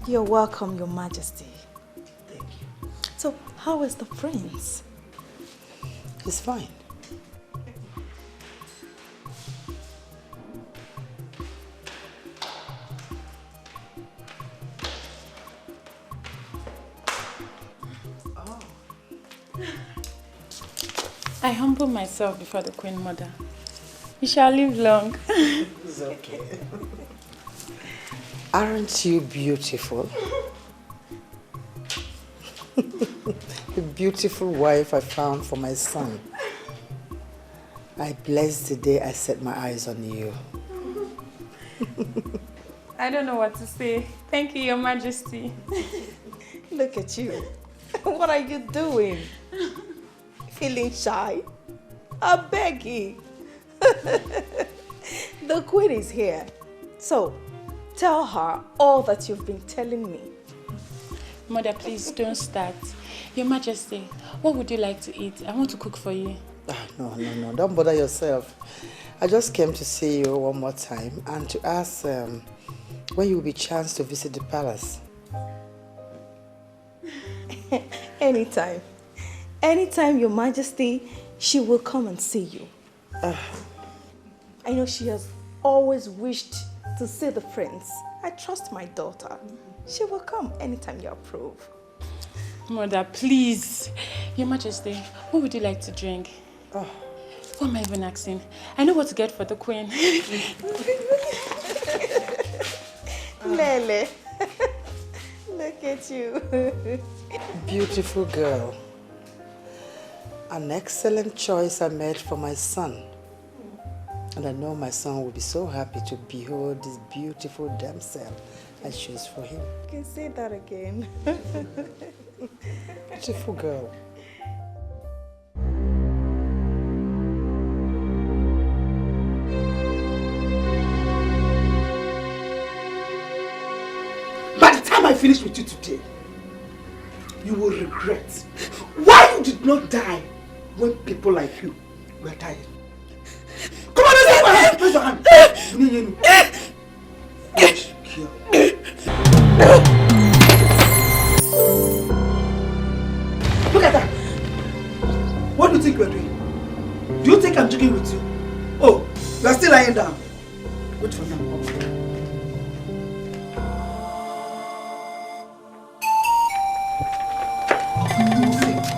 You're welcome, Your Majesty. Thank you. So, how is the prince? He's fine. I humble myself before the Queen Mother. You shall live long. It's okay. Aren't you beautiful? The beautiful wife I found for my son. I bless the day I set my eyes on you. I don't know what to say. Thank you, Your Majesty. Look at you. What are you doing? Feeling shy? I beg you. The Queen is here. So, tell her all that you've been telling me. Mother, please don't start. Your Majesty, what would you like to eat? I want to cook for you. No. Don't bother yourself. I just came to see you one more time and to ask when you will be chance to visit the palace. Anytime. Anytime, Your Majesty, she will come and see you. I know she has always wished to see the prince. I trust my daughter. She will come anytime you approve. Mother, please. Your Majesty, what would you like to drink? What am I even asking? I know what to get for the Queen. Lele, look at you. Beautiful girl. An excellent choice I made for my son. And I know my son will be so happy to behold this beautiful damsel I chose for him. You can say that again. Beautiful girl. By the time I finish with you today, you will regret why you did not die when people like you were dying. Come on, raise your hand! Raise your hand! Watch here. Look at that! What do you think you are doing? Do you think I'm joking with you? Oh, you are still lying down. Wait for me.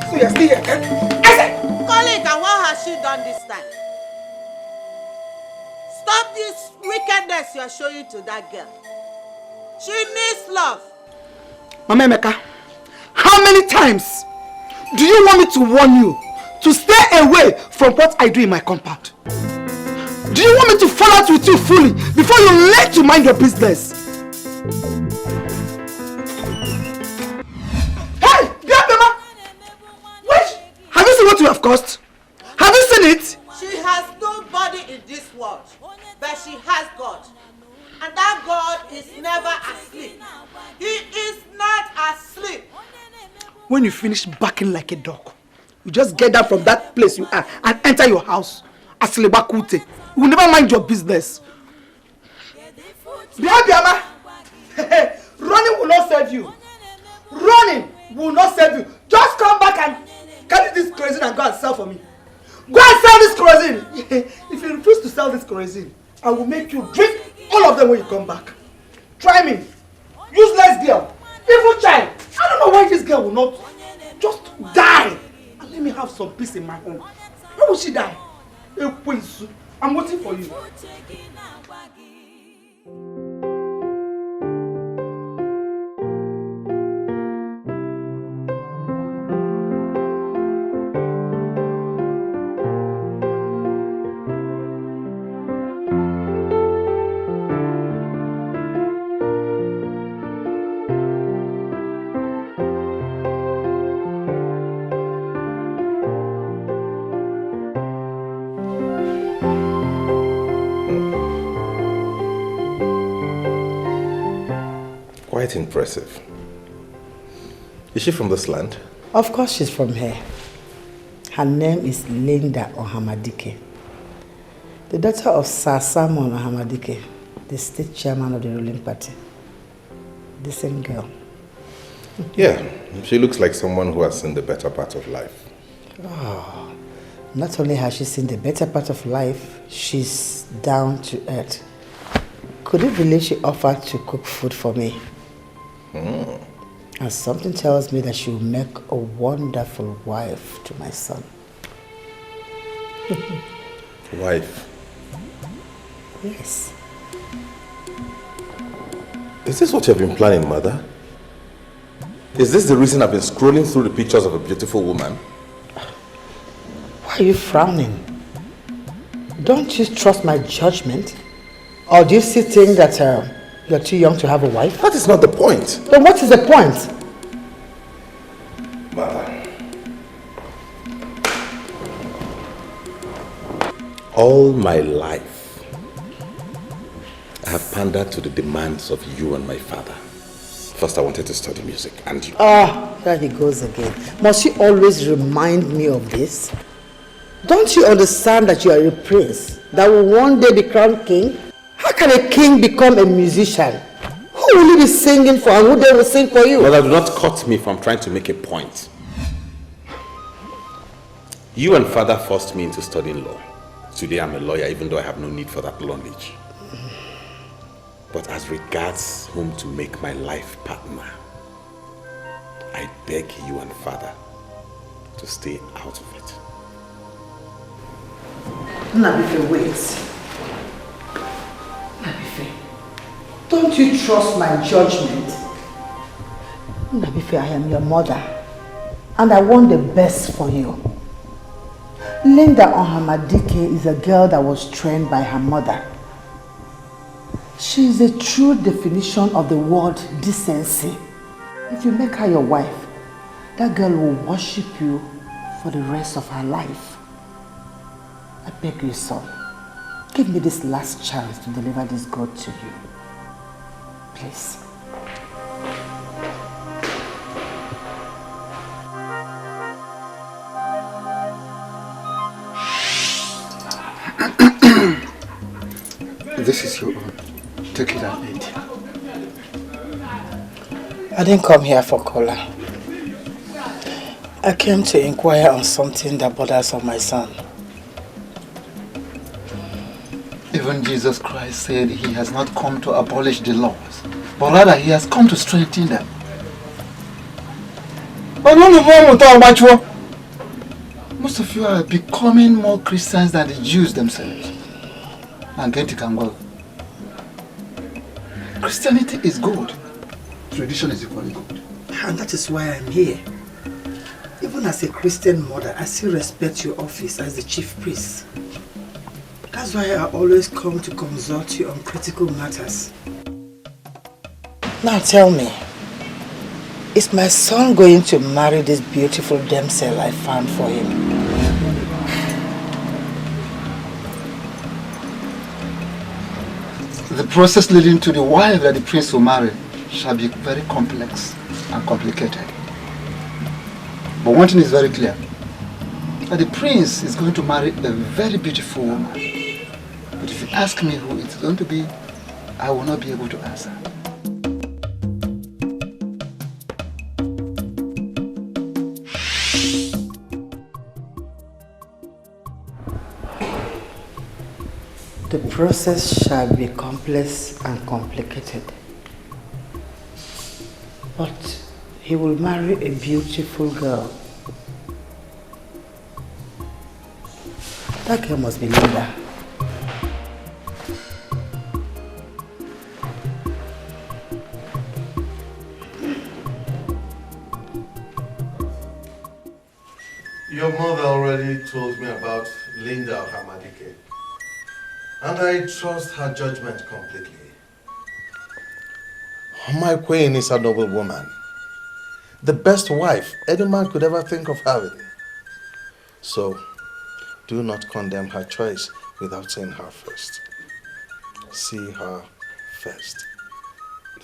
So you're still here, eh? I said! Colleague, and what has she done this time? Stop this wickedness you are showing to that girl. She needs love. Mama Emeka, how many times do you want me to warn you to stay away from what I do in my compound? Do you want me to fall out with you fully before you learn to mind your business? Hey, Biabema! Wait! Have you seen what you have caused? Have you seen it? She has nobody in this world, but she has God. And that God is never asleep. He is not asleep. When you finish barking like a dog, you just get down from that place you are and enter your house. Aslebakute. You will never mind your business. Biama! Running will not save you. Running will not save you. Just come back and carry this kerosene and go and sell for me. Go and sell this kerosene. If you refuse to sell this kerosene, I will make you drink all of them when you come back. Try me. Useless girl. Evil child. I don't know why this girl will not just die and let me have some peace in my home. Why would she die? I'm waiting for you. Quite impressive. Is she from this land? Of course she's from here. Her name is Linda Ohamadike, the daughter of Sir Simon Ohamadike, the state chairman of the ruling party. decent girl. Yeah, she looks like someone who has seen the better part of life. Oh, not only has she seen the better part of life, she's down to earth. Could you believe she offered to cook food for me? And something tells me that she will make a wonderful wife to my son. Wife? Yes. Is this what you've been planning, Mother? Is this the reason I've been scrolling through the pictures of a beautiful woman? Why are you frowning? Don't you trust my judgment? Or do you still think that you're too young to have a wife? That is not the point. Then what is the point? Mother. All my life, I have pandered to the demands of you and my father. First, I wanted to study music, and you... Ah, there he goes again. Must you always remind me of this? Don't you understand that you are a prince that will one day be crowned king? How can a king become a musician? Who will you be singing for and who they will sing for you? Mother, do not cut me from trying to make a point. You and father forced me into studying law. Today I'm a lawyer, even though I have no need for that knowledge. But as regards whom to make my life partner, I beg you and father to stay out of it. Nabife, wait. Nabife, don't you trust my judgment? Nabife, I am your mother, and I want the best for you. Linda Onhamadike is a girl that was trained by her mother. She is a true definition of the word decency. If you make her your wife, that girl will worship you for the rest of her life. I beg you, son, give me this last chance to deliver this God to you. Please. This is your own. Take it and eat. I didn't come here for cola. I came to inquire on something that bothers on my son. Even Jesus Christ said he has not come to abolish the laws, but rather he has come to strengthen them. But most of you are becoming more Christians than the Jews themselves. And get it well. Christianity is good. Tradition is equally good. And that is why I'm here. Even as a Christian mother, I still respect your office as the chief priest. That's why I always come to consult you on critical matters. Now tell me, is my son going to marry this beautiful damsel I found for him? The process leading to the wife that the prince will marry shall be very complex and complicated. But one thing is very clear, that the prince is going to marry a very beautiful woman. But if you ask me who it's going to be, I will not be able to answer. The process shall be complex and complicated. But he will marry a beautiful girl. That girl must be Linda. Your mother already told me about Linda Hamadike, and I trust her judgment completely. My queen is a noble woman, the best wife any man could ever think of having. So, do not condemn her choice without seeing her first. See her first.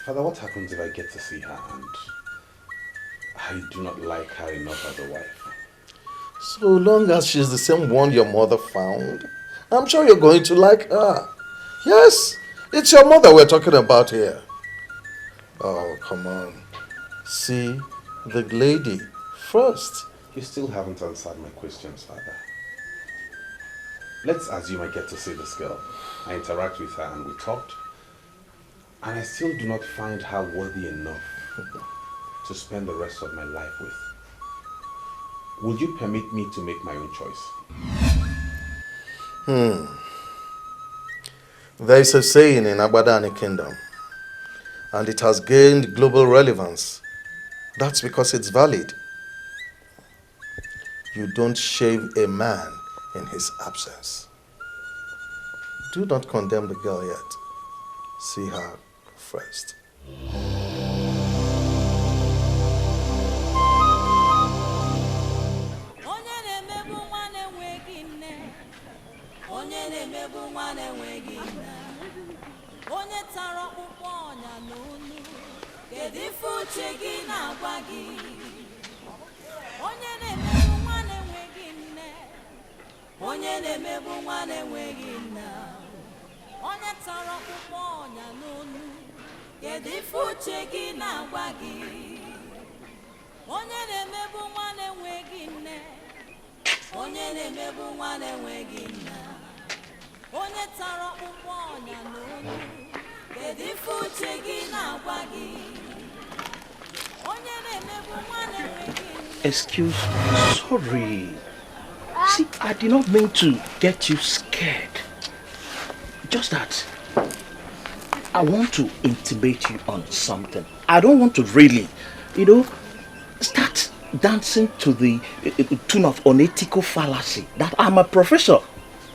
Father, what happens if I get to see her and I do not like her enough as a wife? So long as she's the same one your mother found, I'm sure you're going to like her. Yes, it's your mother we're talking about here. Oh, come on. See the lady first. You still haven't answered my questions, Father. Let's assume I get to see this girl. I interact with her and we talked. And I still do not find her worthy enough to spend the rest of my life with. Will you permit me to make my own choice? There is a saying in Abadani Kingdom, and it has gained global relevance. That's because it's valid. You don't shave a man in his absence. Do not condemn the girl yet. See her first. Excuse me, sorry. See, I did not mean to get you scared. Just that I want to intimate you on something. I don't want to really, start dancing to the tune of unethical fallacy that I'm a professor.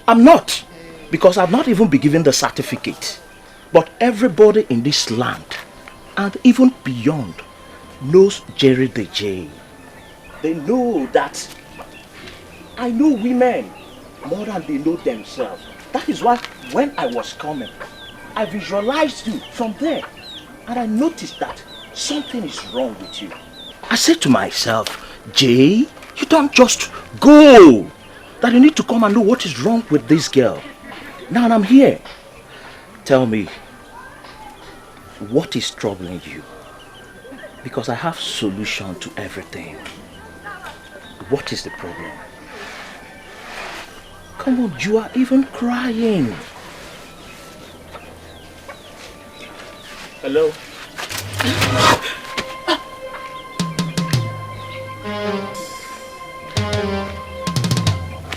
I'm not, because I've not even been given the certificate. But everybody in this land, and even beyond, knows Jerry the J. They know that I know women more than they know themselves. That is why when I was coming, I visualized you from there. And I noticed that something is wrong with you. I said to myself, Jay, you don't just go. That you need to come and know what is wrong with this girl. Now I'm here. Tell me, what is troubling you? Because I have solution to everything. What is the problem? Come on, you are even crying. Hello?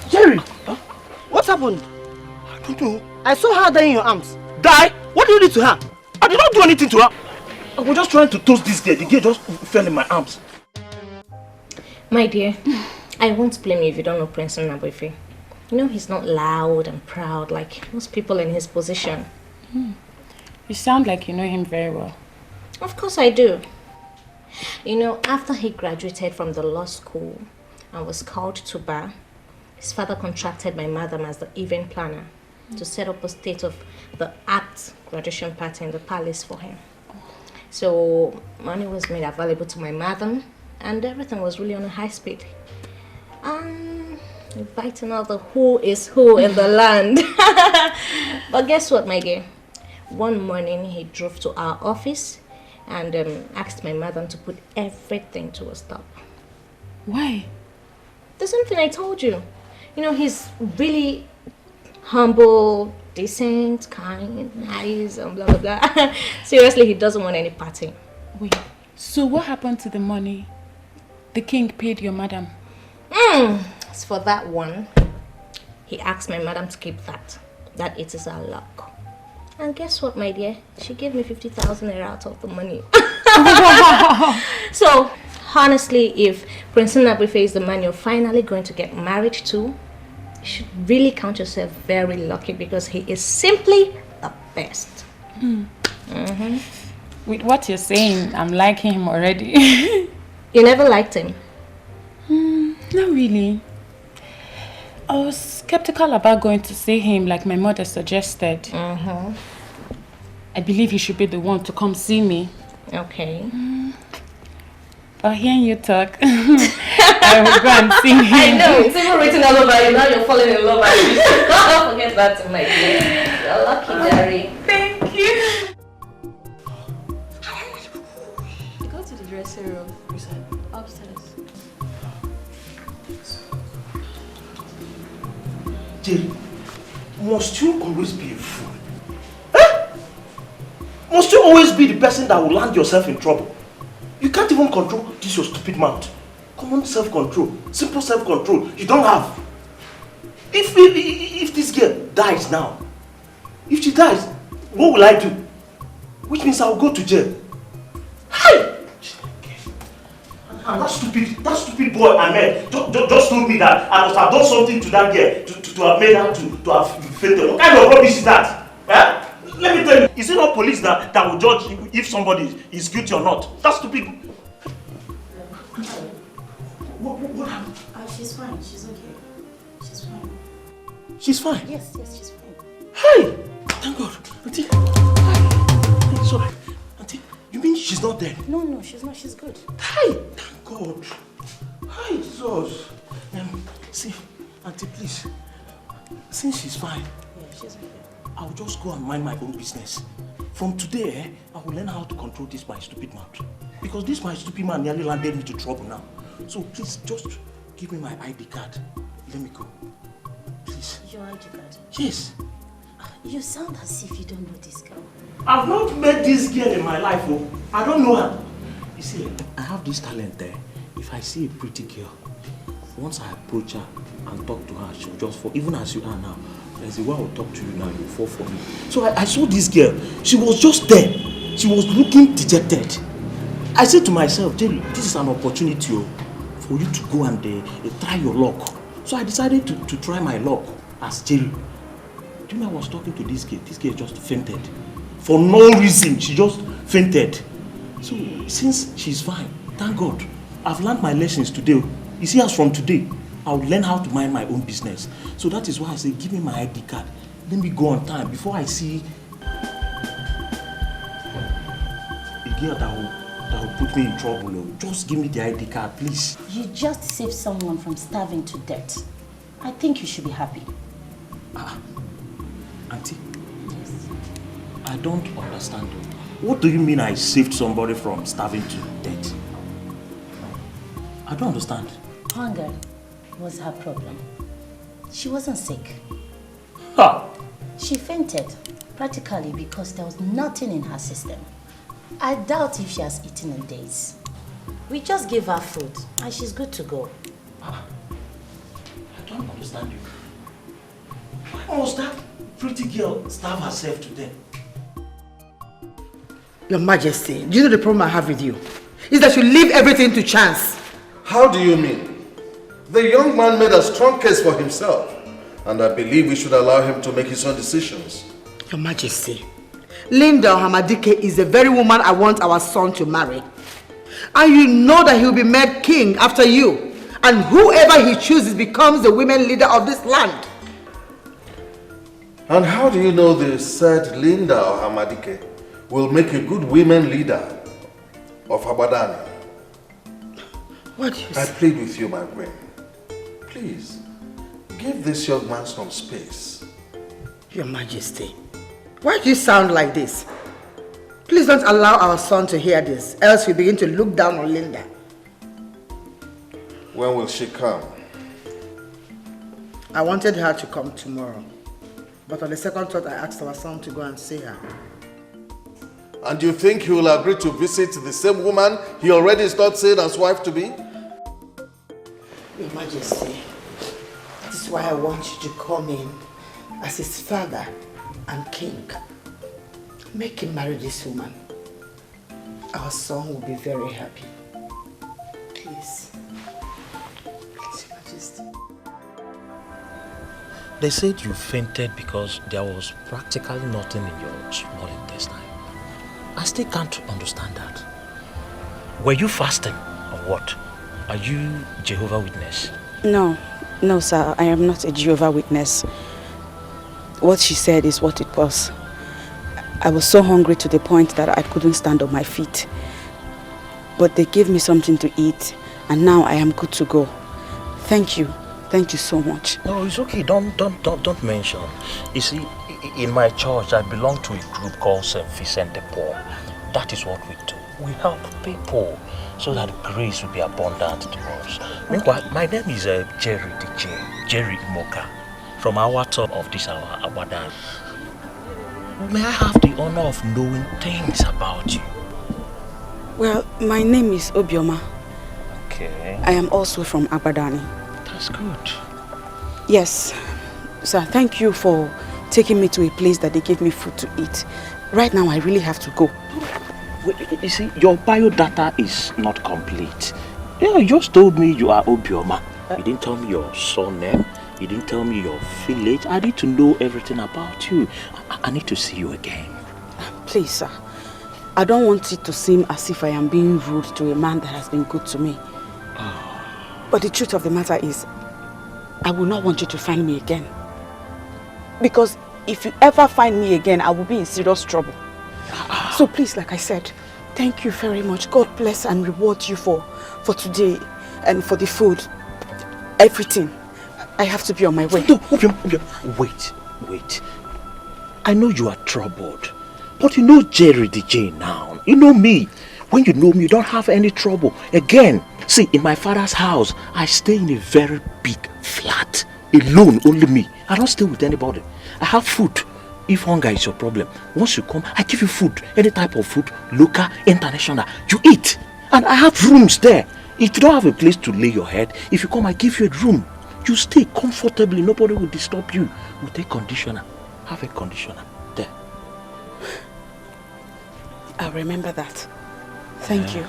Jerry! Huh? What happened? I don't know. I saw her dying in your arms. Die? What did you do to her? I did not do anything to her. I was just trying to toast this girl. The girl just fell in my arms. My dear, I won't blame you if you don't know Prince Nnabuife. You know he's not loud and proud like most people in his position. You sound like you know him very well. Of course I do. You know, after he graduated from the law school and was called to bar, his father contracted my madam as the event planner to set up a state-of-the-art graduation party in the palace for him. So money was made available to my madam and everything was really on a high speed. Inviting all the who is who in the land. But guess what, my dear? One morning he drove to our office and asked my madam to put everything to a stop. Why? The same thing I told you. You know, he's really humble, decent, kind, nice, and blah, blah, blah. Seriously, he doesn't want any party. Wait, so what happened to the money the king paid your madam? As for that one, he asked my madam to keep that. That it is our luck. And guess what, my dear? She gave me 50,000 naira out of the money. So, honestly, if Prince Nnabuife is the man you're finally going to get married to, you should really count yourself very lucky because he is simply the best. With what you're saying, I'm liking him already. You never liked him? Not really. I was skeptical about going to see him like my mother suggested. I believe he should be the one to come see me. Okay. But hearing you talk, I will go and see him. I know, it's even written all over you. Now you're falling in love. Don't forget that, my dear. You're lucky, Jerry. Thank you. Jerry, must you always be a fool? Eh? Must you always be the person that will land yourself in trouble? You can't even control this your stupid mouth. Common self-control, simple self-control, you don't have. If this girl dies now, if she dies, what will I do? Which means I will go to jail. Hey! And that stupid boy Ahmed just told me that I must have done something to that girl to have made her to have fainted. What kind of rubbish is that? Eh? Let me tell you, is it not police that will judge if somebody is guilty or not? That's stupid. What happened? She's fine. She's okay. She's fine. She's fine? Yes, she's fine. Hey! Thank God. Auntie. Hey, sorry. Auntie, you mean she's not dead? No, she's not. She's good. Hey! Thank God. Hey, Jesus. See, Auntie, please. Since she's fine, Yeah, she's okay. I'll just go and mind my own business. From today, I will learn how to control this my stupid mouth. Because this my stupid man nearly landed me to trouble now. So please, just give me my ID card. Let me go. Please. Your ID card? Yes. You sound as if you don't know this girl. I've not met this girl in my life, oh. I don't know her. You see, I have this talent there. If I see a pretty girl, once I approach her and talk to her, she'll just fall. Even as you are now, there's a way I'll talk to you now, you'll fall for me. So I saw this girl. She was just there. She was looking dejected. I said to myself, Jerry, this is an opportunity for you to go and try your luck. So I decided to try my luck as Jerry. Do you know I was talking to this girl? This girl just fainted. For no reason, she just fainted. So since she's fine, thank God, I've learned my lessons today. You see, as from today, I'll learn how to mind my own business. So that is why I say, give me my ID card. Let me go on time before I see a girl that will put me in trouble. Just give me the ID card, please. You just saved someone from starving to death. I think you should be happy. Auntie, yes. I don't understand you. What do you mean I saved somebody from starving to death? I don't understand. Hunger was her problem. She wasn't sick. Ha! She fainted, practically because there was nothing in her system. I doubt if she has eaten in days. We just gave her food and she's good to go. I don't understand you. Why must that pretty girl starve herself to death? Your Majesty, do you know the problem I have with you? Is that you leave everything to chance. How do you mean? The young man made a strong case for himself, and I believe we should allow him to make his own decisions. Your Majesty, Linda Hamadike is the very woman I want our son to marry. And you know that he will be made king after you. And whoever he chooses becomes the women leader of this land. And how do you know the said Linda or Hamadike will make a good women leader of Abadani? What do you say? I plead with you, my queen. Please, give this young man some space. Your Majesty, why do you sound like this? Please don't allow our son to hear this, else we begin to look down on Linda. When will she come? I wanted her to come tomorrow. But on the second thought, I asked our son to go and see her. And you think he will agree to visit the same woman he already started saying as wife to be? Your Majesty, that is why I want you to come in as his father and king. Make him marry this woman. Our son will be very happy. Please. Please, Your Majesty. They said you fainted because there was practically nothing in your small intestine. I still can't understand that. Were you fasting or what? Are you Jehovah's Witness? No, sir, I am not a Jehovah's Witness. What she said is what it was. I was so hungry to the point that I couldn't stand on my feet. But they gave me something to eat, and now I am good to go. Thank you so much. No, it's okay. Don't mention. You see, in my church, I belong to a group called St. Vincent de Paul. That is what we do. We help people so that grace will be abundant to us. Meanwhile, my name is Jerry DJ, Jerry Imoka, from our top of this our Abadan. May I have the honor of knowing things about you? Well, my name is Obioma. Okay. I am also from Abadani. That's good. Yes. Sir, thank you for taking me to a place that they gave me food to eat. Right now, I really have to go. Wait, you see, your biodata is not complete. Yeah, you just told me you are Obioma. You didn't tell me your surname. You didn't tell me your village. I need to know everything about you. I need to see you again. Please, sir. I don't want it to seem as if I am being rude to a man that has been good to me. But the truth of the matter is, I will not want you to find me again. Because if you ever find me again, I will be in serious trouble. So please, like I said, thank you very much. God bless and reward you for today and for the food. Everything. I have to be on my way. No, wait. I know you are troubled. But you know Jerry DJ now. You know me. When you know me, you don't have any trouble. Again, see, in my father's house, I stay in a very big flat. Alone, only me. I don't stay with anybody. I have food. If hunger is your problem, once you come, I give you food. Any type of food, local, international. You eat. And I have rooms there. If you don't have a place to lay your head, if you come, I give you a room. You stay comfortably. Nobody will disturb you. We'll take conditioner. Have a conditioner there. I'll remember that. Thank you.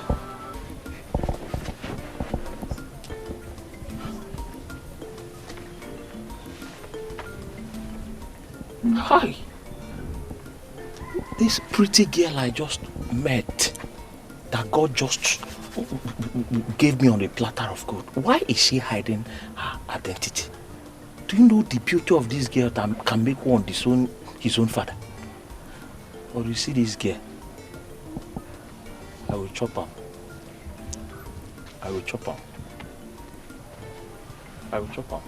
Hi. This pretty girl I just met, that God just gave me on a platter of gold. Why is she hiding her identity? Do you know the beauty of this girl that can make one disown his own father? Or you see this girl? I will chop her. I will chop her. I will chop her.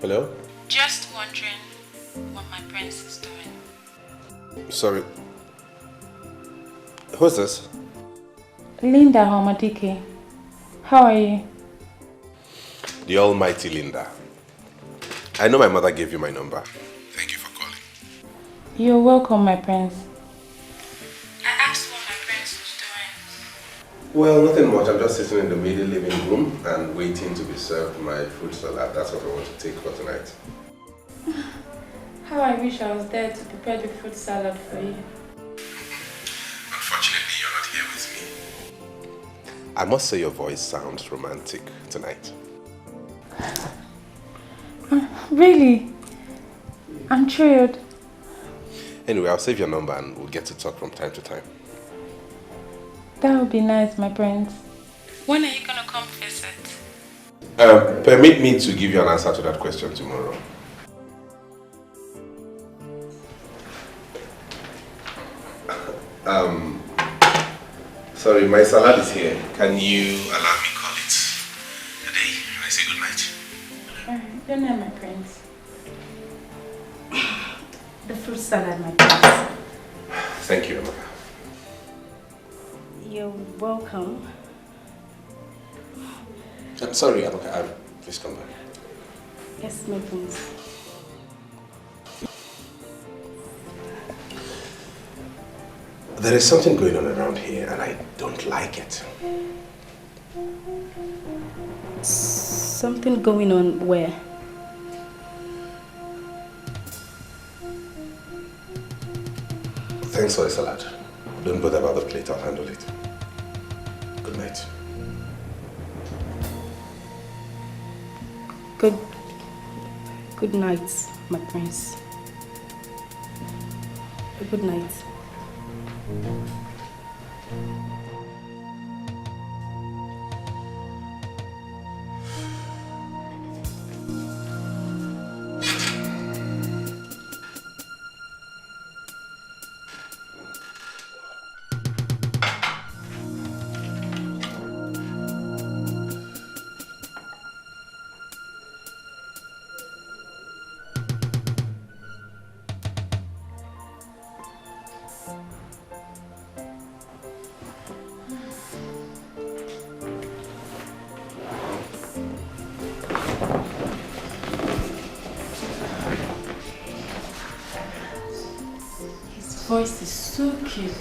Hello? Just wondering what my prince is doing. Sorry. Who's this? Linda Homadike, how are you? The almighty Linda. I know my mother gave you my number. Thank you for calling. You're welcome, my prince. I asked what my prince was doing. Well, nothing much. I'm just sitting in the middle living room and waiting to be served my fruit salad. That's what I want to take for tonight. How I wish I was there to prepare the fruit salad for you. Unfortunately, you're not here with me. I must say your voice sounds romantic tonight. Really? I'm thrilled. Anyway, I'll save your number and we'll get to talk from time to time. That would be nice, my prince. When are you gonna come visit? Permit me to give you an answer to that question tomorrow. Sorry, my salad is here. Can you allow me call it a day? Can I say good night? Your name, my prince. The fruit salad, my prince. Thank you, Amaka. You're welcome. I'm sorry, Amaka. Please come back. Yes, my prince. There is something going on around here and I don't like it. Something going on where? Thanks for the salad. Don't bother about the plate, I'll handle it. Good night. Good night, my prince. Good night. voice is so cute.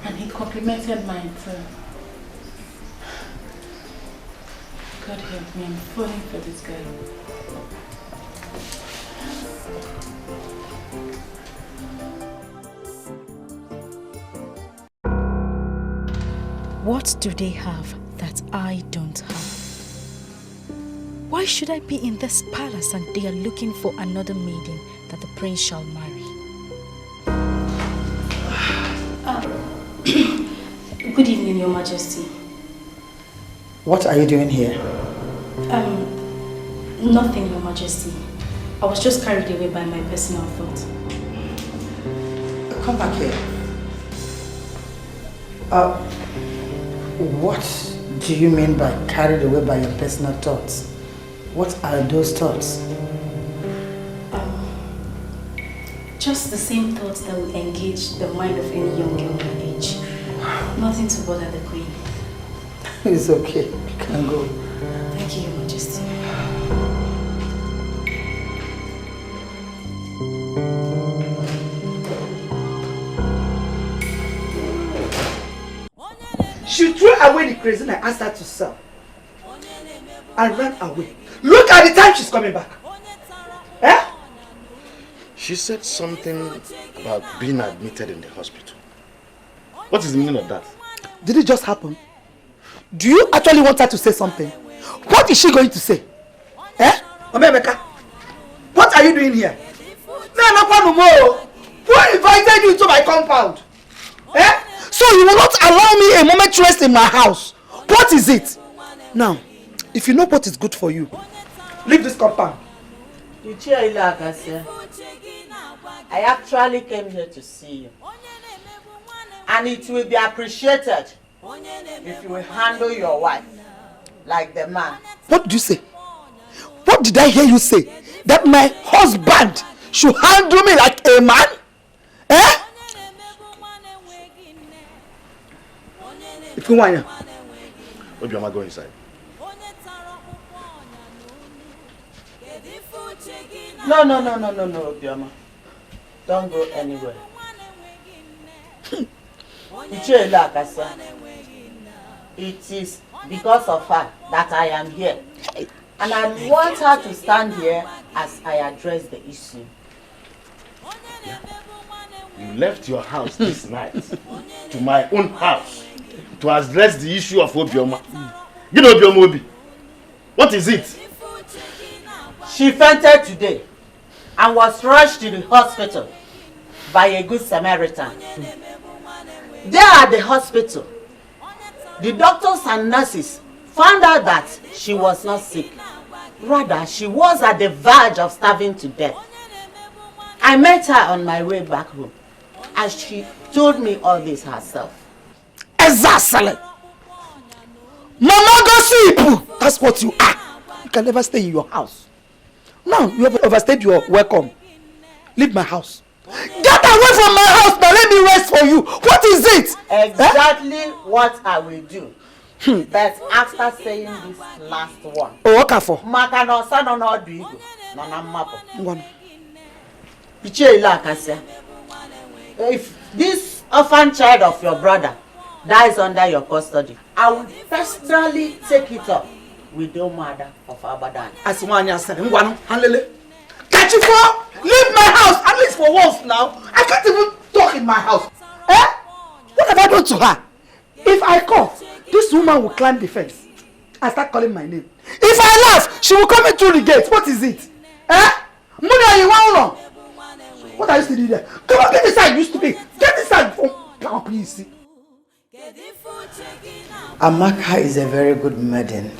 And he complimented mine too. God help me, I'm falling for this guy. What do they have that I don't have? Why should I be in this palace and they are looking for another maiden that the prince shall marry? Good evening, Your Majesty. What are you doing here? Nothing, Your Majesty. I was just carried away by my personal thought. Come back here. What do you mean by carried away by your personal thoughts? What are those thoughts? Just the same thoughts that would engage the mind of any young girl my age. Nothing to bother the queen. It's okay. You can go. Thank you, Your Majesty. She threw away the crazy and asked her to sell. And ran away. Look at the time she's coming back. Eh? She said something about being admitted in the hospital. What is the meaning of that? Did it just happen? Do you actually want her to say something? What is she going to say? Eh? Omemeka, what are you doing here? Who invited you to my compound? Eh? So you will not allow me a moment's rest in my house. What is it? Now, if you know what is good for you, leave this compound. I actually came here to see you. And it will be appreciated if you will handle your wife like the man. What did you say? What did I hear you say? That my husband should handle me like a man? Eh? If you want, Obioma, go inside. No, Obioma. Don't go anywhere. It is because of her that I am here. And I want her to stand here as I address the issue. Yeah. You left your house this night to my own house to address the issue of Obioma. You know Obioma Obi. What is it? She fainted today and was rushed to the hospital by a good Samaritan. There at the hospital, the doctors and nurses found out that she was not sick. Rather, she was at the verge of starving to death. I met her on my way back home, and she told me all this herself. Exactly. Mama gossip. That's what you are. You can never stay in your house. Now you have overstayed your welcome. Leave my house. Get away from my house now. Let me rest for you. What is it? Exactly what I will do. But after saying this last one. Oh, okay for. If this orphan child of your brother dies under your custody, I will personally take it up with the mother of Abadan. Catch you for? Leave my house, at least for once now. I can't even talk in my house. Eh? What have I done to her? If I cough, this woman will climb the fence and start calling my name. If I laugh, she will come in through the gate. What is it? Eh? Muna, you want to? What are you still doing there? Come on, get inside, you stupid. Get inside. Oh, please. Amaka is a very good maiden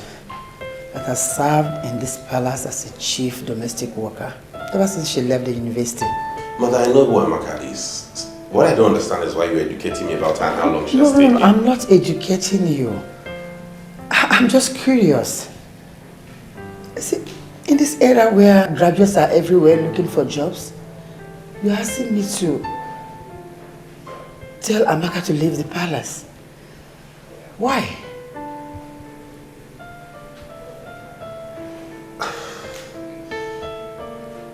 that has served in this palace as a chief domestic worker ever since she left the university. Mother, I know who Amaka is. What I don't understand is why you're educating me about her and how long she has stayed. No, I'm not educating you. I'm just curious. See, in this era where graduates are everywhere looking for jobs, you're asking me to tell Amaka to leave the palace. Why?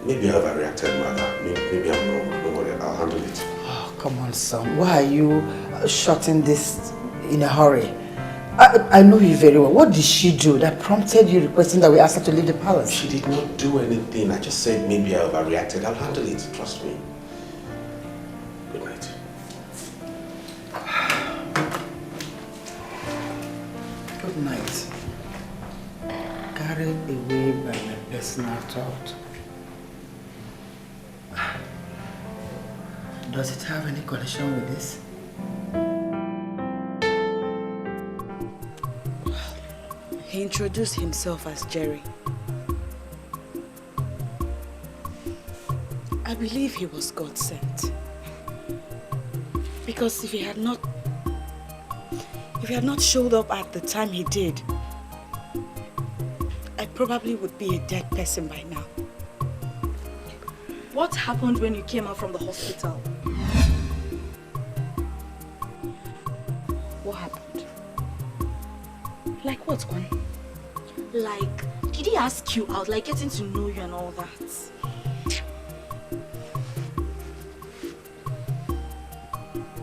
Maybe I overreacted, mother. Maybe I'm wrong. Don't worry, I'll handle it. Oh, come on, son. Why are you shutting this in a hurry? I know you very well. What did she do that prompted you requesting that we ask her to leave the palace? She did not do anything. I just said maybe I overreacted. I'll handle it. Trust me. Good night. Good night. Carried away by my personal thought. Does it have any connection with this? He introduced himself as Jerry. I believe he was God sent. Because if he had not showed up at the time he did, I probably would be a dead person by now. What happened when you came out from the hospital? What happened? Like what, Gwen? Like, did he ask you out, like getting to know you and all that?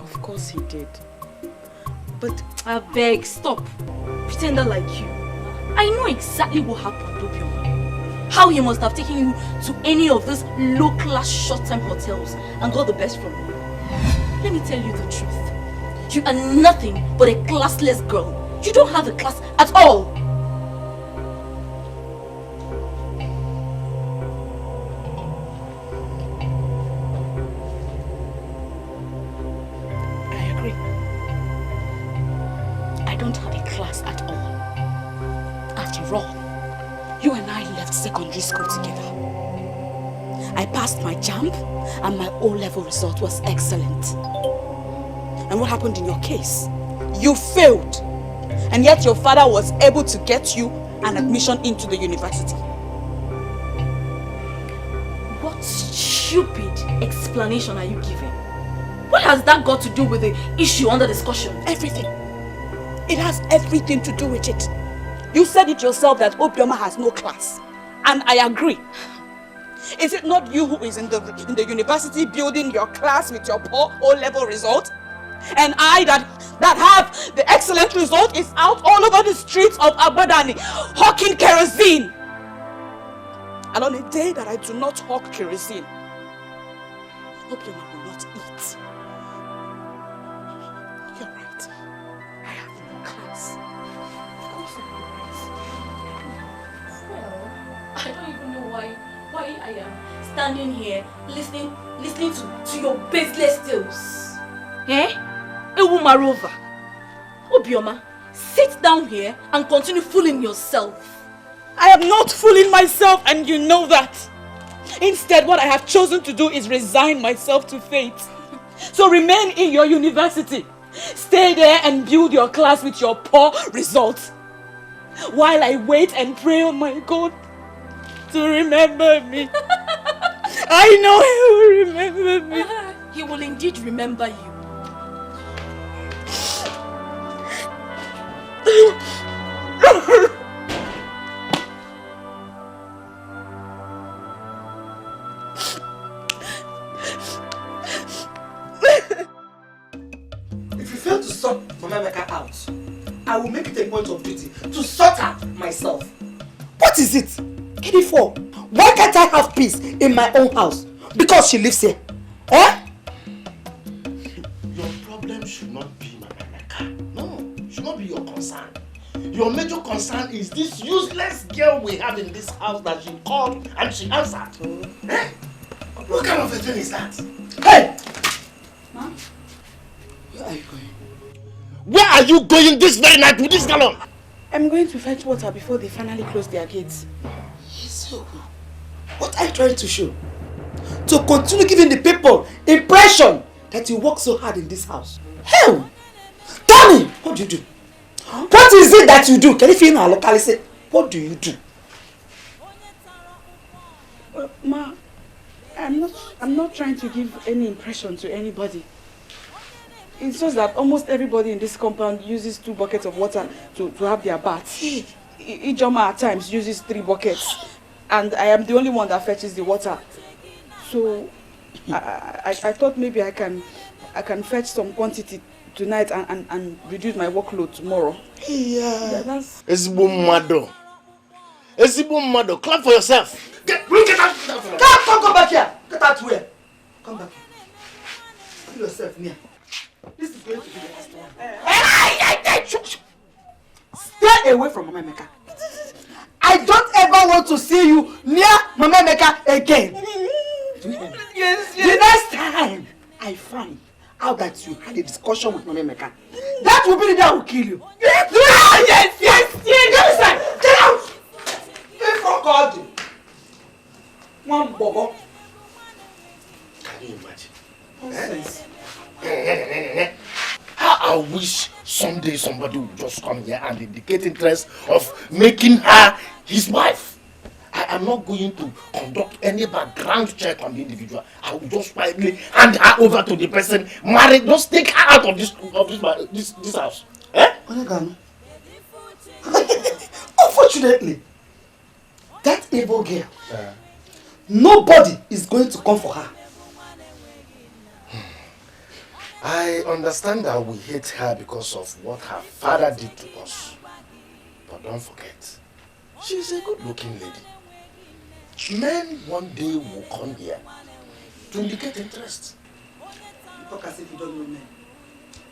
Of course he did. But I beg, stop. Pretender like you. I know exactly what happened, Obioma. How he must have taken you to any of those low-class short-time hotels and got the best from you. Let me tell you the truth. You are nothing but a classless girl. You don't have a class at all. I agree. I don't have a class at all. After all, you and I left secondary school together. I passed my JAMB and my O-level result was excellent. And what happened in your case? You failed. And yet your father was able to get you an admission into the university. What stupid explanation are you giving? What has that got to do with the issue under discussion? Everything. It has everything to do with it. You said it yourself that Obioma has no class. And I agree. Is it not you who is in the university building your class with your poor O-level result? And I that have the excellent result is out all over the streets of Abadani hawking kerosene. And on a day that I do not hawk kerosene, Obioma will not eat. You're right. I have no class. Of course I'm right. Well, I don't even know why I am standing here listening to your baseless tales. Eh? Ewumarova. Obioma, sit down here and continue fooling yourself. I am not fooling myself, and you know that. Instead, what I have chosen to do is resign myself to fate. So remain in your university. Stay there and build your class with your poor results. While I wait and pray on my God to remember me. I know he will remember me. He will indeed remember you. If you fail to sort Mama Emeka out, I will make it a point of duty to sort her myself. What is it? Kidifo, why can't I have peace in my own house? Because she lives here. Eh? Your problem should not be Mama Emeka. No, it should not be your concern. Your major concern is this useless girl we have in this house that she called and she answered. Eh? What kind of a thing is that? Hey! Mom? Where are you going? Where are you going this very night with this gallon? I'm going to fetch water before they finally close their gates. So, what are you trying to show? To continue giving the people impression that you work so hard in this house. Hell! Tell me, what do you do? Huh? What is it that you do? Can you feel my locality? What do you do? Ma, I'm not trying to give any impression to anybody. It's just that almost everybody in this compound uses 2 buckets of water to have their baths. Ijoma at times uses 3 buckets. and I am the only one that fetches the water. So I thought maybe I can fetch some quantity tonight and reduce my workload tomorrow. Yeah, that's... Ezigbo mado. Clap for yourself. Get out. Come back here. Get out where? Come back here. Put yourself near. This is going to be the last one. Stay away from Mama Emeka. I don't ever want to see you near Mama Emeka again. Yes. The next time I find out that you had a discussion with Mama Emeka, that will be the day I will kill you. Yes. Get inside. Get out. If for God. One bobo. Can you imagine? Nonsense. How I wish someday somebody would just come here and indicate interest of making her his wife. I am not going to conduct any background check on the individual. I will just quietly hand her over to the person married. Just take her out of this house. Eh? Unfortunately, that evil girl, nobody is going to come for her. I understand that we hate her because of what her father did to us. But don't forget, she's a good-looking lady. Men one day will come here to indicate interest. You talk as if you don't know men.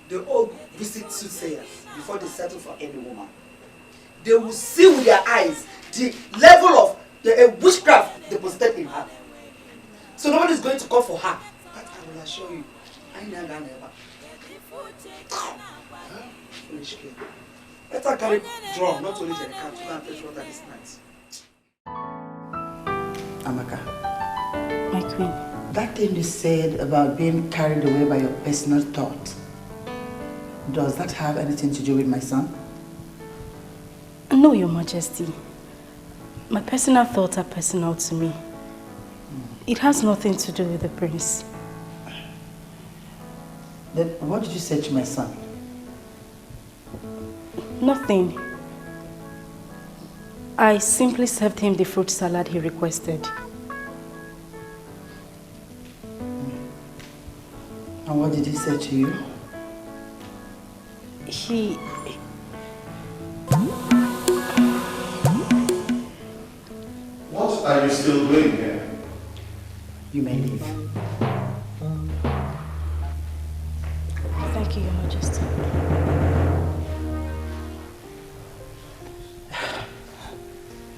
They all visit soothsayers before they settle for any woman. They will see with their eyes the level of the witchcraft deposited in her. So nobody is going to come for her. But I will assure you, I never. Foolish kid. Better carry drum, not only the cat, to go and fetch water this night. Amaka. My queen. That thing you said about being carried away by your personal thought, does that have anything to do with my son? No, Your Majesty. My personal thoughts are personal to me. It has nothing to do with the prince. Then what did you say to my son? Nothing. I simply served him the fruit salad he requested. And what did he say to you? What are you still doing here? You may leave. Thank you, Your Majesty.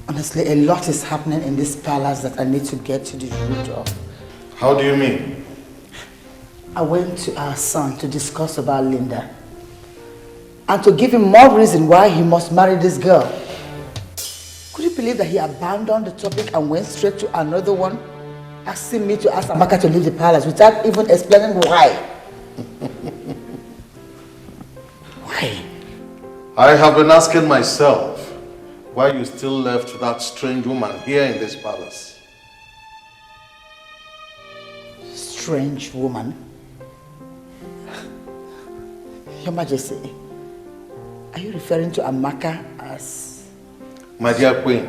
Honestly, a lot is happening in this palace that I need to get to the root of. How do you mean? I went to our son to discuss about Linda and to give him more reason why he must marry this girl. Could you believe that he abandoned the topic and went straight to another one, asking me to ask Amaka to leave the palace without even explaining why? Why? I have been asking myself why you still left that strange woman here in this palace. Strange woman? Your Majesty, are you referring to Amaka as... My dear queen,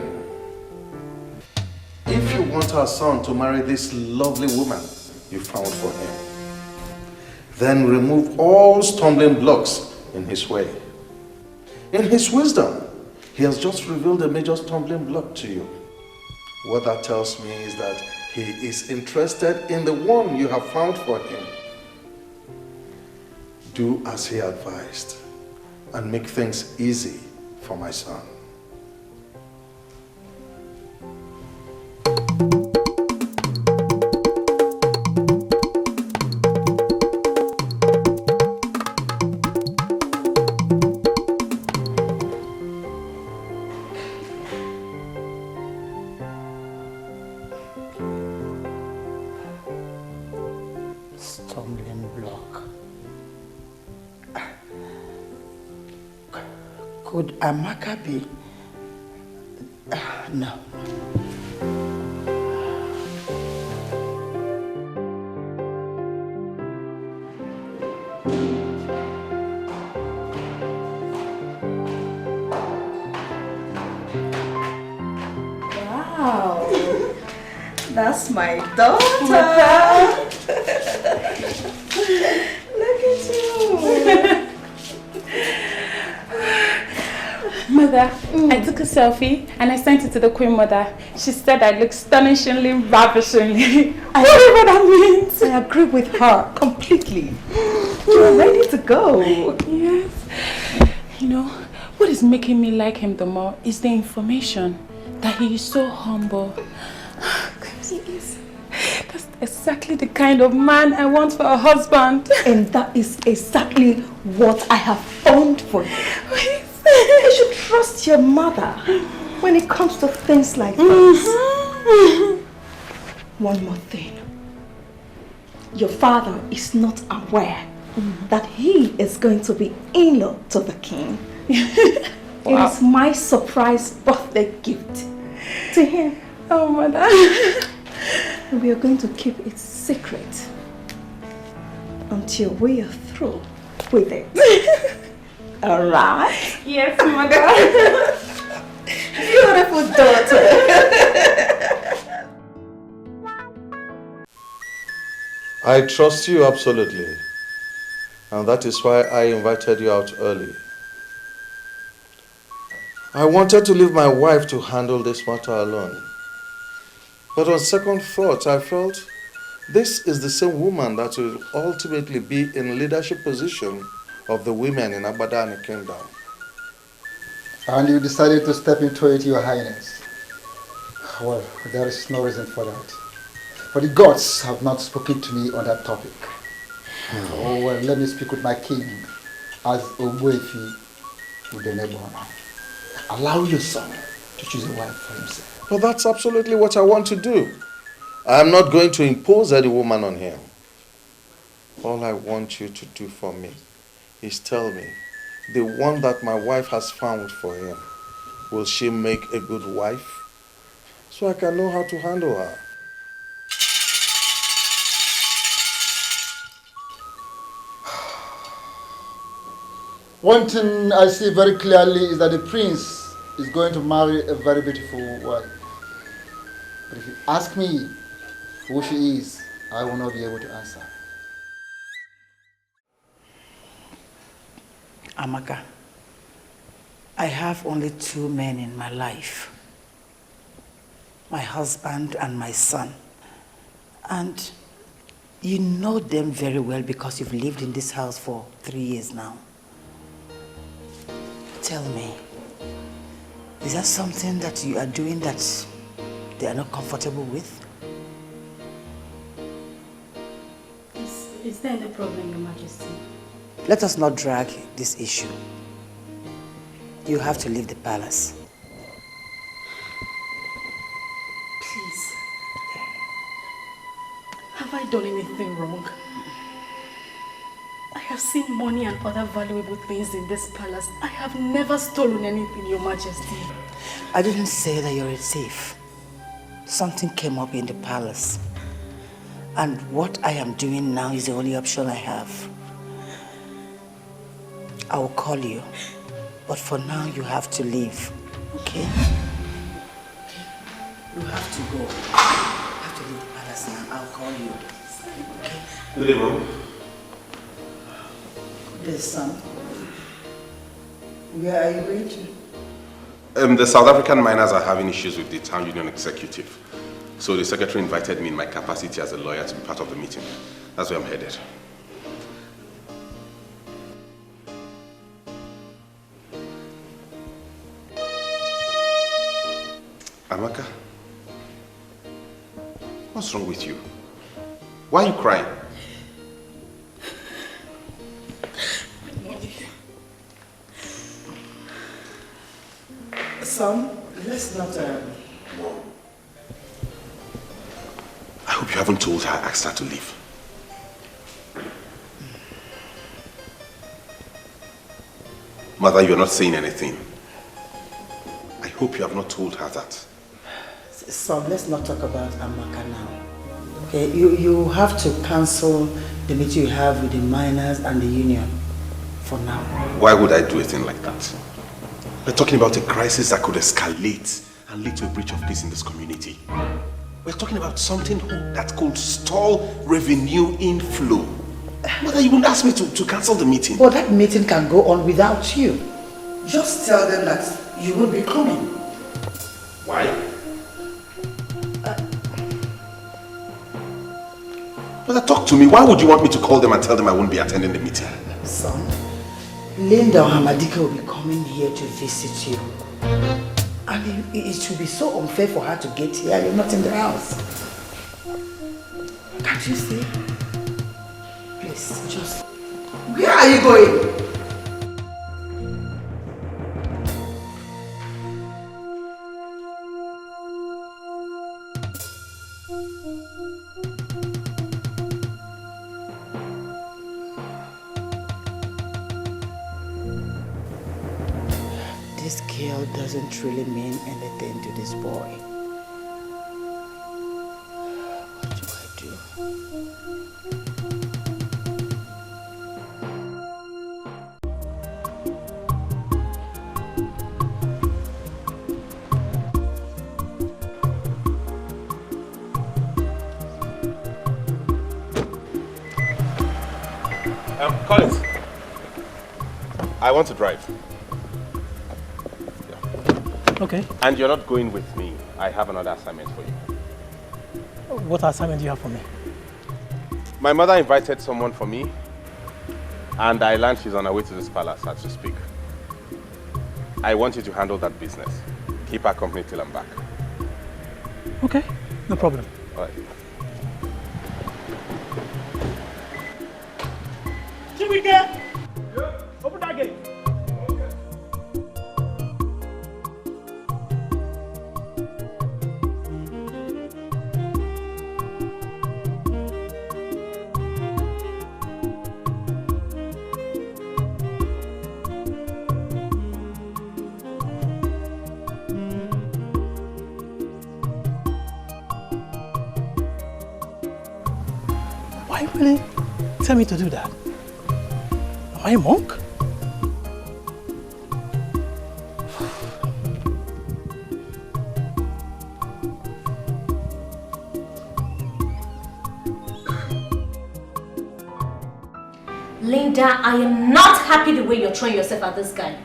if you want our son to marry this lovely woman you found for him, then remove all stumbling blocks in his way. In his wisdom, he has just revealed a major stumbling block to you. What that tells me is that he is interested in the one you have found for him. Do as he advised and make things easy for my son. Stumbling block. Could Amaka be... no. Wow. That's my daughter. Look at you. Mother, I took a selfie and I sent it to the Queen Mother. She said I look astonishingly, ravishingly. Whatever that means. I agree with her completely. You're ready to go. Yes. You know, what is making me like him the more is the information that he is so humble. That's exactly the kind of man I want for a husband. And that is exactly what I have found for you. You should trust your mother when it comes to things like this. One more thing. Your father is not aware that he is going to be in-law to the king. Wow. It is my surprise birthday gift to him. Oh, mother. We are going to keep it secret until we are through with it. All right? Yes, mother. Beautiful daughter. I trust you absolutely. And that is why I invited you out early. I wanted to leave my wife to handle this matter alone. But on second thought, I felt this is the same woman that will ultimately be in leadership position of the women in Abadani Kingdom. And you decided to step into it, Your Highness. Well, there is no reason for that. For the gods have not spoken to me on that topic. Oh, well, let me speak with my king as Ogbuefi with the neighbor. Allow your son to choose a wife for himself. But that's absolutely what I want to do. I am not going to impose any woman on him. All I want you to do for me is tell me, the one that my wife has found for him, will she make a good wife? So I can know how to handle her. One thing I see very clearly is that the prince is going to marry a very beautiful wife. But if you ask me who she is, I will not be able to answer. Amaka, I have only two men in my life. My husband and my son. And you know them very well because you've lived in this house for 3 years now. Tell me, is that something that you are doing that they are not comfortable with? Is there any problem, Your Majesty? Let us not drag this issue. You have to leave the palace. Please. Have I done anything wrong? I have seen money and other valuable things in this palace. I have never stolen anything, Your Majesty. I didn't say that you're a thief. Something came up in the palace. And what I am doing now is the only option I have. I will call you. But for now, you have to leave. Okay? You have to go. You have to leave the palace now. I'll call you. Okay? Good evening. Yes, son. Where are you going to? The South African miners are having issues with the town union executive. So the secretary invited me in my capacity as a lawyer to be part of the meeting. That's where I'm headed. Amaka, what's wrong with you? Why are you crying? Son, let's not... I hope you haven't told her I asked her to leave. Mother, you're not saying anything. I hope you have not told her that. Son, let's not talk about Amaka now. Okay, you have to cancel the meeting you have with the miners and the union for now. Why would I do a thing like that? We're talking about a crisis that could escalate and lead to a breach of peace in this community. We're talking about something that could stall revenue inflow. Mother, you wouldn't ask me to cancel the meeting. But that meeting can go on without you. Just tell them that you will be coming. Why? Mother, talk to me. Why would you want me to call them and tell them I won't be attending the meeting? Son, Linda or Hamadika will be coming here to visit you. And it should be so unfair for her to get here and you're not in the house. Can't you see? Please, just... Where are you going? This girl doesn't really mean anything to this boy. What do I do? Collins, I want to drive. Okay. And you're not going with me. I have another assignment for you. What assignment do you have for me? My mother invited someone for me, and I learned she's on her way to this palace as we speak. I want you to handle that business. Keep her company till I'm back. Okay, no problem. All right. Chibike! Yeah. Open that gate. Why really tell me to do that? Am I a monk? Linda, I am not happy the way you're throwing yourself at this guy.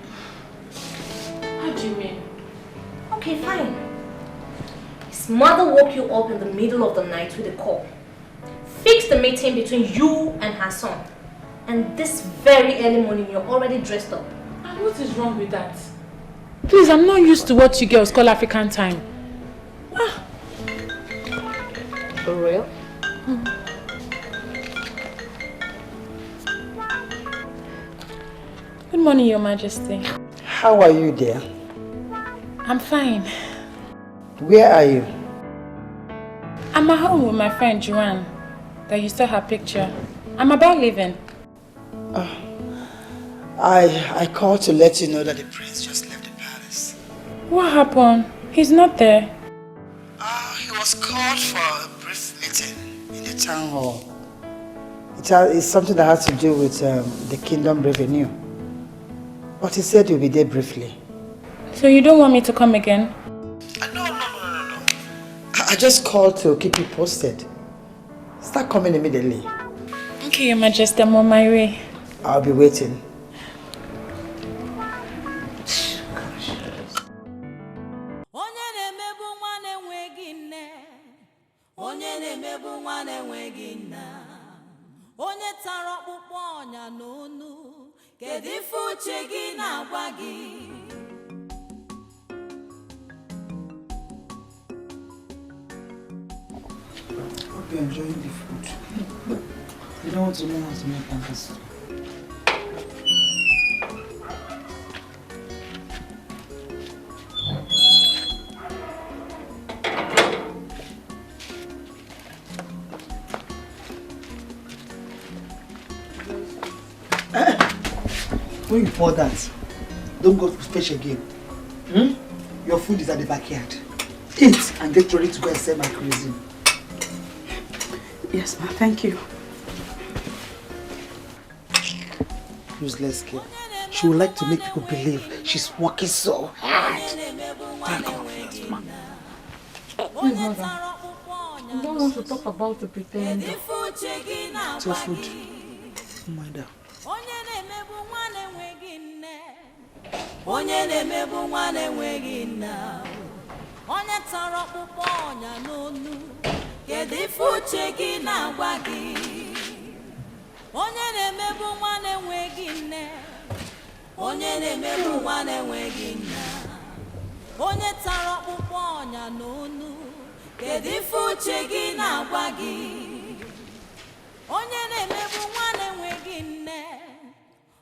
How do you mean? Okay, fine. His mother woke you up in the middle of the night with a call. Fix the meeting between you and her son. And this very early morning, you're already dressed up. And what is wrong with that? Please, I'm not used to what you girls call African time. For real? Good morning, Your Majesty. How are you, dear? I'm fine. Where are you? I'm at home with my friend Joanne. That you saw her picture. I'm about leaving. I called to let you know that the prince just left the palace. What happened? He's not there. He was called for a brief meeting in the town hall. It's something that has to do with the kingdom revenue. But he said he'll be there briefly. So you don't want me to come again? No. I just called to keep you posted. Start coming immediately. Okay, Your Majesty, I'm on my way. I'll be waiting. Hope you're enjoying the food. You don't want to know how to make pancakes. When you pour that, don't go to fetch again. Your food is at the backyard. Eat and get ready to go and sell my cuisine. Yes, ma. Thank you. Useless girl. She would like to make people believe she's working so hard. Thank God, yes, ma. I don't want to talk about the pretender. It's your food. Mind her. Onye na-emebu nwa na-enweghị nna, onye tara ọkpụkpọ ọnya n'onu, kedu ife uche gị na-agwa gị? Onye na-emebu nwa na-enweghị nne, onye na-emebu nwa na-enweghị nna, onye tara ọkpụkpọ ọnya n'onu, kedu ife uche gị na-agwa gị? Onye na-emebu nwa na-enweghị nne,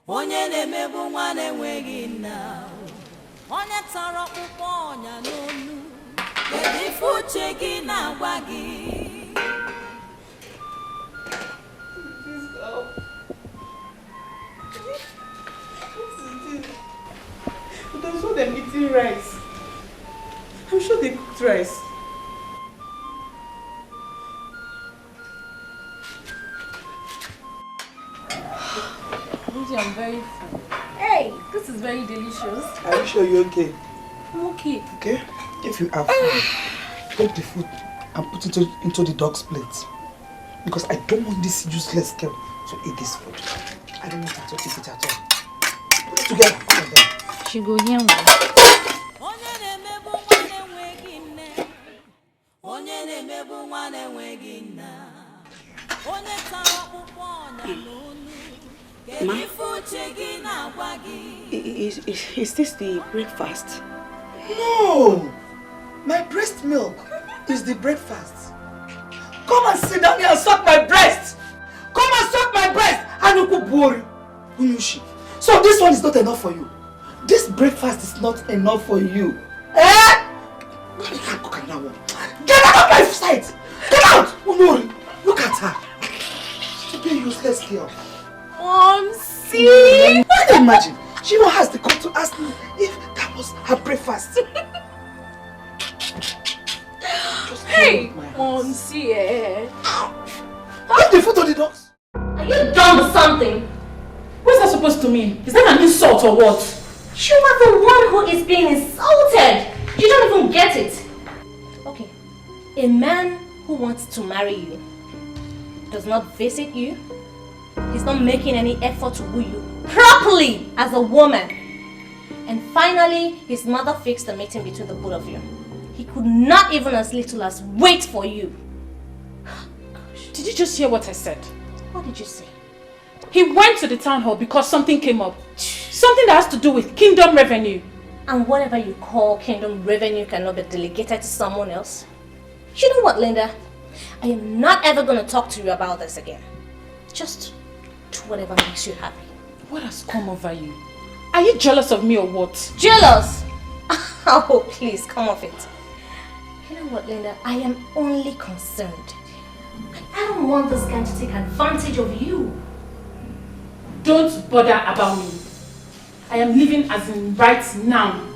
onye na-emebu nwa na-enweghị nna, onye tara ọkpụkpọ ọnya n'onu, kedu ife uche gị na-agwa gị? But I saw them eating rice. I'm sure they cooked rice. I'm very full. Hey, this is very delicious. Are you sure you're okay? I'm okay. Okay? If you have food, take the food and put it into the dog's plate. Because I don't want this useless girl to eat this food. I don't want her to eat it at all. Put it together. Come on then. She go here. Ma, is this the breakfast? No! My breast milk is the breakfast. Come and sit down here and suck my breast! Come and suck my breast! So this one is not enough for you. This breakfast is not enough for you. Eh? Get out of my sight! Get out! Unori, look at her. Stupid useless girl. See? Can you imagine? She even has the call to ask me if that was her breakfast. Hey, see? Give the food to the dogs. Are you done with something? What's that supposed to mean? Is that an insult or what? You are the one who is being insulted. You don't even get it. Okay, a man who wants to marry you does not visit you. He's not making any effort to woo you properly as a woman. And finally, his mother fixed the meeting between the both of you. He could not even as little as wait for you. Did you just hear what I said? What did you say? He went to the town hall because something came up. Something that has to do with kingdom revenue. And whatever you call kingdom revenue cannot be delegated to someone else. You know what, Linda? I am not ever going to talk to you about this again. Just do whatever makes you happy. What has come over you? Are you jealous of me or what? Jealous? Oh, please, come off it. You know what, Linda? I am only concerned. I don't want this guy to take advantage of you. Don't bother about me. I am leaving as in right now.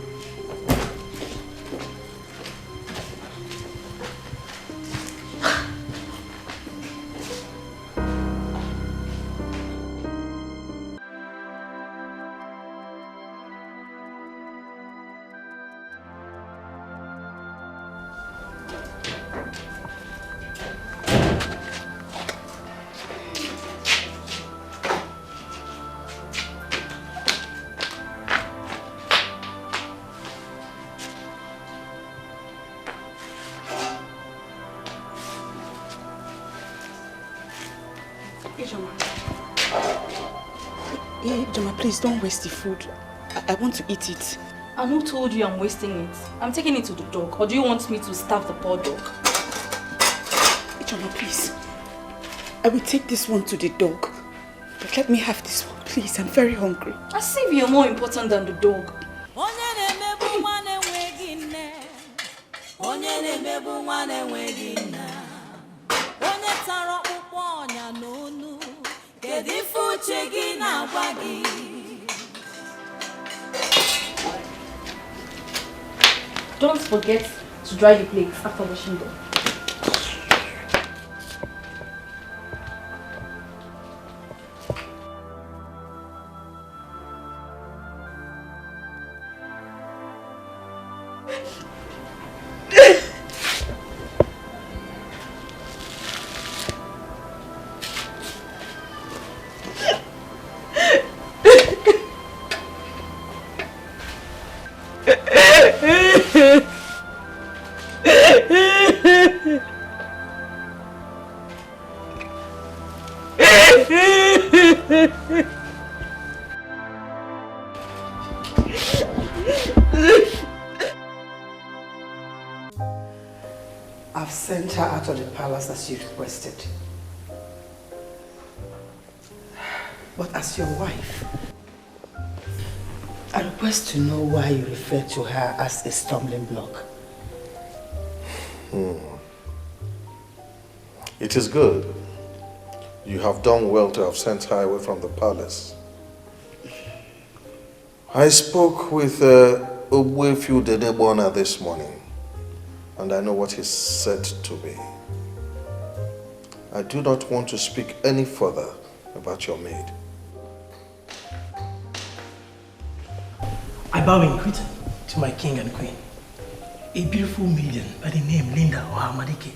Ijoma, please don't waste the food. I want to eat it. And who told you I'm wasting it? I'm taking it to the dog. Or do you want me to starve the poor dog? Ijoma, please. I will take this one to the dog. But let me have this one, please. I'm very hungry. As if you're more important than the dog. Don't forget to dry the plates after washing them. I've sent her out of the palace as you requested. But as your wife, I request to know why you refer to her as a stumbling block. It is good. You have done well to have sent her away from the palace. I spoke with Ogwefiu Dedebona this morning, and I know what he said to me. I do not want to speak any further about your maid. I bow in greeting to my king and queen. A beautiful maiden by the name Linda Ohamadike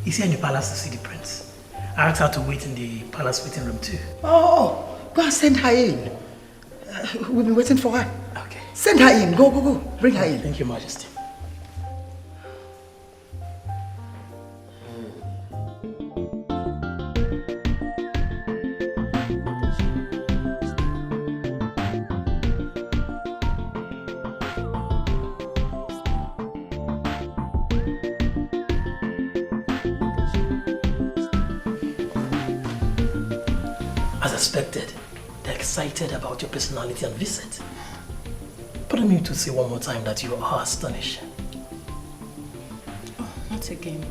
is here in the palace to see the prince. I asked her to wait in the palace waiting room too. Oh, go and send her in. We've been waiting for her. Okay. Send her in. Go, go, go. Bring her in. Thank you, Majesty. As expected, they're excited about your personality and visit. But I need to say one more time that you are astonishing. Oh, not again.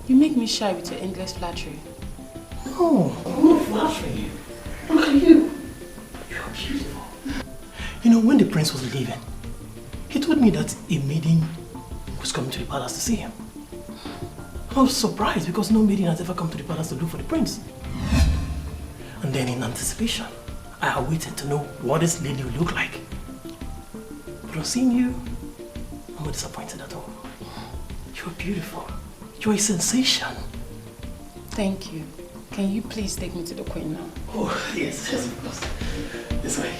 You make me shy with your endless flattery. No, I'm not flattering you. Look at you. You're beautiful. You know, when the prince was leaving, he told me that a maiden was coming to the palace to see him. I was surprised because no maiden has ever come to the palace to look for the prince. And then in anticipation, I awaited to know what this lady would look like. But on seeing you, I'm not disappointed at all. You're beautiful. You're a sensation. Thank you. Can you please take me to the queen now? Oh, yes, yes, of course. This way.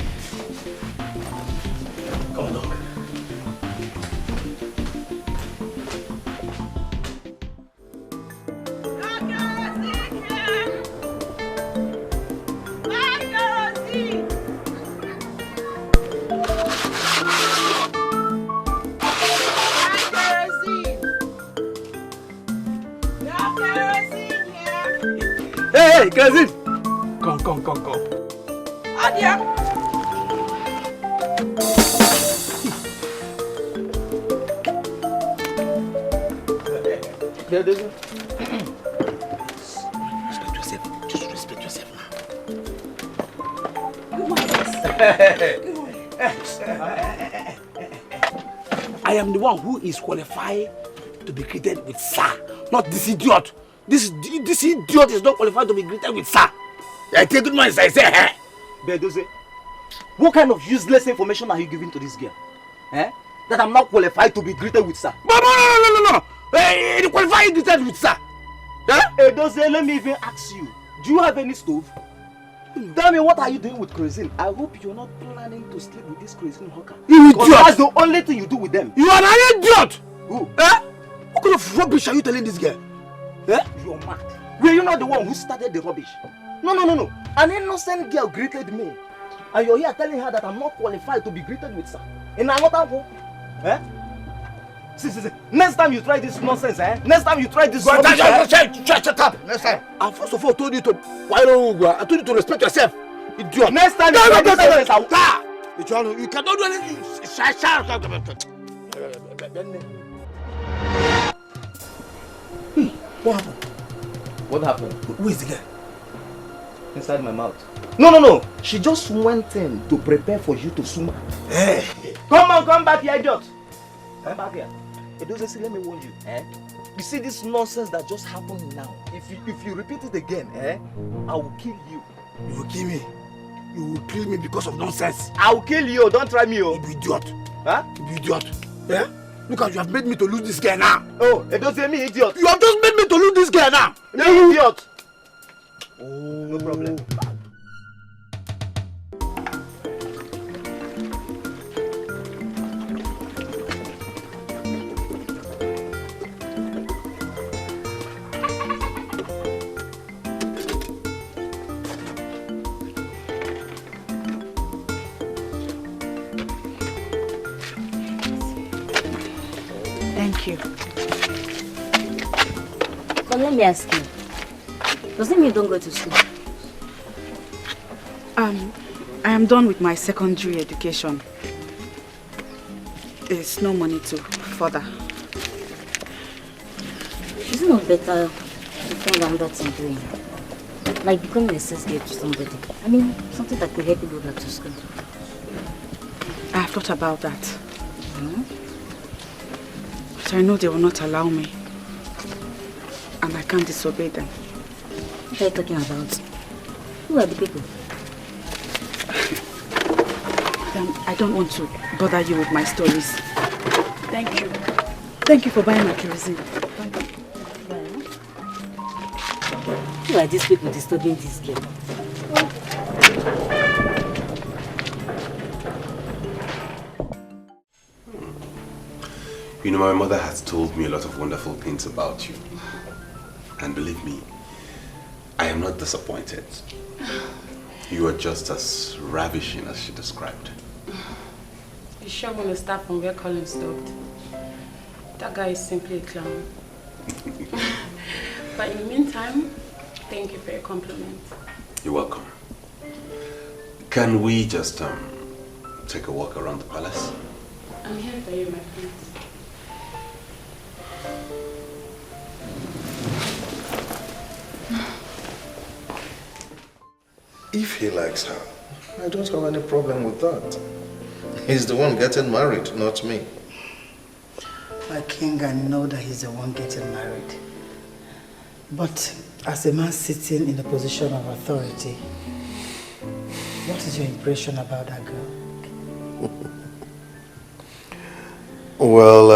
Come along. Hey, cousin! Come. Adia! Respect yourself. Just respect yourself I am the one who is qualified to be greeted with sir, not this idiot. This idiot is not qualified to be greeted with sir. I take good man, I say, hey. Bedoze, what kind of useless information are you giving to this girl? Eh? That I'm not qualified to be greeted with sir. No. Hey, you qualified to be greeted with sir. Huh? Bedoze, let me even ask you. Do you have any stove? Tell me, what are you doing with kerosene? I hope you're not planning to sleep with this kerosene hawker. You Because idiot! that's the only thing you do with them. You are an idiot! Who? Eh? What kind of rubbish are you telling this girl? Eh? You're mad. Were you not the one who started the rubbish? No. An innocent girl greeted me. And you're here telling her that I'm not qualified to be greeted with sir. In another home? Eh? See. Next time you try this nonsense, eh? Next time you try this rubbish, Shut up! Next time. I first of all told you to... Why don't you go? I told you to respect yourself. Idiot. Next time you try this nonsense, You cannot do anything. What happened? What happened? Who is the girl? Inside my mouth. No. She just went in to prepare for you to swim. Hey. Come back here, idiot. Come back here. Edoze, let me warn you. Eh? You see this nonsense that just happened now. If you repeat it again, I will kill you. You will kill me. You will kill me because of nonsense. I will kill you. Don't try me, oh. You idiot. Huh? You idiot. Yeah? Look at you have made me to lose this girl now. Oh, Edoze, me idiot. You have just made me to lose this girl now. Me idiot. Oh, no problem. Thank you. But let me ask you, does it mean you don't go to school? I am done with my secondary education. There's no money to further. Is it not better to find another thing doing? Like becoming a sales girl to somebody. I mean, something that could help you go back to school. I have thought about that. But I know they will not allow me. And I can't disobey them. What are you talking about? Who are the people? I don't want to bother you with my stories. Thank you. Thank you for buying my kerosene. Who are these people disturbing this girl? You know, my mother has told me a lot of wonderful things about you. And believe me, I am not disappointed. You are just as ravishing as she described. You sure want to start from where Colin stopped? That guy is simply a clown. But in the meantime, thank you for your compliment. You're welcome. Can we just take a walk around the palace? I'm here for you, my friend. If he likes her, I don't have any problem with that. He's the one getting married, not me. My king, I know that he's the one getting married. But as a man sitting in a position of authority, what is your impression about that girl? Well,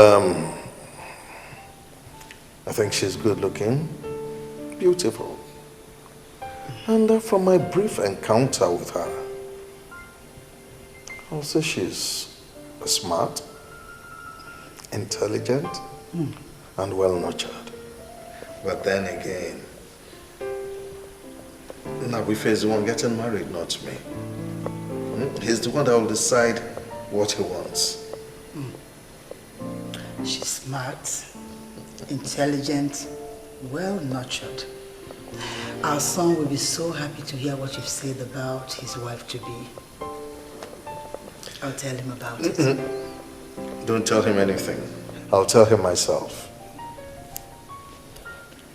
I think she's good looking, beautiful. And from my brief encounter with her, I'll say she's smart, intelligent, and well-nurtured. But then again, Nabife is the one getting married, not me. He's the one that will decide what he wants. She's smart, intelligent, well-nurtured. Our son will be so happy to hear what you've said about his wife-to-be. I'll tell him about it. Don't tell him anything. I'll tell him myself.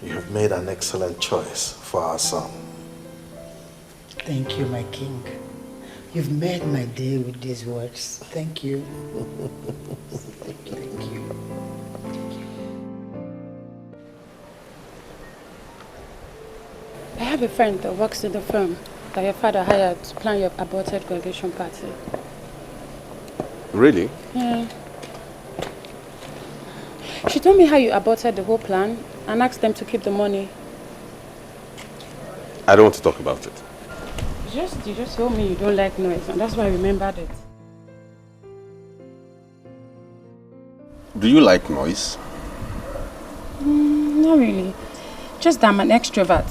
You have made an excellent choice for our son. Thank you, my king. You've made my day with these words. Thank you. Thank you. Thank you. I have a friend that works in the firm that your father hired to plan your aborted graduation party. Really? Yeah. She told me how you aborted the whole plan and asked them to keep the money. I don't want to talk about it. You just told me you don't like noise, and that's why I remembered it. Do you like noise? Not really. Just that I'm an extrovert.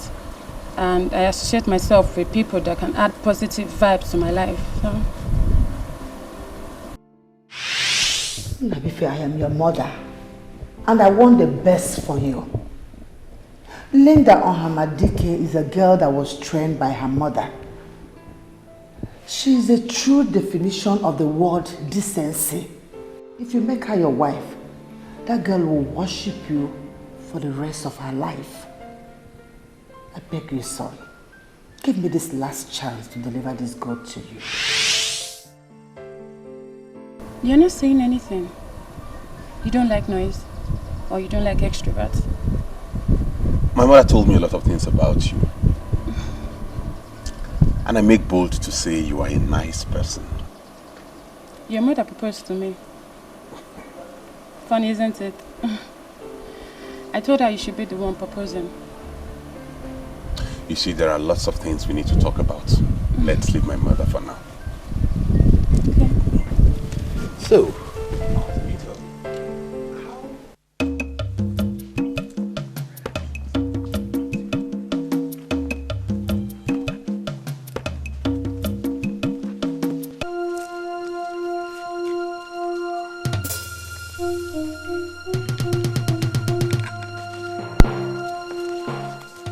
And I associate myself with people that can add positive vibes to my life. So. Nabife, I am your mother. And I want the best for you. Linda Onhamadike is a girl that was trained by her mother. She is a true definition of the word decency. If you make her your wife, that girl will worship you for the rest of her life. I beg you, son. Give me this last chance to deliver this God to you. You're not saying anything. You don't like noise, or you don't like extroverts. My mother told me a lot of things about you. And I make bold to say you are a nice person. Your mother proposed to me. Funny, isn't it? I told her you should be the one proposing. You see, there are lots of things we need to talk about. Let's leave my mother for now. Okay. So,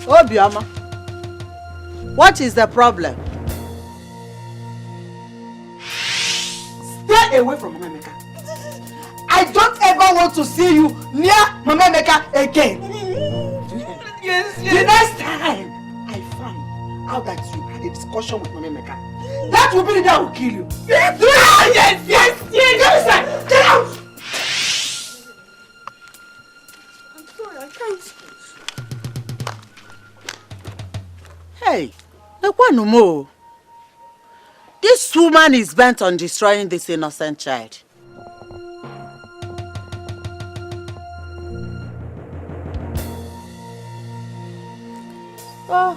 Obioma, what is the problem? Stay away from Mama Emeka. I don't ever want to see you near Mama Emeka again. Yes. The next time I find out that you had a discussion with Mama Emeka, that will be the day I will kill you. Yes. Get out! I'm sorry, I can't. Hey, Ekwanumo. This woman is bent on destroying this innocent child. Oh.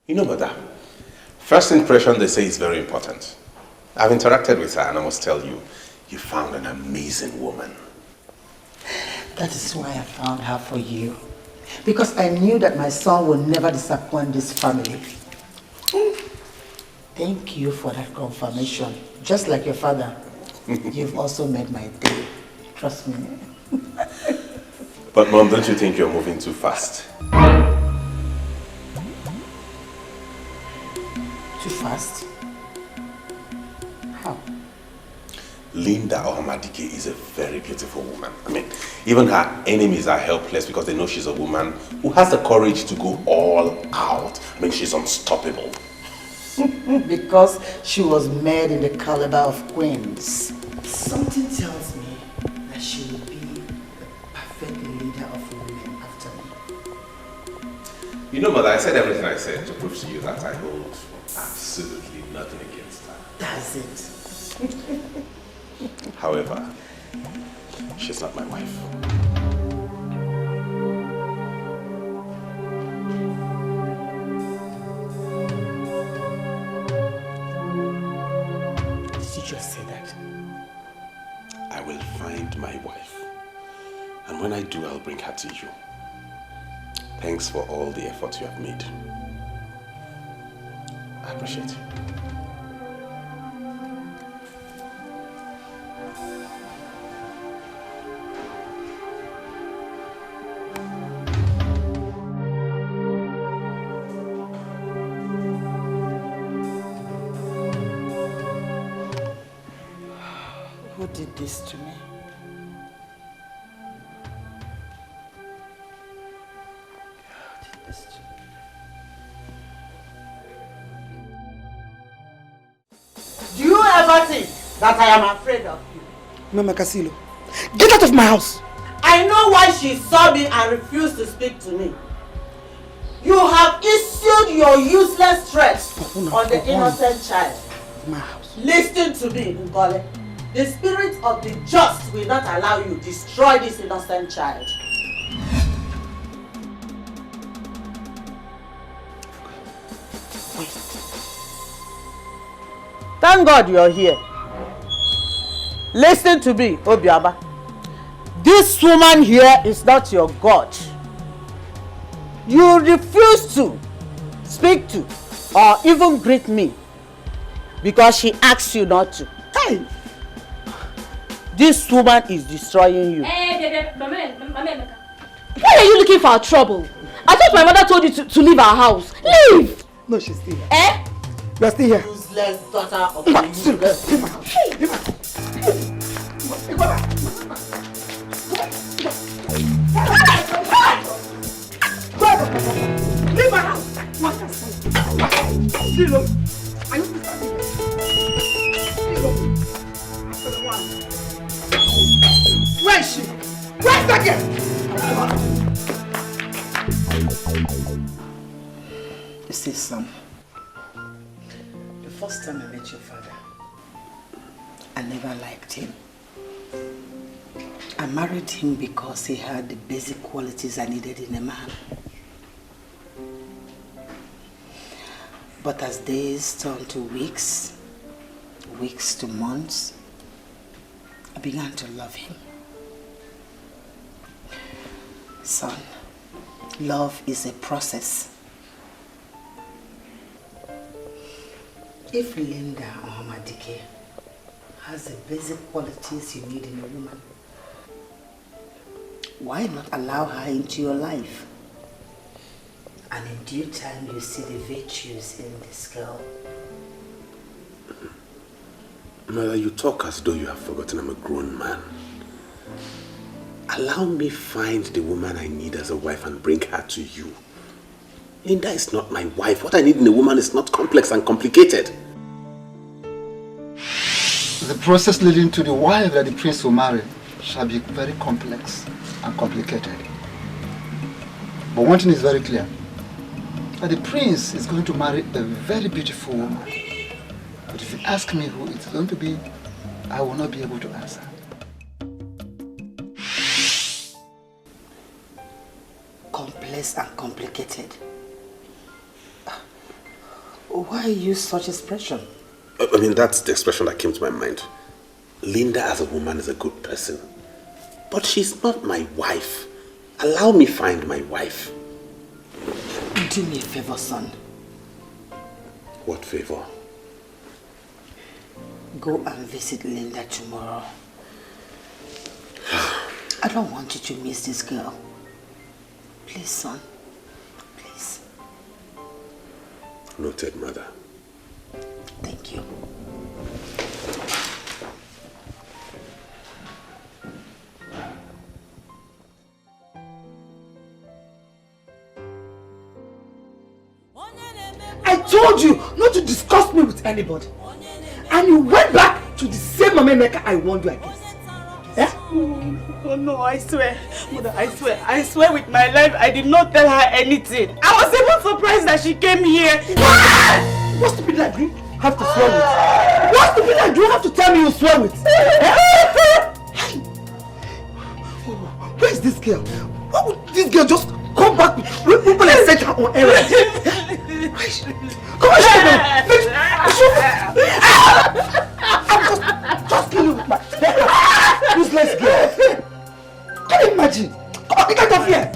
You know, Mother, first impression they say is very important. I've interacted with her and I must tell you, you found an amazing woman. That is why I found her for you. Because I knew that my son will never disappoint this family. Thank you for that confirmation. Just like your father, you've also made my day. Trust me. But Mom, don't you think you're moving too fast? Too fast? How? Linda Ohamadike is a very beautiful woman. I mean, even her enemies are helpless because they know she's a woman who has the courage to go all out. I mean, she's unstoppable. Because she was made in the caliber of queens. Something tells me that she will be the perfect leader of women after me. You know, Mother, I said everything I said to prove to you that I hold absolutely nothing against her. That's it. However, she's not my wife. Did you just say that? I will find my wife. And when I do, I'll bring her to you. Thanks for all the effort you have made. I appreciate you. Who did this to me? Who did this to me? Do you ever think that I am afraid of you? Mama Casilo, get out of my house! I know why she saw me and refused to speak to me. You have issued your useless threats on the innocent child. My house. Listen to me, Ngole. The spirit of the just will not allow you to destroy this innocent child. Wait. Thank God you're here. Listen to me, Obioma. This woman here is not your God. You refuse to speak to or even greet me because she asks you not to. Hey! This woman is destroying you. Hey, Mama. Why are you looking for trouble? I thought my mother told you to leave our house. Leave! No, she's still here. Eh? You're still here. Useless daughter of a useless. Leave my house. Leave my house. Leave my house. Leave my house. What can I say? Lilo, are you standing here? Lilo, after the one. Where is she? Where's that girl? You see, son, the first time I met your father, I never liked him. I married him because he had the basic qualities I needed in a man. But as days turned to weeks, weeks to months, I began to love him. Son, love is a process. If Linda Ohamadike has the basic qualities you need in a woman, why not allow her into your life? And in due time, you see the virtues in this girl. Mother, you talk as though you have forgotten I'm a grown man. Allow me find the woman I need as a wife and bring her to you. Linda is not my wife. What I need in a woman is not complex and complicated. The process leading to the wife that the prince will marry shall be very complex and complicated. But one thing is very clear, that the prince is going to marry a very beautiful woman. But if you ask me who it's going to be, I will not be able to answer. Complex and complicated. Why use such expression? I mean, that's the expression that came to my mind. Linda as a woman is a good person. But she's not my wife. Allow me find my wife. Do me a favor, son. What favor? Go and visit Linda tomorrow. I don't want you to miss this girl. Please, son. Please. Noted, mother. Thank you. I told you not to discuss me with anybody. And you went back to the same mama maker I warned you against. Eh? Oh no, I swear. Mother, I swear with my life, I did not tell her anything. I was even surprised that she came here. What stupid like you have to swear with? What stupid like you have to tell me you swear with? Eh? Where is this girl? Why would this girl just come back with people and set her on errand? Come on, I'm just kill you with my useless girl. Can you imagine? Come on, get off here.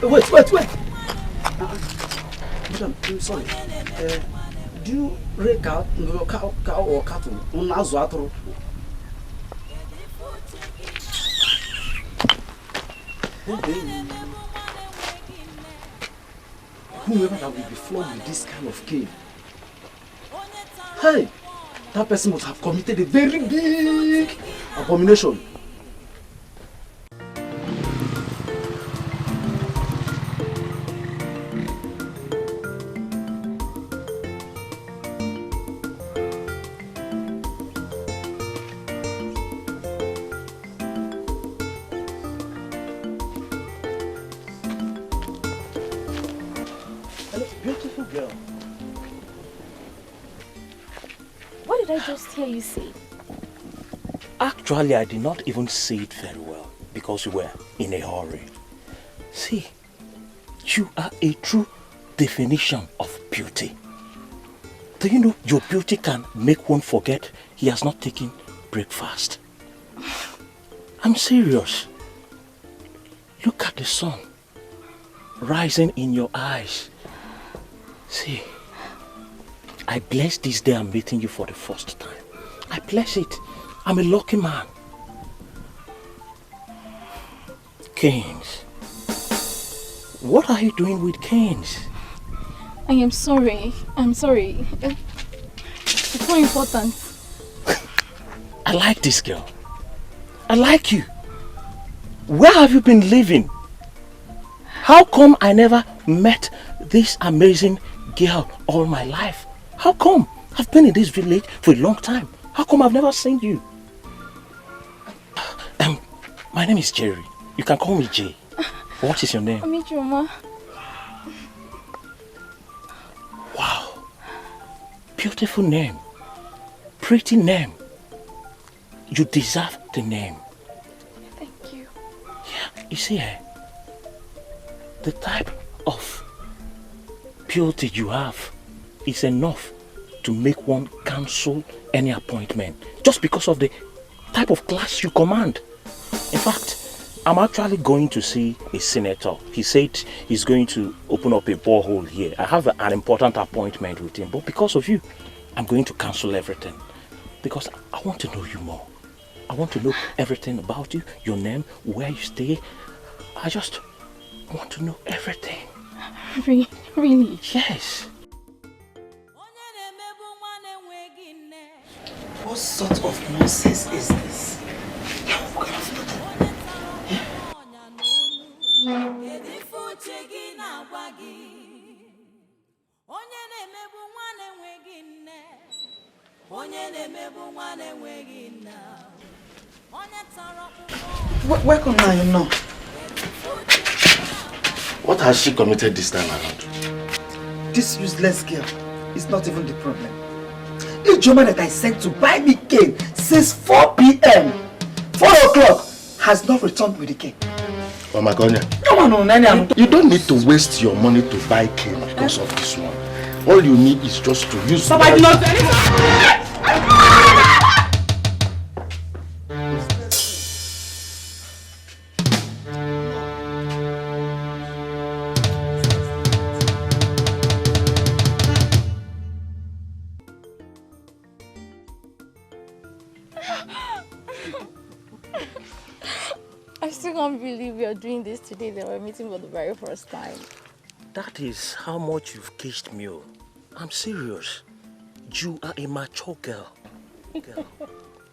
Wait. Madam, I'm sorry. Do you rake out cow or cattle? Whoever that will be flogged with this kind of cane, hey, that person must have committed a very big abomination. Beautiful girl. What did I just hear you say? Actually, I did not even see it very well because you were in a hurry. See, you are a true definition of beauty. Do you know your beauty can make one forget he has not taken breakfast? I'm serious. Look at the sun rising in your eyes. See, I bless this day I'm meeting you for the first time. I bless it. I'm a lucky man. Canes. What are you doing with canes? I am sorry. I'm sorry. It's not important. I like this girl. I like you. Where have you been living? How come I never met this amazing girl all my life? How come? I've been in this village for a long time. How come I've never seen you? My name is Jerry. You can call me Jay. What is your name? Amichuma. Wow. Beautiful name. Pretty name. You deserve the name. Thank you. Yeah, you see, the type of purity you have is enough to make one cancel any appointment just because of the type of class you command. In fact, I'm actually going to see a senator. He said he's going to open up a borehole here. I have an important appointment with him, but because of you, I'm going to cancel everything. Because I want to know you more. I want to know everything about you, your name, where you stay. I just want to know everything. Really? Yes. What sort of nonsense is this? Welcome now, you know. What has she committed this time around? This useless girl is not even the problem. The German that I sent to buy me cane since 4 p.m. 4 o'clock has not returned with the cane. Oh my God. You don't need to waste your money to buy cane because of this one. All you need is just to use I still can't believe we are doing this today. That we're meeting for the very first time. That is how much you've caged me. I'm serious. You are a mature girl.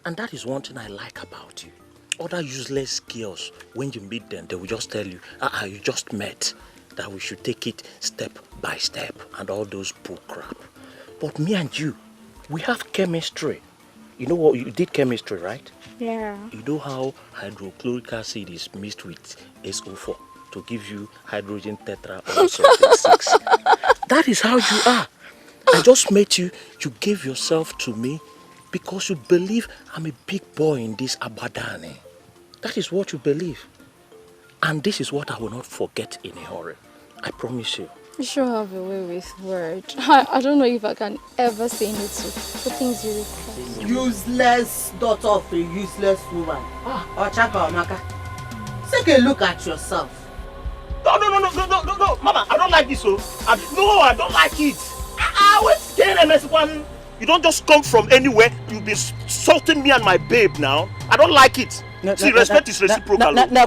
And that is one thing I like about you. Other useless girls, when you meet them, they will just tell you, you just met, that we should take it step by step and all those bull crap. But me and you, we have chemistry. You know what? You did chemistry, right? Yeah. You know how hydrochloric acid is mixed with SO4 to give you hydrogen tetra or something 6. That is how you are. I just met you. You gave yourself to me because you believe I'm a big boy in this Abadani. That is what you believe. And this is what I will not forget in a hurry. I promise you. You sure have a way with words. I don't know if I can ever say no to the things you request. Useless daughter of a useless woman. Ochaka Omaka. Take a look at yourself. No, Mama, I don't like this. I don't like it. You don't just come from anywhere. You've been insulting me and my babe now. I don't like it. See, respect is reciprocal. Baby.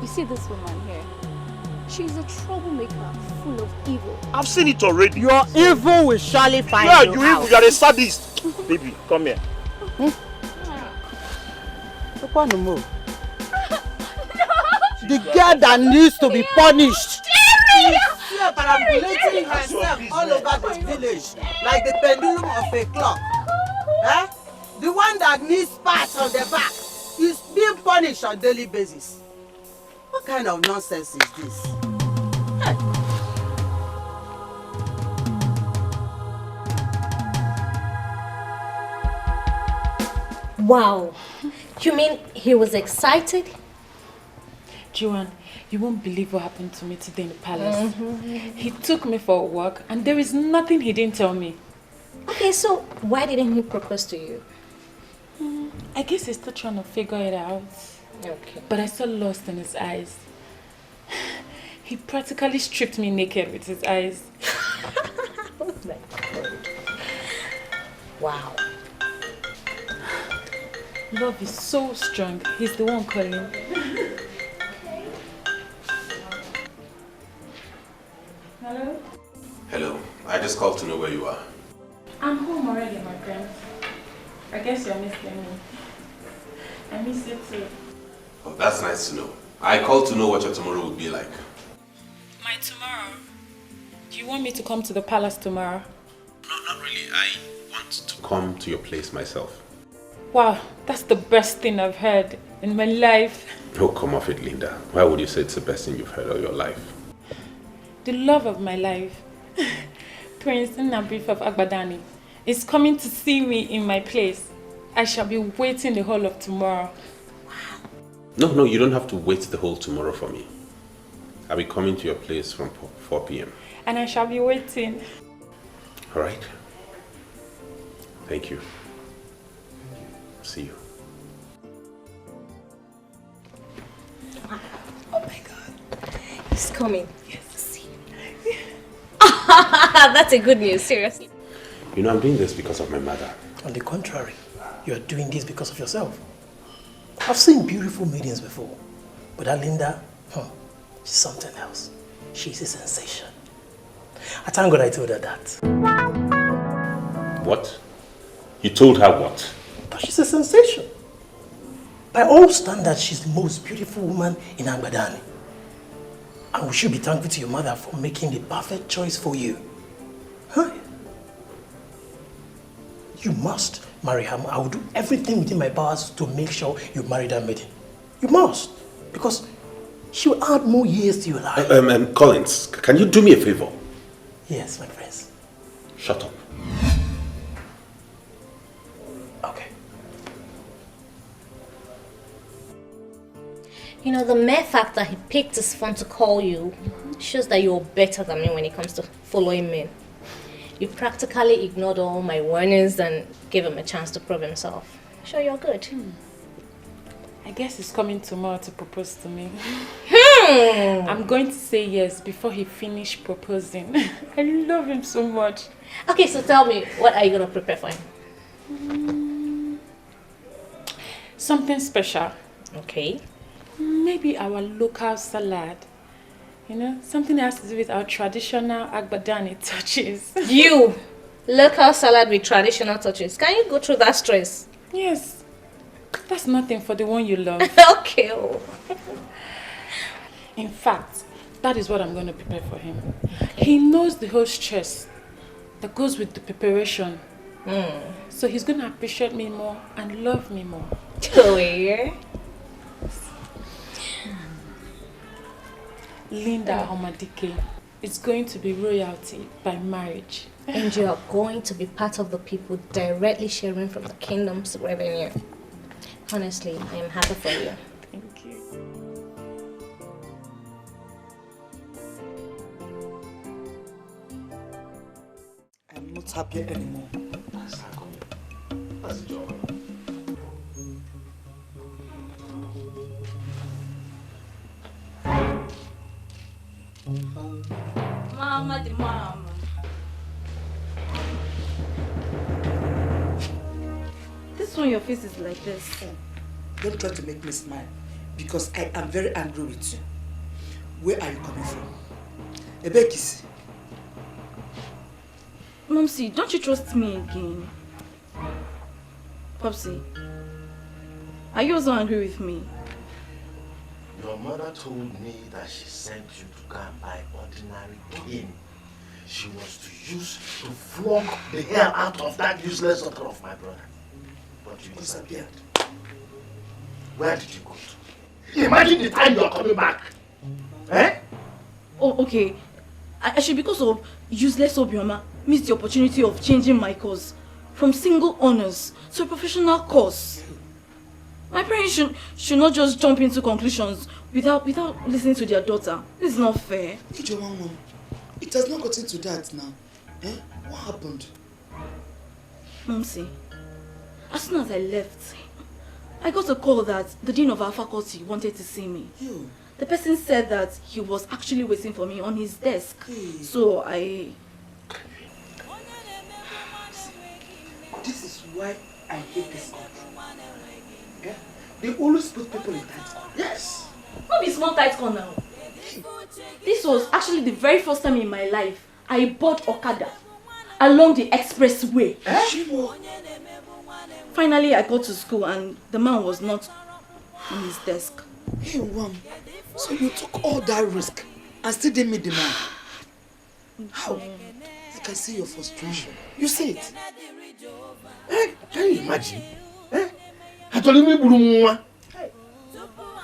You see this woman here? She's a troublemaker, full of evil. I've seen it already. Your evil will surely find you out. Evil. You're a sadist. Baby, come here. The girl that needs to be punished. She's perambulating herself all over the village like the pendulum of a clock. The one that needs pats on the back is being punished on a daily basis. What kind of nonsense is this? Wow. You mean he was excited? Joanne, you won't believe what happened to me today in the palace. He took me for a walk and there is nothing he didn't tell me. Okay, so why didn't he propose to you? I guess he's still trying to figure it out. Okay. But I saw lust in his eyes. He practically stripped me naked with his eyes. Oh my God. Wow. Love is so strong. He's the one calling. Hello? Hello. I just called to know where you are. I'm home already, my friend. I guess you're missing me. I miss you too. Oh, that's nice to know. I called to know what your tomorrow would be like. My tomorrow? Do you want me to come to the palace tomorrow? No, not really. I want to come to your place myself. Wow, that's the best thing I've heard in my life. Oh, come off it, Linda. Why would you say it's the best thing you've heard of your life? The love of my life, Prince Nnabif of Agbadani, is coming to see me in my place. I shall be waiting the whole of tomorrow. No, you don't have to wait the whole tomorrow for me. I'll be coming to your place from 4 p.m. And I shall be waiting. All right. Thank you. See you. Oh my God. He's coming. Yes. See. That's a good news, seriously. You know, I'm doing this because of my mother. On the contrary, you are doing this because of yourself. I've seen beautiful maidens before, but that Linda, she's something else. She's a sensation. I thank God I told her that. What? You told her what? But she's a sensation. By all standards, she's the most beautiful woman in Agbadani. And we should be thankful to your mother for making the perfect choice for you. Huh? You must marry her. I will do everything within my powers to make sure you marry that maiden. You must. Because she will add more years to your life. Collins, can you do me a favor? Yes, my friends. Shut up. Okay. You know, the mere fact that he picked his phone to call you shows that you're better than me when it comes to following men. You practically ignored all my warnings and gave him a chance to prove himself. Sure, you're good. I guess he's coming tomorrow to propose to me. I'm going to say yes before he finishes proposing. I love him so much. Okay, so tell me, what are you going to prepare for him? Something special. Okay. Maybe our local salad. You know, something that has to do with our traditional Agbadani touches. You! Local salad with traditional touches. Can you go through that stress? Yes. That's nothing for the one you love. Okay. In fact, that is what I'm going to prepare for him. He knows the whole stress that goes with the preparation. So he's going to appreciate me more and love me more. Oh, yeah? Linda Omadike is going to be royalty by marriage. And you are going to be part of the people directly sharing from the kingdom's revenue. Honestly, I am happy for you. Thank you. I'm not happy anymore. That's the job. Mama the mama. This one your face is like this. Don't try to make me smile because I am very angry with you. Where are you coming from? Ebekis. Momsy, don't you trust me again? Popsy, are you also angry with me? Your mother told me that she sent you to go and buy ordinary cane. She was to use to flog the hair out of that useless daughter of my brother. But you disappeared. Where did you go to? Imagine the time you are coming back. Eh? Oh, okay. I should, because of useless Obioma, miss the opportunity of changing my course from single honors to a professional course. My parents should not just jump into conclusions without listening to their daughter. This is not fair. It has not gotten to that now. Eh? What happened? Momsy, as soon as I left, I got a call that the dean of our faculty wanted to see me. You? The person said that he was actually waiting for me on his desk. Hey. So I... This is why I hate this country. Yeah? They always put people in tight corner. Yes. Not be small tight corner. This was actually the very first time in my life I bought Okada along the expressway. Finally, I got to school and the man was not on his desk. Hey, Wam. So you took all that risk and still didn't meet the man? How? I can see your frustration. You see it? Eh? Can you imagine? Eh? Actually,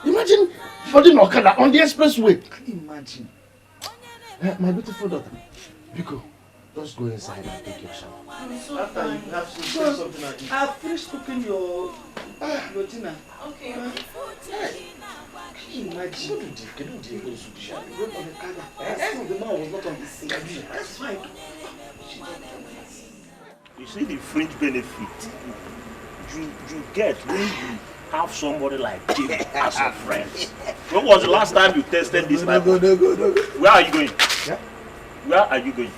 imagine holding Okada on the expressway. Can you imagine? My beautiful daughter, Biko, just go inside and take your shower. After you have something like this. I've finished cooking your dinner. Okay. Can you imagine? What did you do? You wrote on the card. The man was not on the scene. That's fine. You see the fringe benefit you get when you have somebody like Jim as a friend. When was the last time you tested this type of... No. Where are you going? Yeah? Where are you going?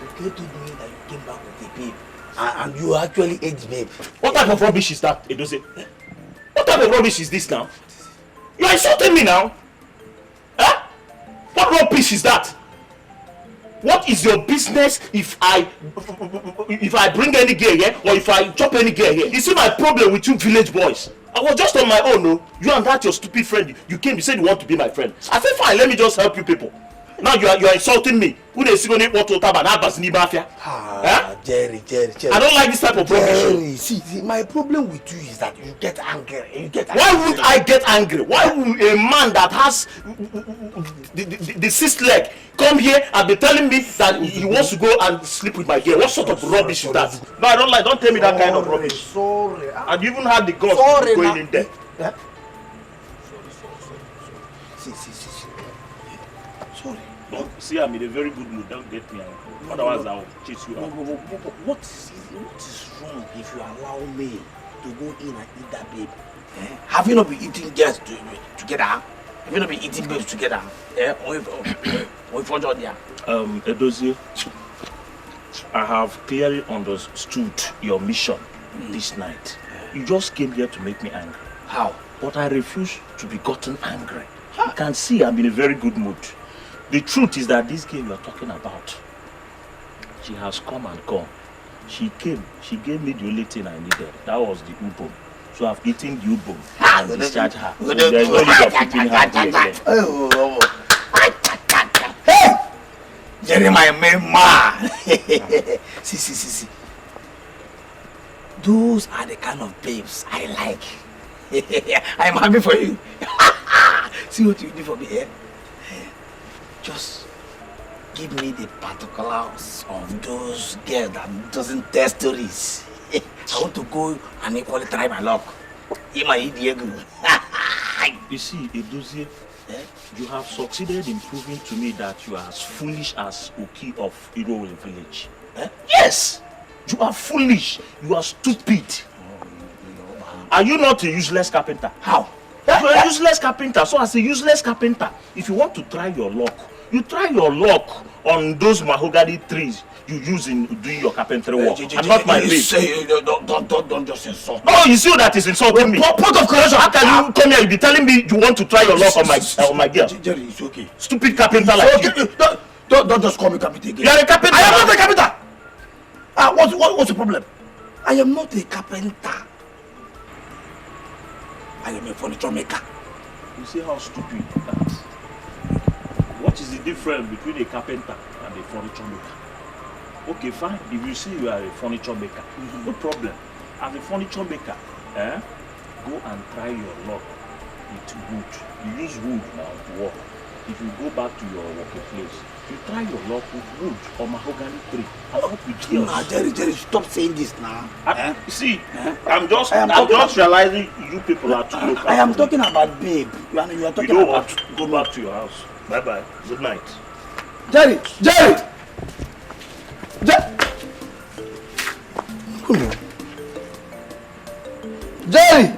Okay, to me that you came back with a babe and you actually ate the babe. What type of rubbish is that, Edose? What type of rubbish is this now? You are insulting me now? Huh? What rubbish is that? What is your business if I bring any girl here or if I chop any girl here? You see my problem with you village boys. I was just on my own, no? You and that your stupid friend, you came, you said you want to be my friend. I said fine, let me just help you people. Now you are insulting me. Who they see going to tab and have ni mafia? Jerry. I don't like this type of problem. See, my problem with you is that you get angry. Why would I get angry? Why would a man that has the sixth leg come here and be telling me that he wants to go and sleep with my girl? What sort of rubbish is that? No, I don't like. Don't tell me that kind of rubbish. Sorry. And you even had the guts going in there. Yeah? See. Sorry. Don't see, I'm in a very good mood. Don't get me angry. Otherwise, I'll chase you out. What is wrong if you allow me to go in and eat that babe? Have you not been eating girls together? Have you not been eating babes together? Edozie, I have clearly understood your mission this night. You just came here to make me angry. How? But I refuse to be gotten angry. You can see I'm in a very good mood. The truth is that this girl you're talking about, she has come and gone. She came, she gave me the only thing I needed. That was the ubom. So I've eaten the ubom and discharged her. So there's no need of keeping her here again. Hey! Jeremiah, my man! See. Those are the kind of babes I like. I'm happy for you. See what you do for me here? Just give me the particulars of those girls that doesn't tell stories. I want to go and equally try my luck. You see, Edozie, you have succeeded in proving to me that you are as foolish as Uki of Irowell village. Yes! You are foolish. You are stupid. Are you not a useless carpenter? How? You are a useless carpenter. So as a useless carpenter, if you want to try your luck, you try your luck on those mahogany trees you use in doing your carpentry work, and not my babe. Don't just insult. No, it's you that is insulting me. Point of correction. How can you come here? You be telling me you want to try your luck on my girl? Jerry, it's okay. Stupid carpenter like you. Don't just call me carpenter again. You are a carpenter. I am not a carpenter. What's the problem? I am not a carpenter. I am a furniture maker. You see how stupid that is? What is the difference between a carpenter and a furniture maker? Okay, fine. If you say you are a furniture maker, no problem. As a furniture maker, go and try your luck with wood. You use wood now to work. If you go back to your working place, you try your luck with wood or mahogany tree. And not with girls. Nah, Jerry, stop saying this now. See, I'm just realizing you people are too local. I am talking about babe. You are talking you know about... what? Go back to your house. Bye-bye. Good night. Jerry! Come on. Jerry!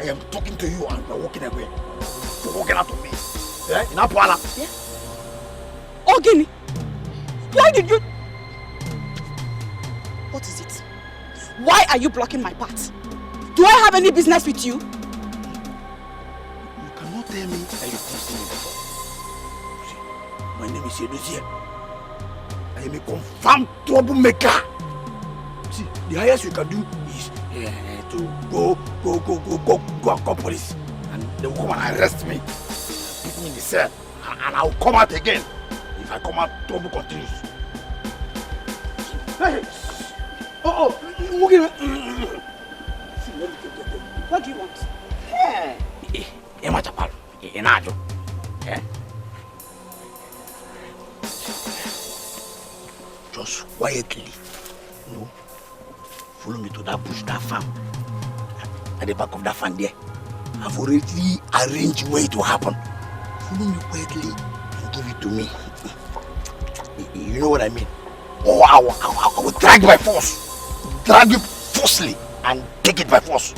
I am talking to you and you're walking away. You're walking out of me. Yeah? In Apuala. Yeah? Ogini, why did you... What is it? Why are you blocking my path? Do I have any business with you? You cannot tell me that you trust me before. See, my name is Edozie. I am a confirmed troublemaker. See, the highest you can do is to go and call police. And they will come and arrest me. Put me in the cell. And I will come out again. If I come out, trouble continues. Hey! Oh, what do you want? Just quietly, follow me to that bush, that farm. At the back of that farm there. I've already arranged where it will happen. Follow me quietly and give it to me. You know what I mean? Oh, I will drag by force. Drag you forcefully and take it by force.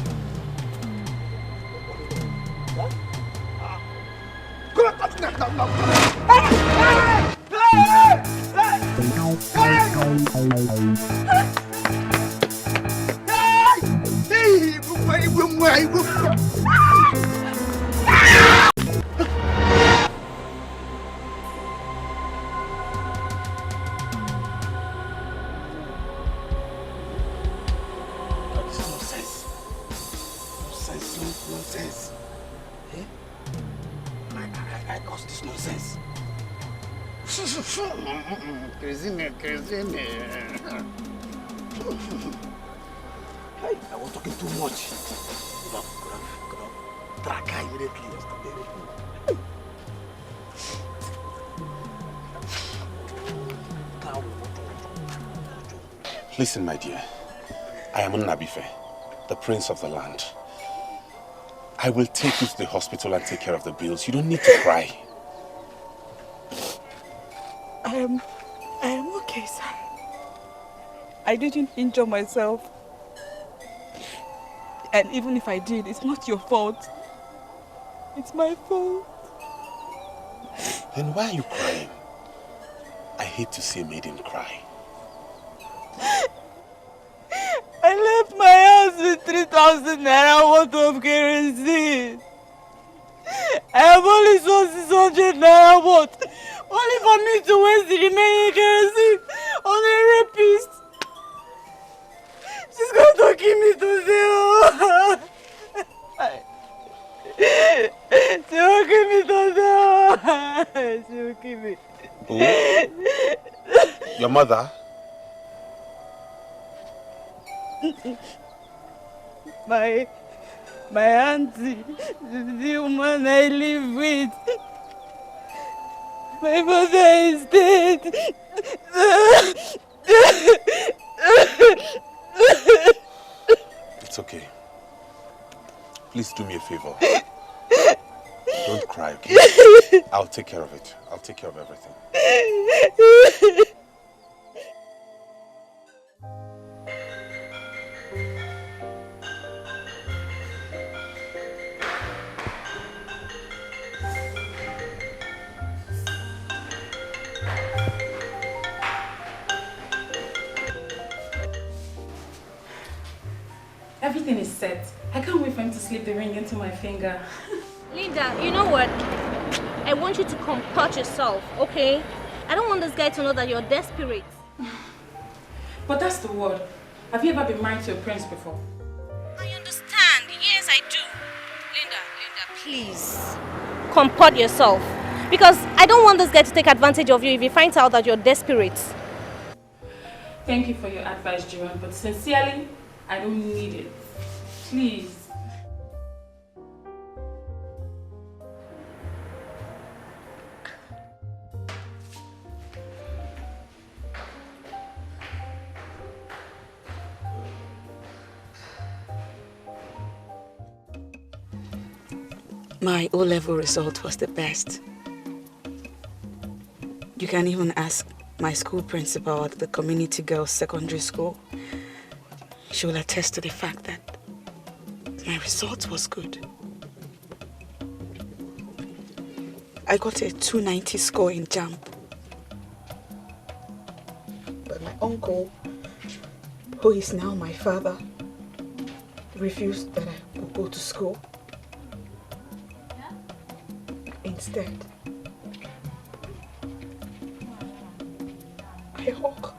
Nonsense. Eh? I caused this nonsense. Crazy me. I was talking too much. Could have drag her immediately or something. Listen, my dear. I am Nabife, the prince of the land. I will take you to the hospital and take care of the bills. You don't need to cry. I am okay, sir. I didn't injure myself. And even if I did, it's not your fault. It's my fault. Then why are you crying? I hate to see a maiden cry. I left my house with 3,000 naira worth of kerosene. I have only sold 600 naira worth. Only for me to waste the remaining kerosene on a rapist. She's going to kill me today. She will kill me today. She will kill me. Who? Your mother? My auntie, the woman I live with. My mother is dead. It's okay. Please do me a favor. Don't cry, okay? I'll take care of it. I'll take care of everything. Everything is set. I can't wait for him to slip the ring into my finger. Linda, you know what? I want you to comport yourself, okay? I don't want this guy to know that you're desperate. But that's the word. Have you ever been married to a prince before? I understand. Yes, I do. Linda, please. Comport yourself. Because I don't want this guy to take advantage of you if he finds out that you're desperate. Thank you for your advice, Joanne, but sincerely, I don't need it. Please. My O-level result was the best. You can even ask my school principal at the community girls secondary school. She will attest to the fact that My result was good. I got a 290 score in JAMB. But my uncle, who is now my father, refused that I would go to school. Instead, I hawk.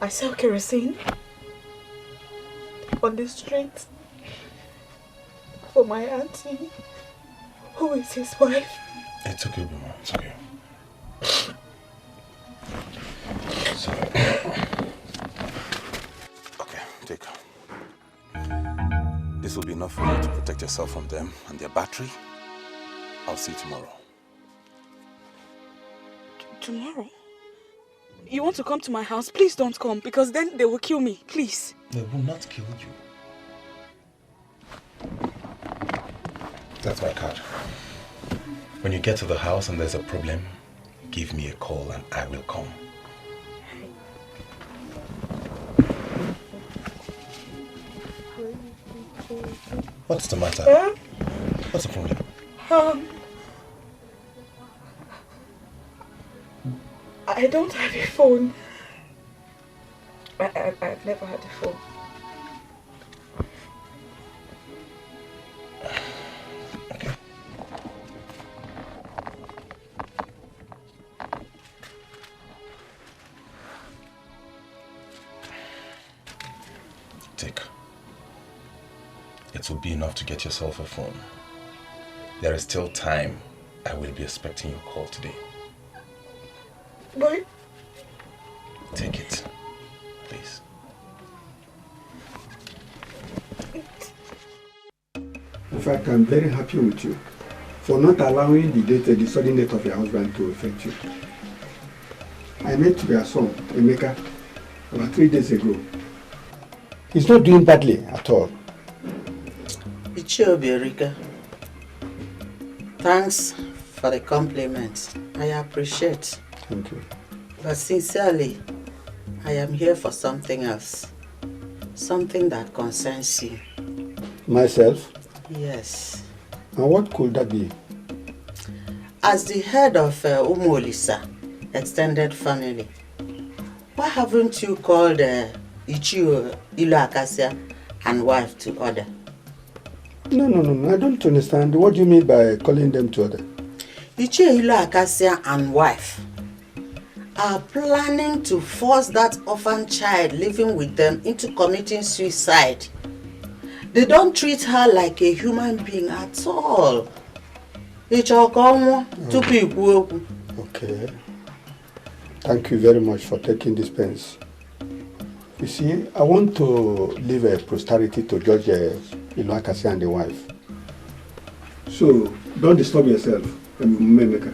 I sell kerosene on the street for my auntie, who is his wife. It's okay, Bima. It's okay. Okay, take her. This will be enough for you to protect yourself from them and their battery. I'll see you tomorrow. Tomorrow? You want to come to my house? Please don't come, because then they will kill me. Please. They will not kill you. That's my card. When you get to the house and there's a problem, give me a call and I will come. What's the matter? What's the problem? I don't have a phone. I've never had a phone. It will be enough to get yourself a phone. There is still time. I will be expecting your call today. But... Take it, please. In fact, I'm very happy with you for not allowing the sudden death of your husband to affect you. I met your son, Emeka, about 3 days ago. He's not doing badly at all. Erika, thanks for the compliment. I appreciate. Thank you. But sincerely, I am here for something else. Something that concerns you. Myself? Yes. And what could that be? As the head of Umolisa extended family, why haven't you called Ichio Ilu Akasia and wife to order? No, I don't understand. What do you mean by calling them to order? Ichio Ilu Akasia and wife are planning to force that orphan child living with them into committing suicide. They don't treat her like a human being at all. Okay. Thank you very much for taking this pains. You see, I want to leave a posterity to Judge Ilu Akasia and the wife. So, don't disturb yourself, Memeka.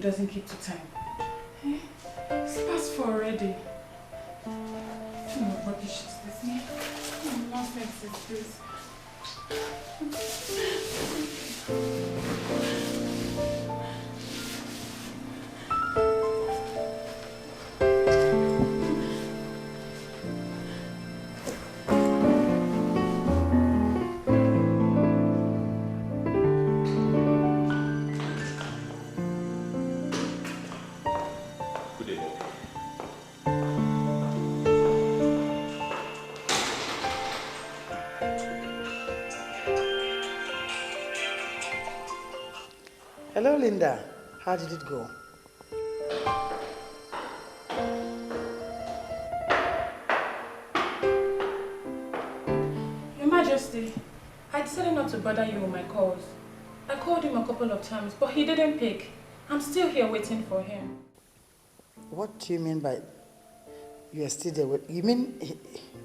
Doesn't keep to time. Eh? It's past 4 already. What rubbish is this? What nonsense is this? Hello, Linda. How did it go? Your Majesty, I decided not to bother you with my calls. I called him a couple of times, but he didn't pick. I'm still here waiting for him. What do you mean by... You are still there. You mean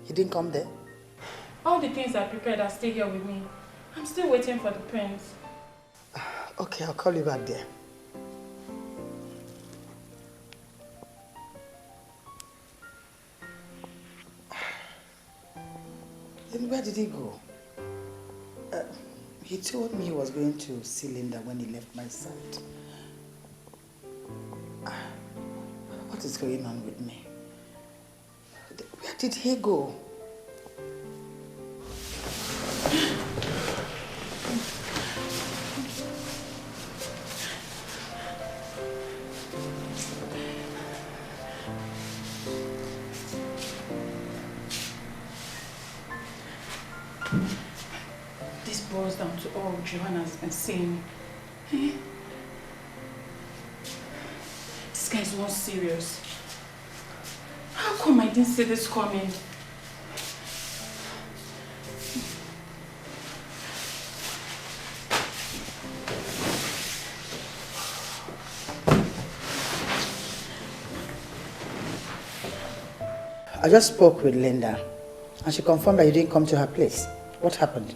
he didn't come there? All the things I prepared are still here with me. I'm still waiting for the prince. Okay, I'll call you back there. Then where did he go? He told me he was going to see Linda when he left my side. What is going on with me? Where did he go? This boils down to all Joanna has been saying. Eh? This guy is not serious. How come I didn't see this coming? I just spoke with Linda and she confirmed that you didn't come to her place. What happened?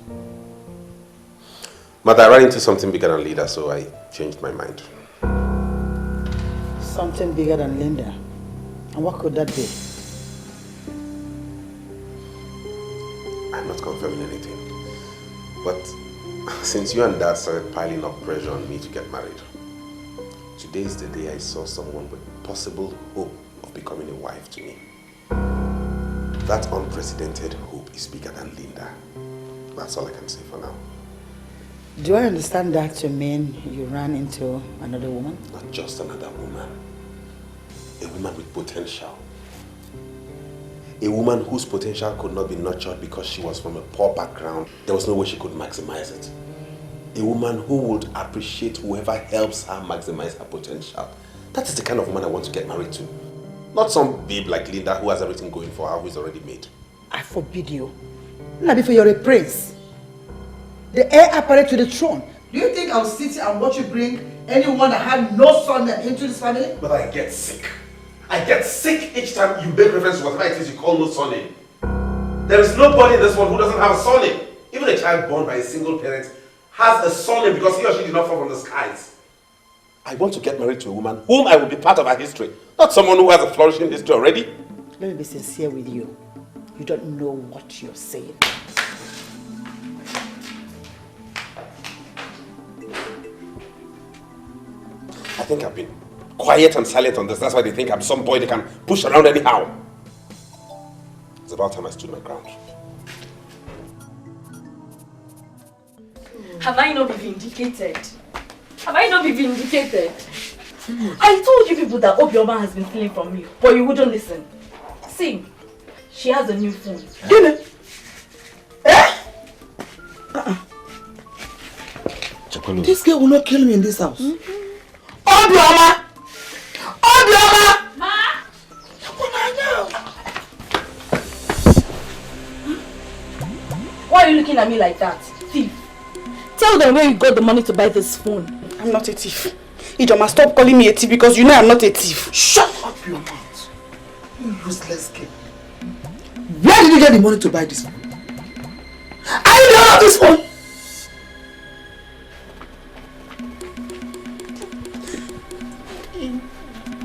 Mother, I ran into something bigger than Linda, so I changed my mind. Something bigger than Linda? And what could that be? I'm not confirming anything. But since you and Dad started piling up pressure on me to get married, today is the day I saw someone with possible hope of becoming a wife to me. That unprecedented hope is bigger than Linda. That's all I can say for now. Do I understand that to mean you ran into another woman? Not just another woman. A woman with potential. A woman whose potential could not be nurtured because she was from a poor background. There was no way she could maximize it. A woman who would appreciate whoever helps her maximize her potential. That is the kind of woman I want to get married to. Not some babe like Linda who has everything going for her, who is already made. I forbid you. Not before you're a prince. The heir apparent to the throne. Do you think I'll sit here and watch you bring anyone that had no son into this family? But I get sick. I get sick each time you make reference to whatever it is you call no surname. There is nobody in this world who doesn't have a surname. Even a child born by a single parent has a surname because he or she did not fall from the skies. I want to get married to a woman whom I will be part of her history, not someone who has a flourishing history already. Let me be sincere with you. You don't know what you're saying. I think I've been quiet and silent on this. That's why they think I'm some boy they can push around anyhow. It's about time I stood my ground. Have I not been vindicated? Have I not been vindicated? I told you people that Obioma has been stealing from me, but you wouldn't listen. See, she has a new phone. This girl will not kill me in this house. Obioma! Obioma! Ma! Why are you looking at me like that? Thief. Tell them where you got the money to buy this phone. I'm not a thief. Ijoma, stop calling me a thief because you know I'm not a thief. Shut up your mouth. You useless girl. Where did you get the money to buy this phone? I don't have this phone.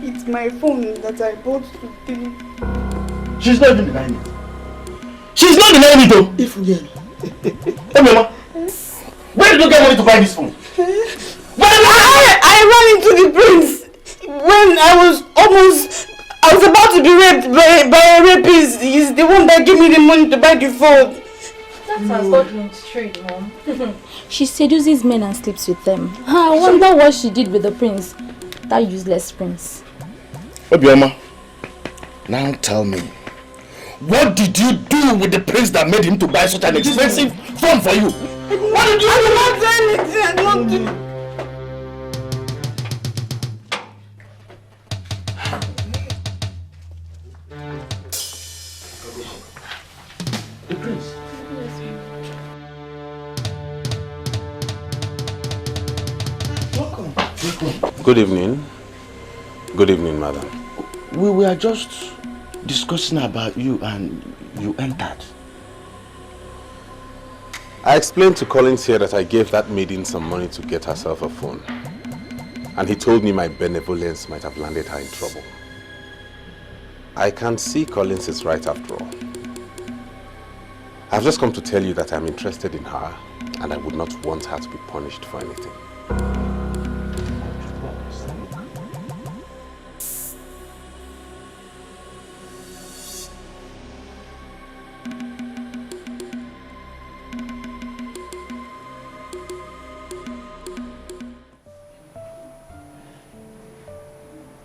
It's my phone that I bought today. She's not even denying it. She's not denying it though. If we Hey mama, where did you get money to buy this phone? I ran into the prince when I was about to be raped by a rapist. He's the one that gave me the money to buy the phone. That's her husband straight, Mom. She seduces men and sleeps with them. I wonder what she did with the prince. That useless prince. Obioma, now tell me, what did you do with the prince that made him to buy such an expensive phone for you? What did you do? I did not do anything. I did not do. The prince? Welcome. Good evening. Good evening, madam. We were just discussing about you and you entered. I explained to Collins here that I gave that maiden some money to get herself a phone. And he told me my benevolence might have landed her in trouble. I can see Collins is right after all. I've just come to tell you that I'm interested in her and I would not want her to be punished for anything.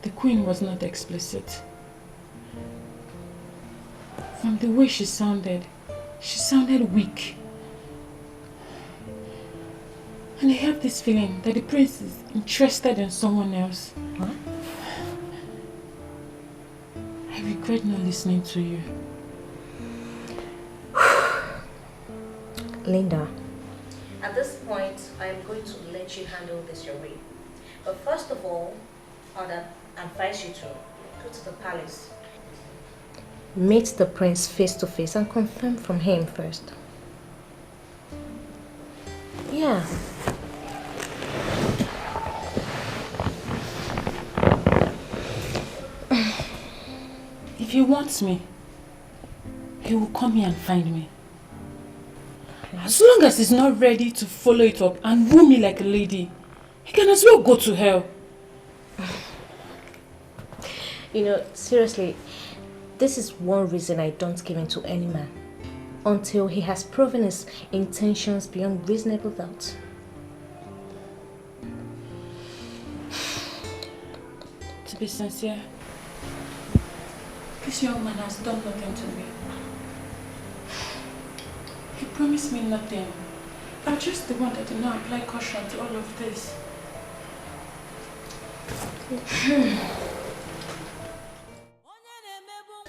The queen was not explicit. From the way she sounded weak. And I have this feeling that the prince is interested in someone else. Huh? I regret not listening to you. Linda, at this point, I am going to let you handle this your way. But first of all, I'd advise you to go to the palace. Meet the prince face to face and confirm from him first. Yeah. If he wants me, he will come here and find me. As long as he's not ready to follow it up and woo me like a lady, he can as well go to hell. You know, seriously, this is one reason I don't give in to any man until he has proven his intentions beyond reasonable doubt. To be sincere, this young man has done nothing to me. He promised me nothing. I'm just the one that did not apply caution to all of this.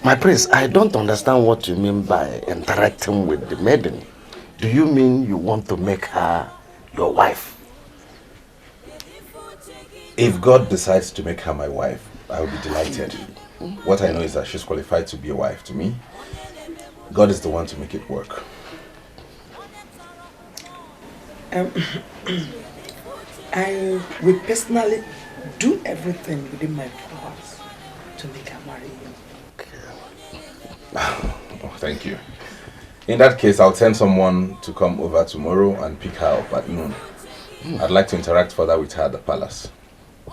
My prince, I don't understand what you mean by interacting with the maiden. Do you mean you want to make her your wife? If God decides to make her my wife, I will be delighted. What I know is that she's qualified to be a wife to me. God is the one to make it work. I will personally do everything within my powers to make her marry you. Oh, thank you. In that case, I'll send someone to come over tomorrow and pick her up at noon. I'd like to interact further with her at the palace.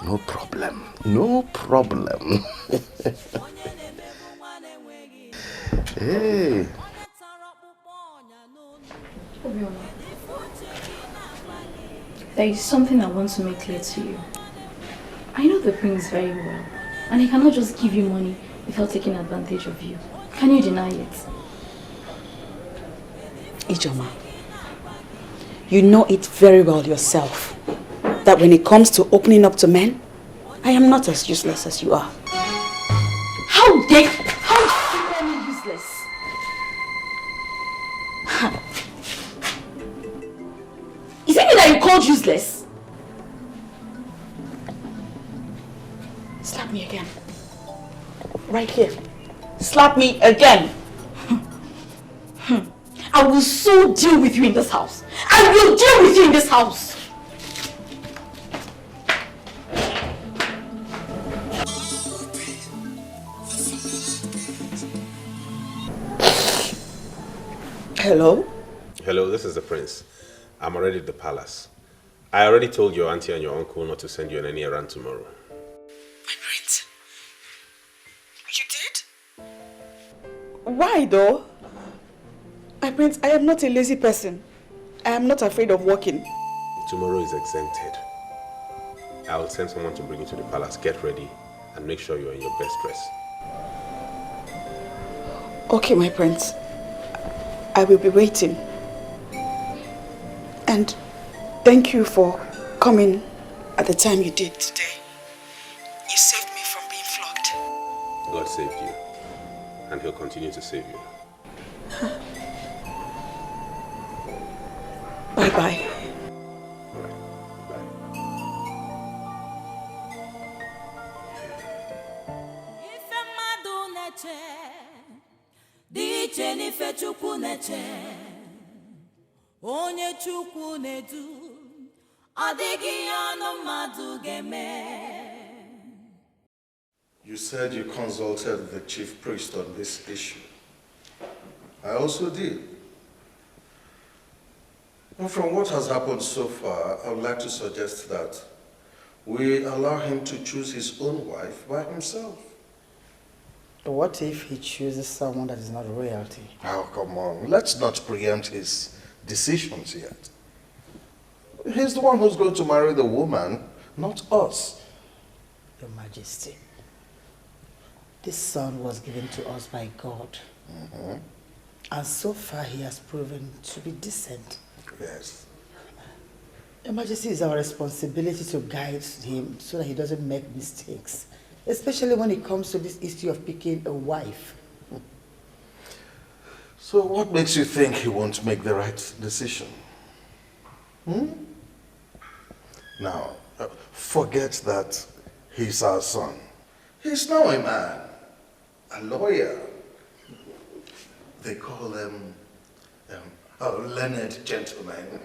No problem. No problem. Hey. There is something I want to make clear to you. I know the prince very well, and he cannot just give you money without taking advantage of you. Can you deny it? Ijoma, you know it very well yourself that when it comes to opening up to men, I am not as useless as you are. How dare you call me useless? Is it me that you called useless? Slap me again. Right here. Slap me again. I will so deal with you in this house. I will deal with you in this house. Hello? Hello, this is the prince. I'm already at the palace. I already told your auntie and your uncle not to send you on any errand tomorrow. My prince. You did? Why though? My prince, I am not a lazy person. I am not afraid of walking. Tomorrow is exempted. I will send someone to bring you to the palace. Get ready and make sure you're in your best dress. Okay, my prince. I will be waiting. And thank you for coming at the time you did today. You saved me from being flogged. God saved you, and He'll continue to save you. Bye-bye. Ife mmadụ na-eche na-eche onye Chukwu na-edu ọ dịghị ihe ọnụ mmadụ ga-eme. You said you consulted the chief priest on this issue. I also did. And from what has happened so far, I would like to suggest that we allow him to choose his own wife by himself. What if he chooses someone that is not royalty? Oh, come on. Let's not preempt his decisions yet. He's the one who's going to marry the woman, not us. Your Majesty, this son was given to us by God. And so far he has proven to be decent. Yes. Your Majesty, it's our responsibility to guide him so that he doesn't make mistakes. Especially when it comes to this issue of picking a wife. So what makes you think he won't make the right decision? Now, forget that he's our son. He's now a man, a lawyer. They call them learned gentlemen.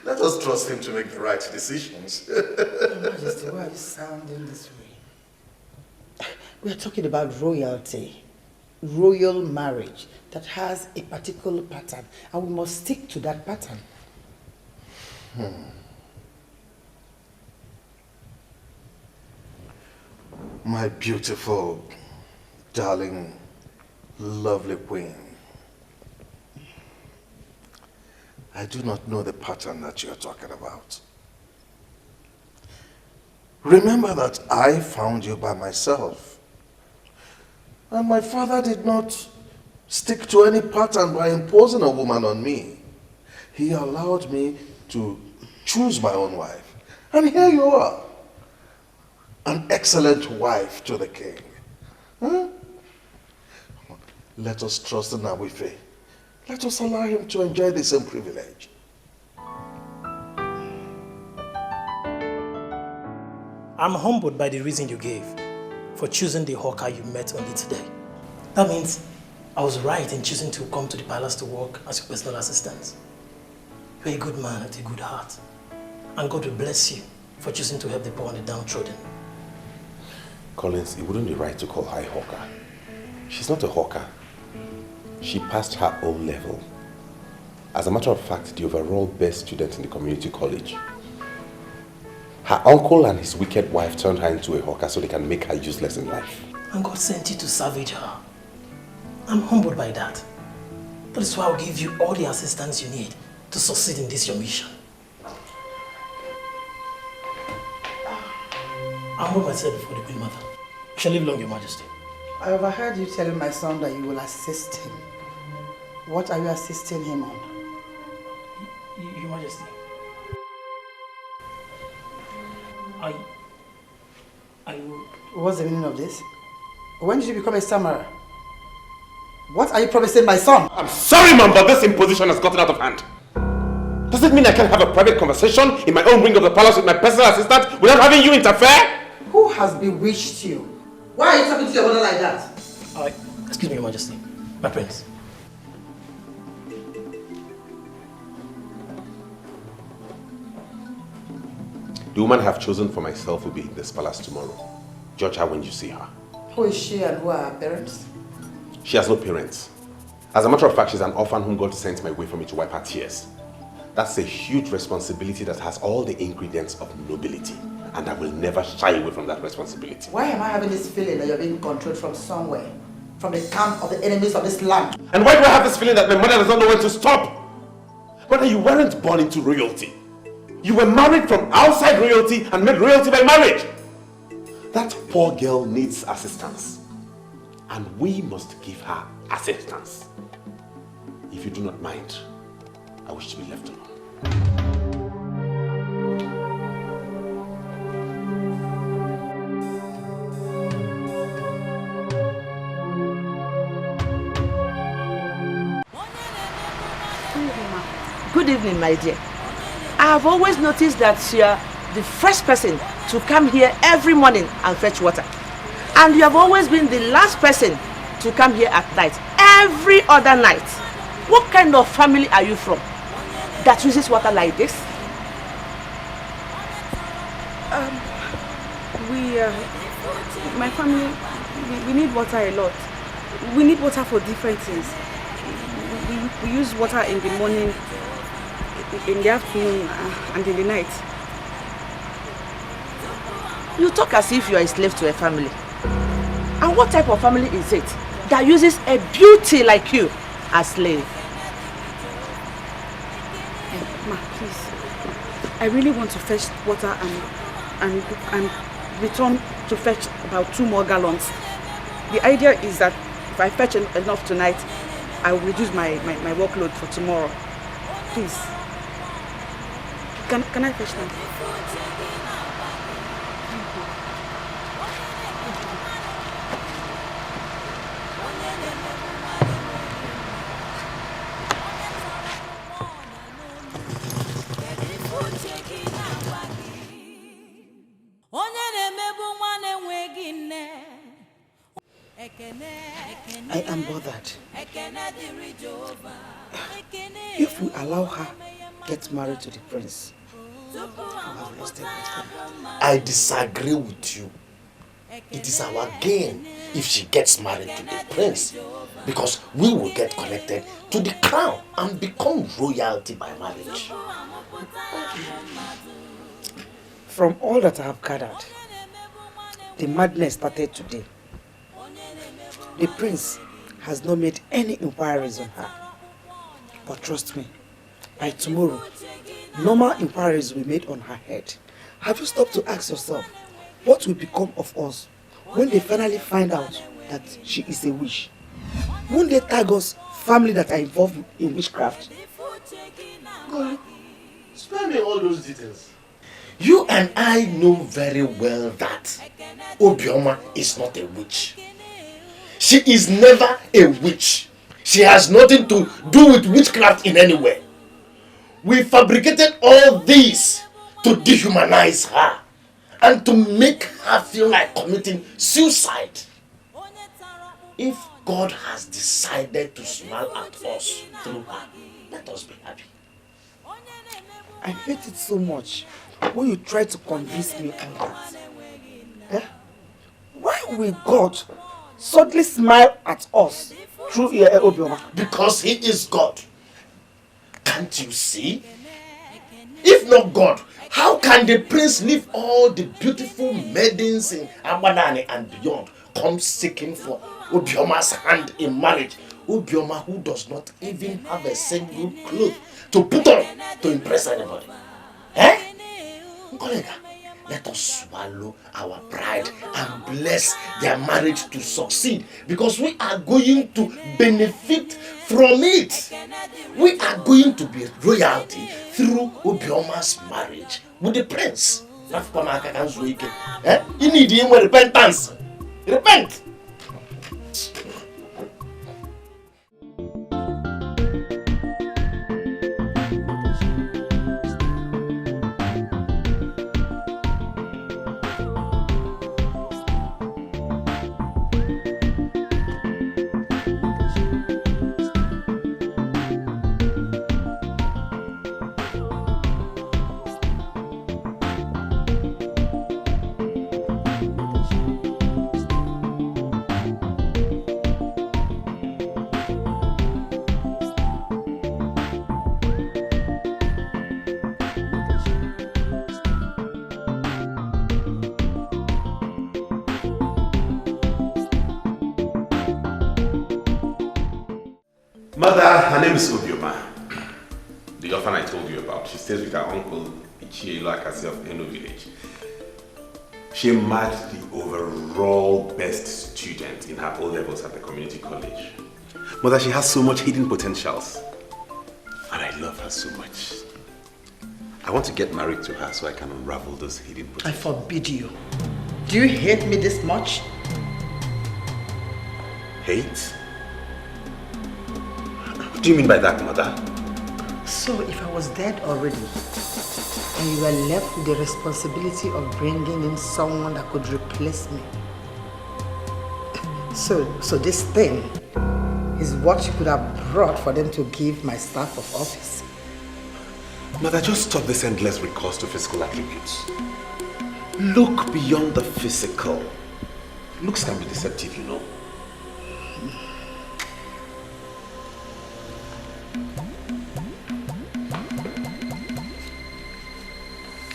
Let us trust him to make the right decisions. Your Majesty, why are you sounding this way? We are talking about royalty, royal marriage that has a particular pattern, and we must stick to that pattern. My beautiful, darling, lovely queen. I do not know the pattern that you're talking about. Remember that I found you by myself. And my father did not stick to any pattern by imposing a woman on me. He allowed me to choose my own wife. And here you are, an excellent wife to the king. Let us trust in Awife. Let us allow him to enjoy the same privilege. I'm humbled by the reason you gave for choosing the hawker you met only today. That means I was right in choosing to come to the palace to work as your personal assistant. You're a good man with a good heart. And God will bless you for choosing to help the poor and the downtrodden. Collins, it wouldn't be right to call her a hawker. She's not a hawker. She passed her O-level. As a matter of fact, the overall best student in the community college. Her uncle and his wicked wife turned her into a hawker so they can make her useless in life. And God sent you to savage her. I'm humbled by that. That is why I'll give you all the assistance you need to succeed in this your mission. I humble myself before the Queen Mother. You shall live long, Your Majesty. I overheard you telling my son that you will assist him. What are you assisting him on? Your Majesty. I will... What's the meaning of this? When did you become a stammerer? What are you promising my son? I'm sorry, Mom, but this imposition has gotten out of hand. Does it mean I can have a private conversation in my own wing of the palace with my personal assistant without having you interfere? Who has bewitched you? Why are you talking to your mother like that? Excuse me, Your Majesty. My prince. The woman I have chosen for myself will be in this palace tomorrow. Judge her when you see her. Who is she and who are her parents? She has no parents. As a matter of fact, she's an orphan whom God sent my way for me to wipe her tears. That's a huge responsibility that has all the ingredients of nobility. And I will never shy away from that responsibility. Why am I having this feeling that you're being controlled from somewhere? From the camp of the enemies of this land? And why do I have this feeling that my mother does not know when to stop? Mother, you weren't born into royalty. You were married from outside royalty and made royalty by marriage. That poor girl needs assistance. And we must give her assistance. If you do not mind, I wish to be left alone. Good evening, my dear. I have always noticed that you are the first person to come here every morning and fetch water. And you have always been the last person to come here at night. every other night. What kind of family are you from that uses water like this? My family, we need water a lot. We need water for different things. We use water in the morning, in the afternoon, and in the night. You talk as if you are a slave to a family. And what type of family is it that uses a beauty like you as slave? Ma, please. I really want to fetch water and return to fetch about 2 more gallons. The idea is that if I fetch enough tonight, I will reduce my workload for tomorrow. Please. Can I fetch them? I am bothered. If we allow her get married to the prince, we have lost everything. I disagree with you. It is our gain if she gets married to the prince, because we will get connected to the crown and become royalty by marriage. From all that I have gathered, the madness started today. The prince has not made any inquiries on her. But trust me, by tomorrow, normal inquiries will be made on her head. Have you stopped to ask yourself, what will become of us when they finally find out that she is a witch? Won't they tag us family that are involved in witchcraft? God, spare me all those details. You and I know very well that Obioma is not a witch. She is never a witch. She has nothing to do with witchcraft in any way. We fabricated all this to dehumanize her and to make her feel like committing suicide. If God has decided to smile at us through her, let us be happy. I hate it so much when you try to convince me on that. Eh? Why will God suddenly smile at us through Obioma? Because he is God. Can't you see? If not God, how can the prince leave all the beautiful maidens in Abadani and beyond come seeking for Obioma's hand in marriage? Obioma, who does not even have a single cloth to put on to impress anybody. Eh? Kolega, let us swallow our pride and bless their marriage to succeed, because we are going to benefit from it. We are going to be royalty through Obioma's marriage with the prince. You need him with repentance. Repent! Mother, her name is Obioma. The orphan I told you about. She stays with her uncle Ichielo Akasi of Eno village. She marked the overall best student in her O-levels at the community college. Mother, she has so much hidden potentials. And I love her so much. I want to get married to her so I can unravel those hidden potentials. I forbid you. Do you hate me this much? Hate? What do you mean by that, Mother? So if I was dead already, and you were left with the responsibility of bringing in someone that could replace me. So this thing is what you could have brought for them to give my staff of office. Mother, just stop this endless recourse to physical attributes. Look beyond the physical. Looks can be deceptive, you know.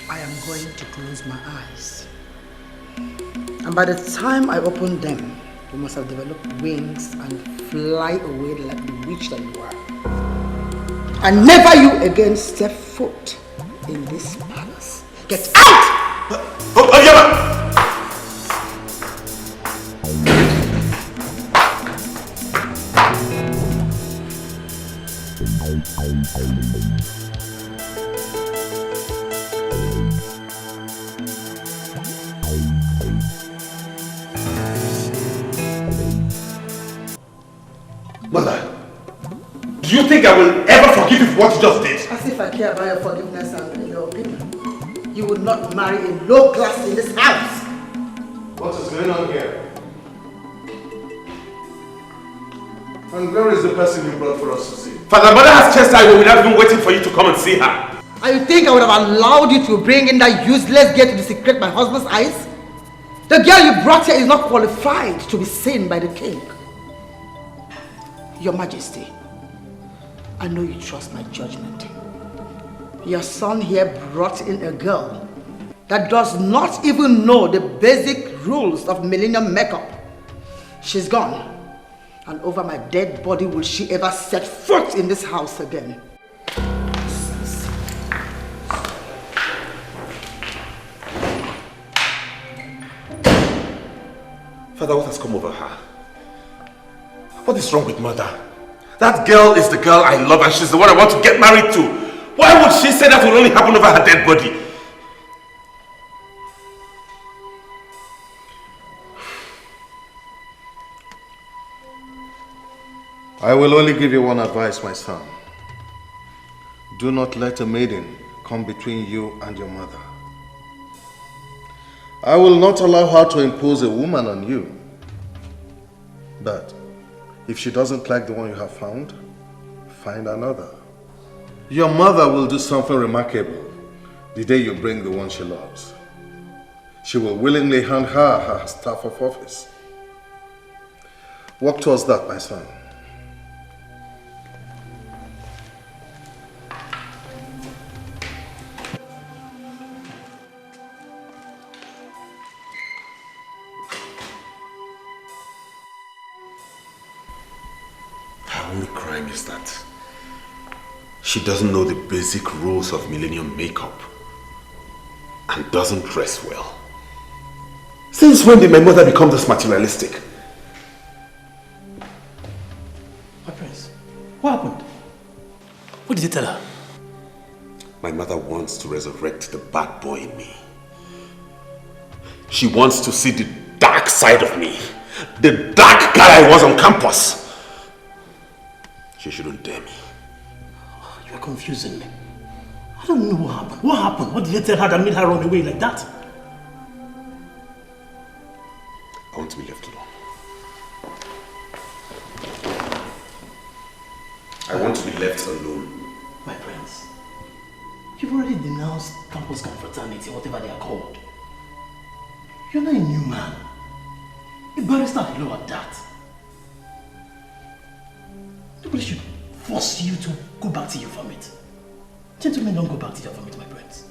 I am going to close my eyes. And by the time I open them, you must have developed wings and fly away like the witch that you are. And never you again step foot in this palace. Get out! Mother, do you think I will ever forgive you for what you just did? As if I care about your forgiveness and your opinion. You would not marry a low class in this house. What is going on here? And where is the person you brought for us to see? Father, Mother has chastised me without even waiting for you to come and see her. And you think I would have allowed you to bring in that useless girl to desecrate my husband's eyes? The girl you brought here is not qualified to be seen by the king. Your Majesty, I know you trust my judgment. Your son here brought in a girl that does not even know the basic rules of millennium makeup. She's gone. And over my dead body will she ever set foot in this house again. Father, what has come over her? What is wrong with Mother? That girl is the girl I love and she's the one I want to get married to. Why would she say that will only happen over her dead body? I will only give you one advice, my son. Do not let a maiden come between you and your mother. I will not allow her to impose a woman on you. But if she doesn't like the one you have found, find another. Your mother will do something remarkable the day you bring the one she loves. She will willingly hand her staff of office. Work towards that, my son. Her only crime is that she doesn't know the basic rules of millennium makeup and doesn't dress well. Since when did my mother become this materialistic? My prince, what happened? What did you tell her? My mother wants to resurrect the bad boy in me. She wants to see the dark side of me. The dark guy I was on campus. She shouldn't dare me. You are confusing me. I don't know what happened. What happened? What did you tell her that made her run away like that? I want to be left alone. I want to be left alone. My prince, you've already denounced campus confraternity, whatever they are called. You're not a new man. A barrister below at that. Nobody should force you to go back to your vomit. Gentlemen don't go back to your vomit, my prince.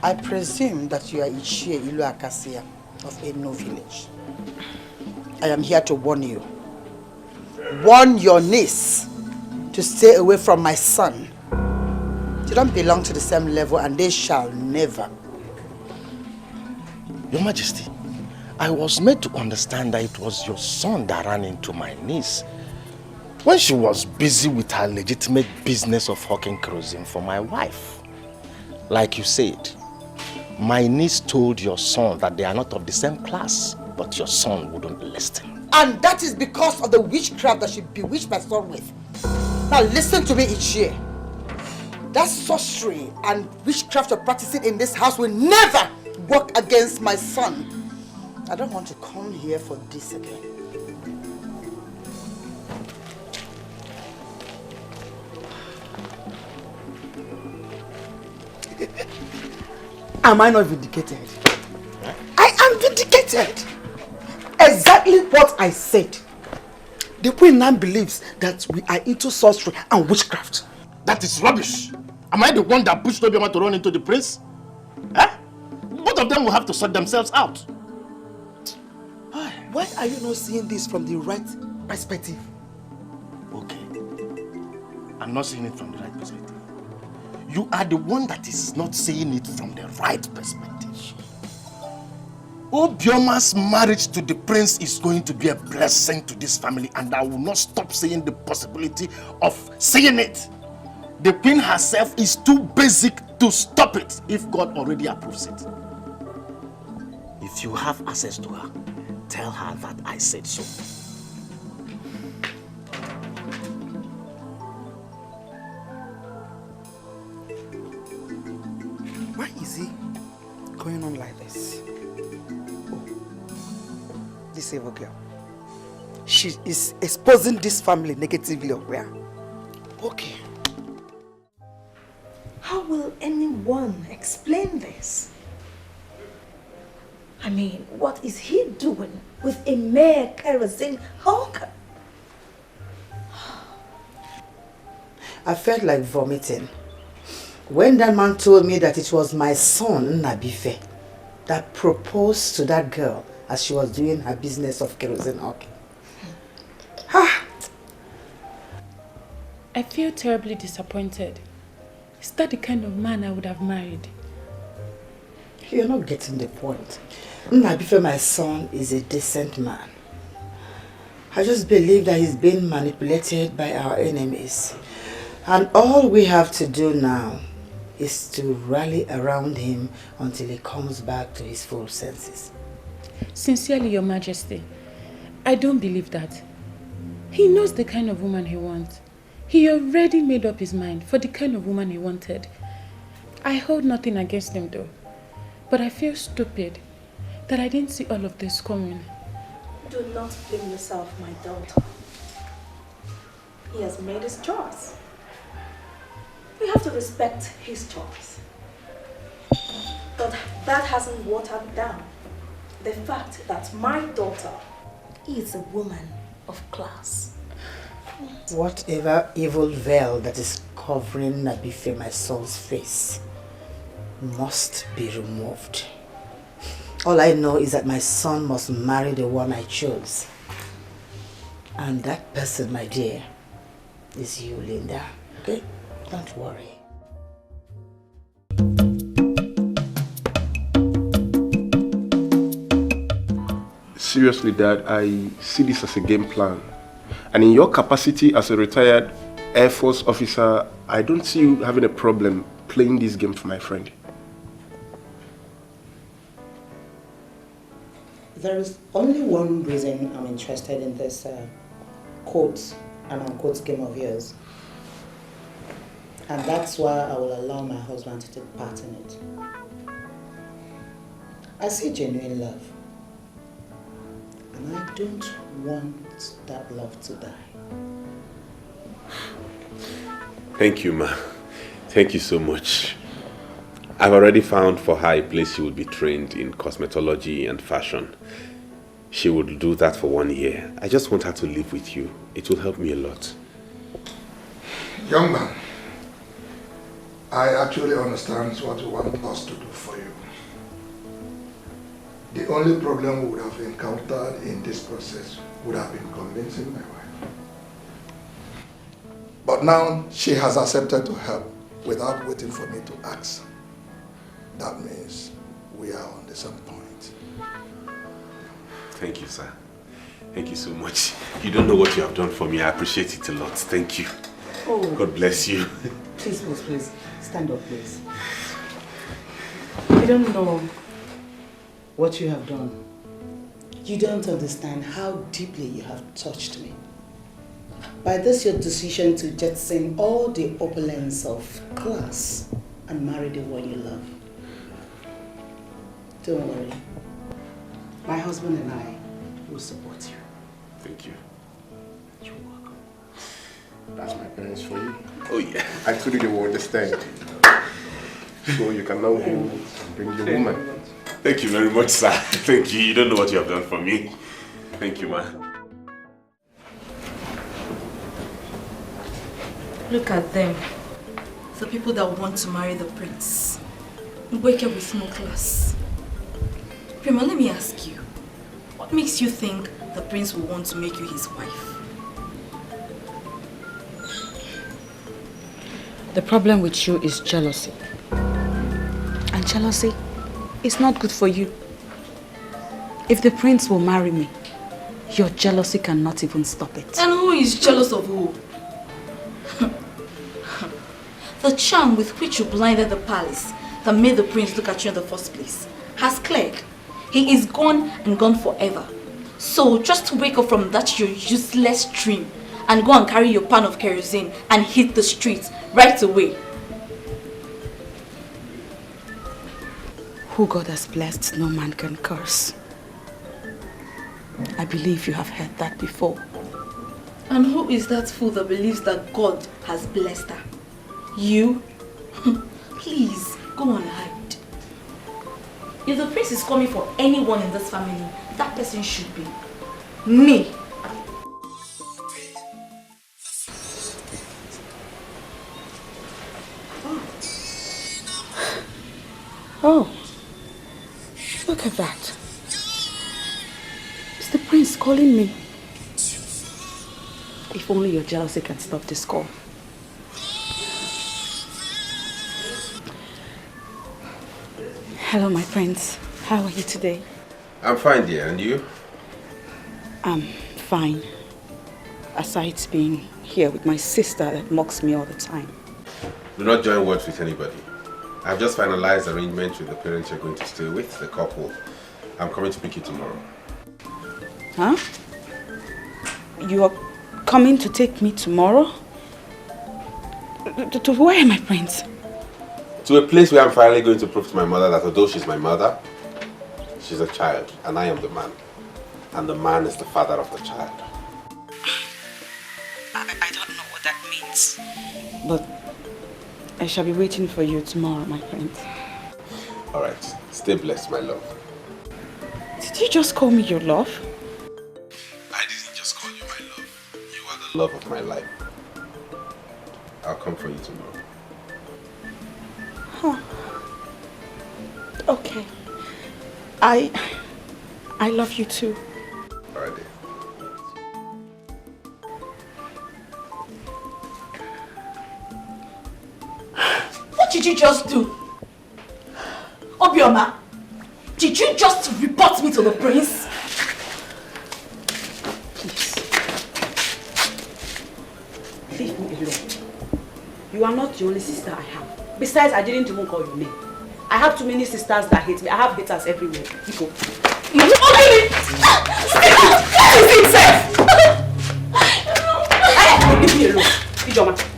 I presume that you are Ichie Ilu Akasia of Eno village. I am here to warn you. Warn your niece to stay away from my son. They don't belong to the same level and they shall never. Your Majesty, I was made to understand that it was your son that ran into my niece when she was busy with her legitimate business of hawking kerosene for my wife. Like you said, my niece told your son that they are not of the same class, but your son wouldn't listen. And that is because of the witchcraft that she bewitched my son with. Now listen to me, Ichie. That sorcery and witchcraft you're practicing in this house will never work against my son. I don't want to come here for this again. Am I not vindicated? I am vindicated. Exactly what I said. The queen now believes that we are into sorcery and witchcraft. That is rubbish. Am I the one that pushed Obioma to run into the prince? Eh? Both of them will have to sort themselves out. Why are you not seeing this from the right perspective? Okay. I'm not seeing it from the right perspective. You are the one that is not seeing it from the right perspective. Obioma's marriage to the prince is going to be a blessing to this family, and I will not stop seeing the possibility of seeing it. The queen herself is too basic to stop it if God already approves it. If you have access to her, tell her that I said so. Why is he going on like this? Oh, this evil girl. She is exposing this family negatively. Okay. How will anyone explain this? I mean, what is he doing with a mere kerosene hawker? I felt like vomiting when that man told me that it was my son, Nabife, that proposed to that girl as she was doing her business of kerosene hawking. I feel terribly disappointed. Is that the kind of man I would have married? You're not getting the point. Nabife, my son, is a decent man. I just believe that he's being manipulated by our enemies. And all we have to do now is to rally around him until he comes back to his full senses. Sincerely, Your Majesty, I don't believe that. He knows the kind of woman he wants. He already made up his mind for the kind of woman he wanted. I hold nothing against him though. But I feel stupid that I didn't see all of this coming. Do not blame yourself, my daughter. He has made his choice. We have to respect his choice. But that hasn't watered down the fact that my daughter is a woman of class. Whatever evil veil that is covering Nabife, my son's face, must be removed. All I know is that my son must marry the one I chose. And that person, my dear, is you, Linda. Okay? Don't worry. Seriously, Dad, I see this as a game plan. And in your capacity as a retired Air Force officer, I don't see you having a problem playing this game for my friend. There is only one reason I'm interested in this quote and unquote game of yours. And that's why I will allow my husband to take part in it. I see genuine love. And I don't want that love to die. Thank you, ma. Thank you so much. I've already found for her a place she would be trained in cosmetology and fashion. She would do that for 1 year. I just want her to live with you. It will help me a lot. Young man, I actually understand what you want us to do for you. The only problem we would have encountered in this process would have been convincing my wife. But now she has accepted to help without waiting for me to ask. That means we are on the same point. Thank you, sir. Thank you so much. You don't know what you have done for me. I appreciate it a lot. Thank you. Oh. God bless you. Please. Stand up, please. You don't know what you have done. You don't understand how deeply you have touched me. By this your decision to jettison all the opulence of class and marry the one you love. Don't worry. My husband and I will support you. Thank you. You're welcome. That's my parents for you. Oh yeah. I told you they will understand. So you can now go and bring your woman. Thank you very much, sir. Thank you. You don't know what you have done for me. Thank you, man. Look at them. The people that want to marry the prince. Wake up with no class. Prima, let me ask you. What makes you think the prince will want to make you his wife? The problem with you is jealousy. And jealousy is not good for you. If the prince will marry me, your jealousy cannot even stop it. And who is jealous of who? The charm with which you blinded the palace that made the prince look at you in the first place has cleared. He is gone and gone forever. So just wake up from that your useless dream and go and carry your pan of kerosene and hit the streets right away. Who God has blessed, no man can curse. I believe you have heard that before. And who is that fool that believes that God has blessed her? You? Please, go and hide. If the prince is coming for anyone in this family, that person should be me. Oh, look at that. It's the prince calling me. If only your jealousy can stop this call. Hello, my prince. How are you today? I'm fine, dear. And you? I'm fine. Aside being here with my sister that mocks me all the time. Do not join words with anybody. I've just finalized arrangements with the parents you're going to stay with, the couple. I'm coming to pick you tomorrow. Huh? You are coming to take me tomorrow? To where, my prince? To a place where I'm finally going to prove to my mother that although she's my mother, she's a child, and I am the man. And the man is the father of the child. I don't know what that means. But I shall be waiting for you tomorrow, my prince. Alright, stay blessed, my love. Did you just call me your love? I didn't just call you my love. You are the love of my life. I'll come for you tomorrow. Huh. Okay. I love you too. Alright, dear. What did you just do? Obioma, did you just report me to the prince? Please. Leave me alone. You are not the only sister I have. Besides, I didn't even call your name. I have too many sisters that hate me. I have haters everywhere. Go. You leave me alone. Ijoma.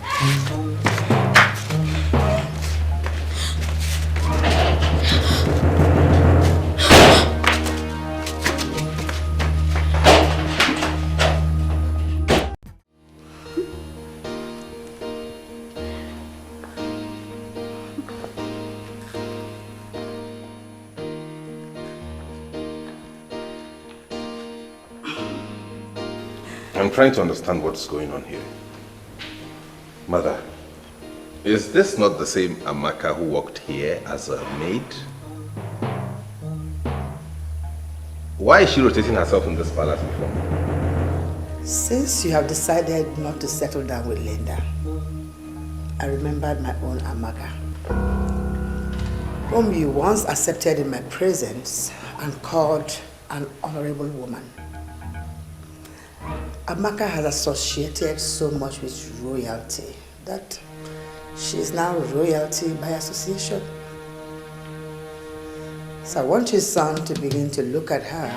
I'm trying to understand what's going on here. Mother, is this not the same Amaka who worked here as a maid? Why is she rotating herself in this palace before? Since you have decided not to settle down with Linda, I remembered my own Amaka, whom you once accepted in my presence and called an honorable woman. Amaka has associated so much with royalty that she is now royalty by association. So I want your son to begin to look at her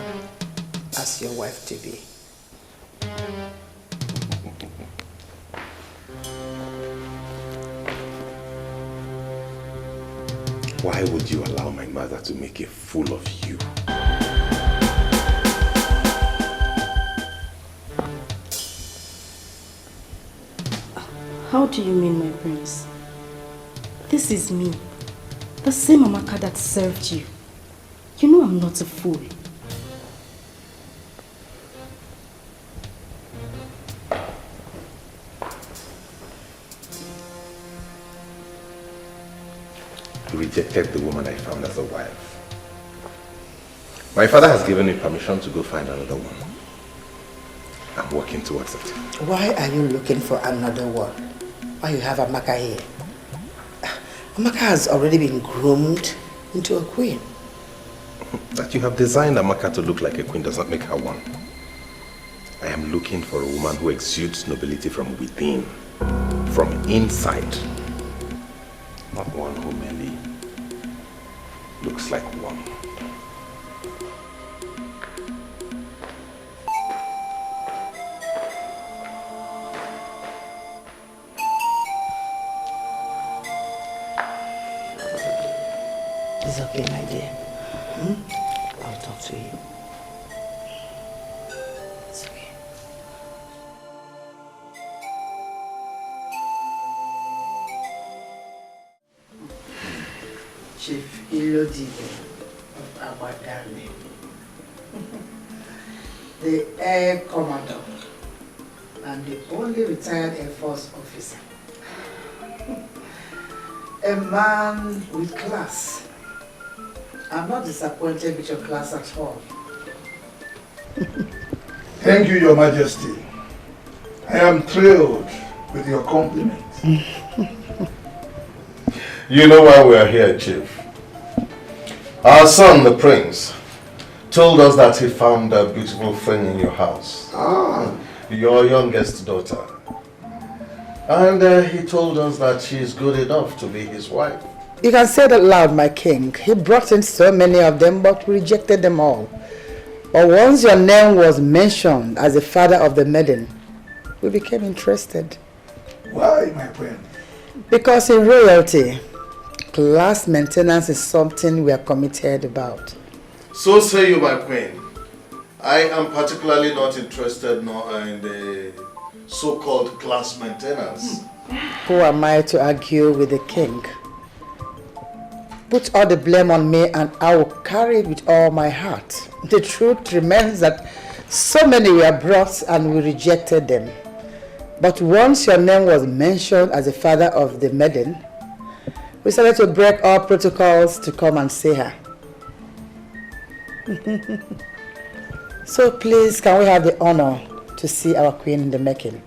as your wife-to-be. Why would you allow my mother to make a fool of you? How do you mean, my prince? This is me. The same Amaka that served you. You know I'm not a fool. You rejected the woman I found as a wife. My father has given me permission to go find another one. I'm working towards it. Why are you looking for another one? Why you have Amaka here? Amaka has already been groomed into a queen. That you have designed Amaka to look like a queen does not make her one. I am looking for a woman who exudes nobility from within, from inside. Not one who merely looks like one. It's okay, my dear. I'll talk to you. It's okay. Chief Ilodibe of Aguadale, the Air Commodore, and the only retired Air Force officer. A man with class. I'm not disappointed with your class at all. Thank you, Your Majesty. I am thrilled with your compliment. You know why we are here, Chief. Our son, the prince, told us that he found a beautiful friend in your house. Your youngest daughter. And he told us that she is good enough to be his wife. You can say that loud, my king. He brought in so many of them, but we rejected them all. But once your name was mentioned as the father of the maiden, we became interested. Why, my friend? Because in royalty, class maintenance is something we are committed about. So say you, my queen. I am particularly not interested in the so-called class maintenance. Who am I to argue with the king? Put all the blame on me and I will carry it with all my heart. The truth remains that so many were brought and we rejected them. But once your name was mentioned as the father of the maiden, we started to break all protocols to come and see her. So please, can we have the honor to see our queen in the making?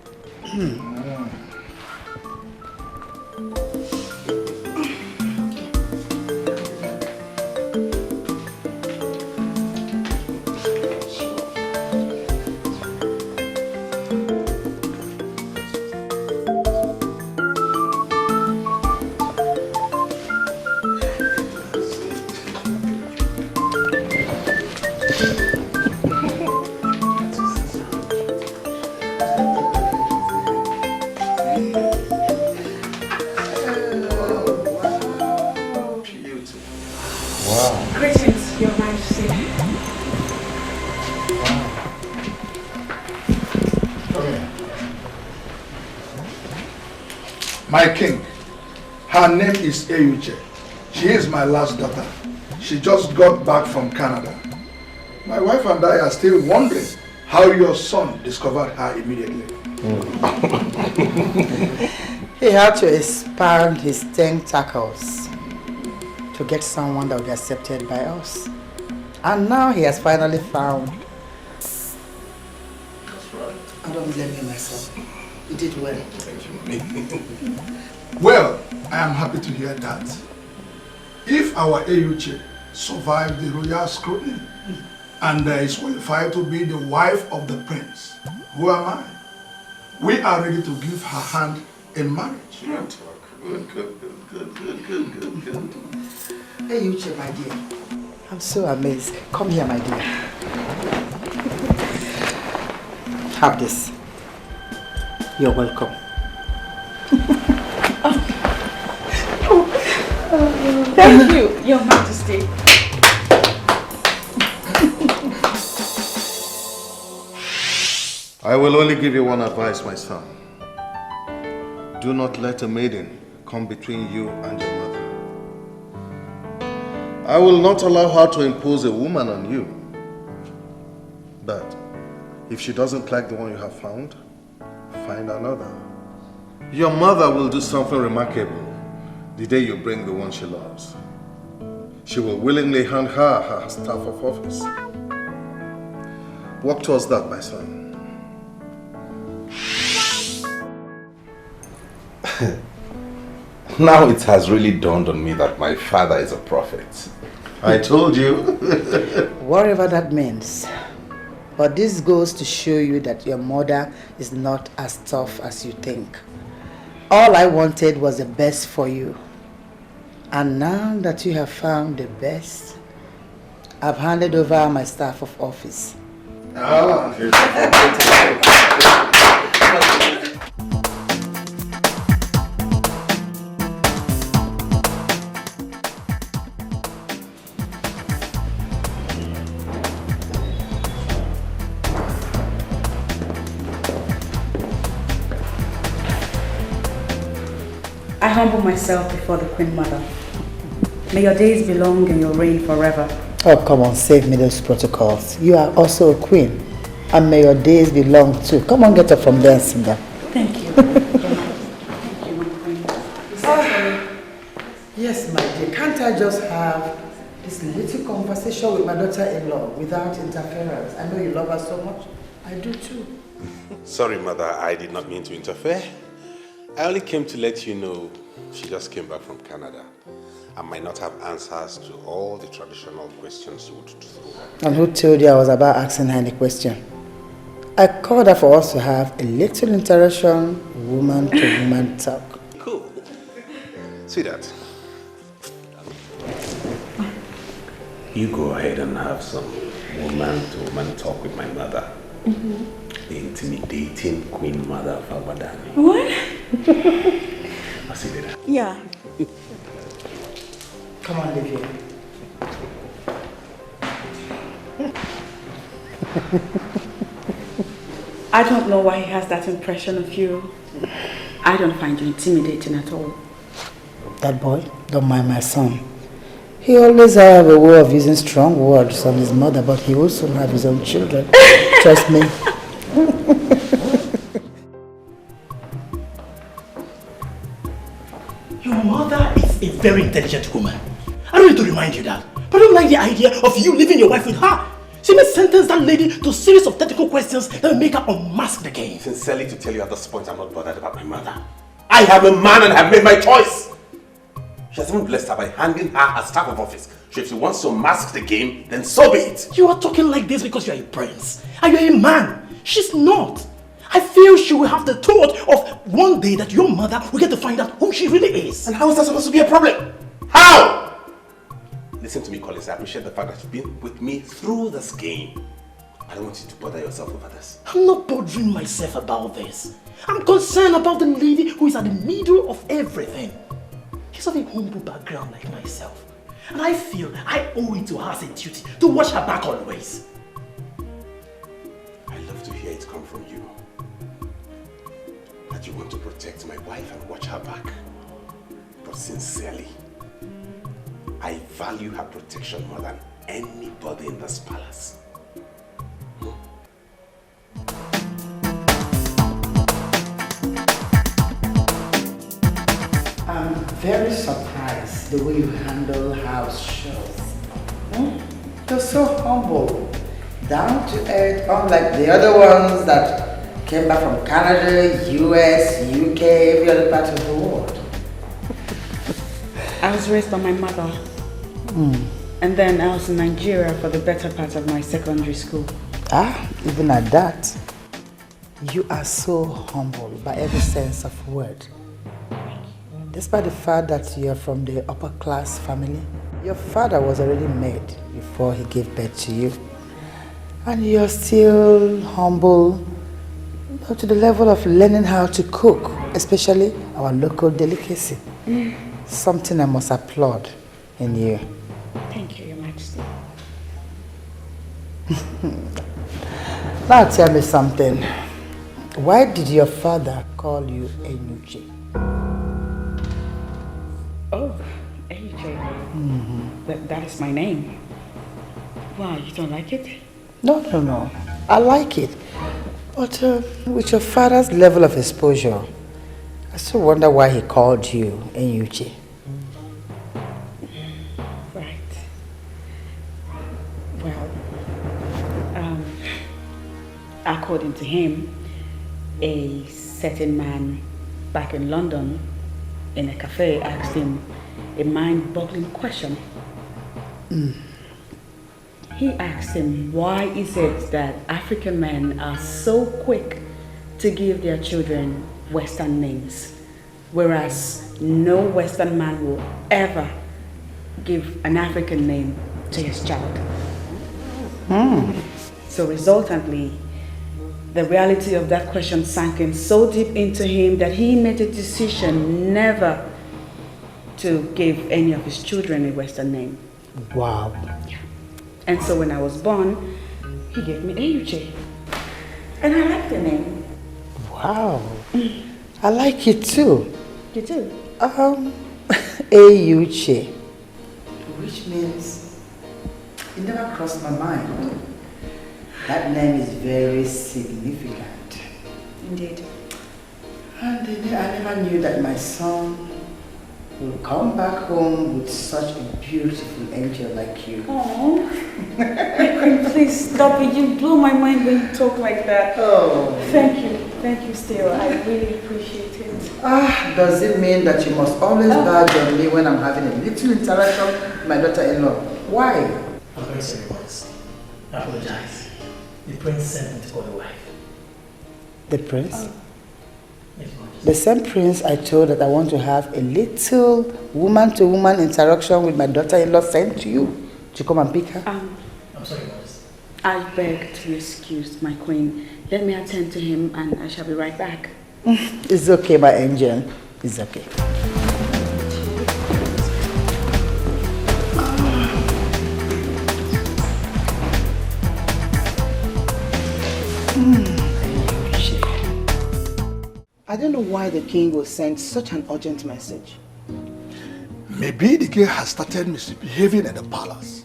My king, her name is Eyuche. She is my last daughter. She just got back from Canada. My wife and I are still wondering how your son discovered her immediately. He had to expand his tentacles to get someone that would be accepted by us. And now he has finally found. That's right. I don't blame you myself. You did well. Thank you, Mommy. Well, I am happy to hear that. If our Eyuche survived the royal scrutiny and is qualified to be the wife of the prince, who am I? We are ready to give her hand in marriage. Good. Eyuche, my dear. I'm so amazed. Come here, my dear. Have this. You're welcome. Thank you, Your Majesty. I will only give you one advice, my son. Do not let a maiden come between you and your mother. I will not allow her to impose a woman on you. But if she doesn't like the one you have found, find another. Your mother will do something remarkable the day you bring the one she loves. She will willingly hand her staff of office. Work towards that, my son. Now it has really dawned on me that my father is a prophet. I told you. Whatever that means. But this goes to show you that your mother is not as tough as you think. All I wanted was the best for you. And now that you have found the best, I've handed over my staff of office. I humble myself before the Queen Mother. May your days be long and your reign forever. Oh, come on, save me those protocols. You are also a queen. And may your days be long too. Come on, get up from there and sit down. Thank you. Yes, my dear. Can't I just have this little conversation with my daughter-in-law without interference? I know you love her so much. I do too. Sorry, Mother, I did not mean to interfere. I only came to let you know she just came back from Canada. I might not have answers to all the traditional questions you would throw. And who told you I was about asking her any question? I called her for us to have a little interaction, woman-to-woman talk. Cool. Sweetheart, you go ahead and have some woman-to-woman talk with my mother. The intimidating Queen Mother of Albadani. What? I'll see you later. Yeah. Come on, live here. I don't know why he has that impression of you. I don't find you intimidating at all. That boy, don't mind my son. He always have a way of using strong words on his mother, but he also have his own children. Trust me. Your mother is a very intelligent woman. I don't need to remind you that. But I don't like the idea of you leaving your wife with her. She may sentence that lady to a series of technical questions that will make her unmask the game. Sincerely to tell you at this point, I'm not bothered about my mother. I am a man and have made my choice. She has even blessed her by handing her her staff of office. So if she wants to mask the game, then so be it. You are talking like this because you are a prince. And you are a man. She's not. I feel she will have the thought of one day that your mother will get to find out who she really is. And how is that supposed to be a problem? How? Listen to me, Collins. I appreciate the fact that you've been with me through this game. I don't want you to bother yourself over this. I'm not bothering myself about this. I'm concerned about the lady who is at the middle of everything. She's of a humble background like myself. And I feel I owe it to her as a duty to watch her back always. I love to hear it come from you. That you want to protect my wife and watch her back. But sincerely, I value her protection more than anybody in this palace. I'm very surprised the way you handle house shows. You're so humble, down to earth, unlike the other ones that came back from Canada, US, UK, every other part of the world. I was raised by my mother. And then I was in Nigeria for the better part of my secondary school. Even at that, you are so humble by every sense of word. Despite the fact that you are from the upper class family, your father was already made before he gave birth to you. And you're still humble up to the level of learning how to cook, especially our local delicacy. Something I must applaud in you. Thank you, Your Majesty. Now tell me something. Why did your father call you Enuche? But that is my name. Wow, you don't like it? No. I like it. But with your father's level of exposure, I still wonder why he called you Enyuche. Right. Well, according to him, a certain man back in London in a cafe asked him a mind-boggling question. He asked him, why is it that African men are so quick to give their children Western names, whereas no Western man will ever give an African name to his child? So resultantly, the reality of that question sank in so deep into him that he made a decision never to give any of his children a Western name. Wow. Yeah. And so when I was born, he gave me Enyuche. And I like the name. Wow. I like it too. You do? Enyuche. Which means it never crossed my mind. That name is very significant. Indeed. And I never knew that my son will come back home with such a beautiful angel like you. Oh, please stop it. You blow my mind when you talk like that. Oh. Thank you still. I really appreciate it. Does it mean that you must always badge on me when I'm having a little interaction with my daughter-in-law? Why? I'm very sorry, boss. I apologize. The prince sent me to call the wife. The prince? The same prince I told that I want to have a little woman-to-woman interaction with my daughter-in-law sent to you to come and pick her? I'm sorry, boss. I beg to be excused, my queen. Let me attend to him and I shall be right back. It's okay, my angel. It's okay. I don't know why the king will send such an urgent message. Maybe the king has started misbehaving at the palace.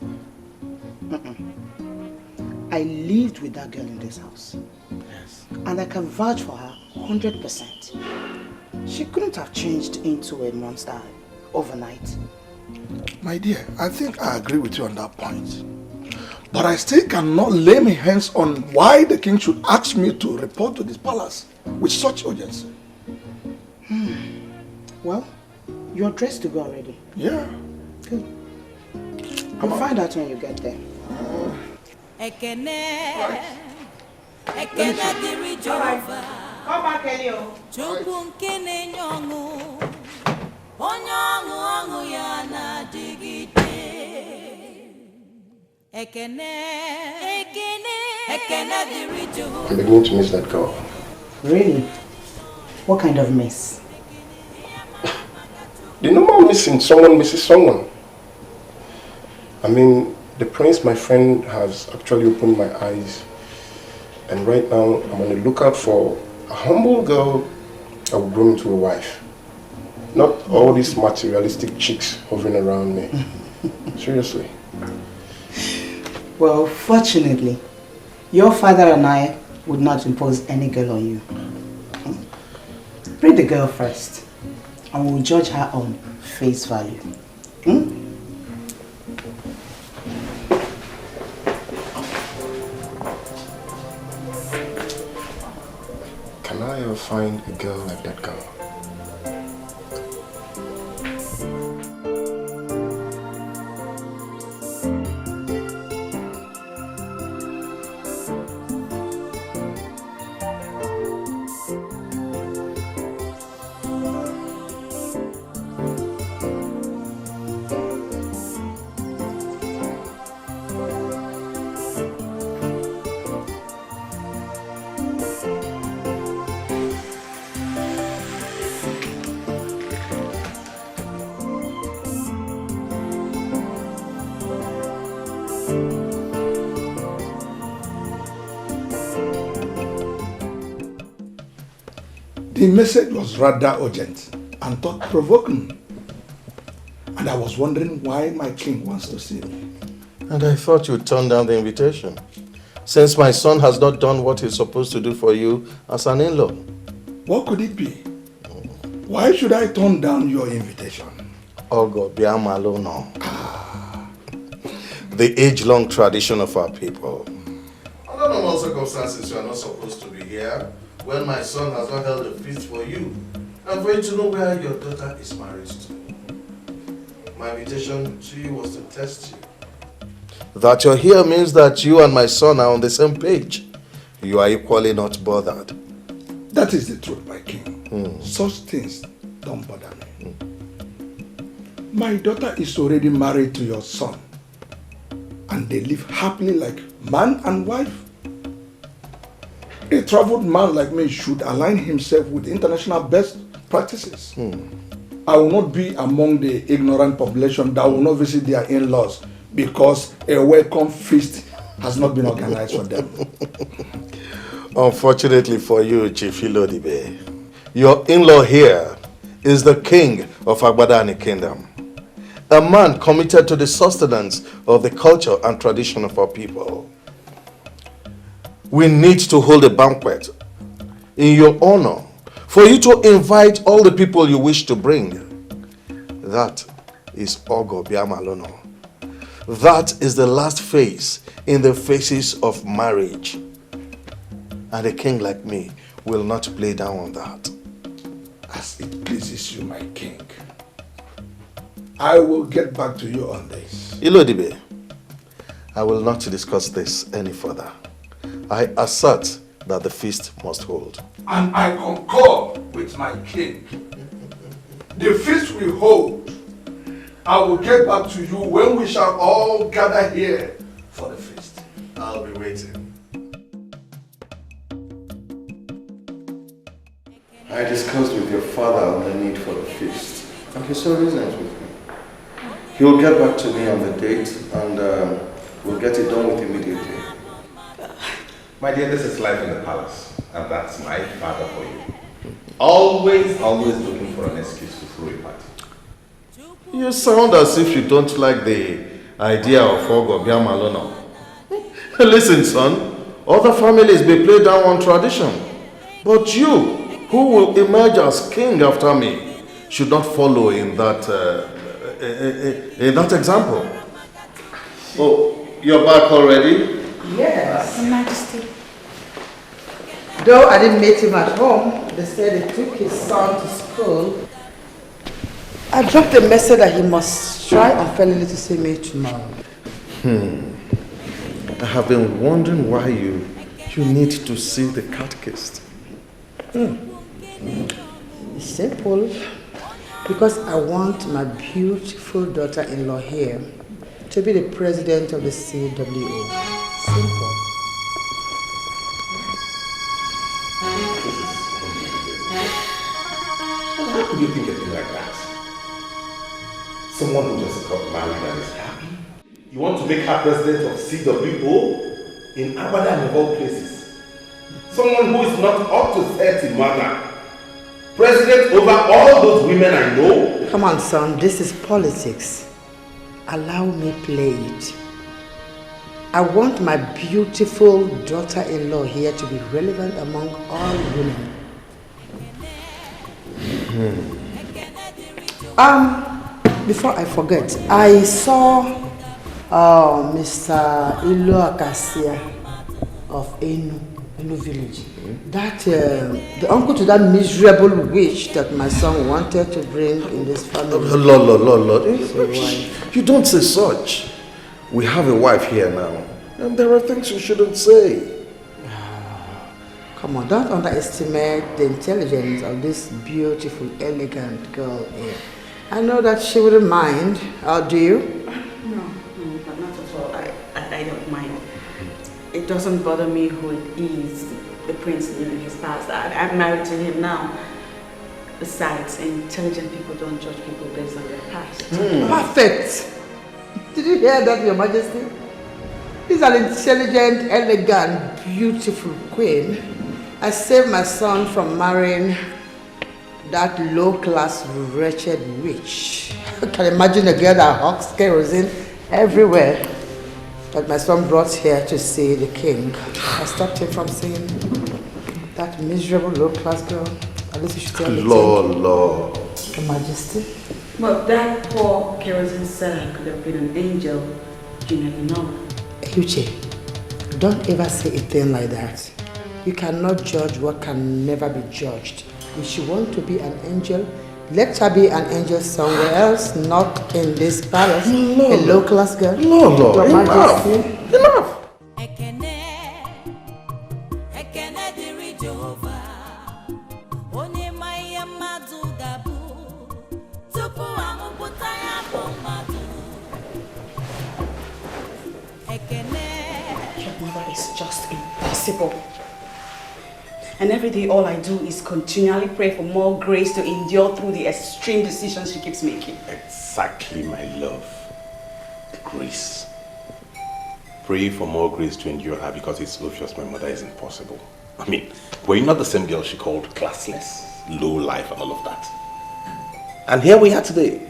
I lived with that girl in this house. Yes. And I can vouch for her 100%. She couldn't have changed into a monster overnight. My dear, I think I agree with you on that point. But I still cannot lay my hands on why the king should ask me to report to this palace with such urgency. Well, you're dressed to go already. Yeah. Good. I'll find out when you get there. Ekene diri Jehova. Come back, Elio. Chukwu nke na-enye ọṅụ. Onye ọṅụ ya na-adịgide. Ekene diri Jehova. I'm beginning to miss that girl. Really? What kind of miss? The normal missing, someone misses someone. I mean, the prince, my friend, has actually opened my eyes. And right now, I'm on the lookout for a humble girl that will grow into a wife. Not all these materialistic chicks hovering around me. Seriously. Well, fortunately, your father and I would not impose any girl on you. Bring the girl first, and we'll judge her on face value. Can I ever find a girl like that girl? The message was rather urgent and thought-provoking. And I was wondering why my king wants to see me. And I thought you'd turn down the invitation, since my son has not done what he's supposed to do for you as an in-law. What could it be? Why should I turn down your invitation? Ogo Biamalo no. The age-long tradition of our people. Under normal circumstances, you are not supposed to be here when my son has not held a feast for you and for you to know where your daughter is married to. My invitation to you was to test you. That you're here means that you and my son are on the same page. You are equally not bothered. That is the truth, my king. Such things don't bother me. My daughter is already married to your son, and they live happily like man and wife. A traveled man like me should align himself with international best practices. I will not be among the ignorant population that will not visit their in-laws because a welcome feast has not been organized for them. Unfortunately for you, Chief Ilodibe, your in-law here is the king of Agbadani Kingdom. A man committed to the sustenance of the culture and tradition of our people. We need to hold a banquet in your honor for you to invite all the people you wish to bring. That is Ogo Biamalono. That is the last phase in the phases of marriage. And a king like me will not play down on that. As it pleases you, my king. I will get back to you on this. Ilodibe, I will not discuss this any further. I assert that the feast must hold. And I concur with my king. The feast we hold, I will get back to you when we shall all gather here for the feast. I'll be waiting. I discussed with your father on the need for the feast, and he saw reasons with me. He will get back to me on the date, and we'll get it done with immediately. My dear, this is life in the palace, and that's my father for you. Always looking for an excuse to throw a party. You sound as if you don't like the idea of Ogo Biamalono. Listen, son, other families may play down on tradition, but you, who will emerge as king after me, should not follow in that example. Oh, you're back already? Yes. Your Majesty. Though I didn't meet him at home, they said he took his son to school. I dropped a message that he must try unfairly to see me tomorrow. I have been wondering why you need to see the catechist. It's simple. Because I want my beautiful daughter-in-law here to be the president of the CWO. Simple. How could you think a thing like that? Someone who just got married and is happy? You want to make her president of CWO in Abadan of all places? Someone who is not up to 30, mother. President over all those women I know? Come on, son, this is politics. Allow me play it. I want my beautiful daughter-in-law here to be relevant among all women. Before I forget, I saw Mr. Ilo Akasia of Enu village. That the uncle to that miserable witch that my son wanted to bring in this family. Lord. You don't say such. We have a wife here now, and there are things you shouldn't say. Come on, don't underestimate the intelligence of this beautiful, elegant girl here. I know that she wouldn't mind. Or do you? No, but not at all. I don't mind. It doesn't bother me who it is. The prince living his past. I'm married to him now. Besides, intelligent people don't judge people based on their past. Perfect. Did you hear that, Your Majesty? She's an intelligent, elegant, beautiful queen. I saved my son from marrying That low-class, wretched witch. I can imagine a girl that hawks kerosene everywhere. That my son brought here to see the king. I stopped him from seeing that miserable low-class girl. At least you should tell me. Lord. Your Majesty. But that poor kerosene seller could have been an angel. You never know. Uche, don't ever say a thing like that. You cannot judge what can never be judged. If she wants to be an angel, let her be an angel somewhere else, not in this palace. No, a low-class girl. No, Your Majesty. Enough. It's just impossible. And every day all I do is continually pray for more grace to endure through the extreme decisions she keeps making. Exactly, my love. Grace. Pray for more grace to endure her because it's obvious my mother is impossible. I mean, were you not the same girl she called classless, low life and all of that? And here we are today.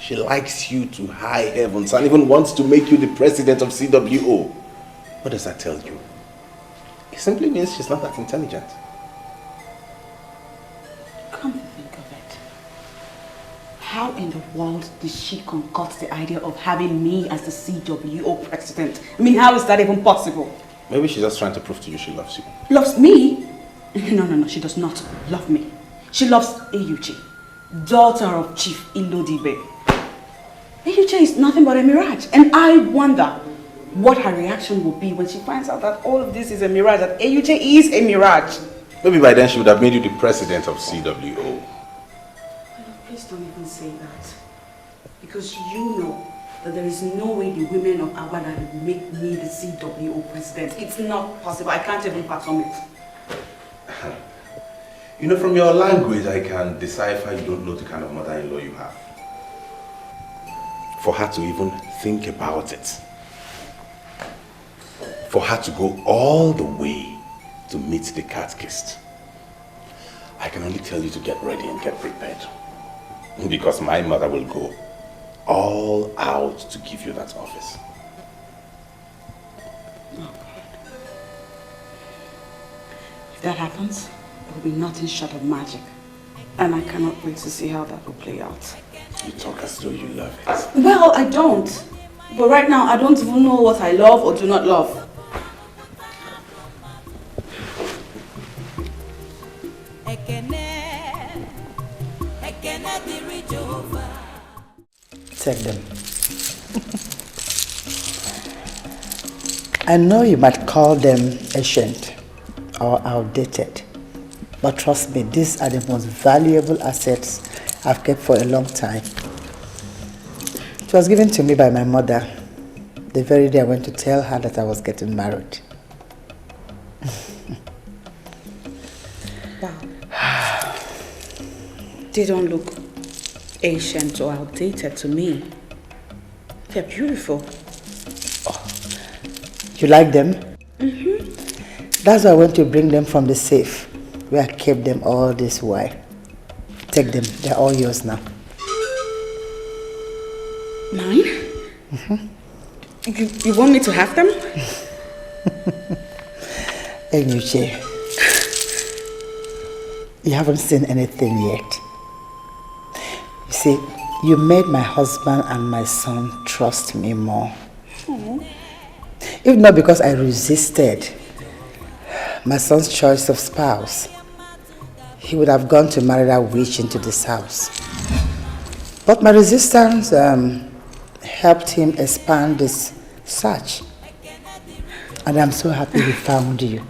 She likes you to high heavens and even wants to make you the president of CWO. What does that tell you? It simply means she's not that intelligent. Come to think of it, how in the world did she concoct the idea of having me as the CWO president? I mean, how is that even possible? Maybe she's just trying to prove to you she loves you. Loves me? No, she does not love me. She loves Eyuche, daughter of Chief Ilodibe. Eyuche is nothing but a mirage, and I wonder what her reaction will be when she finds out that all of this is a mirage, that Eyuche is a mirage. Maybe by then she would have made you the president of CWO. Please don't even say that. Because you know that there is no way the women of Awada will make me the CWO president. It's not possible. I can't even fathom it. You know, from your language, I can decipher you don't know the kind of mother-in-law you have. For her to even think about it. For her to go all the way to meet the catechist. I can only tell you to get ready and get prepared. Because my mother will go all out to give you that office. If that happens, it will be nothing short of magic. And I cannot wait to see how that will play out. You talk as though you love it. Well, I don't. But right now, I don't even know what I love or do not love. Take them. I know you might call them ancient or outdated, but trust me, these are the most valuable assets I've kept for a long time. It was given to me by my mother the very day I went to tell her that I was getting married. Wow. They don't look ancient or outdated to me. They're beautiful. Oh. You like them? Mm-hmm. That's why I went to bring them from the safe where I kept them all this while. Take them, they're all yours now. Mine? Mm-hmm. You want me to have them? Enyuche, you haven't seen anything yet. You see, you made my husband and my son trust me more. Aww. If not because I resisted my son's choice of spouse, he would have gone to marry that witch into this house. But my resistance helped him expand this search. And I'm so happy we found you.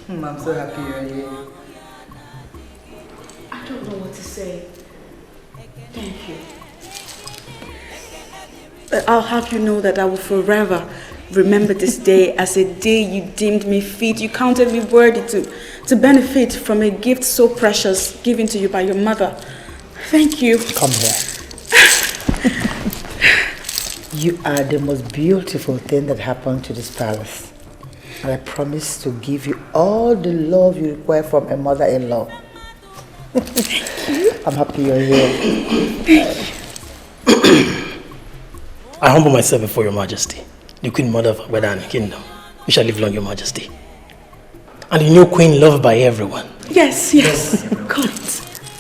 I'm so happy you're here. I don't know what to say. Thank you. I'll have you know that I will forever remember this day as a day you deemed me fit. You counted me worthy to benefit from a gift so precious given to you by your mother. Thank you. Come here. You are the most beautiful thing that happened to this palace. And I promise to give you all the love you require from a mother-in-law. I'm happy you're here. I humble myself before your majesty, the Queen Mother of Agbada and Kingdom. You shall live long, your majesty. And the new queen loved by everyone. Yes, yes. God.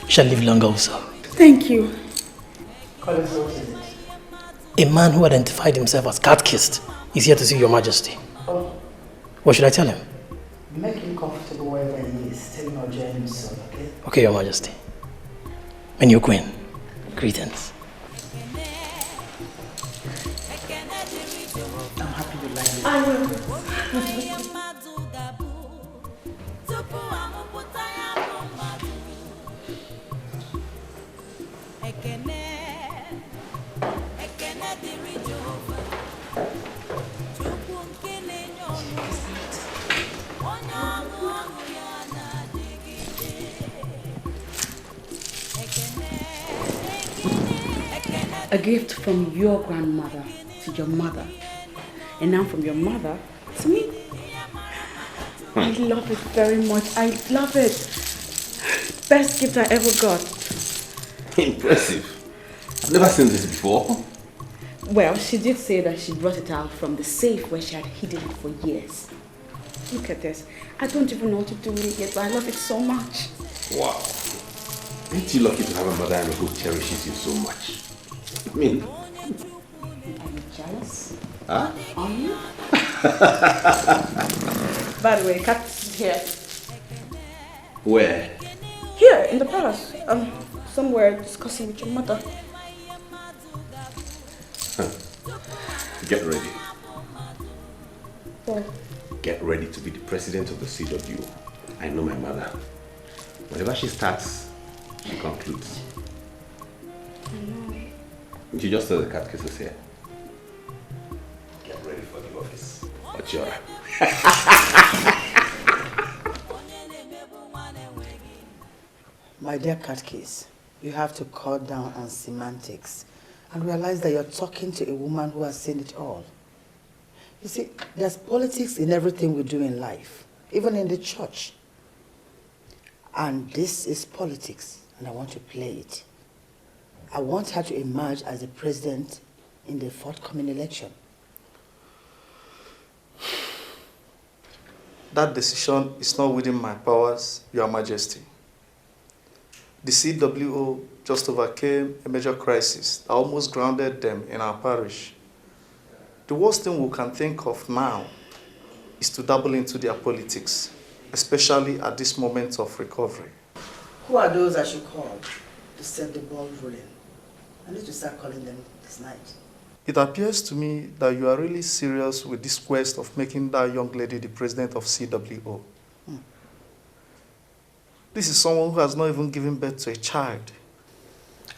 You shall live long also. Thank you. A man who identified himself as cat-kissed is here to see your majesty. Oh. What should I tell him? Make him comfortable wherever he is. Tell him I'll join him soon, okay? Okay, your majesty. My new queen, greetings. I'm happy you like it. I will. A gift from your grandmother to your mother, and now from your mother to me. I love it very much. I love it. Best gift I ever got. Impressive. I've never seen this before. Well, she did say that she brought it out from the safe where she had hidden it for years. Look at this. I don't even know what to do with it yet, but I love it so much. Wow. Ain't you lucky to have a mother-in-law who cherishes you so much? I mean... Are you jealous? Huh? Are you? By the way, Kat's here. Where? Here, in the palace. Somewhere discussing with your mother. Get ready. What? Get ready to be the president of the CW. I know my mother. Whenever she starts, she concludes. I know. You just said the catechist is here. Get ready for the office. Ochora. My dear catechist, you have to cut down on semantics and realize that you're talking to a woman who has seen it all. You see, there's politics in everything we do in life, even in the church. And this is politics, and I want to play it. I want her to emerge as the president in the forthcoming election. That decision is not within my powers, Your Majesty. The CWO just overcame a major crisis that almost grounded them in our parish. The worst thing we can think of now is to dabble into their politics, especially at this moment of recovery. Who are those I should call to set the ball rolling? I need to start calling them this night. It appears to me that you are really serious with this quest of making that young lady the president of CWO. This is someone who has not even given birth to a child.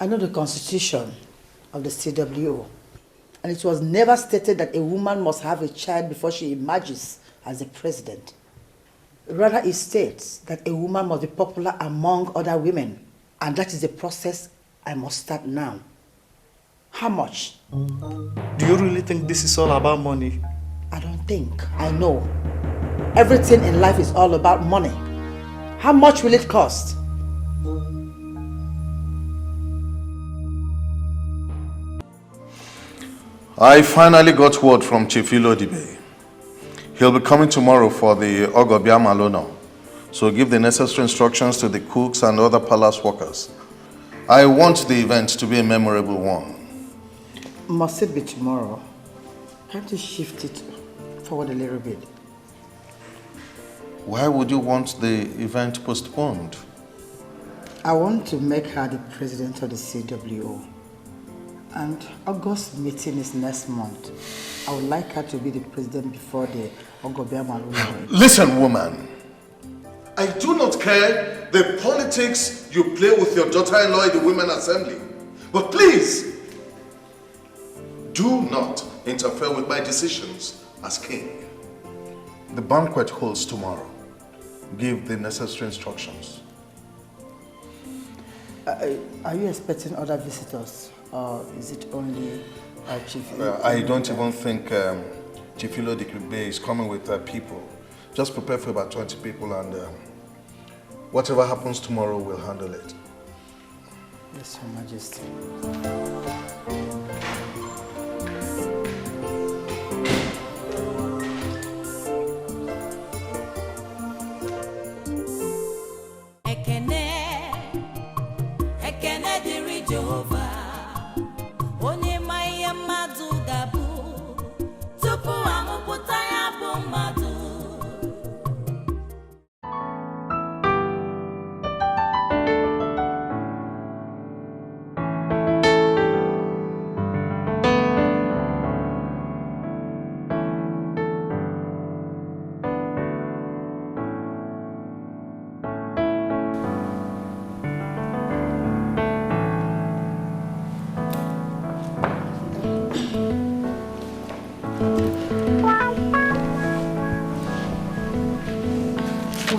I know the constitution of the CWO, and it was never stated that a woman must have a child before she emerges as a president. Rather, it states that a woman must be popular among other women, and that is the process I must start now. How much? Do you really think this is all about money? I don't think. I know. Everything in life is all about money. How much will it cost? I finally got word from Chief Ilodibe. He'll be coming tomorrow for the Ogobia Malono. So give the necessary instructions to the cooks and other palace workers. I want the event to be a memorable one. Must it be tomorrow? Can't you shift it forward a little bit? Why would you want the event postponed? I want to make her the president of the CWO. And August meeting is next month. I would like her to be the president before the Ogobia Maluma. Listen, woman. I do not care the politics you play with your daughter-in-law in the Women Assembly. But please, do not interfere with my decisions as king. The banquet holds tomorrow. Give the necessary instructions. Are you expecting other visitors, or is it only our chief? I don't even think Chifilo Dikube is coming with people. Just prepare for about 20 people and whatever happens tomorrow, we'll handle it. Yes, Your Majesty. Ekene diri Jehovah, onye ma ihe mmadụ ga-abụ, tupu amụpụta ya bụ mmadụ.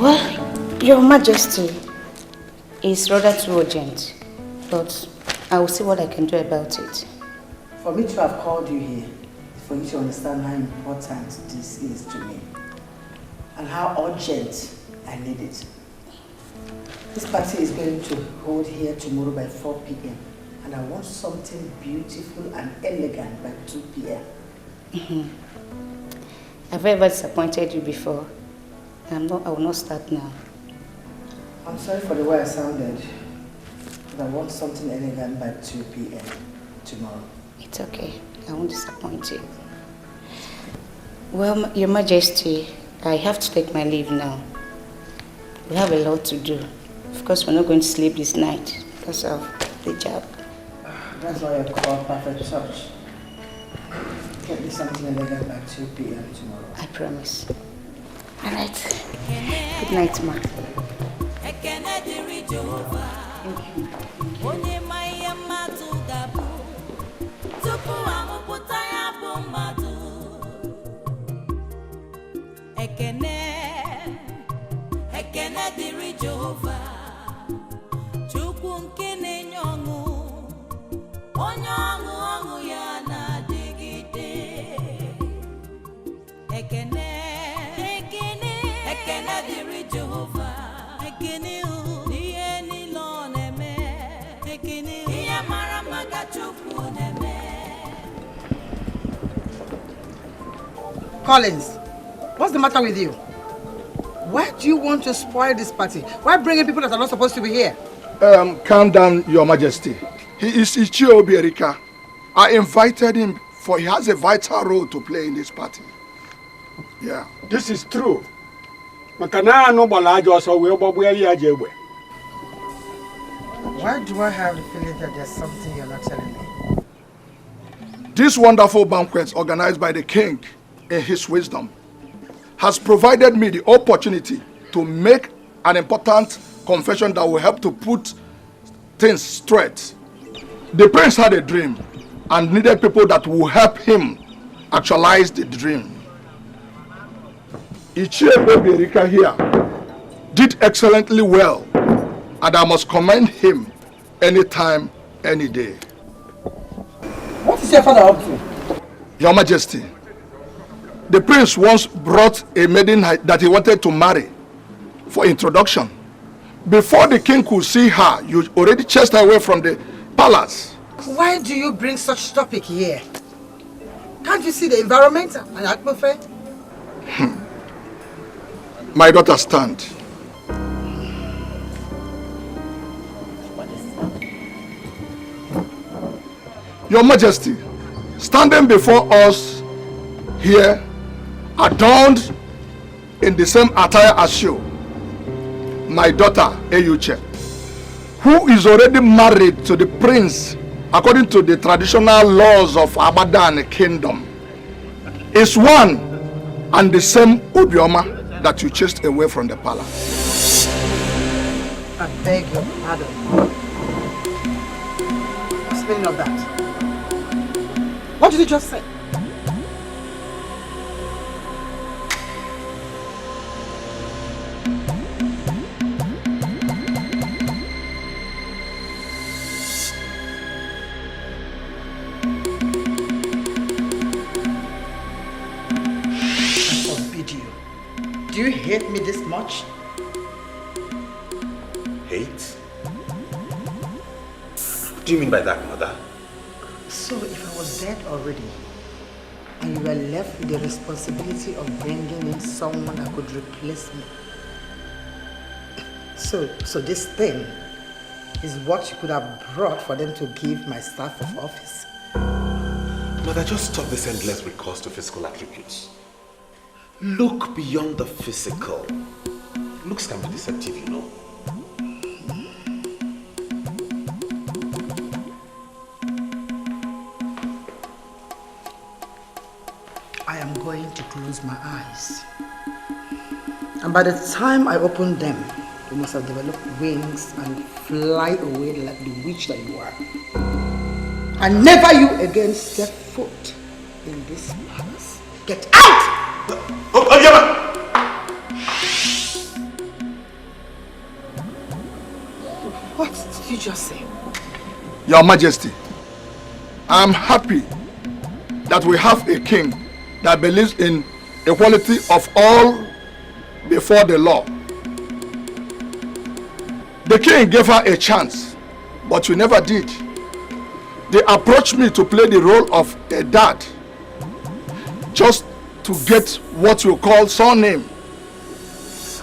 Well, Your Majesty, it's rather too urgent, but I will see what I can do about it. For me to have called you here, for you to understand how important this is to me and how urgent I need it. This party is going to hold here tomorrow by 4 p.m. and I want something beautiful and elegant by 2 p.m. Have I ever disappointed you before? I will not start now. I'm sorry for the way I sounded, but I want something elegant by 2 p.m. tomorrow. It's okay. I won't disappoint you. Well, Your Majesty, I have to take my leave now. We have a lot to do. Of course, we're not going to sleep this night because of the job. That's why I call perfect touch. Get me something elegant by 2 p.m. tomorrow. I promise. All right. Good night, Ma. Ekene diri Jehovah, onye ma ihe mmadụ ga-abụ, tupu amụpụta ya bụ mmadụ. Ekene diri Jehovah, Chukwu nke na-enye ọṅụ, onye ọṅụ ya na-adịgide. Ekene diri Jehovah, n'ihe niile ọ na-eme, ihe mara maka Chukwu na-eme. Collins, what's the matter with you? Why do you want to spoil this party? Why bringing people that are not supposed to be here? Calm down, Your Majesty. He is Ichie Obierika. I invited him for he has a vital role to play in this party. Yeah. This is true. Why do I have the feeling that there's something you're not telling me? This wonderful banquet organized by the king in his wisdom has provided me the opportunity to make an important confession that will help to put things straight. The prince had a dream and needed people that will help him actualize the dream. Ichie Obierika here did excellently well, and I must commend him anytime, any day. What is your father up to? Your Majesty, the prince once brought a maiden that he wanted to marry for introduction. Before the king could see her, you already chased her away from the palace. Why do you bring such topic here? Can't you see the environment and atmosphere? My daughter, stand. Your Majesty, standing before us here, adorned in the same attire as you, my daughter, Eyuche, who is already married to the prince according to the traditional laws of Abadan kingdom, is one and the same Obioma that you chased away from the palace. I beg your pardon. What's the meaning of that? What did you just say? hate me this much? Hate? What do you mean by that, Mother? So if I was dead already, and you were left with the responsibility of bringing in someone that could replace me. So this thing is what you could have brought for them to give my staff of office. Mother, just stop this endless recourse to physical attributes. Look beyond the physical. Looks can be deceptive, you know. I am going to close my eyes. And by the time I open them, you must have developed wings and fly away like the witch that you are. And never you again step foot in this palace. Get out! What did you just say? Your Majesty, I'm happy that we have a king that believes in equality of all before the law. The king gave her a chance, but you never did. They approached me to play the role of a dad, just to get what you call surname.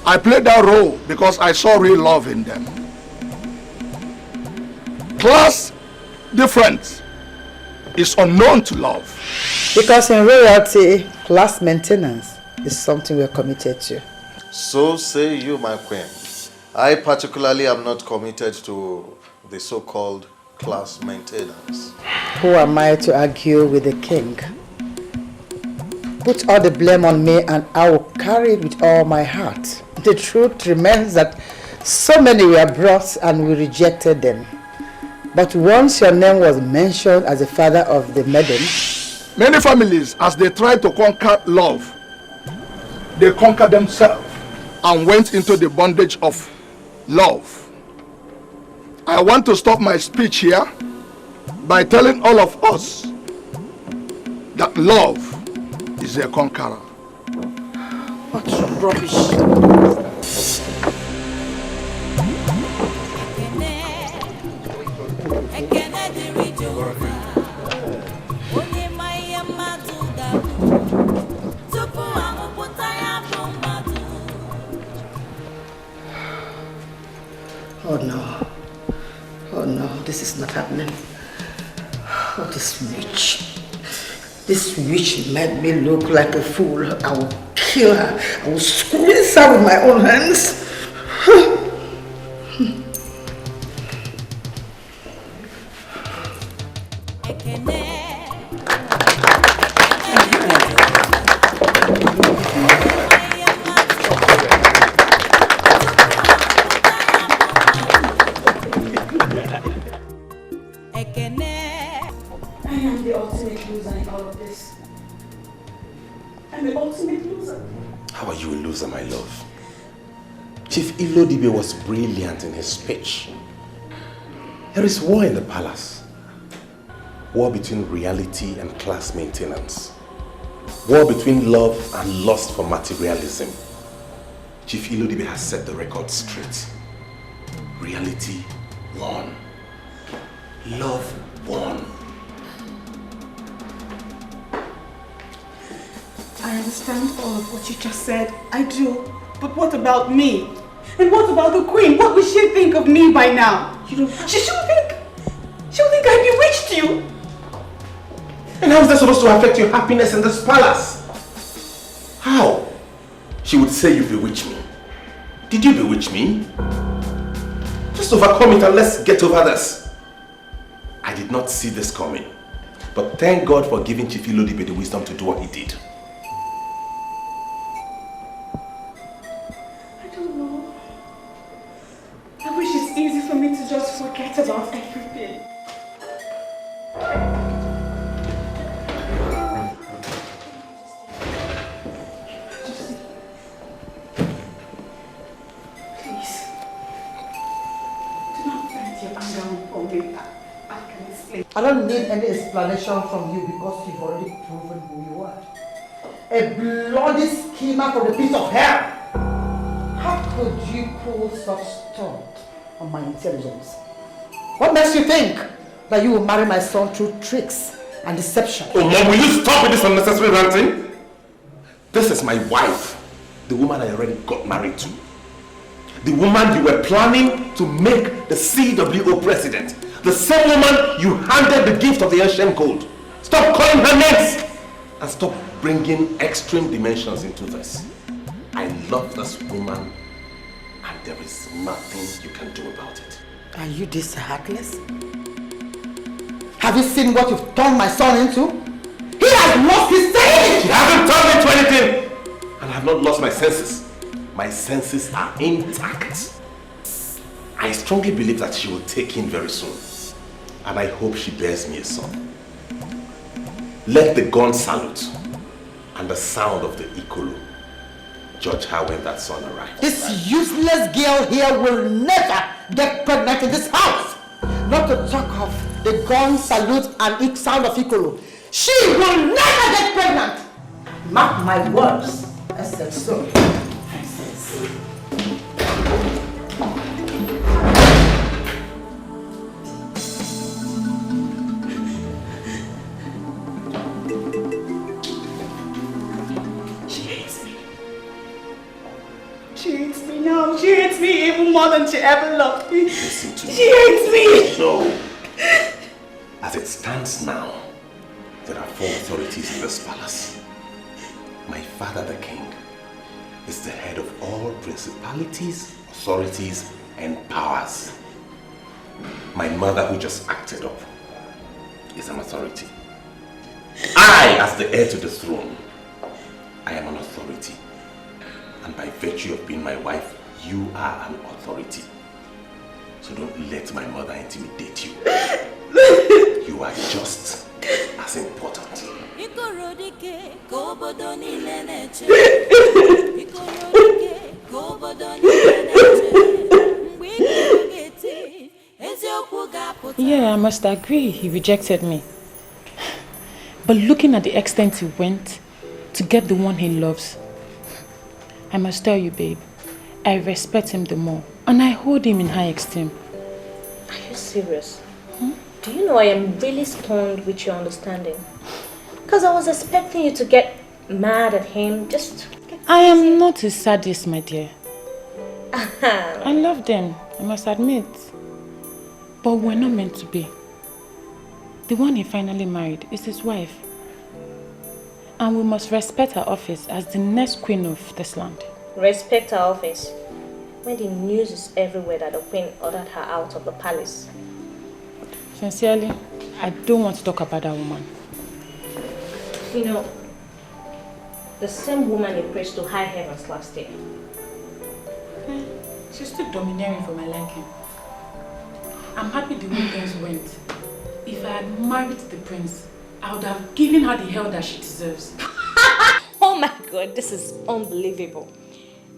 I played that role because I saw real love in them. Class difference is unknown to love. Because in royalty, class maintenance is something we're committed to. So say you, my queen. I particularly am not committed to the so-called class maintenance. Who am I to argue with the king? Put all the blame on me and I will carry it with all my heart. The truth remains that so many were brought and we rejected them. But once your name was mentioned as the father of the maiden, many families, as they tried to conquer love, they conquered themselves and went into the bondage of love. I want to stop my speech here by telling all of us that love is a conqueror. What rubbish. Oh no. Oh no, this is not happening. Oh, this witch. This witch made me look like a fool. I will kill her. I will squeeze her with my own hands. Ilodibe was brilliant in his speech. There is war in the palace. War between reality and class maintenance. War between love and lust for materialism. Chief Ilodibe has set the record straight. Reality won. Love won. I understand all of what you just said. I do. But what about me? And what about the queen? What will she think of me by now? She'll think I bewitched you. And how is that supposed to affect your happiness in this palace? How? She would say you bewitched me. Did you bewitch me? Just overcome it and let's get over this. I did not see this coming. But thank God for giving Chief Ilodibe the wisdom to do what he did. Easy for me to just forget about everything. Please, do not vent your anger on me. I can explain. I don't need any explanation from you because you've already proven who you are. A bloody schemer from the pit of hell. could you pull such stunt on my intelligence? What makes you think that you will marry my son through tricks and deception? Oh, Mom, will you stop with this unnecessary ranting? This is my wife, the woman I already got married to. The woman you were planning to make the CWO president. The same woman you handed the gift of the ancient gold. Stop calling her names! And stop bringing extreme dimensions into this. I love this woman, and there is nothing you can do about it. Are you this heartless? Have you seen what you've turned my son into? He has lost his senses! She hasn't turned me into anything! And I have not lost my senses. My senses are intact. I strongly believe that she will take in very soon. And I hope she bears me a son. Let the gun salute and the sound of the Ikolo judge her when that son arrives. This useless girl here will never get pregnant in this house! Not to talk of the gun salute and sound of Ikolo. She will never get pregnant! Mark my words. I said so. She hates me. She hates me now. She hates me even more than she ever loved me. Listen to me. She hates me. No. As it stands now, there are 4 authorities in this palace. My father, the king, is the head of all principalities, authorities, and powers. My mother, who just acted up, is an authority. I, as the heir to the throne, I am an authority. And by virtue of being my wife, you are an authority. So don't let my mother intimidate you. You are just as important. Yeah, I must agree, he rejected me. But looking at the extent he went to get the one he loves, I must tell you, babe, I respect him the more, and I hold him in high esteem. Are you serious? Do you know I am really stunned with your understanding? Because I was expecting you to get mad at him, I am not a sadist, my dear. I love them, I must admit. But we're not meant to be. The one he finally married is his wife. And we must respect her office as the next queen of this land. Respect her office? When the news is everywhere that the queen ordered her out of the palace. Sincerely, I don't want to talk about that woman. You know, the same woman you preached to high heavens last year. She's still domineering for my liking. I'm happy the way things went. If I had married the prince, I would have given her the hell that she deserves. Oh my god, this is unbelievable.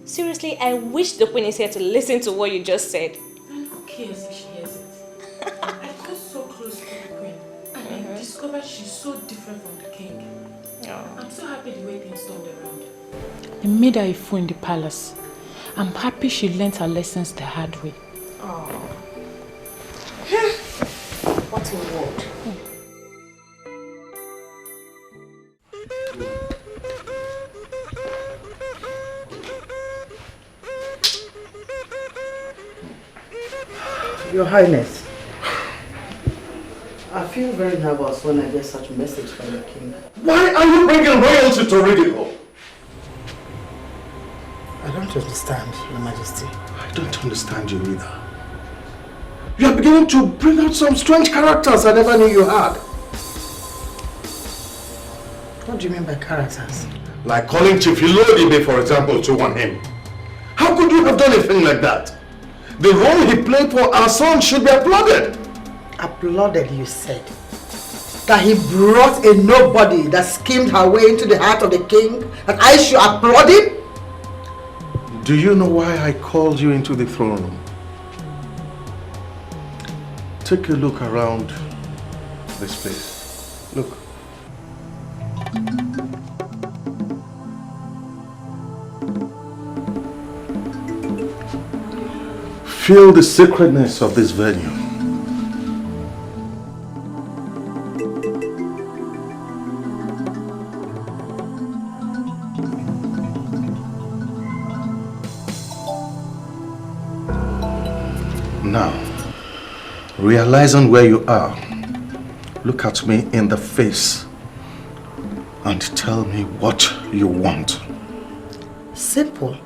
Seriously, I wish the queen is here to listen to what you just said. And who cares if she hears it? I got so close to the queen and I discovered she's so different from the king. I'm so happy the way things turned around. They made her a fool in the palace. I'm happy she learnt her lessons the hard way. Oh. What a word. Your Highness, I feel very nervous when I get such a message from the king. Why are you bringing royalty to ridicule? I don't understand, Your Majesty. I don't understand you either. You are beginning to bring out some strange characters I never knew you had. What do you mean by characters? Like calling Chief Ilodibe, for example, to warn him. How could you have done a thing like that? The role he played for our son should be applauded. Applauded, you said? That he brought a nobody that schemed her way into the heart of the king, and I should applaud him? Do you know why I called you into the throne room? Take a look around this place. Look. feel the sacredness of this venue. Now, realizing where you are, look at me in the face and tell me what you want. Simple.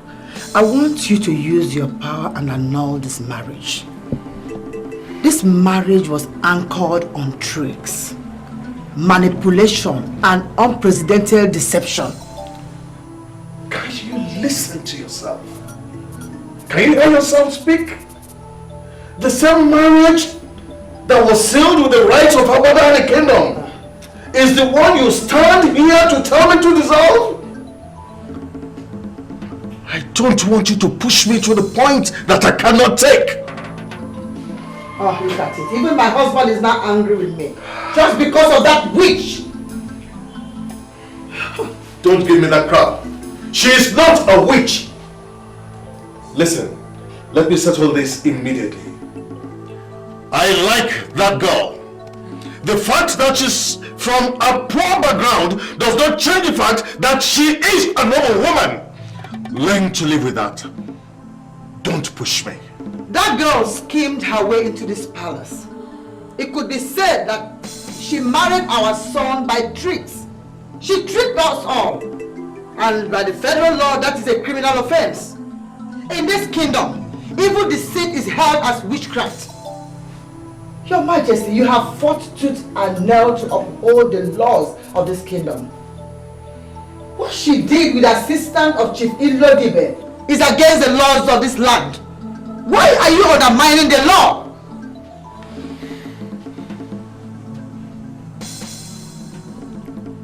I want you to use your power and annul this marriage. This marriage was anchored on tricks, manipulation, and unprecedented deception. Can you listen to yourself? Can you hear yourself speak? The same marriage that was sealed with the rights of our mother and the kingdom is the one you stand here to tell me to dissolve? I don't want you to push me to the point that I cannot take. Oh, look at it. Even my husband is not angry with me. Just because of that witch. Don't give me that crap. She is not a witch. Listen, let me settle this immediately. I like that girl. The fact that she's from a poor background does not change the fact that she is a noble woman. Learn to live with that. Don't push me. That girl schemed her way into this palace. It could be said that she married our son by tricks. She tricked us all. And by the federal law, that is a criminal offense. In this kingdom, evil deceit is held as witchcraft. Your Majesty, you have fought tooth and nail to uphold the laws of this kingdom. What she did with the assistance of Chief Ilodibe is against the laws of this land. Why are you undermining the law?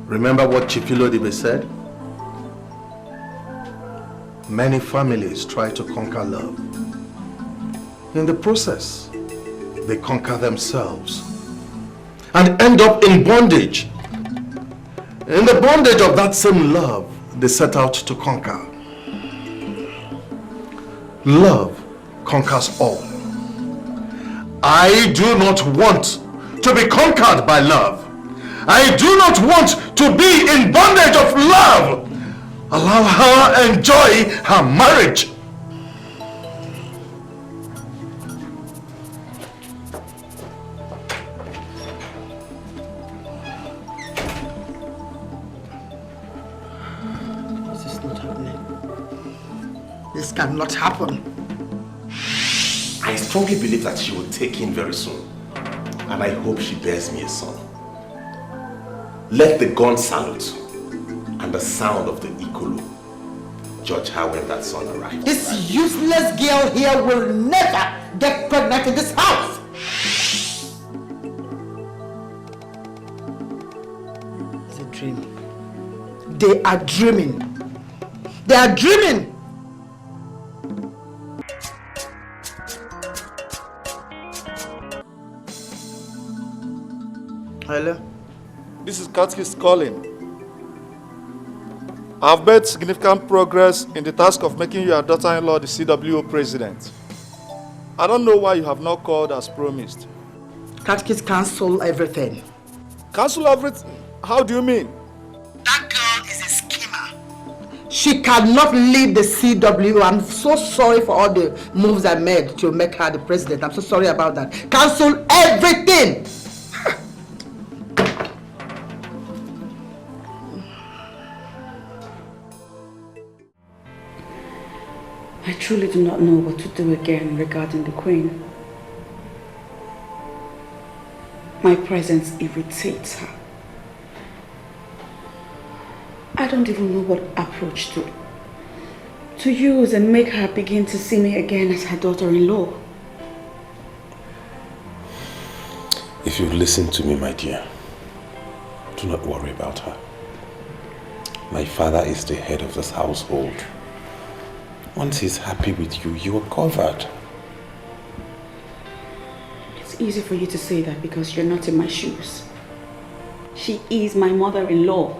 Remember what Chief Ilodibe said? Many families try to conquer love. In the process, they conquer themselves and end up in bondage. In the bondage of that same love they set out to conquer. Love conquers all. I do not want to be conquered by love. I do not want to be in bondage of love. Allow her enjoy her marriage. This cannot happen. I strongly believe that she will take in very soon. And I hope she bears me a son. Let the gun salute and the sound of the ikulu judge her when that son arrives. This useless girl here will never get pregnant in this house. It's a dream. They are dreaming. They are dreaming. Hello? This is Katkis calling. I've made significant progress in the task of making your daughter-in-law the CWO president. I don't know why you have not called as promised. Katkis cancel everything. Cancel everything? How do you mean? That girl is a schemer. She cannot lead the CWO. I'm so sorry for all the moves I made to make her the president. I'm so sorry about that. Cancel everything! I truly do not know what to do again regarding the Queen. My presence irritates her. I don't even know what approach to use and make her begin to see me again as her daughter-in-law. If you listen to me, my dear, do not worry about her. My father is the head of this household. Once he's happy with you, you are covered. It's easy for you to say that because you're not in my shoes. She is my mother-in-law.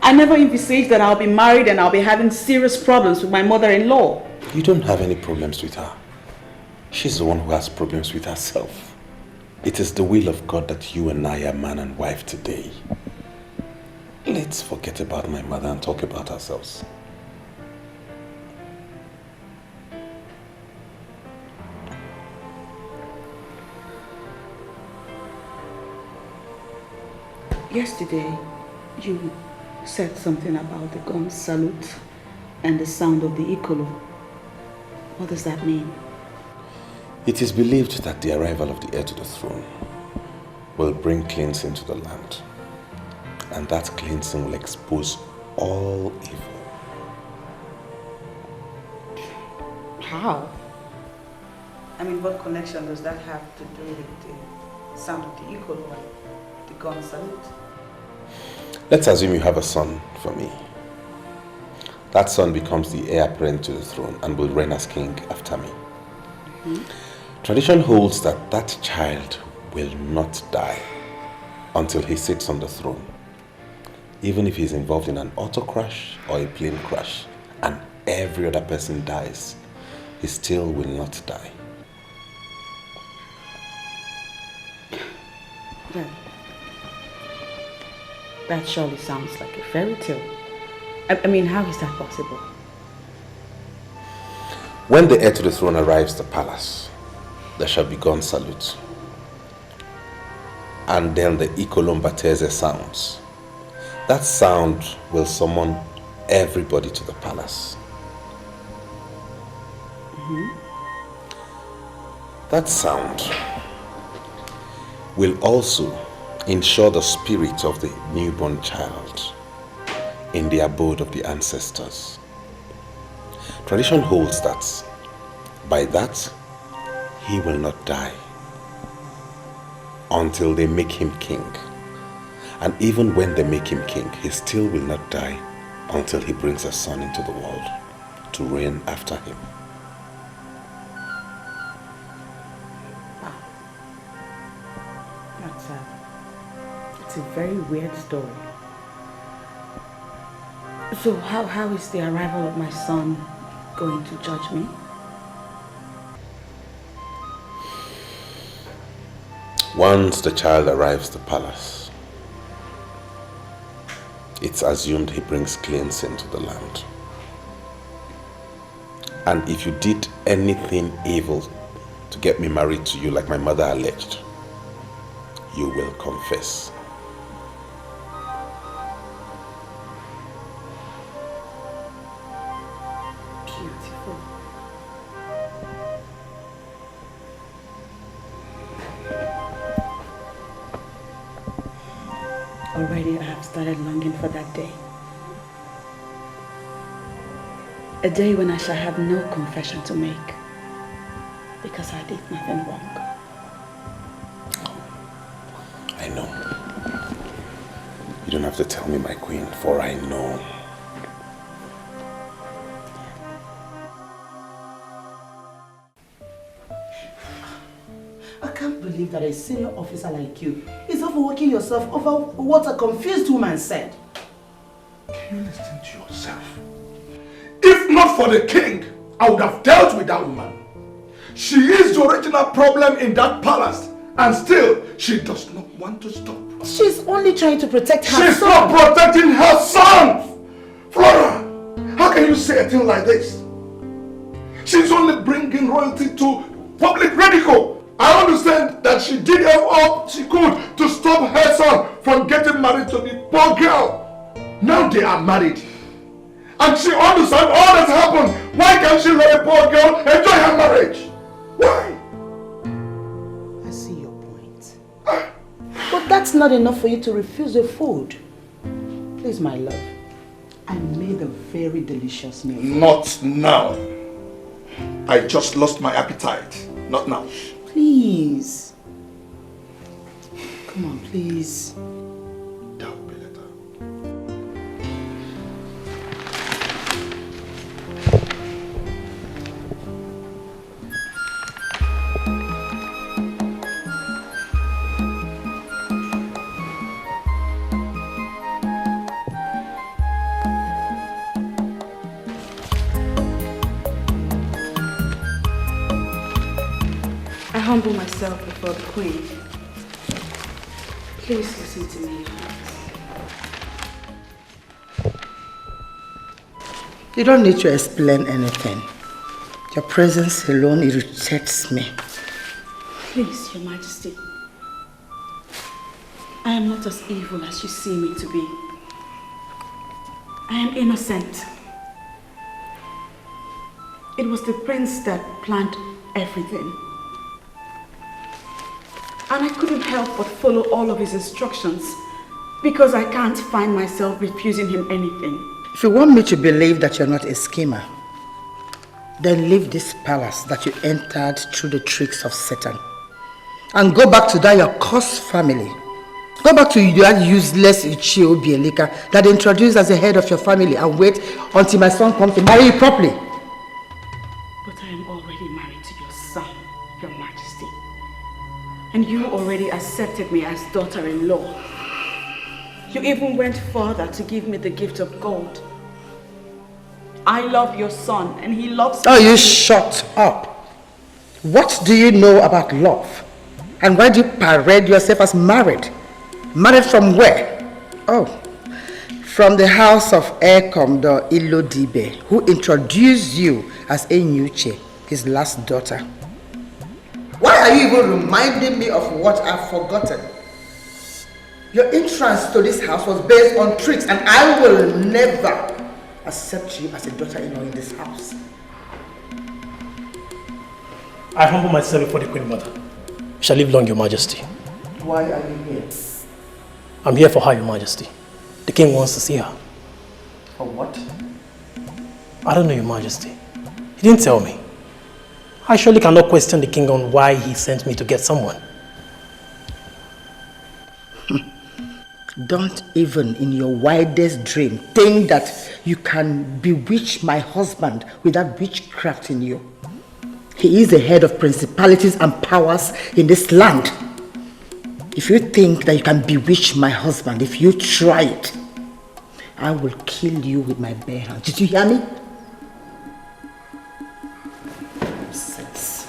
I never envisaged that I'll be married and I'll be having serious problems with my mother-in-law. You don't have any problems with her. She's the one who has problems with herself. It is the will of God that you and I are man and wife today. Let's forget about my mother and talk about ourselves. Yesterday, you said something about the gun salute and the sound of the Ikolo. What does that mean? It is believed that the arrival of the heir to the throne will bring cleansing to the land. And that cleansing will expose all evil. How? I mean, what connection does that have to do with the sound of the Ikolo and the gun salute? Let's assume you have a son for me. That son becomes the heir apparent to the throne and will reign as king after me. Tradition holds that that child will not die until he sits on the throne. Even if he's involved in an auto crash or a plane crash and every other person dies, he still will not die. That surely sounds like a fairy tale. I mean, how is that possible? When the heir to the throne arrives at the palace, there shall be gun salutes. And then the Ikolombateze sounds. That sound will summon everybody to the palace. That sound will also ensure the spirit of the newborn child in the abode of the ancestors. Tradition holds that by that he will not die until they make him king. And even when they make him king, he still will not die until he brings a son into the world to reign after him. It's a very weird story. So how is the arrival of my son going to judge me? Once the child arrives at the palace, it's assumed he brings cleansing to the land. And if you did anything evil to get me married to you like my mother alleged, you will confess. Beautiful. Already I have started longing for that day. A day when I shall have no confession to make because I did nothing wrong. I know. You don't have to tell me, my queen, for I know. I can't believe that a senior officer like you is overworking yourself over what a confused woman said. Can you listen to yourself? If not for the king, I would have dealt with that woman. She is the original problem in that palace, and still, she does not want to stop. She's only trying to protect her She's son. not protecting her son! Flora, how can you say a thing like this? She's only bringing royalty to public ridicule. I understand that she did all she could to stop her son from getting married to the poor girl. Now they are married. And she understands all that's happened. Why can't she let a poor girl enjoy her marriage? Why? I see your point. But that's not enough for you to refuse the food. Please, my love. I made a very delicious meal. Not now. I just lost my appetite. Not now. Please. Come on, please. That will be later. humble myself before the Queen. Please listen to me. You don't need to explain anything. Your presence alone irritates me. Please, Your Majesty. I am not as evil as you see me to be. I am innocent. It was the prince that planned everything. And I couldn't help but follow all of his instructions because I can't find myself refusing him anything. If you want me to believe that you're not a schemer, then leave this palace that you entered through the tricks of Satan and go back to that your cursed family. Go back to that useless Ichio Bielika that they introduced as the head of your family and wait until my son comes to marry you properly. But I am already married to your son, Your Majesty. And you already accepted me as daughter-in-law. You even went further to give me the gift of gold. I love your son and he loves me. Oh, you shut up. What do you know about love? And why do you parade yourself as married? Married from where? Oh, from the house of Air Commodore Ilodibe, who introduced you as Enyuche, his last daughter. Why are you even reminding me of what I've forgotten? Your entrance to this house was based on tricks, and I will never accept you as a daughter-in-law in this house. I humble myself before the Queen Mother. You shall live long, Your Majesty. Why are you here? I'm here for her, Your Majesty. The king wants to see her. For what? I don't know, Your Majesty. He didn't tell me. I surely cannot question the king on why he sent me to get someone. Don't even in your wildest dream think that you can bewitch my husband with that witchcraft in you. He is the head of principalities and powers in this land. If you think that you can bewitch my husband, if you try it, I will kill you with my bare hands. Did you hear me? Nonsense.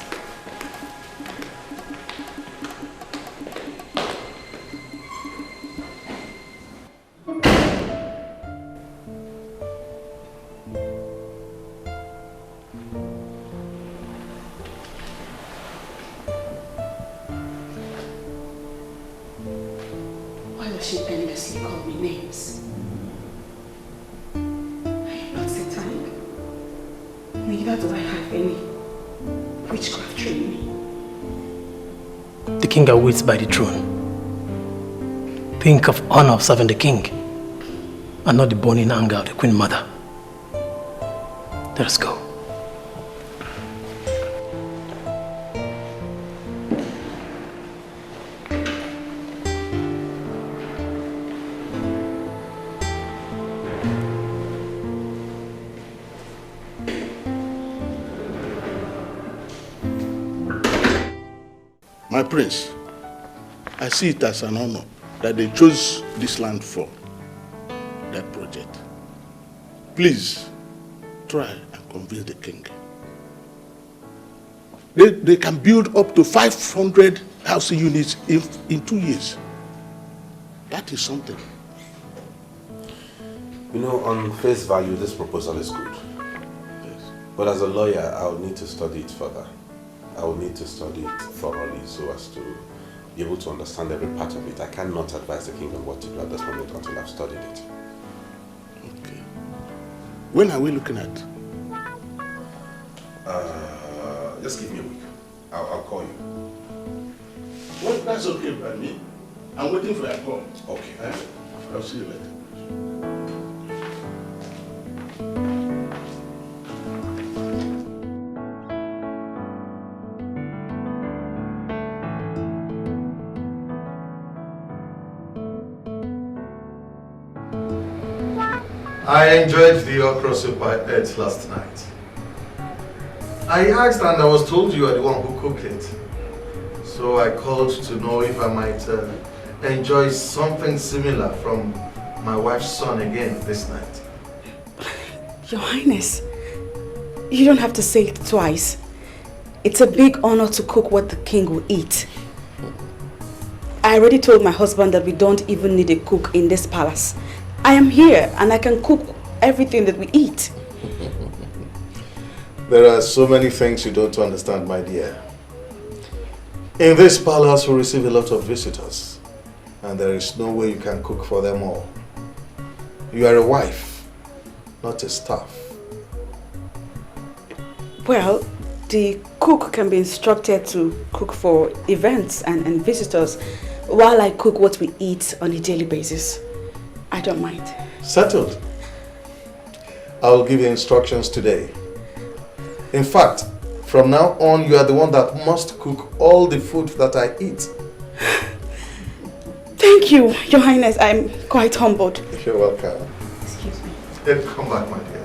Why does she endlessly call me names? I am not satanic. Neither do I have any witchcraft training. The king awaits by the throne. Think of honor of serving the king and not the burning anger of the Queen Mother. Let us go. My prince, I see it as an honor that they chose this land for that project. Please, try and convince the king. They can build up to 500 housing units in 2 years. That is something. You know, on face value, this proposal is good. Yes. But as a lawyer, I'll need to study it further. I will need to study it thoroughly so as to be able to understand every part of it. I cannot advise the king on what to do at this moment until I've studied it. Okay. When are we looking at? Just give me a week. I'll call you. Well, that's okay by me. I'm waiting for your call. Okay. I'll see you later. I enjoyed the okra soup I ate last night. I asked and I was told you are the one who cooked it. So I called to know if I might enjoy something similar from my wife's son again this night. Your Highness, you don't have to say it twice. It's a big honor to cook what the king will eat. I already told my husband that we don't even need a cook in this palace. I am here and I can cook everything that we eat. There are so many things you don't understand, my dear. In this palace, we receive a lot of visitors, and there is no way you can cook for them all. You are a wife, not a staff. Well, the cook can be instructed to cook for events and visitors while I cook what we eat on a daily basis. I don't mind. Settled. I will give you instructions today. In fact, from now on, you are the one that must cook all the food that I eat. Thank you, Your Highness. I'm quite humbled. You're welcome. Excuse me. Come back, my dear.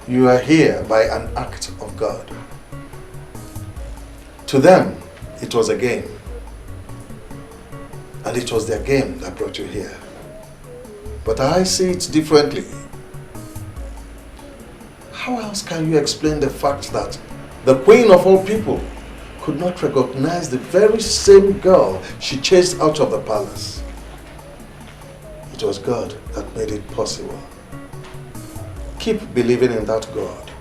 You are here by an act of God. To them, it was a game. And it was their game that brought you here. But I see it differently. How else can you explain the fact that the queen of all people could not recognize the very same girl she chased out of the palace? It was God that made it possible. Keep believing in that God,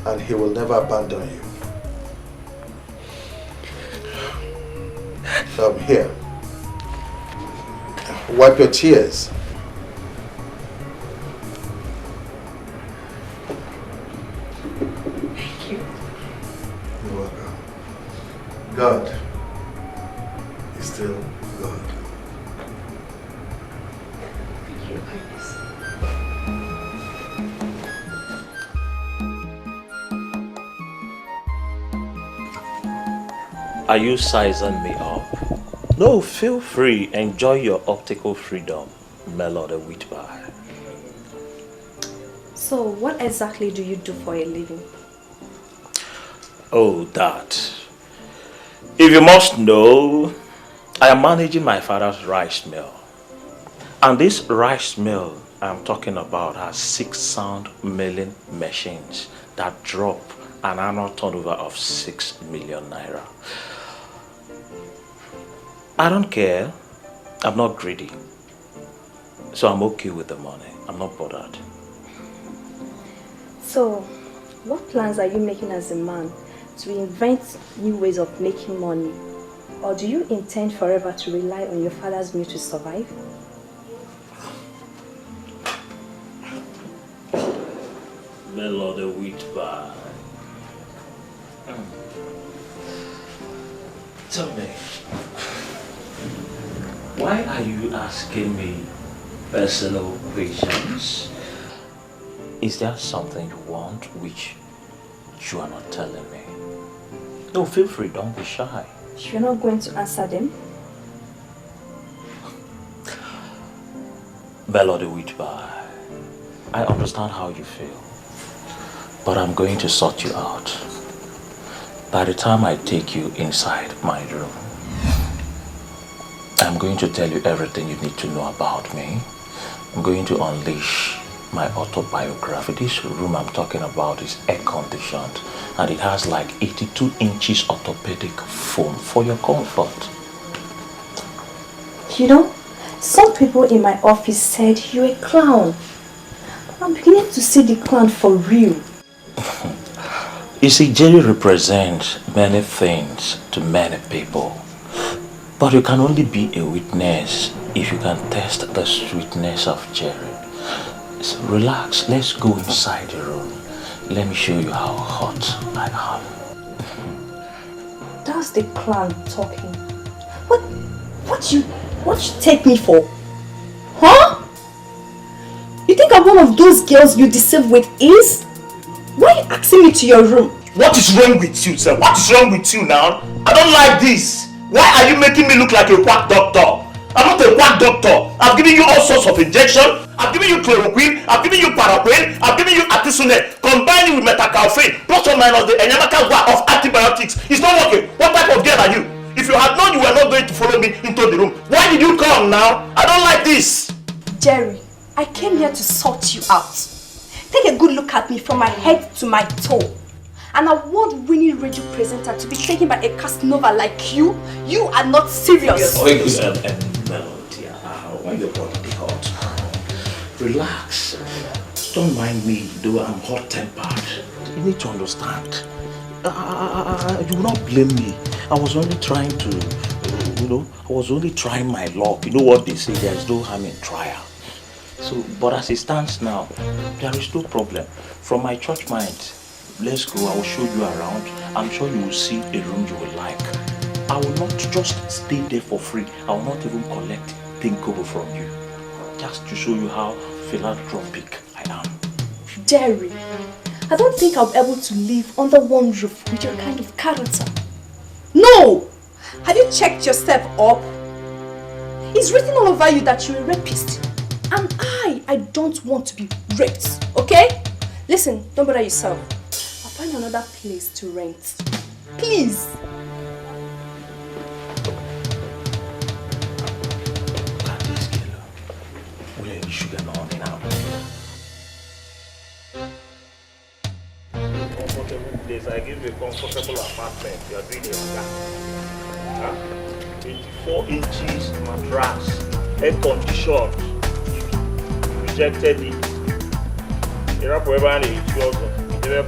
and He will never abandon you. Here. Wipe your tears. Thank you. You're welcome. God is still God. Thank you, Highness. Are you sizing me up? No, feel free. Enjoy your optical freedom, Melody Whitby. So, what exactly do you do for a living? Oh, that. If you must know, I am managing my father's rice mill. And this rice mill I'm talking about has 6 sound milling machines that drop an annual turnover of 6 million naira. I don't care. I'm not greedy. So I'm okay with the money. I'm not bothered. So, what plans are you making as a man to invent new ways of making money? Or do you intend forever to rely on your father's mill to survive? Melody Whitby. Tell me, why are you asking me personal questions? Is there something you want which you are not telling me? No, feel free, don't be shy. You're not going to answer them? Melody Whitby, I understand how you feel, but I'm going to sort you out. By the time I take you inside my room, I'm going to tell you everything you need to know about me. I'm going to unleash my autobiography. This room I'm talking about is air-conditioned and it has like 82 inches orthopedic foam for your comfort. You know, some people in my office said you're a clown. I'm beginning to see the clown for real. You see, Jerry represents many things to many people. But you can only be a witness if you can test the sweetness of Jerry. So relax, let's go inside the room. Let me show you how hot I am. That's the clown talking. What you take me for? Huh? You think I'm one of those girls you deceive with ease? Why are you asking me to your room? What is wrong with you, sir? What is wrong with you now? I don't like this. Why are you making me look like a quack doctor? I'm not a quack doctor. I've given you all sorts of injections. I've given you chloroquine. I've given you paraquine. I've given you artesunate. Combining with metacalfane, plus or minus the enyamaka of antibiotics. It's not working. What type of girl are you? If you had known you were not going to follow me into the room, why did you come now? I don't like this. Jerry, I came here to sort you out. Take a good look at me from my head to my toe. An award-winning radio presenter to be taken by a Casanova like you? You are not serious. Melody, why your body hot? Relax. Don't mind me, though I'm hot-tempered. You need to understand. You will not blame me. I was only trying to, I was only trying my luck. You know what they say, there is no harm in trial. So, but as it stands now, there is no problem. From my church mind, let's go, I will show you around. I'm sure you will see a room you will like. I will not just stay there for free. I will not even collect thinkable from you. Just to show you how philanthropic I am. Jerry, I don't think I'll be able to live under one roof with your kind of character. No! Have you checked yourself up? It's written all over you that you're a rapist. And I don't want to be raped, okay? Listen, don't bother yourself. I'll find another place to rent. Please. Sugar now. Comfortable place. I give you a comfortable apartment. You are doing it. Huh? 24 inches mattress, air conditioned. Rejected it. You're up wherever I need you. You're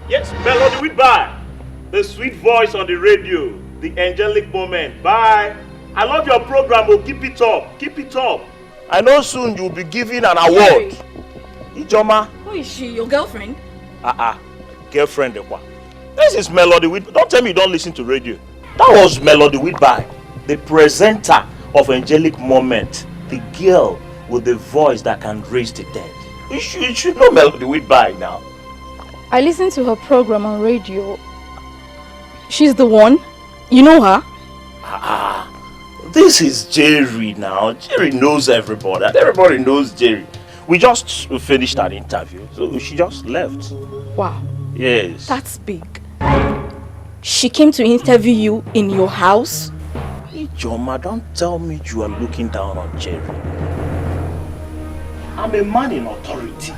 yes, Melody with bye. The sweet voice on the radio. The angelic moment. Bye. I love your program. Oh, keep it up. Keep it up. I know soon you'll be given an award. Ijoma. Who is she? Your girlfriend? Girlfriend. This is Melody with. Don't tell me you don't listen to radio. That was Melody with bye. The presenter of Angelic Moment. The girl with the voice that can raise the dead. You should know Melody with bye now. I listened to her program on radio. She's the one. You know her? This is Jerry now. Jerry knows everybody. Everybody knows Jerry. We just finished an interview, so she just left. Wow. Yes. That's big. She came to interview you in your house? Ijoma, don't tell me you are looking down on Jerry. I'm a man in authority.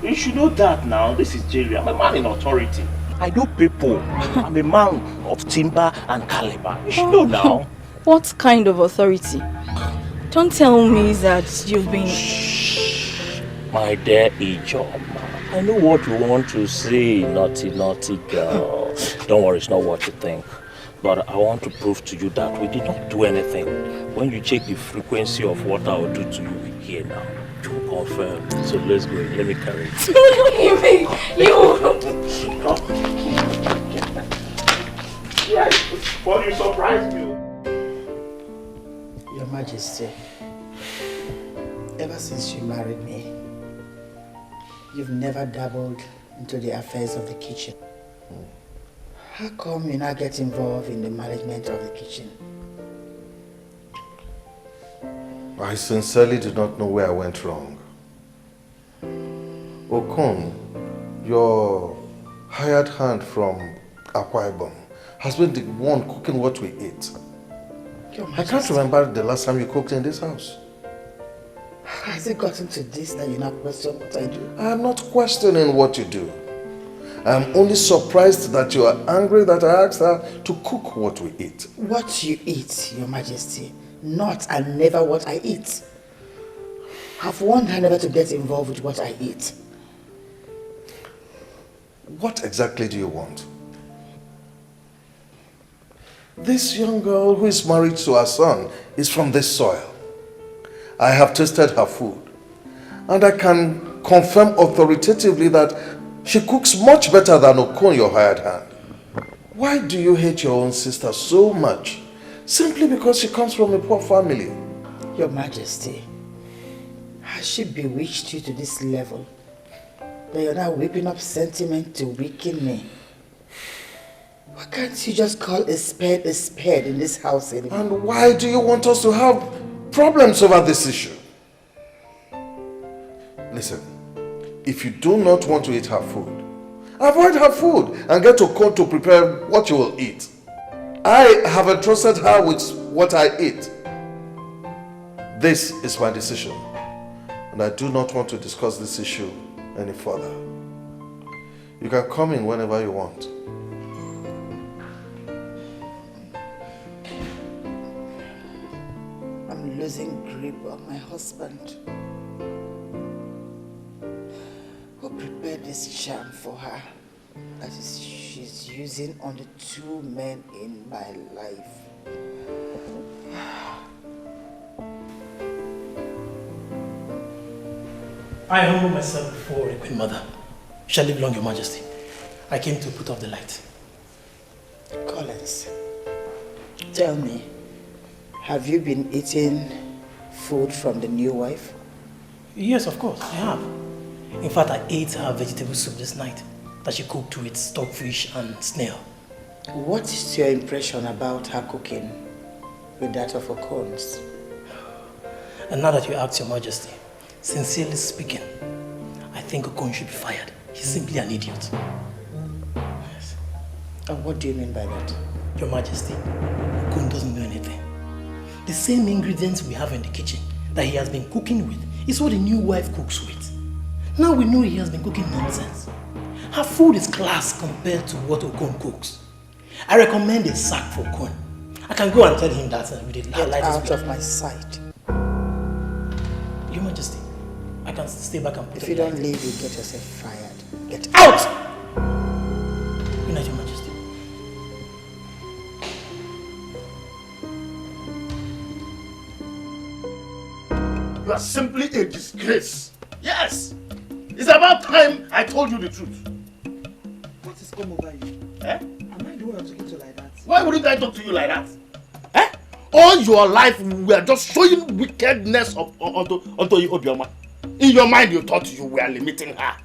You should know that now. This is Jerry. I'm a man in authority. I know people. I'm a man of timber and caliber. You should know now. What kind of authority? Don't tell me that you've been... Shh, my dear Ijoma. I know what you want to say, naughty, naughty girl. Don't worry, it's not what you think. But I want to prove to you that we did not do anything. When you check the frequency of what I will do to you here now, you will confirm. So let's go. Let me carry it. Yes, but you surprised me. Your Majesty, ever since you married me, you've never dabbled into the affairs of the kitchen. How come you now get involved in the management of the kitchen? I sincerely do not know where I went wrong. Okon, your hired hand from Akwa Ibom has been the one cooking what we eat. I can't remember the last time you cooked in this house. Has it gotten to this that you now question what I do? I am not questioning what you do. I am only surprised that you are angry that I asked her to cook what we eat. What you eat, Your Majesty, not and never what I eat. I've warned her never to get involved with what I eat. What exactly do you want? This young girl who is married to her son is from this soil. I have tasted her food, and I can confirm authoritatively that she cooks much better than Okon, your hired hand. Why do you hate your own sister so much? Simply because she comes from a poor family. Your Majesty, has she bewitched you to this level that you're now whipping up sentiment to weaken me? Why can't you just call a spade in this house anymore? And why do you want us to have problems over this issue? Listen, if you do not want to eat her food, avoid her food and get Okon to prepare what you will eat. I have entrusted her with what I eat. This is my decision, and I do not want to discuss this issue any further. You can come in whenever you want. I'm losing grip on my husband. Who prepared this charm for her that she's using on the two men in my life? I humble myself before the Queen Mother. Shall live long, Your Majesty. I came to put off the light. Collins, tell me, have you been eating food from the new wife? Yes, of course, I have. In fact, I ate her vegetable soup this night that she cooked with stockfish and snail. What is your impression about her cooking with that of Okon's? And now that you ask, Your Majesty, sincerely speaking, I think Okon should be fired. He's simply an idiot. Yes. And what do you mean by that? Your Majesty, Okon doesn't know anything. The same ingredients we have in the kitchen that he has been cooking with is what the new wife cooks with. Now we know he has been cooking nonsense. Her food is class compared to what Okon cooks. I recommend a sack for Okon. I can go and tell him that and read it. Get out of my sight. Your Majesty, I can stay back and put If you don't leave, you get yourself fired. Get out! Good night, Your Majesty. You are simply a disgrace. Yes! It's about time I told you the truth. What is come over you? Eh? Am I the one I'm talking to like that? Why wouldn't I talk to you like that? Eh? All your life we are just showing wickedness onto Obioma. In your mind you thought you were limiting her.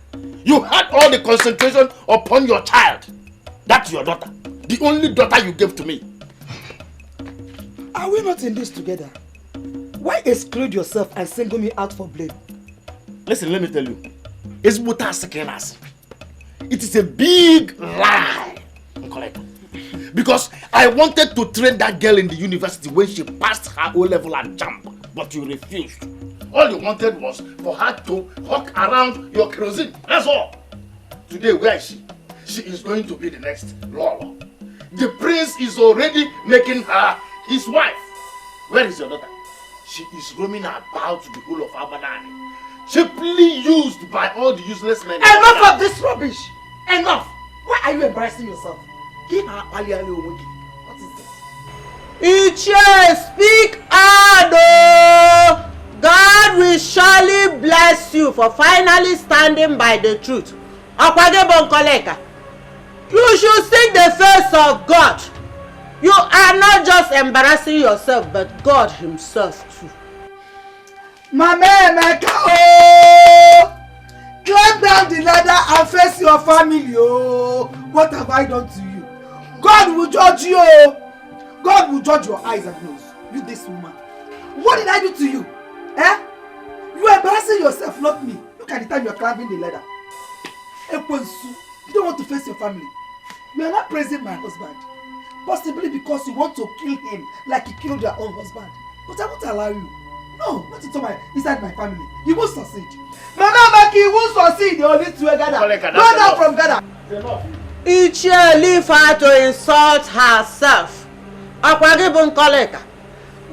You had all the concentration upon your child. That's your daughter. The only daughter you gave to me. Are we not in this together? Why exclude yourself and single me out for blame? Listen, let me tell you. It is a big lie. Because I wanted to train that girl in the university when she passed her O-level and jump, but you refused. All you wanted was for her to hawk around your kerosene. That's all. Today, where is she? She is going to be the next Lolo. The prince is already making her his wife. Where is your daughter? She is roaming about the whole of Abadani, cheaply used by all the useless men. Enough of this rubbish! Enough! Why are you embarrassing yourself? Give her what is this? Iche, speak out! God will surely bless you for finally standing by the truth. You should seek the face of God. You are not just embarrassing yourself, but God himself too. Mama Emeka, oh! Climb down the ladder and face your family, oh! What have I done to you? God will judge you, oh! God will judge your eyes and nose. You this woman. What did I do to you? Eh? You are embarrassing yourself, not me. Look at the time you are climbing the ladder. Ekwensu, you don't want to face your family. You are not praising my husband. Possibly because you want to kill him like you killed your own husband. But I won't allow you. No, not inside my family. You won't succeed. Mama Maki, you won't succeed. You only two Ghana. Go down from Ghana. Iche, leave her to insult herself.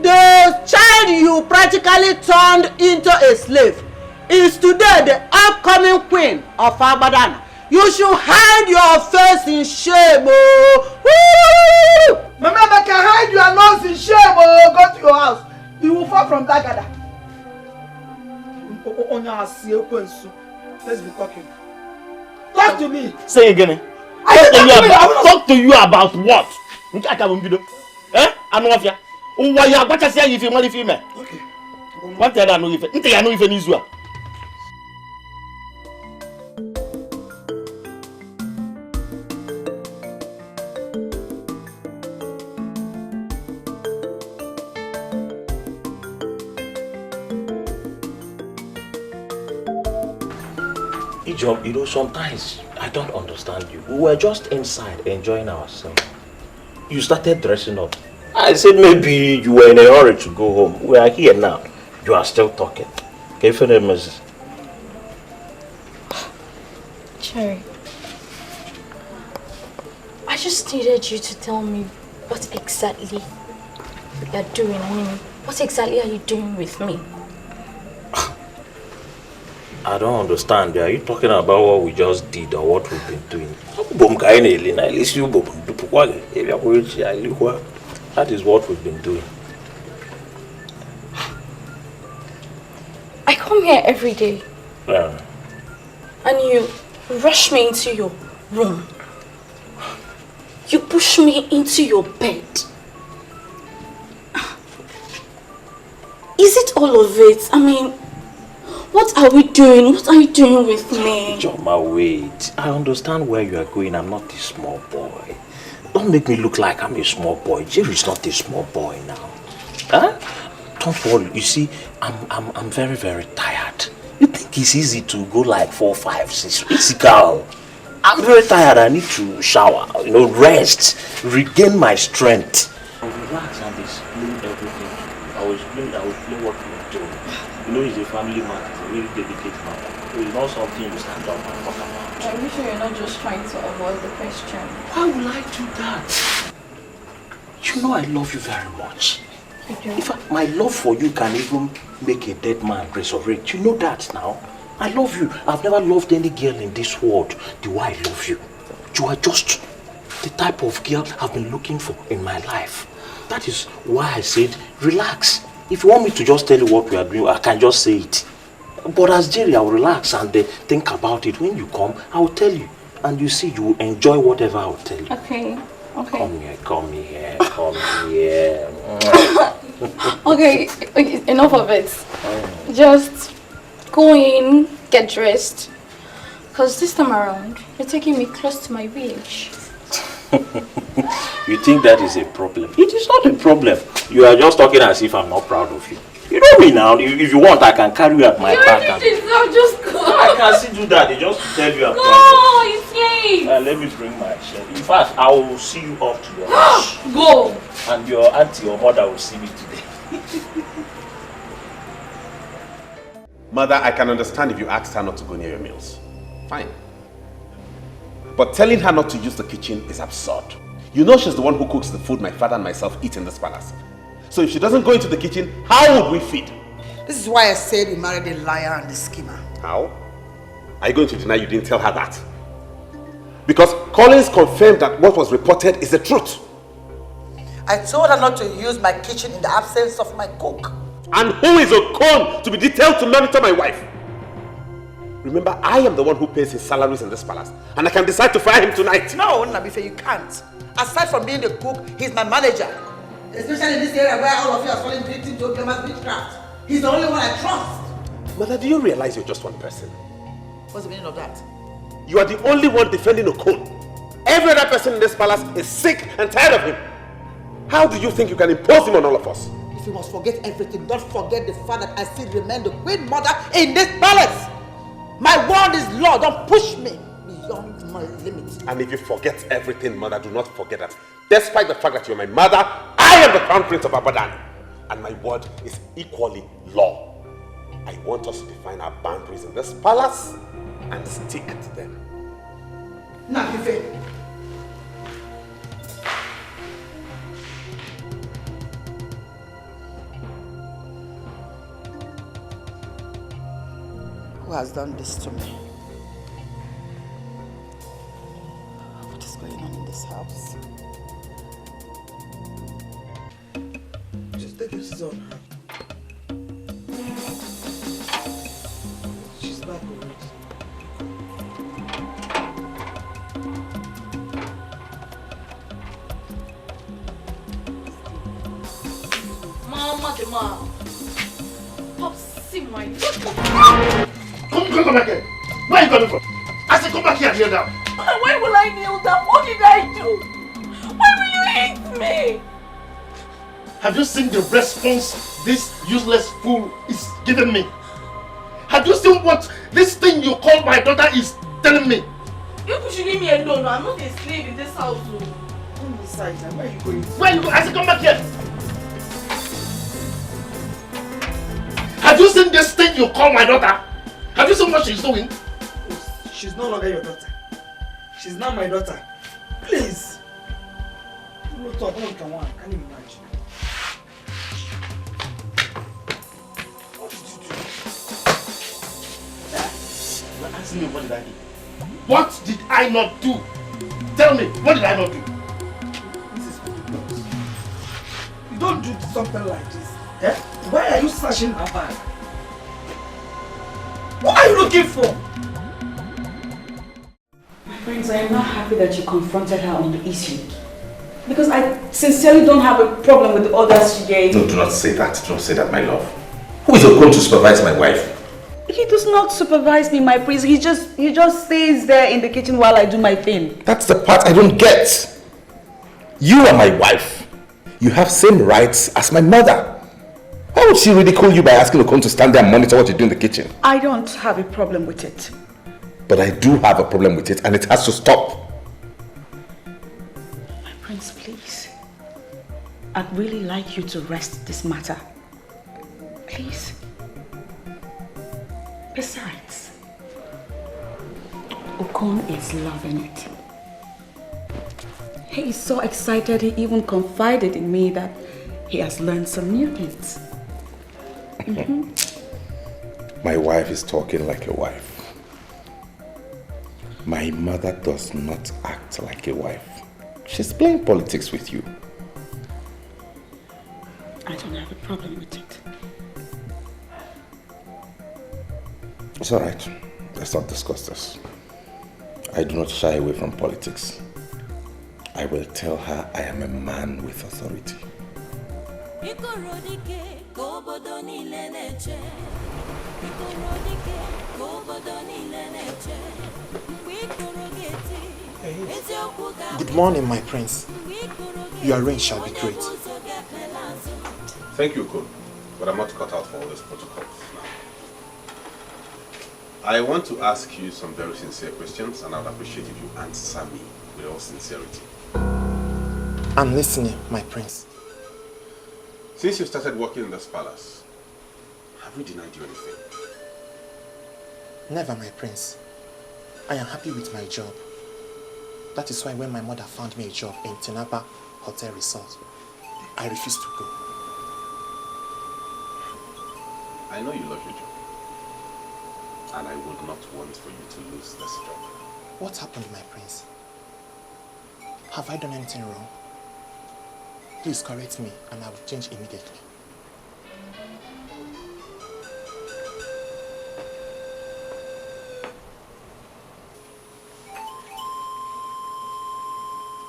The child you practically turned into a slave is today the upcoming queen of Abadan. You should hide your face in shame, oh! Woo! Mama Maki, hide your nose in shame, oh! Go to your house. You will fall from that gather. Let's be talking. Talk to me. Say again. Talk to you about what? Eh? Anofia. Why you what say if you want female? Okay. What I know if I know if Israel. You know, sometimes I don't understand you. We were just inside enjoying ourselves. You started dressing up. I said maybe you were in a hurry to go home. We are here now. You are still talking. Can you finish, Mrs.? Cherry, I just needed you to tell me what exactly you're doing. I mean, what exactly are you doing with me? I don't understand. Are you talking about what we just did or what we've been doing? That is what we've been doing. I come here every day. Yeah. And you rush me into your room. You push me into your bed. Is it all of it? I mean, what are we doing? What are you doing with me? Joma, wait. I understand where you are going. I'm not a small boy. Don't make me look like I'm a small boy. Jerry's not a small boy now. Huh? Don't worry. You see, I'm very, very tired. You think it's easy to go like 4, 5, 6? Easy, girl. I'm very tired. I need to shower, rest, regain my strength. Relax and explain everything. I will explain what you're doing. It's a family man. It's a really delicate matter. It's not something you stand up and talk about. Are you sure you're not just trying to avoid the question? Why would I do that? You know I love you very much. You do? In fact, my love for you can even make a dead man resurrect. You know that now. I love you. I've never loved any girl in this world the way I love you. You are just the type of girl I've been looking for in my life. That is why I said, relax. If you want me to just tell you what we are doing, I can just say it. But as Jerry, I will relax and think about it. When you come, I will tell you. And you see, you will enjoy whatever I will tell you. Okay. Come here. Okay, enough of it. Just go in, get dressed. Because this time around, you're taking me close to my village. You think that is a problem? It is not a problem. You are just talking as if I'm not proud of you. You know me now. If you want, I can carry you at my back. I'll just go. I can still do that. They just tell you I'm proud. Go, it's late. Let me bring my shirt. In fact, I will see you off to your house. Go. And your auntie or mother will see me today. Mother, I can understand if you asked her not to go near your meals. Fine. But telling her not to use the kitchen is absurd. You know she's the one who cooks the food my father and myself eat in this palace. So if she doesn't go into the kitchen, how would we feed? This is why I said you married a liar and a schemer. How? Are you going to deny you didn't tell her that? Because Collins confirmed that what was reported is the truth. I told her not to use my kitchen in the absence of my cook. And who is Okon to be detailed to monitor my wife? Remember, I am the one who pays his salaries in this palace. And I can decide to fire him tonight. No, Nabife, you can't. Aside from being the cook, he's my manager. Especially in this area where all of you are falling victim to Obiama's witchcraft. He's the only one I trust. Mother, do you realize you're just one person? What's the meaning of that? You are the only one defending Okon. Every other person in this palace is sick and tired of him. How do you think you can impose him on all of us? If you must forget everything, don't forget the fact that I still remain the queen mother in this palace. My word is law. Don't push me beyond my limits. And if you forget everything, Mother, do not forget that despite the fact that you're my mother, I am the crown prince of Abadan. And my word is equally law. I want us to define our boundaries in this palace and stick to them. Nabife. Who has done this to me? What is going on in this house? Just take your scissors on her. She's back already. Mama, the mom. Pop, see my. Come back here. Where are you coming from? I said come back here and kneel down. Why will I kneel down? What did I do? Why will you hate me? Have you seen the response this useless fool is giving me? Have you seen what this thing you call my daughter is telling me? You should leave me alone. I'm not a slave in this house. Come inside. Where are you going? Where are you going? I said come back here. this thing you call my daughter? Have you seen what she's doing? She's no longer your daughter. She's not my daughter. Please. Can you imagine? What did you do? You're asking me what did I do? What did I not do? Tell me, what did I not do? This is ridiculous. You don't do something like this. Eh? Why are you searching her bag? What are you looking for? My friends, I am not happy that you confronted her on the issue. Because I sincerely don't have a problem with the orders she gave. No, do not say that. Do not say that, my love. Who is going to supervise my wife? He does not supervise me, my prince. He just stays there in the kitchen while I do my thing. That's the part I don't get. You are my wife. You have same rights as my mother. Why would she ridicule you by asking Okon to stand there and monitor what you do in the kitchen? I don't have a problem with it. But I do have a problem with it, and it has to stop. My prince, please. I'd really like you to rest this matter. Please. Besides, Okon is loving it. He is so excited he even confided in me that he has learned some new things. My wife is talking like a wife. My mother does not act like a wife. She's playing politics with you. I don't have a problem with it. It's all right. Let's not discuss this. I do not shy away from politics. I will tell her I am a man with authority. Good morning, my prince. Your reign shall be great. Thank you, Okon. But I'm not cut out for all these protocols now. I want to ask you some very sincere questions, and I would appreciate if you answer me with all sincerity. I'm listening, my prince. Since you started working in this palace, have we denied you anything? Never, my prince. I am happy with my job. That is why when my mother found me a job in Tinapa Hotel Resort, I refused to go. I know you love your job. And I would not want for you to lose this job. What happened, my prince? Have I done anything wrong? Please correct me and I will change immediately.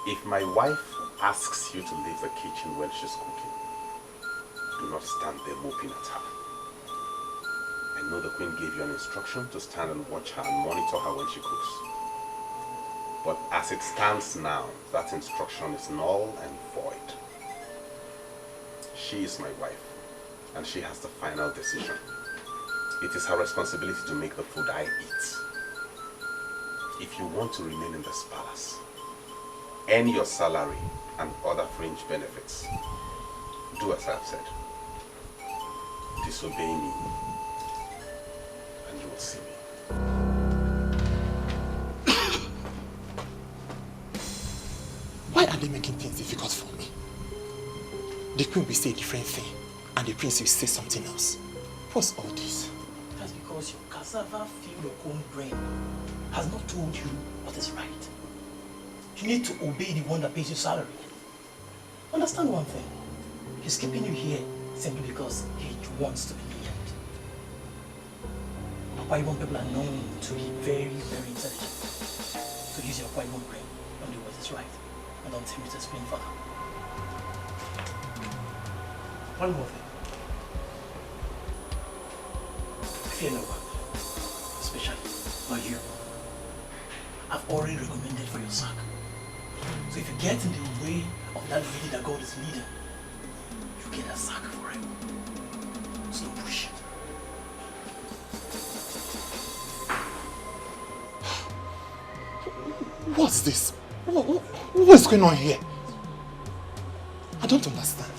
If my wife asks you to leave the kitchen when she's cooking, do not stand there moping at her. I know the queen gave you an instruction to stand and watch her and monitor her when she cooks. But as it stands now, that instruction is null and void. She is my wife, and she has the final decision. It is her responsibility to make the food I eat. If you want to remain in this palace, earn your salary and other fringe benefits, do as I've said. Disobey me, and you will see me. Why are they making things difficult for me? The queen will say a different thing, and the prince will say something else. What's all this? That's because your cassava-filled own brain has not told you what is right. You need to obey the one that pays your salary. Understand one thing. He's keeping you here simply because he wants to be lenient. Akwa Ibom people are known to be very, very intelligent. So use your Akwa Ibom brain and do what is right. And don't tell me to explain further. One more thing. Fear no one, especially by you. I've already recommended for your sack. So if you get in the way of that lady that God is leading, you get a sack for him. So don't push it. What's this? What's going on here? I don't understand.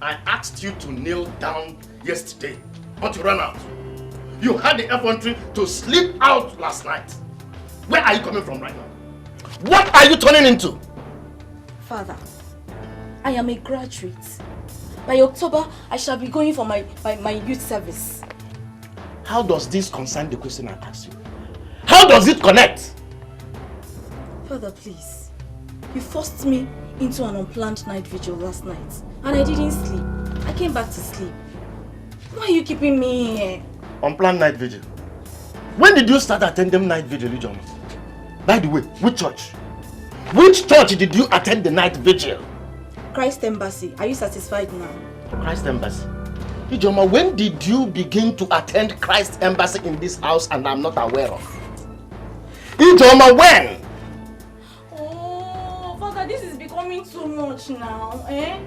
I asked you to kneel down yesterday, but you ran out. You had the effrontery to sleep out last night. Where are you coming from right now? What are you turning into? Father, I am a graduate. By October, I shall be going for my youth service. How does this concern the question I asked you? How does it connect? Father, please. You forced me into an unplanned night vigil last night, and I didn't sleep. I came back to sleep. Why are you keeping me here? Unplanned night vigil. When did you start attending night vigil, Ijoma? By the way, which church? Which church did you attend the night vigil? Christ Embassy, are you satisfied now? Christ Embassy. Ijoma, when did you begin to attend Christ Embassy in this house and I'm not aware of? Ijoma, when? Oh, Father, this is becoming too much now, eh?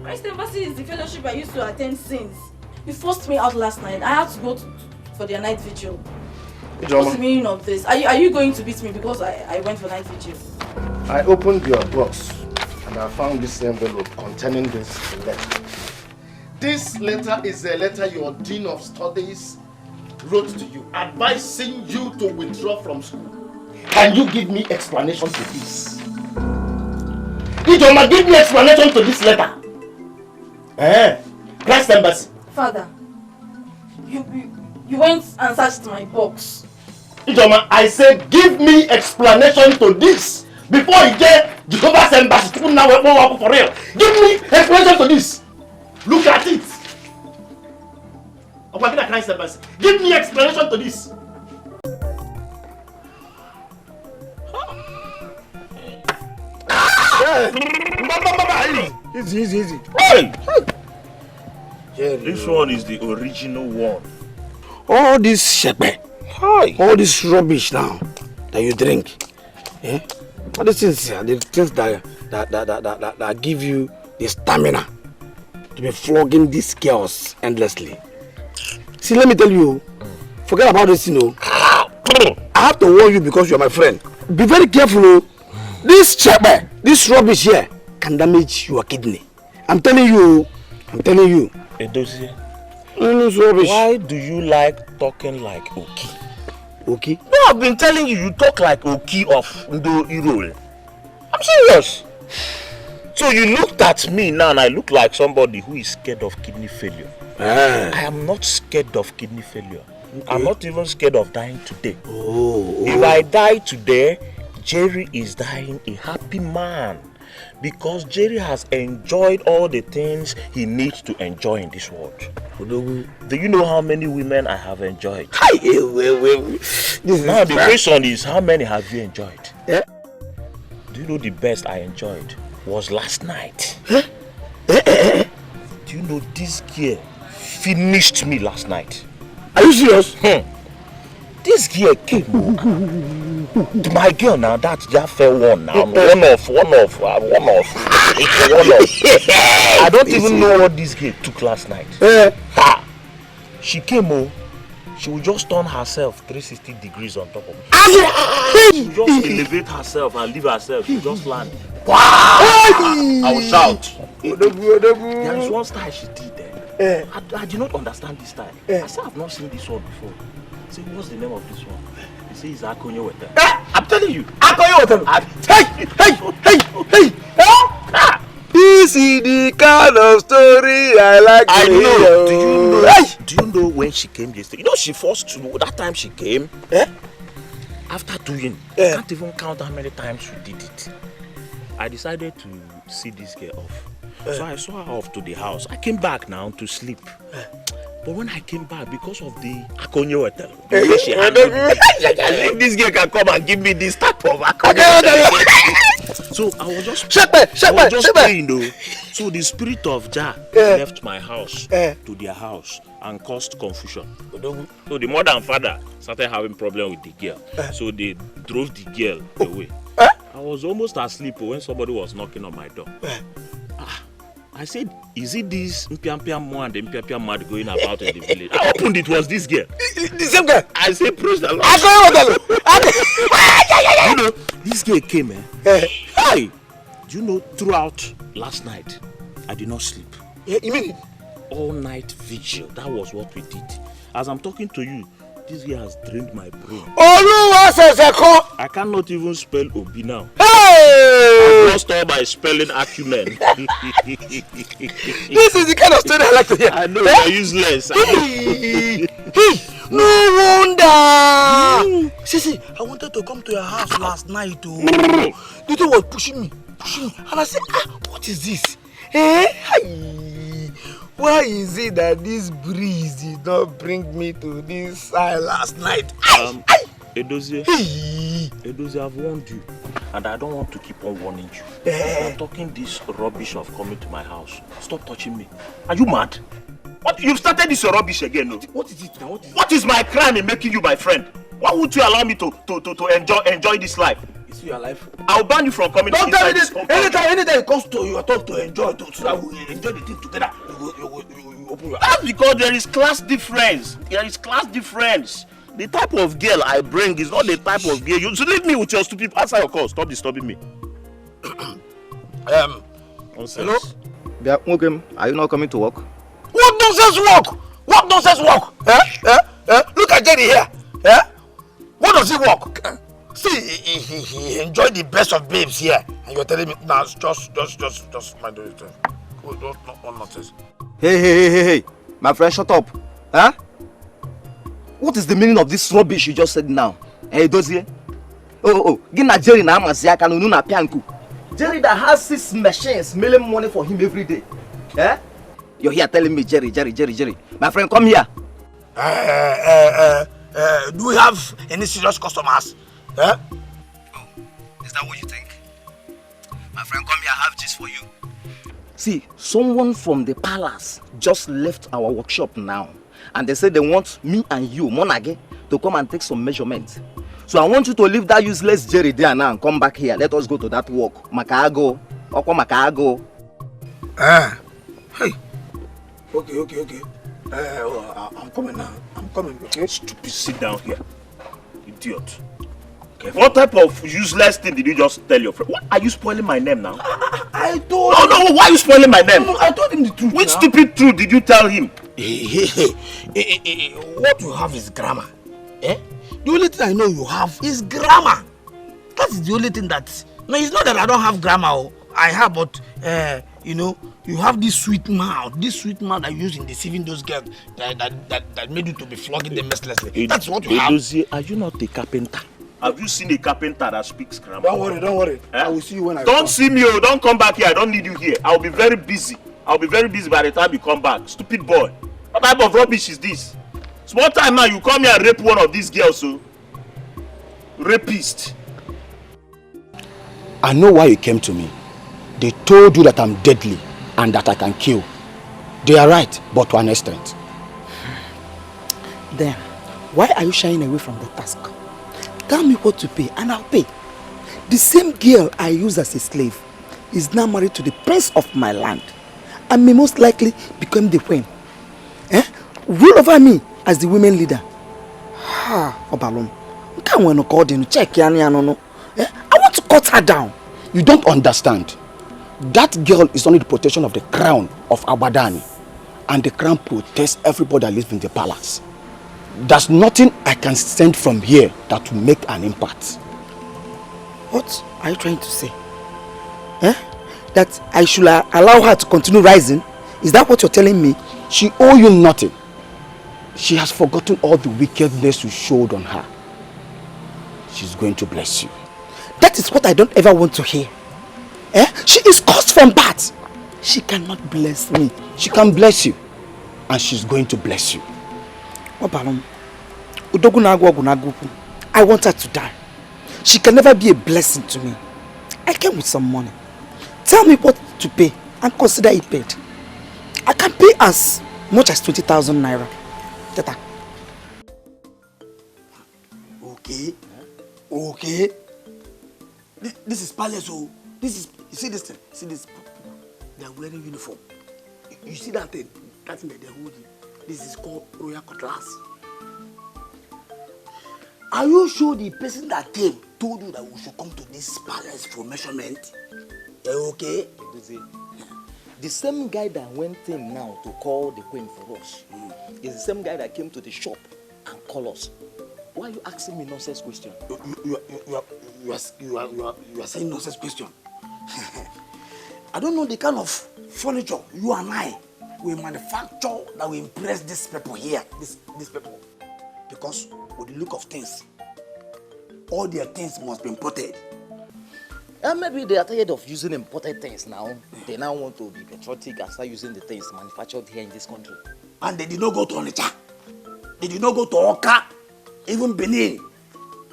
Christ Embassy is the fellowship I used to attend since. You forced me out last night. I had to go for their night vigil. Ijoma. What's the meaning of this? Are you going to beat me because I went for night vigil? I opened your box and I found this envelope containing this letter. This letter is a letter your Dean of Studies wrote to you, advising you to withdraw from school. Can you give me explanation to this? Ijoma, give me explanation to this letter. Christ Embassy. Father, you went and searched my box. Ijoma, I said give me explanation to this before you get Jehovah's Embassy to now for real. Give me explanation to this. Look at it. Christ Embassy. Give me explanation to this. Easy. Hey! This one is the original one. All this shepe, all this rubbish now that you drink, all these things are the things that give you the stamina to be flogging these girls endlessly. See, let me tell you, forget about this, I have to warn you because you're my friend. Be very careful, This shepe, this rubbish here can damage your kidney. I'm telling you. Edozie, rubbish. Why do you like talking like Oki? Oki? No, I've been telling you, you talk like Oki of Ndo Irol. I'm serious. So you looked at me now and I look like somebody who is scared of kidney failure. I am not scared of kidney failure. Okay. I'm not even scared of dying today. If I die today, Jerry is dying a happy man. Because Jerry has enjoyed all the things he needs to enjoy in this world. Do you know how many women I have enjoyed? Now the question is, how many have you enjoyed? Yeah. Do you know the best I enjoyed was last night? Do you know this girl finished me last night? Are you serious? This girl came. My girl now, that's just fair one now. One off. I don't even know what this girl took last night. She came she will just turn herself 360 degrees on top of me. She will just elevate herself and leave herself. She will just land. Wow! I will shout. There is one style she did there. I did not understand this style. I said I've not seen this one before. I said, what's the name of this one? He said it's Akonye Water. I'm telling you. Akonye Water. Hey! This is the kind of story I like to hear. Do you know when she came yesterday? You know she forced to know that time she came. After doing, I can't even count how many times we did it. I decided to see this girl off. So I saw her off to the house. I came back now to sleep. But when I came back, because of the Akonye Water, she handled me. This girl can come and give me this type of Akonye Water. So I was just praying though. So the spirit of Jah left my house to their house and caused confusion. So the mother and father started having problem with the girl. So they drove the girl away. I was almost asleep when somebody was knocking on my door. I said, is it this Mpiampia Mo and the Mpiampia Mad going about in the village? I opened it, was this girl. The same girl? I said, praise the Lord. You know, this girl came, Hey! Do you know, throughout last night, I did not sleep. Yeah, you mean all night vigil? That was what we did. As I'm talking to you, this guy has drained my brain. I cannot even spell Obi now. I've lost all my spelling acumen. This is the kind of story I like to hear. I know, you're useless. No wonder. See, I wanted to come to your house last night. The thing was pushing me. And I said, what is this? Why is it that this breeze did not bring me to this side last night? Edozie, I've warned you. And I don't want to keep on warning you. You're talking this rubbish of coming to my house. Stop touching me. Are you mad? What? You've started this rubbish again, no? What is it now? What is my crime in making you my friend? Why would you allow me to enjoy this life? Is it your life? I'll ban you from coming. Don't tell me this. Anytime it comes to you, I talk to enjoy, so that we enjoy the thing together. You open your. That's because there is class difference. The type of girl I bring is not the type of girl. You leave me with your stupid. Answer your call. Stop disturbing me. Hello? Are you not coming to work? What nonsense work? What nonsense work? Look at Jerry here. What does he work? See, he enjoyed the best of babes here, and you're telling me now, just mind it. Not nonsense. Hey, my friend, shut up. Huh? What is the meaning of this rubbish you just said now? Hey, Dozie. Get Jerry na Amazia can na pianku. Jerry that has 6 machines making money for him every day. You're here telling me Jerry. My friend, come here. Do we have any serious customers? Is that what you think? My friend, come here, I have this for you. See, someone from the palace just left our workshop now. And they said they want me and you, Monage, to come and take some measurements. So I want you to leave that useless Jerry there now and come back here. Let us go to that work. Makago. Makago. Hey. Okay. I'm coming now. Okay? Stupid, sit down here. Idiot. Okay. What type of useless thing did you just tell your friend? What? Are you spoiling my name now? I told him. No, why are you spoiling my name? No, I told him the truth. Which stupid truth did you tell him? What you have is grammar. The only thing I know you have is grammar. That is the only thing that... No, it's not that I don't have grammar. I have, but, you have this sweet mouth that you use in deceiving those girls that made you to be flogging them mercilessly. That's what you have. Are you not a carpenter? Have you seen a carpenter that speaks grammar? Don't worry. I will see you when I Don't see me, don't come back here. I don't need you here. I'll be very busy by the time you come back. Stupid boy. What type of rubbish is this? Small time now, you come here and rape one of these girls, so. Rapist. I know why you came to me. They told you that I'm deadly and that I can kill. They are right, but to an extent. Then, why are you shying away from the task? Tell me what to pay and I'll pay. The same girl I use as a slave is now married to the prince of my land and may most likely become the queen. Rule over me as the women leader. Obalom, I want to cut her down. You don't understand. That girl is under the protection of the crown of Abadani, and the crown protects everybody that lives in the palace. There's nothing I can send from here that will make an impact. What are you trying to say? That I should allow her to continue rising? Is that what you're telling me? She owes you nothing. She has forgotten all the wickedness you showed on her. She's going to bless you. That is what I don't ever want to hear. She is cursed from birth. She cannot bless me. She can bless you. And she's going to bless you. I want her to die. She can never be a blessing to me. I came with some money. Tell me what to pay and consider it paid. I can pay as much as 20,000 naira. Teta. Okay. This is palace, oh. This is, you see this thing? See this? They are wearing uniform. You see that thing? That thing that they're holding? This is called royal cutlass. Are you sure the person that came told you that we should come to this palace for measurement? Okay? The same guy that went in now to call the queen for us is the same guy that came to the shop and called us. Why are you asking me nonsense question? You are saying nonsense question. I don't know the kind of furniture you and I will manufacture that will impress these people here, these people. Because with the look of things, all their things must be imported. And maybe they are tired of using imported things now. They now want to be patriotic and start using the things manufactured here in this country. And they did not go to Onitsha. They did not go to Oka, even Benin.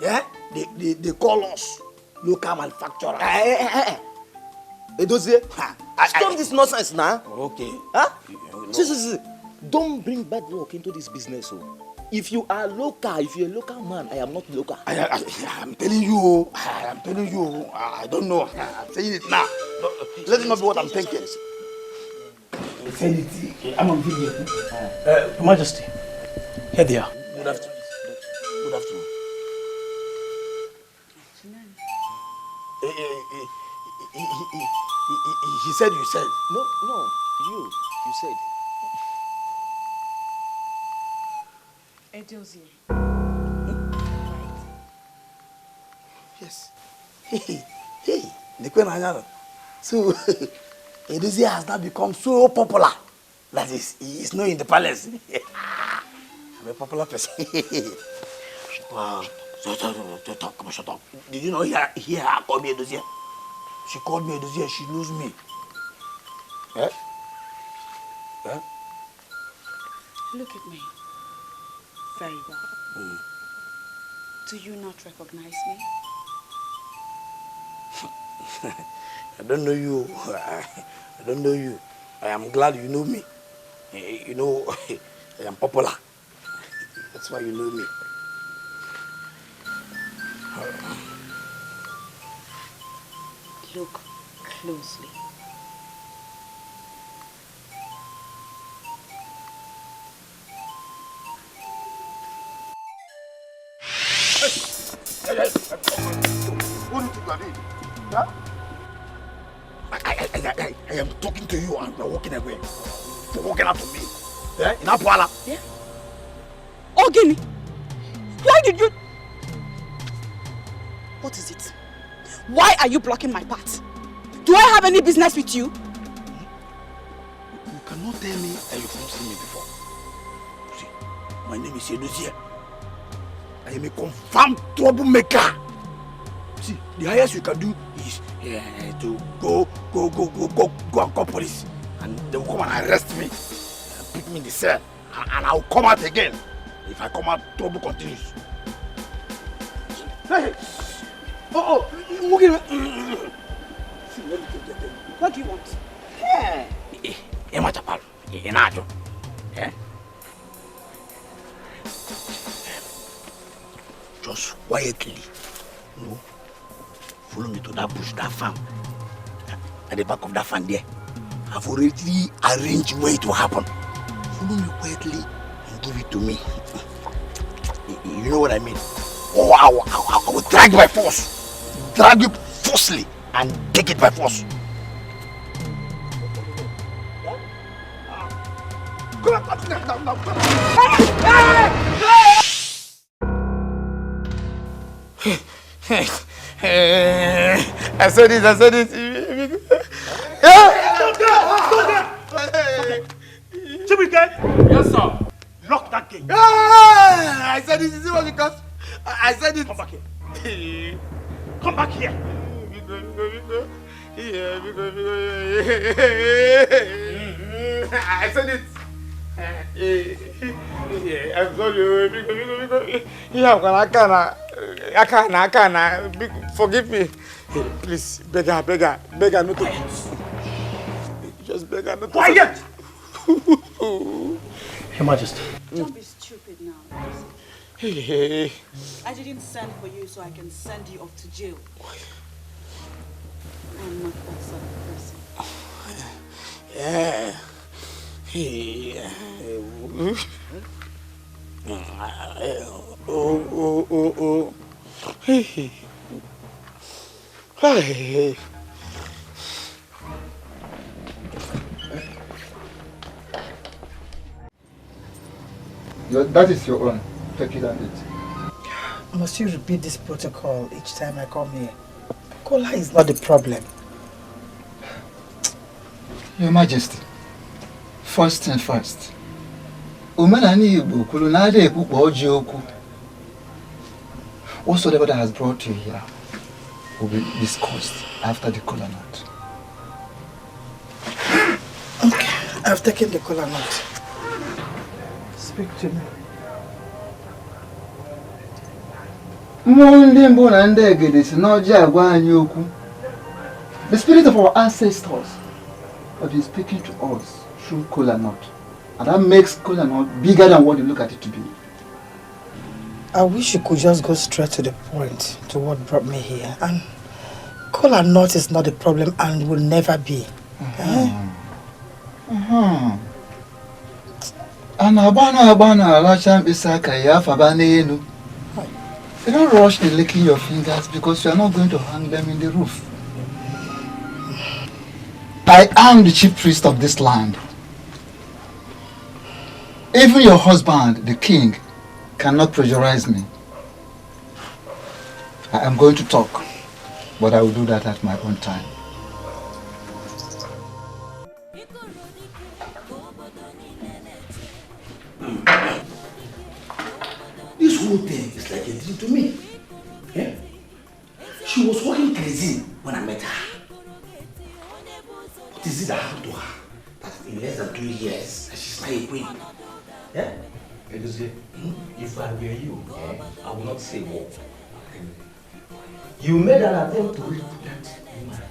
Yeah? They call us local manufacturers. Edozie, stop this nonsense now. Okay. Huh? See. Don't bring bad luck into this business. Oh. If you are local, if you're a local man, I am not local. I'm telling you. I don't know. I'm saying it now. Let it not be what I'm thinking. I'm on video. Your Majesty, here they are. Good afternoon. Good afternoon. He said you said. No, you said. Edozie. Yes. Hey, so Edozie has now become so popular that he is known in the palace. I'm a popular person. Wow. Shut up. Did you know hear her call me Edozie? She called me Edozie, she knows me. Eh? Eh? Look at me. Very well. Do you not recognize me? I don't know you. I don't know you. I am glad you know me. You know, I am popular. That's why you know me. Look closely. What do you think you are doing? Huh? I am talking to you and you are walking away. You are walking out to me. Yeah? In Apuala. Yeah. Ogini, why did you... What is it? Why are you blocking my path? Do I have any business with you? You cannot tell me that you've not seen me before. See, my name is Edozie. I am a confirmed troublemaker. See, the highest you can do is to go and call police. And they will come and arrest me. And put me in the cell. And I will come out again. If I come out, trouble continues. Hey! Oh, look at me. What do you want? Yeah. Chapal. Yeah. Just quietly, follow me to that bush, that farm. At the back of that farm there. I've already arranged where it will happen. Follow me quietly and give it to me. You know what I mean? Oh, I will drag by force. Drag you forcefully and take it by force. I said it. Yes, sir. Lock that gate. I said this is what because I said it. Come back here. Come back here. I said it. I'm sorry. I can't. Forgive me. Please, beggar, not to. Just beggar, not to. Quiet! Your Majesty. Don't be stupid now. Hey. I didn't send for you so I can send you off to jail. I'm not that sort of person. Yeah. Oh. Hey. That is your own. Take it and eat. Must you repeat this protocol each time I come here? Cola is not the problem. Your Majesty, first and first, whatsoever that has brought you here will be discussed after the kola nut. Okay, I've taken the kola nut. Speak to me. The spirit of our ancestors have been speaking to us through kola nut, and that makes kola nut bigger than what you look at it to be. I wish you could just go straight to the point, to what brought me here. And kola nut is not the problem and will never be. You don't rush in licking your fingers because you are not going to hang them in the roof. I am the chief priest of this land. Even your husband, the king, cannot pressurize me. I am going to talk, but I will do that at my own time. This whole thing is like a dream to me. Yeah? She was walking crazy when I met her. What is it that happened to her? That in less than 2 years, she's like a queen. Yeah? If I were you, I would not say more. You made an attempt to rape that woman.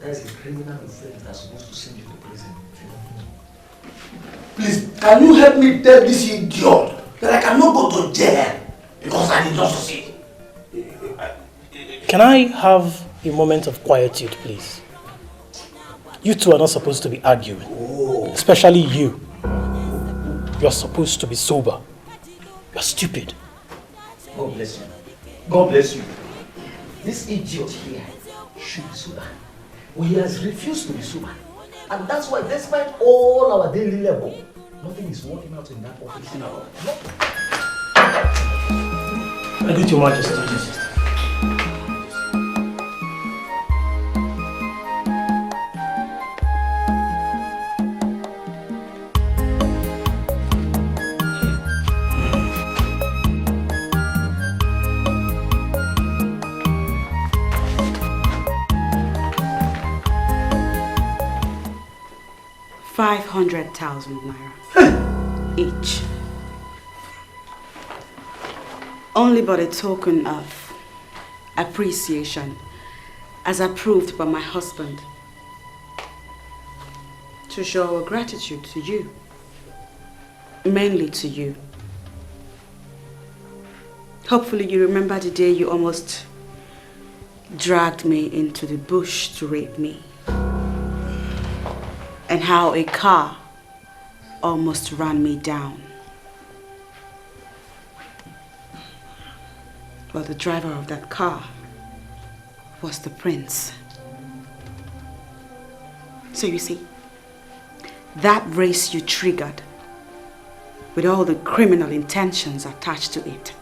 That is a criminal offense that's supposed to send you to prison. Please, can you help me tell this idiot that I cannot go to jail because I did not succeed? Can I have a moment of quietude, please? You two are not supposed to be arguing. Especially you. You're supposed to be sober. You're stupid. God bless you. God bless you. This idiot here should be sober. Well, he has refused to be sober. And that's why, despite all our daily labor, nothing is working out in that office now. I greet your Majesty. $500,000 naira each. Only but a token of appreciation as approved by my husband to show our gratitude to you, mainly to you. Hopefully you remember the day you almost dragged me into the bush to rape me, and how a car almost ran me down. But the driver of that car was the prince. So you see, that race you triggered with all the criminal intentions attached to it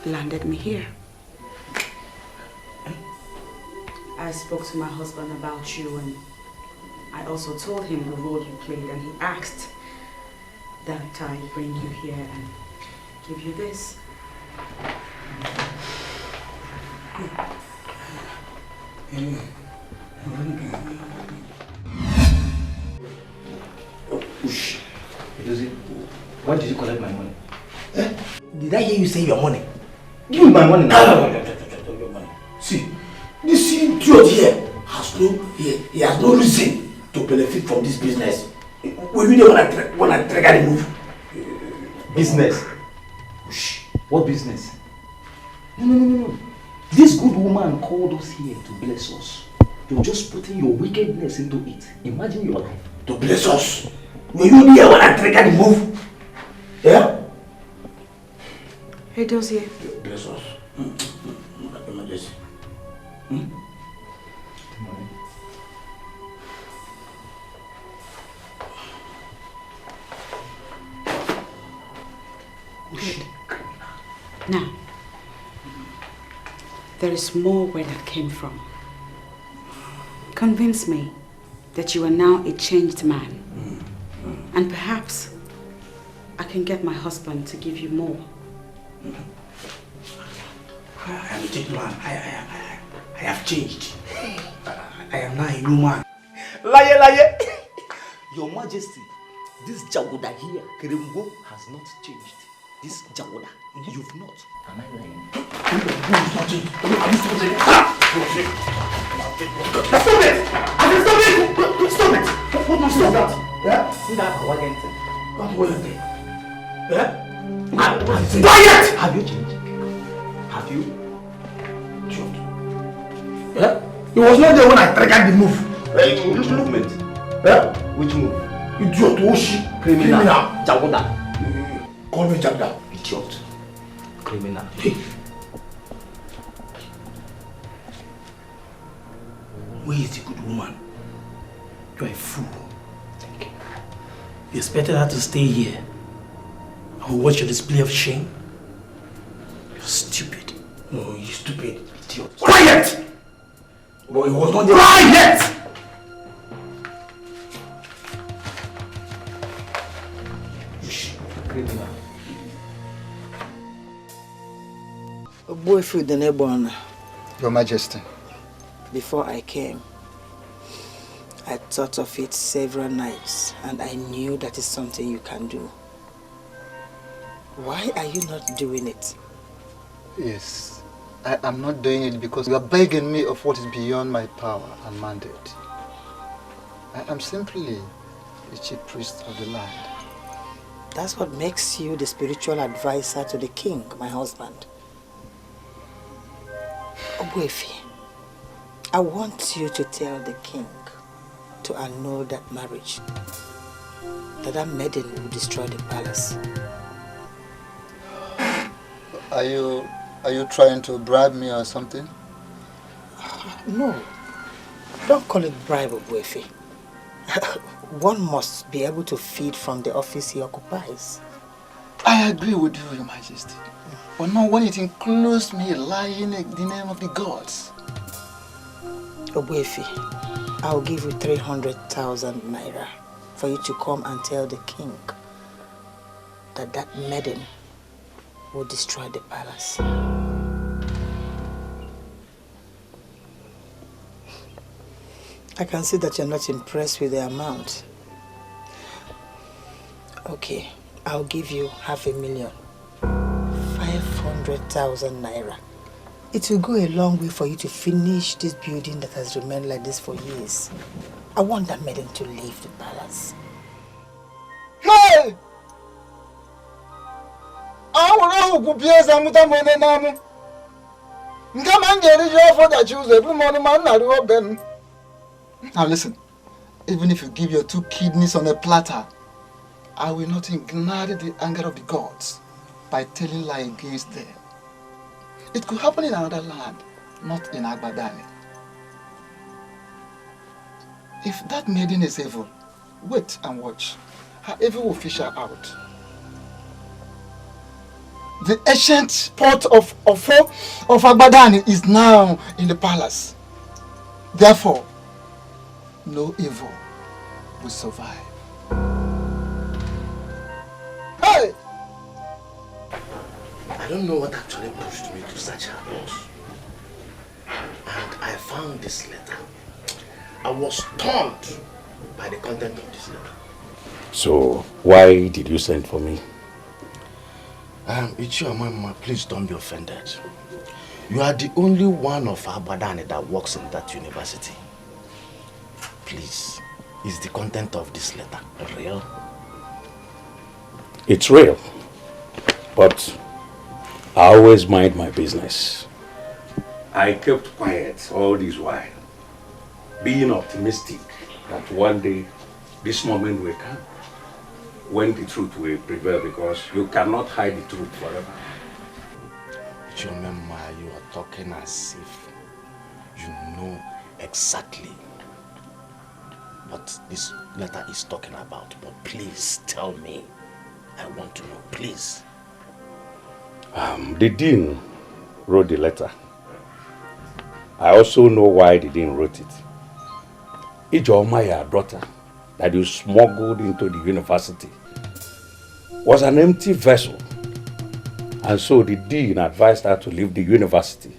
landed me here. I spoke to my husband about you, and I also told him the role you played, and he asked that I bring you here and give you this. Ush. Why did you collect my money? Did I hear you say your money? Give me my money now. Your money. See, this idiot here has no reason to benefit from this business. Will you there when I trigger the move? Business? Shh. What business? No. This good woman called us here to bless us. You're just putting your wickedness into it. Imagine your life. To bless us? Were you there when I trigger the move? Yeah? Hey, Dozier. Bless us. Emergency. Now, there is more where that came from. Convince me that you are now a changed man. And perhaps I can get my husband to give you more. I am a changed man. I have changed. I am now a new man. Liar, liar! Your Majesty, this Jagoda here, Keremgo, has not changed. This Jagoda, you've not. Am I lying? You've not changed. Have you stopped it? Stop it! Stop it! Stop that! Yeah? See that? What was it? Yeah? Quiet! Have you changed? Have you? Changed? Yeah? He was not there when I triggered the move. Which movement? Yeah? Which move? Idiot, Oshi. Criminal. Jagoda. Call me Jagoda. Idiot. Criminal. Hey. Where is the good woman? You are a fool. Thank you. You expected her to stay here and watch your display of shame? You're stupid. No, you're stupid. Idiot. Quiet! But it was not there. Quiet! Criminal. Boyfriend the neighbor. Your Majesty. Before I came, I thought of it several nights and I knew that is something you can do. Why are you not doing it? Yes, I am not doing it because you are begging me of what is beyond my power and mandate. I am simply the chief priest of the land. That's what makes you the spiritual advisor to the king, my husband. Ogwefi, I want you to tell the king to annul that marriage. That maiden will destroy the palace. Are you trying to bribe me or something? No, don't call it bribe, Ogwefi. One must be able to feed from the office he occupies. I agree with you, Your Majesty. But not when it includes me lying in the name of the gods. Ogwefi, I'll give you 300,000 naira for you to come and tell the king that maiden will destroy the palace. I can see that you're not impressed with the amount. Okay, I'll give you 500,000. 500,000 naira. It will go a long way for you to finish this building that has remained like this for years. I want that maiden to leave the palace. Hey! Now listen, even if you give your 2 kidneys on a platter, I will not ignite the anger of the gods by telling lie against them. It could happen in another land, not in Agbadani. If that maiden is evil, wait and watch. Her evil will fish her out. The ancient port of Agbadani is now in the palace. Therefore, no evil will survive. Hey! I don't know what actually pushed me to search her house. And I found this letter. I was stunned by the content of this letter. So, why did you send for me? Ichiomama, please don't be offended. You are the only one of Abadani that works in that university. Please, is the content of this letter real? It's real, but I always mind my business. I kept quiet all this while, being optimistic that one day this moment will come when the truth will prevail, because you cannot hide the truth forever. Chomema, you are talking as if you know exactly what this letter is talking about. But please tell me. I want to know, please. The dean wrote the letter. I also know why the dean wrote it. Ijoma, your daughter, that you smuggled into the university, was an empty vessel. And so the dean advised her to leave the university.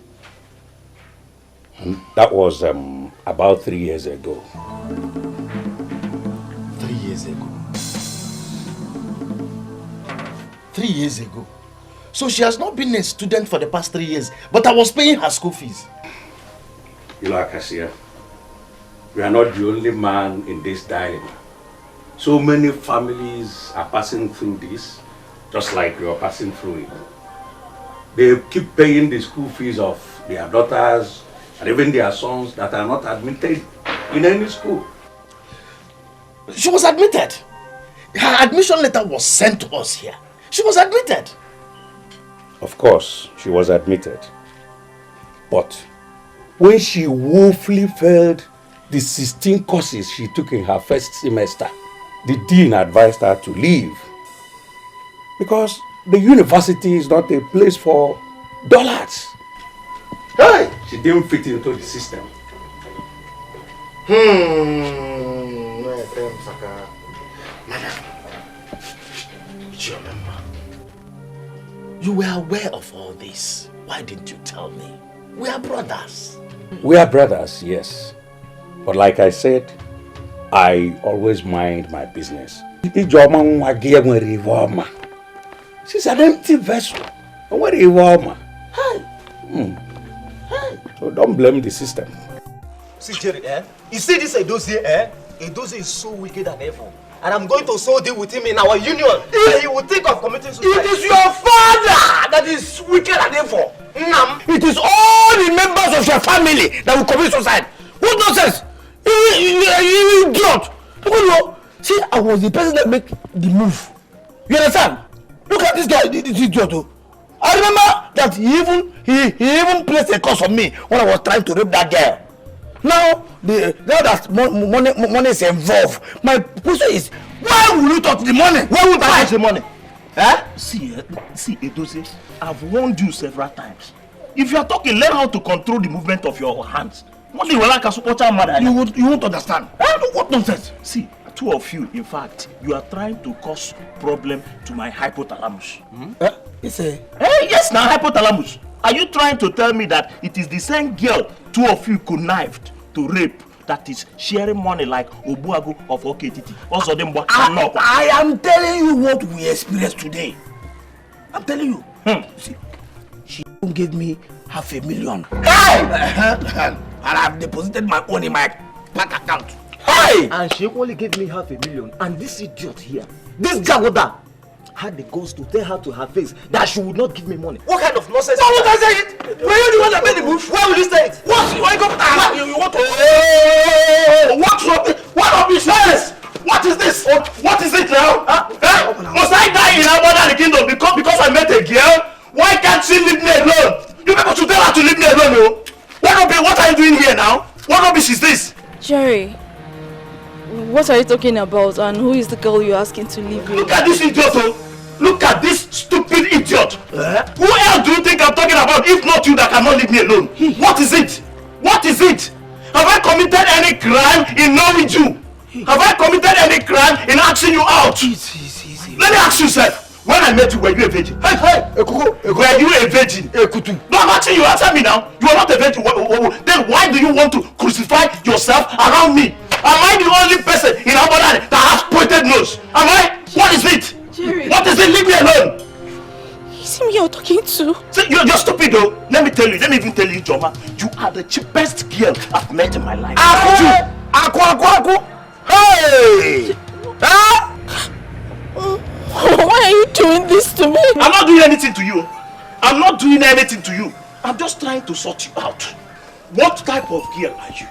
And that was about 3 years ago. 3 years ago? 3 years ago? So she has not been a student for the past 3 years, but I was paying her school fees. You know, Acacia, we are not the only man in this dilemma. So many families are passing through this, just like you are passing through it. They keep paying the school fees of their daughters and even their sons that are not admitted in any school. She was admitted. Her admission letter was sent to us here. She was admitted. Of course, she was admitted. But when she woefully failed the 16 courses she took in her first semester, the dean advised her to leave. Because the university is not a place for dullards. Hey! She didn't fit into the system. Madam, you were aware of all this. Why didn't you tell me? We are brothers. We are brothers, yes. But like I said, I always mind my business. She's an empty vessel. So don't blame the system. See, Jerry, you see this Edozie, Edozie is so wicked and evil. And I'm going to so deal with him in our union. He will think of committing suicide. It is your father that is wicked and evil. It is all the members of your family that will commit suicide. What nonsense? You idiot. See, I was the person that made the move. You understand? Look at this guy, this idiot. I remember that he even placed a curse on me when I was trying to rape that girl. Now that money is involved, my question is, why will you touch the money? Why would I touch the money? See, Edozie, I've warned you several times. If you are talking, learn how to control the movement of your hands. You won't understand. What nonsense? See, two of you, in fact, you are trying to cause problem to my hypothalamus. Yes, now hypothalamus. Are you trying to tell me that it is the same girl two of you connived to rape that is sharing money like Obuagu of OKTT? I am telling you what we experienced today. I'm telling you. See, she gave me $500,000. Hey! And I've deposited my own in my bank account. Hey! And she only gave me $500,000. And this idiot here, this Jagoda, had the guts to tell her to her face that she would not give me money. What kind of nonsense? Why would I say it? Were you the one that made the move? Where will you say it? What? You want to you want to... What rubbish? What is this? What is it now? Must I die in our mother the kingdom because I met a girl? Why can't she leave me alone? You people should tell her to leave me alone, no? What are you doing here now? What rubbish is this? Jerry, what are you talking about, and who is the girl you're asking to leave you? Look at this idiot, Look at this stupid idiot. Who else do you think I'm talking about if not you that cannot leave me alone? What is it? What is it? Have I committed any crime in knowing you? Have I committed any crime in asking you out? Let me ask you, sir. When I met you, were you a virgin? Were you a virgin? No, I'm asking you, answer me now. You are not a virgin. Then why do you want to crucify yourself around me? Am I the only person in our body that has pointed nose? Am I? What is it? Jerry. What is it? Leave me alone. Is it me you're talking to? See, you're stupid though. Let me even tell you, Joma, you are the cheapest girl I've met in my life. Aku. Hey! Why are you doing this to me? I'm not doing anything to you. I'm not doing anything to you. I'm just trying to sort you out. What type of girl are you?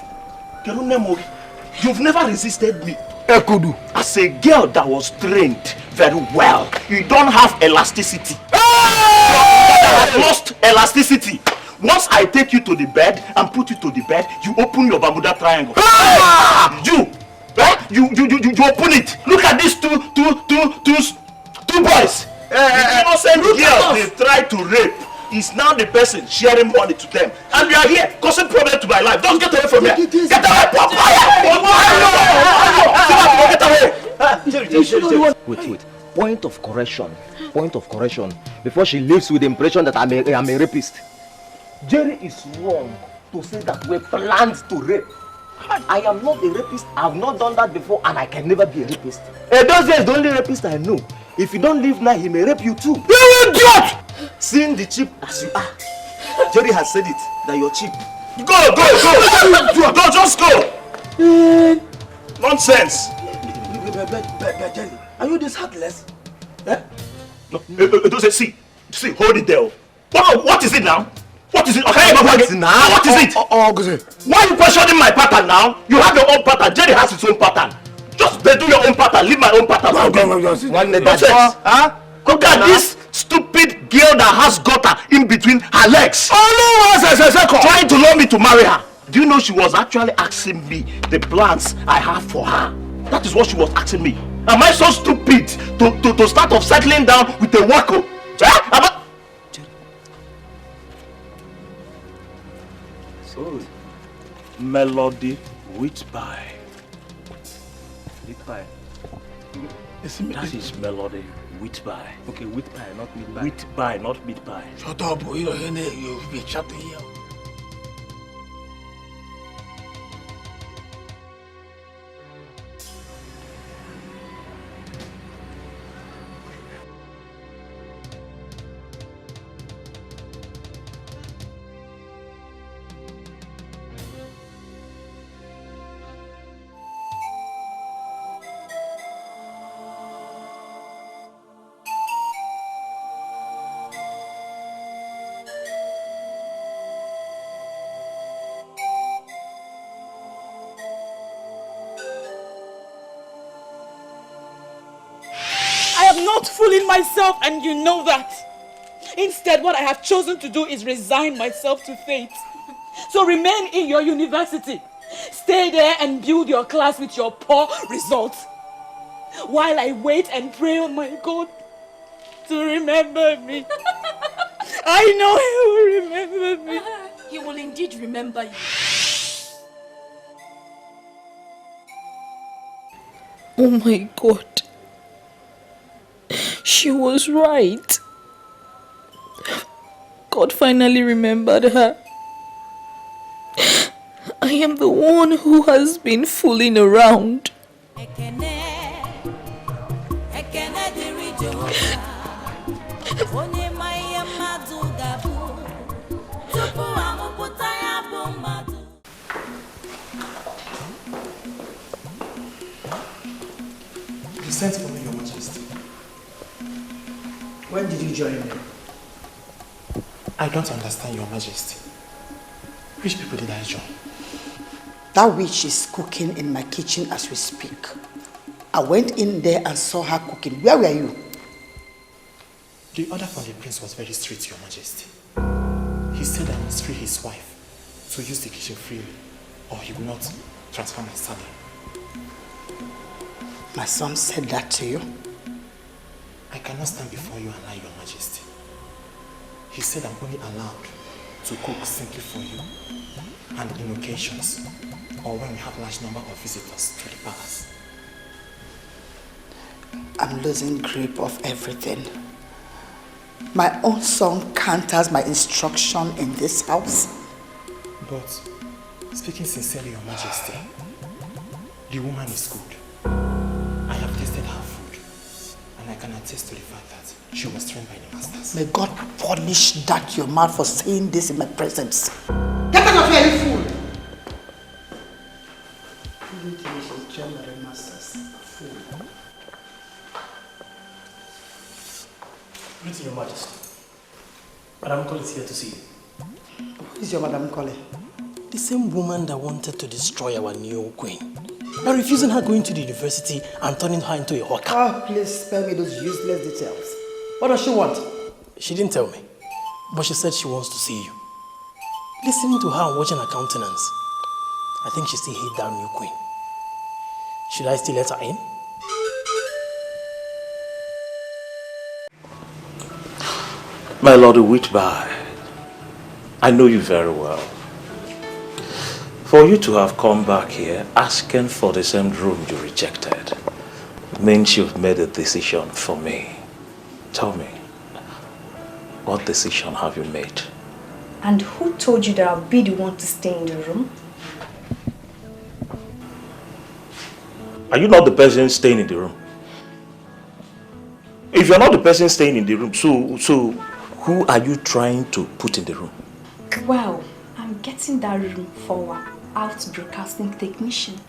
You've never resisted me. Ekudu. As a girl that was trained very well, you don't have elasticity. You have lost elasticity. Once I take you to the bed and put you to the bed, you open your Bermuda triangle. You open it. Look at these two boys. The innocent girl they tried to rape is now the person sharing money to them. And you are here causing problem to my life. Don't get away from here. Get away, Papa! Wait. Point of correction. Before she lives with the impression that I'm a rapist. Jerry is wrong to say that we planned to rape. I am not a rapist. I have not done that before, and I can never be a rapist. Those days, the only rapist I know. If you don't leave now, he may rape you too. You idiot! Seeing the cheap as you are, Jerry has said it that you're cheap. Go! Go, just go! Nonsense! Jerry, are you this heartless? Don't say, see, hold it there. What is it now? What is it? Okay, what is it? Why are you questioning my pattern now? You have your own pattern. Jerry has his own pattern. Just do your own pattern. Leave my own pattern. Look at this stupid girl that has got her in between her legs. Trying to lure me to marry her. Do you know she was actually asking me the plans I have for her? That is what she was asking me. Am I so stupid to start off settling down with a wacko? So, Melody wheat pie. Wheat pie. That is Melody wheat pie. Okay, wheat pie, not meat pie. Wheat pie, not meat pie. Shut up, you'll be shutting here. Not fooling myself, and you know that. Instead, what I have chosen to do is resign myself to fate. So remain in your university. Stay there and build your class with your poor results. While I wait and pray on my God to remember me. I know He will remember me. He will indeed remember you. Oh my God. She was right. God finally remembered her. I am the one who has been fooling around. You sent for me, Your Majesty. When did you join me? I don't understand, Your Majesty. Which people did I join? That witch is cooking in my kitchen as we speak. I went in there and saw her cooking. Where were you? The order from the prince was very strict, Your Majesty. He said I must free his wife to use the kitchen freely, or he will not transfer my salary. My son said that to you? I cannot stand before you and lie, Your Majesty. He said I'm only allowed to cook simply for you and in occasions or when we have large number of visitors to the palace. I'm losing grip of everything. My own son counters my instruction in this house. But speaking sincerely, Your Majesty, the woman is good. I have tasted her food, and I can attest to the fact that she was trained by the masters. May God punish that your mouth for saying this in my presence. Get out of here, you fool! She's trained by the masters. Fool. Greeting, Your Majesty. Madam Cole is here to see you. Who is your Madam Cole? The same woman that wanted to destroy our new queen. By refusing her going to the university and turning her into a hawker. Oh, please spare me those useless details. What does she want? She didn't tell me, but she said she wants to see you. Listening to her and watching her countenance, I think she still hates that new queen. Should I still let her in? My Lord Whitby, I know you very well. For you to have come back here asking for the same room you rejected means you've made a decision for me. Tell me, what decision have you made? And who told you that I'll be the one to stay in the room? Are you not the person staying in the room? If you're not the person staying in the room, so who are you trying to put in the room? Well, I'm getting that room for our out-broadcasting technician.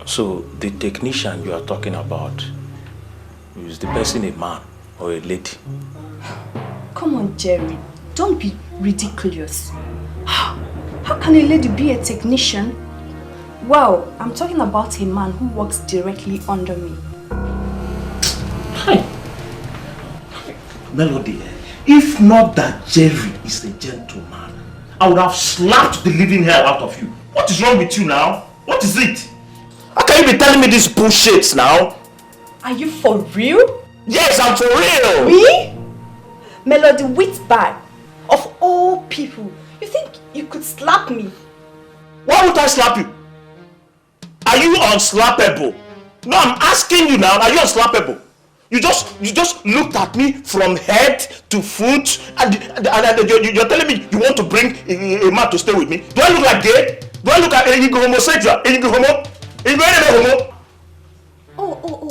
So the technician you are talking about, is the person a man or a lady? Come on, Jerry. Don't be ridiculous. How can a lady be a technician? Well, I'm talking about a man who works directly under me. Melody, if not that Jerry is a gentleman, I would have slapped the living hell out of you. What is wrong with you now? What is it? How can you be telling me these bullshits now? Are you for real? Yes, I'm for real! Me? Melody Whitby, of all people, you think you could slap me? Why would I slap you? Are you unslappable? No, I'm asking you now, are you unslappable? You just looked at me from head to foot and you're telling me you want to bring a man to stay with me? Do I look like gay? Do I look like a homosexual? A homo? Oh.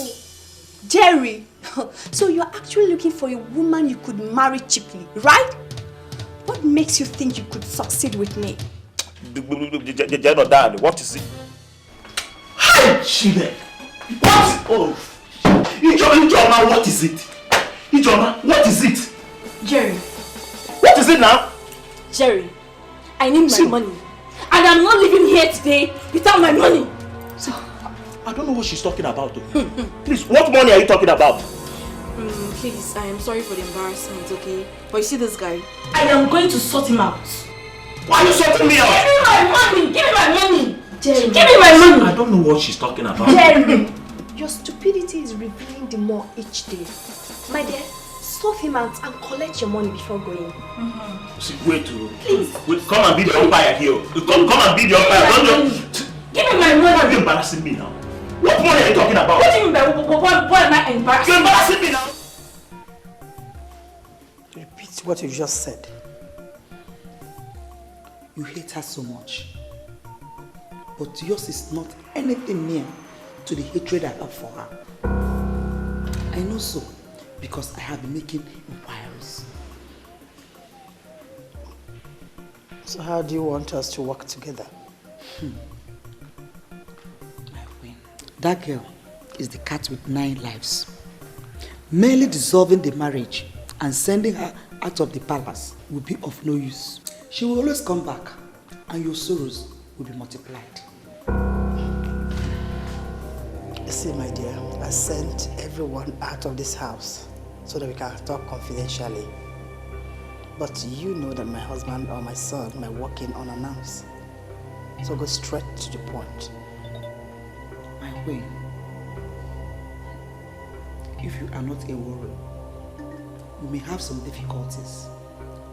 Jerry, so you're actually looking for a woman you could marry cheaply, right? What makes you think you could succeed with me? What is it? Hi, Chile! What? Oh! Ijoma, what is it? Ijoma, what is it? Jerry. What is it now? Jerry, I need my money. And I'm not leaving here today without my money. See, I don't know what she's talking about. Please, what money are you talking about? Please, I am sorry for the embarrassment, okay? But you see this guy? I am going to sort him out. Why are you sorting me out? Give me my money! Give me my money! Jerry, give me my money! I don't know what she's talking about. Jerry, your stupidity is revealing the more each day. My dear, sort him out and collect your money before going. See, wait, come and be the umpire here. Come and be the umpire. Give me my money! Why are you embarrassing me now? What money are you talking about? What do you mean by what am I embarrassing? You're embarrassing me now! Repeat what you just said. You hate her so much. But yours is not anything near to the hatred I have for her. I know so because I have been making inquiries. So how do you want us to work together? That girl is the cat with 9 lives. Merely dissolving the marriage and sending her out of the palace will be of no use. She will always come back and your sorrows will be multiplied. You see, my dear, I sent everyone out of this house so that we can talk confidentially. But you know that my husband or my son might walk in unannounced. So go straight to the point. My way. If you are not a warrior, you may have some difficulties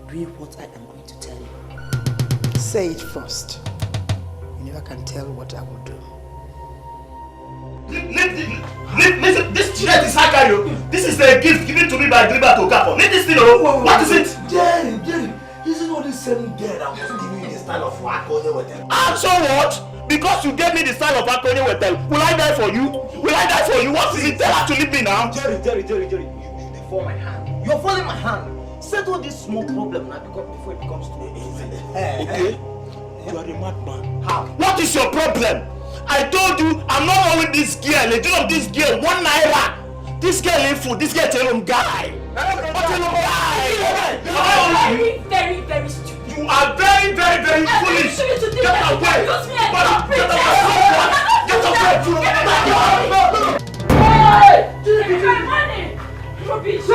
doing what I am going to tell you. Say it first. You never can tell what I will do. Listen, this shirt is Hakayo. This is a gift given to me by Gilbert Okafor. Let this thing know. What is it? Jerry, this is not the same girl that was giving you the style of Akonye Wetel. And so what? Because you gave me the style of Akonye Wetel, will I die for you? Will I die for you? What is it? Tell her to leave me now. Jerry, you fall my hand. You're falling my hand. Settle this small problem now before it becomes too easy. Okay? You are a madman. How? What is your problem? I told you I'm not owing this girl. A deal of this girl, 1 naira. This girl ain't fool. This girl tell him guy. What tell him guy? Very, very stupid. You are very, very, very foolish. Get away. Get away. Hey! Give me my money! Rubbish!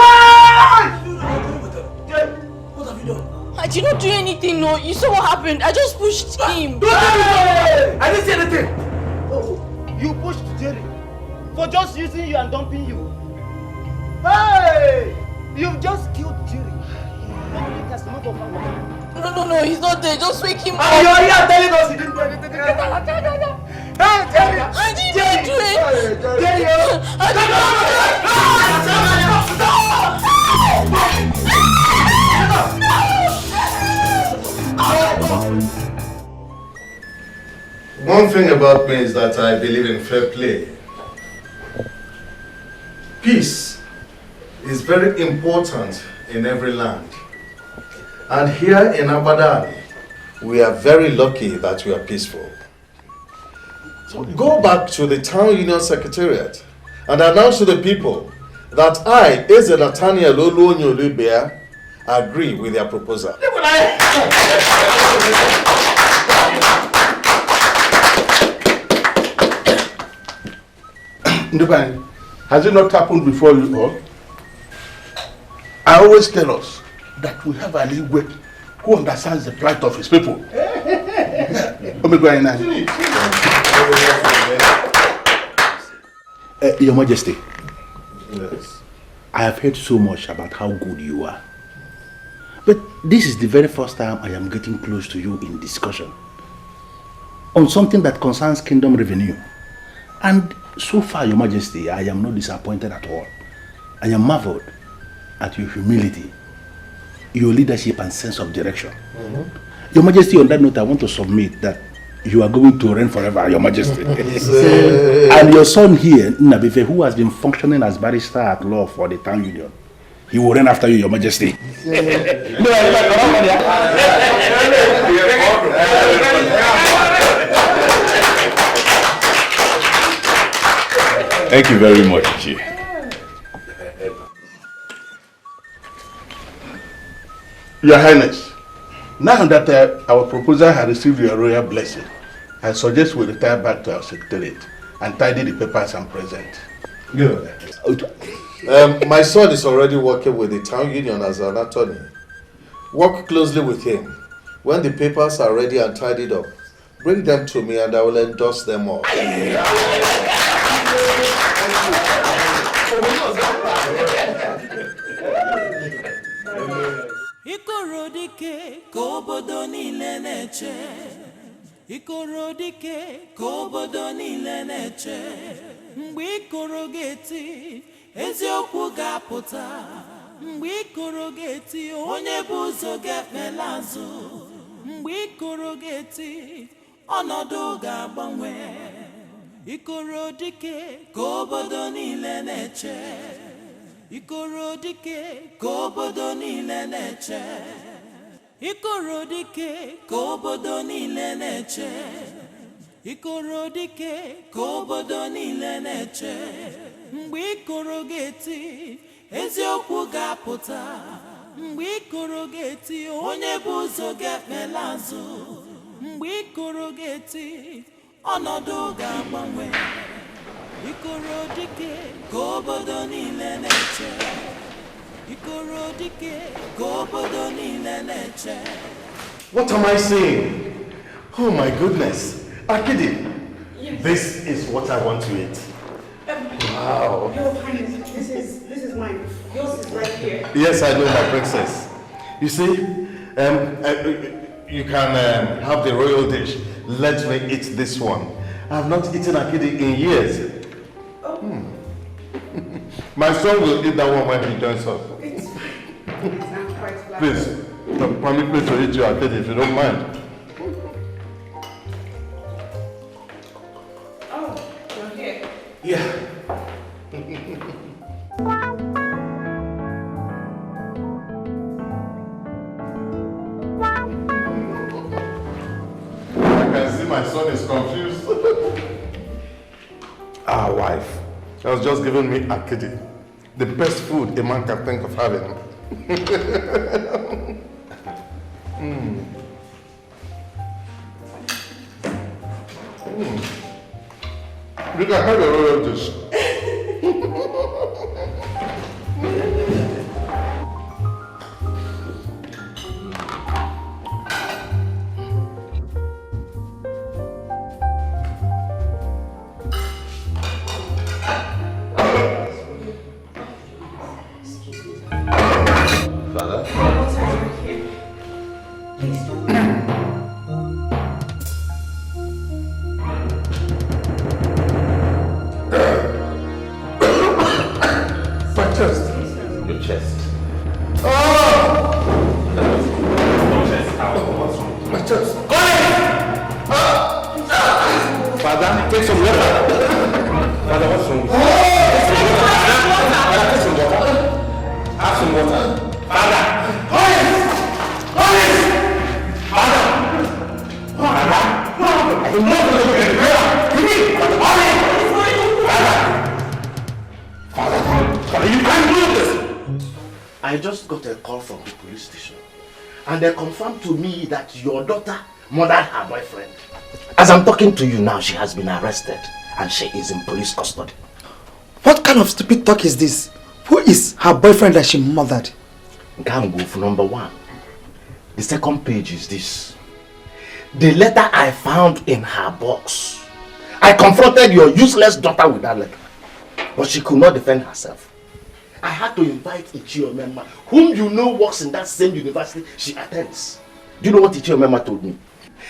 What have you done? I did not do anything, no. You saw what happened. I just pushed him. I didn't see anything. Oh, you pushed Jerry for just using you and dumping you. Hey! You've just killed Jerry. No, he's not there. Just wake him up. And you're here telling us he didn't do anything. Hey, Jerry! I didn't do it! Jerry! One thing about me is that I believe in fair play. Peace is very important in every land. And here in Abadan, we are very lucky that we are peaceful. So go back to the town union secretariat and announce to the people that I, Eze Nathaniel Oluonyolibea, agree with their proposal. Ndubani, has it not happened before you all? I always tell us that we have an Igwe who understands the plight of his people. Your Majesty, yes. I have heard so much about how good you are. But this is the very first time I am getting close to you in discussion on something that concerns kingdom revenue. And so far, Your Majesty, I am not disappointed at all. I am marveled at your humility, your leadership and sense of direction. Your Majesty, on that note, I want to submit that you are going to reign forever, Your Majesty. And your son here, Nabife, who has been functioning as barrister at law for the town union, he will reign after you, Your Majesty. Thank you very much, Chi. Your Highness, now that our proposal has received your royal blessing, I suggest we retire back to our secretariat and tidy the papers and present. Good. My son is already working with the town union as an attorney. Work closely with him. When the papers are ready and tidied up, bring them to me and I will endorse them all. Ikorodike kobodo niile na-eche. Ikorodike kobodo niile na-eche. Mgbe ikoro ga-eti eziokwu ga-apụta. Mgbe ikoro ga-eti onye bụ ụzọ ga-ekpela azụ. Mgbe ikoro ga-eti ọnọdụ ga-agbanwe. Ikorodike kobodo niile na-eche. Ikorodike kobodo niile na-eche. Ikorodike kobodo niile na-eche. Ikorodike kobodo niile na-eche. Mgbe ikoro ga-eti eziokwu ga-apụta. Mgbe ikoro ga-eti onye bụ ụzọ ga-ekpela azụ. Mgbe ikoro ga-eti ọnọdụ ga-agbanwe. Ikorodike kobodo niile na-eche. Ikorodike kobodo niile na-eche. What am I saying? Oh my goodness. Akidi, yes. This is what I want to eat. Wow. Your Highness, this is mine. Yours is right here. Yes, I know, my princess. You see, you can have the royal dish. Let me eat this one. I have not eaten akidi in years. Oh. My son will eat that one when he joins us. It's fine. I'm quite flat. Please, permit me to eat your akidi if you don't mind. Oh, you're here. Yeah. My son is confused. Our wife has just given me akidi, the best food a man can think of having. You can have a royal dish. chest. Oh! My chest. Father, take some water. Father, what's wrong? Father, take some water. Have some water. Father! Father! Father! I am not going to get Father, you can't do this! I just got a call from the police station, and they confirmed to me that your daughter murdered her boyfriend. As I'm talking to you now, she has been arrested and she is in police custody. What kind of stupid talk is this? Who is her boyfriend that she murdered? Gangoof number 1. The second page is this. The letter I found in her box. I confronted your useless daughter with that letter, but she could not defend herself. I had to invite Ichiomema, whom you know works in that same university she attends. Do you know what Ichiomema told me?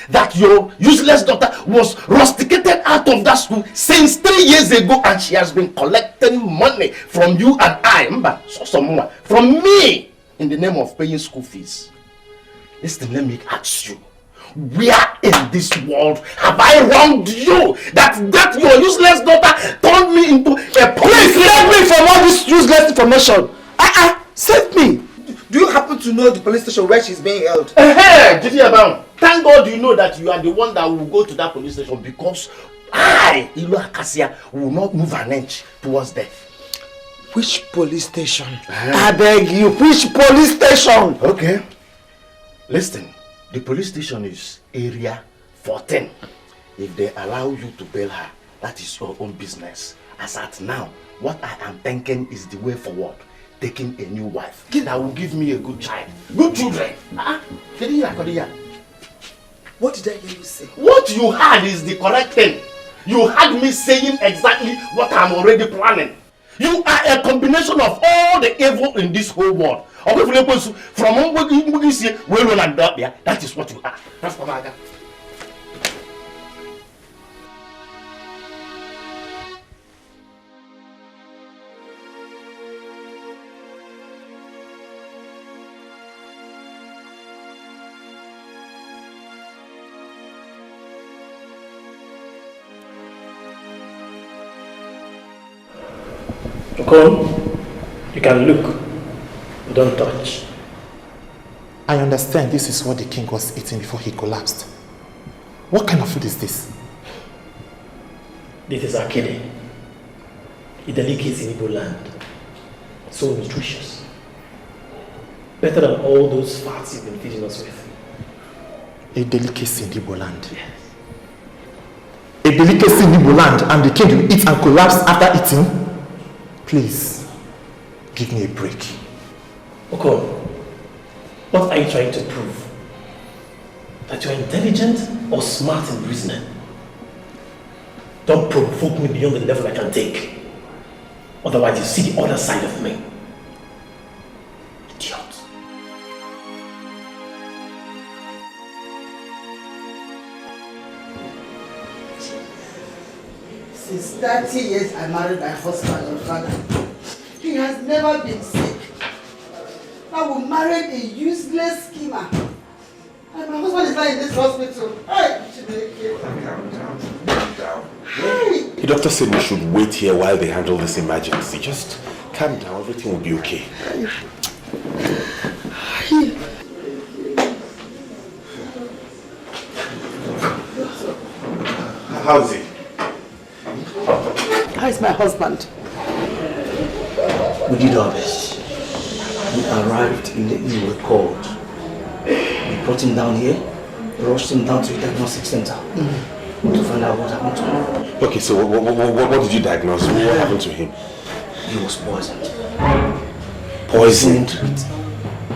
That your useless daughter was rusticated out of that school since 3 years ago, and she has been collecting money from you and I, from me, in the name of paying school fees. Listen, let me ask you. Where in this world have I wronged you that your useless daughter turned me into a police? Please save me from all this useless information. Save me. Do you happen to know the police station where she's being held? Hey, thank God you know that you are the one that will go to that police station, because I, Ilu Akasia, will not move an inch towards death. Which police station? I beg you, which police station? Okay. Listen. The police station is area 14. If they allow you to bail her, that is your own business. As at now, what I am thinking is the way forward. Taking a new wife that will give me a good child. Good children. What did I hear you say? What you heard is the correct thing. You heard me saying exactly what I'm already planning. You are a combination of all the evil in this whole world. From that is what you are. That's what I got. Come, you can look, don't touch. I understand this is what the king was eating before he collapsed. What kind of food is this? This is akide. It delicates in Igbo land. So nutritious. Better than all those fats you've been feeding us with. A delicacy in Igbo land? Yes. A delicacy in Igbo land, and the king will eat and collapse after eating? Please, give me a break. Okay. What are you trying to prove? That you're intelligent or smart in reasoning? Don't provoke me beyond the level I can take. Otherwise you see the other side of me. Idiot. Since 30 years I married my husband and father. He has never been sick. I will marry a useless schemer. And my husband is lying in this hospital. Hey, Calm down. The doctor said we should wait here while they handle this emergency. Just calm down, everything will be okay. How is he? How is my husband? We did our best. We arrived immediately we were called. We brought him down here, rushed him down to the diagnostic center to find out what happened to him. Okay, so what did you diagnose? What happened to him? He was poisoned. Poisoned? With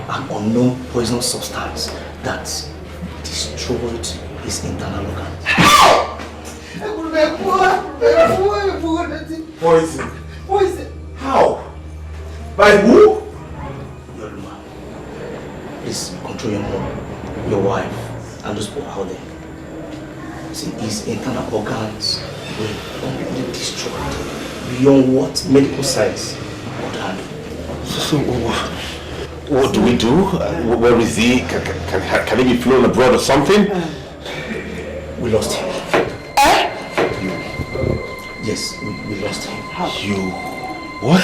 an unknown poisonous substance that destroyed his internal organs. Poison? Poison? How? By who? Yoruma, please control your mom, your wife, and those people out there. See, his internal organs were completely destroyed beyond what medical science could handle. So, what do we do? Where is he? Can he be flown abroad or something? We lost him. Yes, we lost him. How? You... What?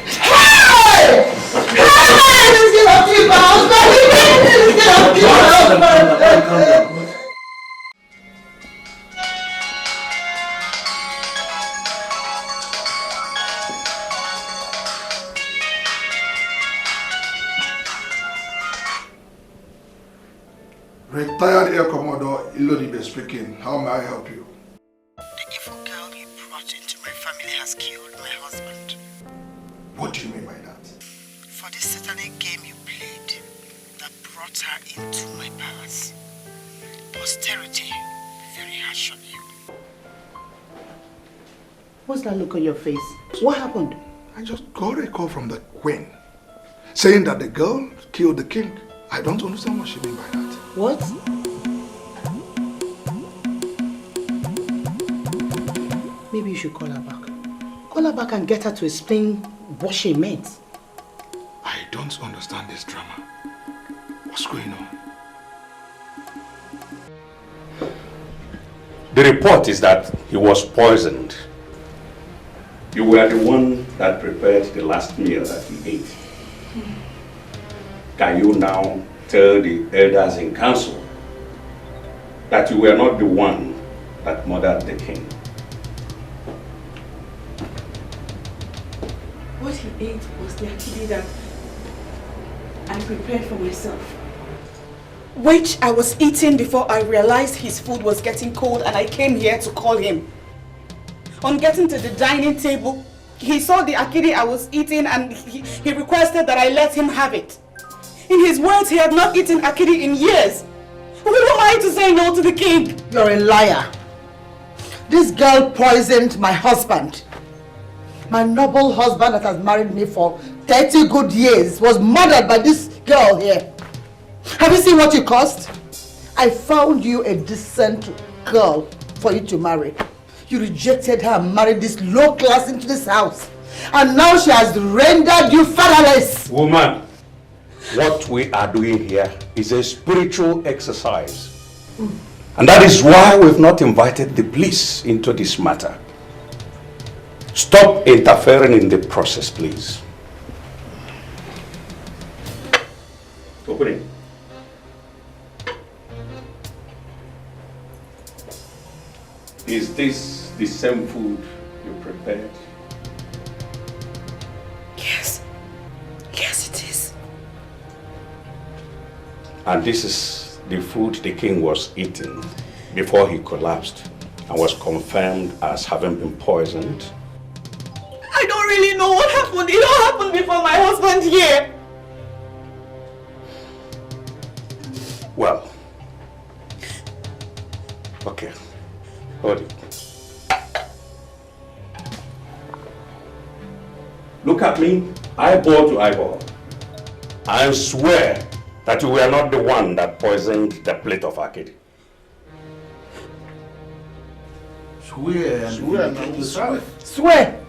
Hey! Hey! Let's get up to your house, baby! Let's get up to your house, baby! Retired Air Commodore Ilodibe speaking. How may I help you? The evil girl you brought into my family has killed my husband. What do you mean by that? For this satanic game you played that brought her into my palace. Posterity very harsh on you. What's that look on your face? What happened? I just got a call from the queen saying that the girl killed the king. I don't understand what she means by that. What? Maybe you should call her back. Call her back and get her to explain what she meant. I don't understand this drama. What's going on? The report is that he was poisoned. You were the one that prepared the last meal that he ate. Can you now tell the elders in council that you were not the one that murdered the king? What he ate was the akidi that I prepared for myself, which I was eating before I realized his food was getting cold and I came here to call him. On getting to the dining table, he saw the akidi I was eating and he requested that I let him have it. In his words, he had not eaten akidi in years. Who am I to say no to the king? You're a liar. This girl poisoned my husband. My noble husband that has married me for 30 good years was murdered by this girl here. Have you seen what you cost? I found you a decent girl for you to marry. You rejected her and married this low class into this house. And now she has rendered you fatherless. Woman, what we are doing here is a spiritual exercise. And that is why we've not invited the police into this matter. Stop interfering in the process, please. Open it. Is this the same food you prepared? Yes. Yes, it is. And this is the food the king was eating before he collapsed and was confirmed as having been poisoned. I don't really know what happened. It all happened before my husband here. Well, okay, hold it. Look at me, eyeball to eyeball. I swear that you were not the one that poisoned the plate of akidi. Swear and swear. Swear.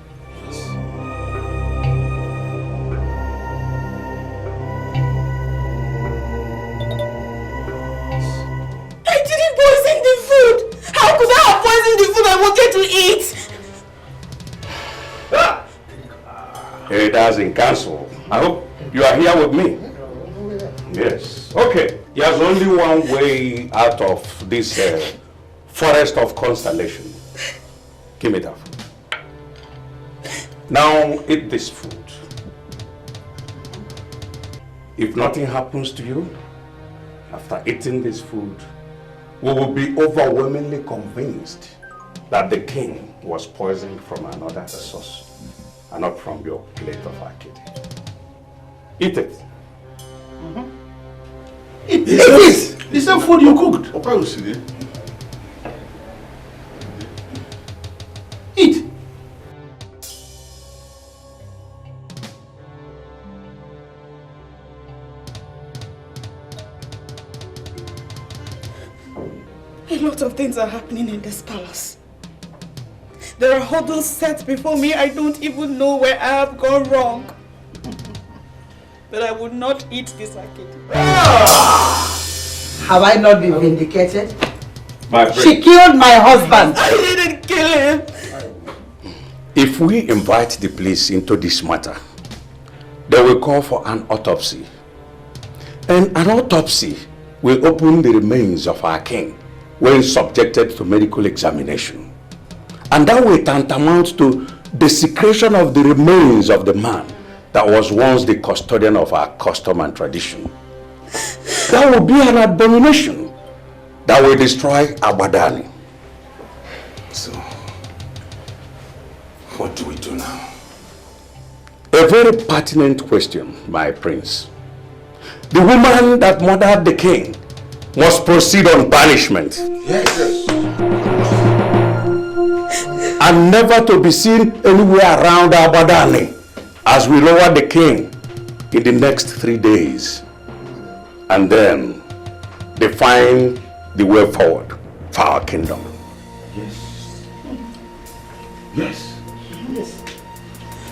I didn't poison the food. How could I have poisoned the food I wanted to eat? Elders in council, I hope you are here with me. Yes. Okay. There's only one way out of this forest of constellation. Give me that food. Now eat this food. If nothing happens to you, after eating this food, we will be overwhelmingly convinced that the king was poisoned from another source and not from your plate of akidi. Eat it. Eat it! It's the food you cooked. Eat! A lot of things are happening in this palace. There are hurdles set before me. I don't even know where I have gone wrong. that I would not eat this akidi. Have I not been vindicated? My friend. She killed my husband. I didn't kill him. If we invite the police into this matter, they will call for an autopsy. And an autopsy will open the remains of our king when subjected to medical examination. And that will tantamount to desecration of the remains of the man that was once the custodian of our custom and tradition. That will be an abomination that will destroy Abadani. So, what do we do now? A very pertinent question, my prince. The woman that murdered the king must proceed on banishment. Yes. And never to be seen anywhere around Abadani as we lower the king in the next 3 days. And then define the way forward for our kingdom. Yes. Yes. Yes.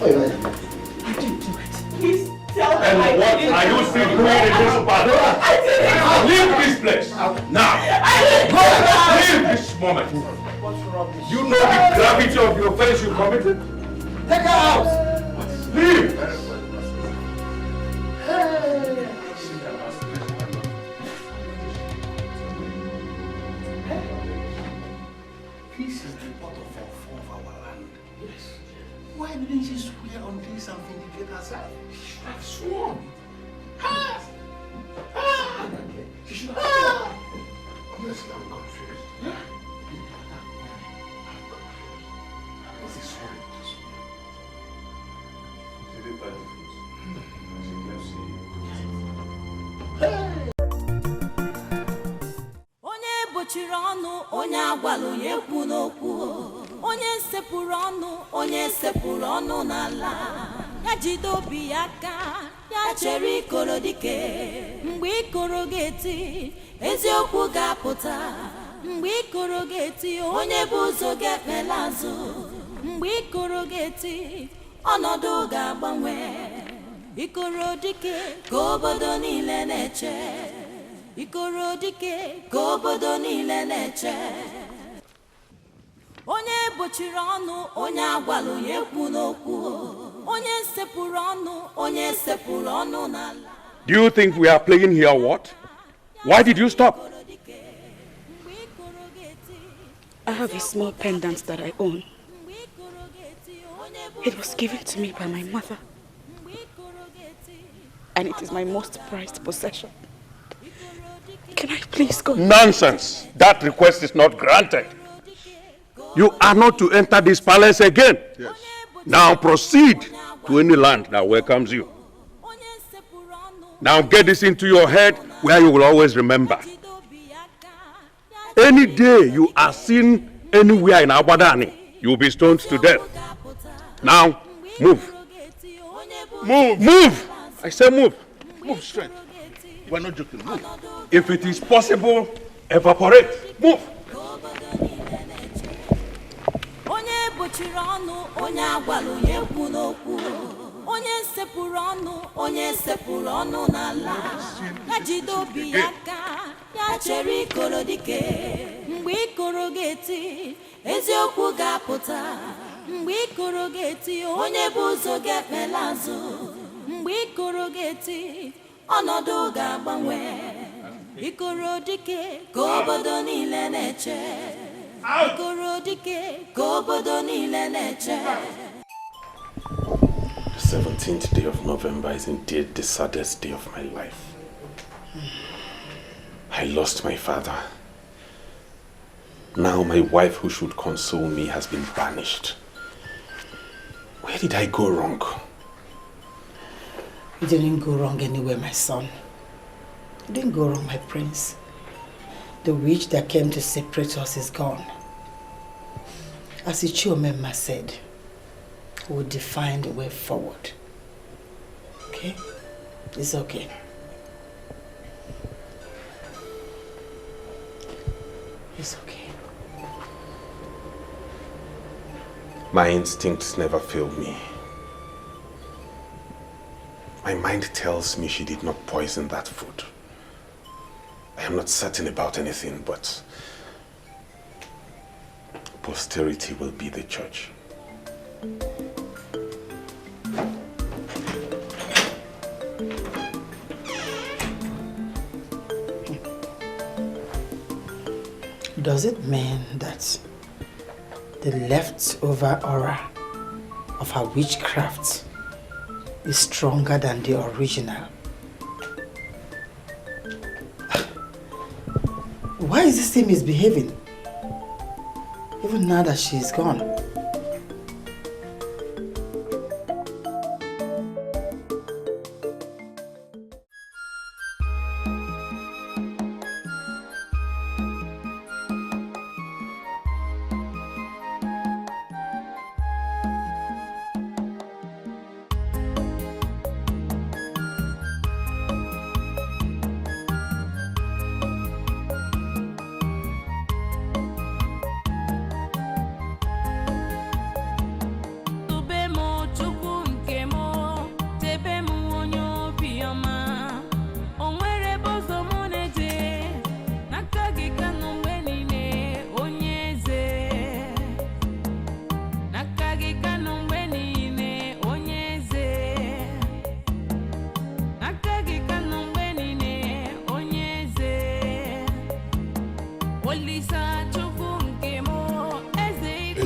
Oh, yeah. I didn't do it. Please tell me. And what are you still doing in this part? Leave this place. Now. Leave this moment. You know the gravity of the offense you committed? Take her out. Leave. This is the pot of our land. Yes. Why didn't she swear on this and vindicate herself? She should have sworn. She should have sworn. Honestly, I'm confused. What's this story? Onye bochiri ọnụ, onye agwalụ ya ekwu n'okwu. Onye sepụrụ ọnụ, onye sepụrụ ọnụ n'ala. Ya jide obi ya aka, ya chere ikoro dike. Mgbe ikoro ga-eti, eziokwu ga-apụta. Mgbe ikoro ga-eti, onye bụ ụzọ ga-ekpela azụ. Mgbe ikoro ga-eti, ọnọdụ ga-agbanwe. Ikoro dike ka obodo niile na-eche. Ikoro dike ka obodo niile na-eche. Onye bochiri ọnụ, onye agwalụ ya ekwu n'okwu. Onye sepụrụ ọnụ, onye sepụrụ ọnụ n'ala. Do you think we are playing here or what? Why did you stop? I have a small pendant that I own. It was given to me by my mother. And it is my most prized possession. Can I please go? Nonsense! That request is not granted. You are not to enter this palace again. Yes. Now proceed to any land that welcomes you. Now get this into your head where you will always remember. Any day you are seen anywhere in Abadani, you will be stoned to death. Now, move. Move! Move! I say move. Move straight. We're not joking. Move. If it is possible, evaporate. Move. Onye bochiri ọnụ, onye agwalụ ya ekwu n'okwu. Onye sepụrụ ọnụ, onye sepụrụ ọnụ n'ala. Ya jide obi ya aka, ya chere ikoro dike. Mgbe ikoro ga-eti, eziokwu ga-apụta. Mgbe ikoro ga-eti, onye bụ ụzọ ga-ekpela azụ. Mgbe ikoro ga-eti, ọnọdụ ga-agbanwe. Ikoro dike ka obodo niile na-eche. Ikoro dike ka obodo niile na-eche. The 17th day of November is indeed the saddest day of my life. I lost my father. Now my wife who should console me has been banished. Where did I go wrong? You didn't go wrong anywhere, my son. You didn't go wrong, my prince. The witch that came to separate us is gone. As Ichiomema said, we'll define the way forward. Okay? It's okay. It's okay. My instincts never failed me. My mind tells me she did not poison that food. I am not certain about anything, but posterity will be the judge. Does it mean that the leftover aura of her witchcraft is stronger than the original? Why is this thing misbehaving? Even now that she's gone.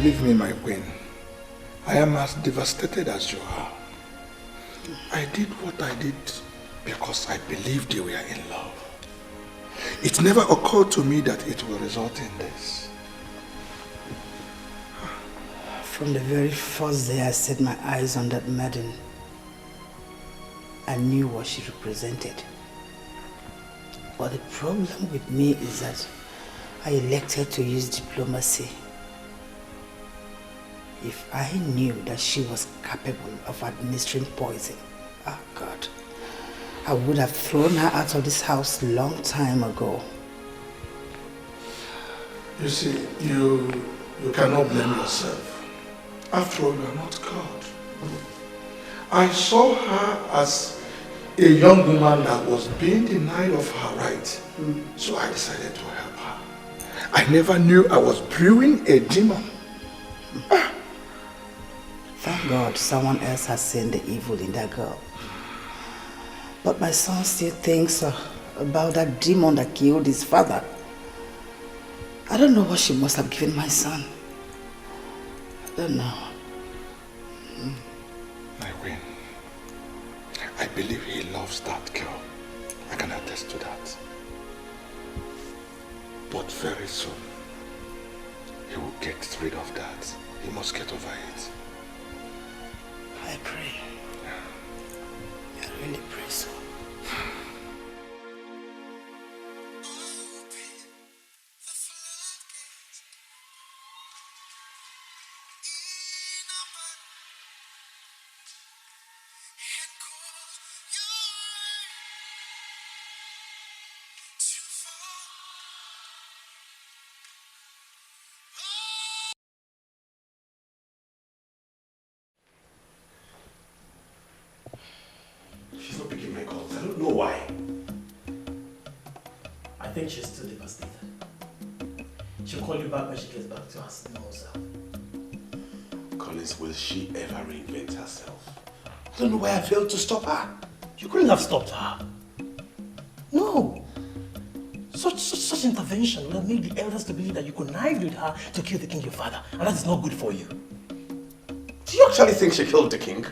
Believe me, my queen, I am as devastated as you are. I did what I did because I believed you were in love. It never occurred to me that it will result in this. From the very first day I set my eyes on that maiden, I knew what she represented. But the problem with me is that I elected to use diplomacy. If I knew that she was capable of administering poison, oh God, I would have thrown her out of this house long time ago. You see, you cannot blame yourself. After all, you are not God. I saw her as a young woman that was being denied of her right. So I decided to help her. I never knew I was brewing a demon. Thank God someone else has seen the evil in that girl. But my son still thinks about that demon that killed his father. I don't know what she must have given my son. I don't know. My queen, I believe he loves that girl. I can attest to that. But very soon, he will get rid of that. He must get over it. I pray. I really pray so. She's not picking my calls. I don't know why. I think she's still devastated. She'll call you back when she gets back to her normal self. Collins, will she ever reinvent herself? I don't know why I failed to stop her. You couldn't have stopped her. No. Such intervention would have made the elders to believe that you connived with her to kill the king, your father. And that is not good for you. Do you actually think she killed the king?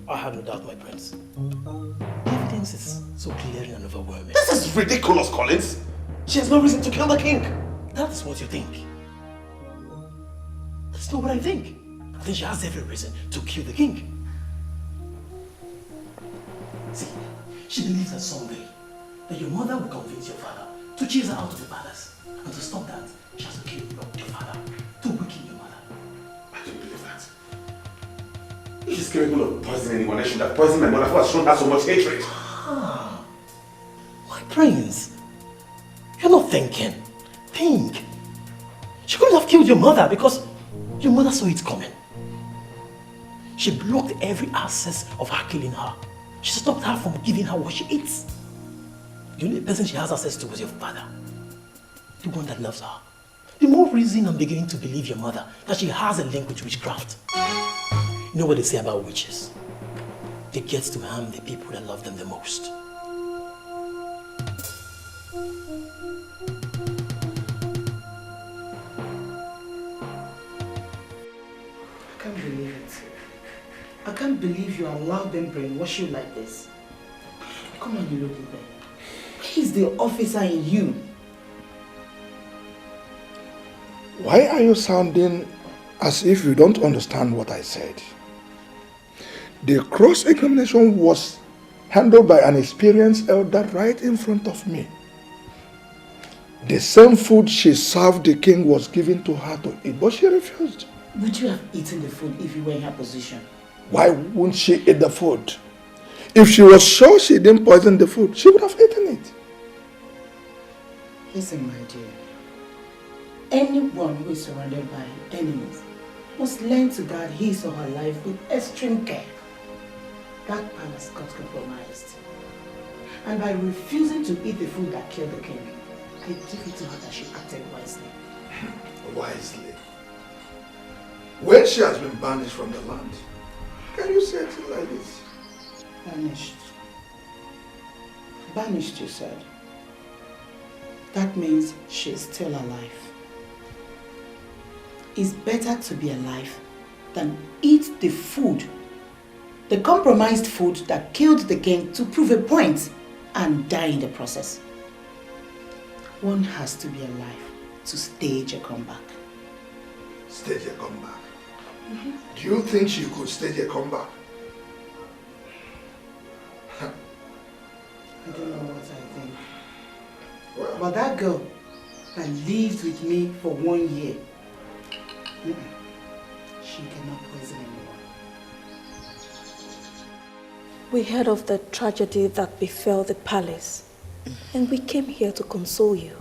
I have no doubt, my prince. The evidence is so clear and overwhelming. This is ridiculous, Collins. She has no reason to kill the king. That's what you think. That's not what I think. I think she has every reason to kill the king. See, she believes that someday that your mother will convince your father to chase her out of the palace. And to stop that, she has to kill your father to weaken your mother. I don't believe that. If she's capable of poisoning anyone, I should have poisoned my mother who has shown her so much hatred. Ah, my prince, you're not thinking. Think. She couldn't have killed your mother because your mother saw it coming. She blocked every access of her killing her. She stopped her from giving her what she eats. The only person she has access to was your father. The one that loves her. The more reason I'm beginning to believe your mother that she has a link with witchcraft. You know what they say about witches? They get to harm the people that love them the most. I can't believe it. I can't believe you allowed them brainwash you like this. Come on, you look at them. Where is the officer in you? Why are you sounding as if you don't understand what I said? The cross-examination was handled by an experienced elder right in front of me. The same food she served the king was given to her to eat, but she refused. Would you have eaten the food if you were in her position? Why wouldn't she eat the food? If she was sure she didn't poison the food, she would have eaten it. Listen, my dear. Anyone who is surrounded by enemies must learn to guard his or her life with extreme care. That palace got compromised. And by refusing to eat the food that killed the king, I give it to her that she acted wisely. Wisely? When she has been banished from the land, can you say it like this? Banished. Banished, you said. That means she's still alive. It's better to be alive than eat the food, the compromised food that killed the king to prove a point and die in the process. One has to be alive to stage a comeback. Stage a comeback? Do you think she could stage a comeback? I don't know what I think. Well, but that girl that lived with me for 1 year, she cannot poison anyone. We heard of the tragedy that befell the palace, and we came here to console you.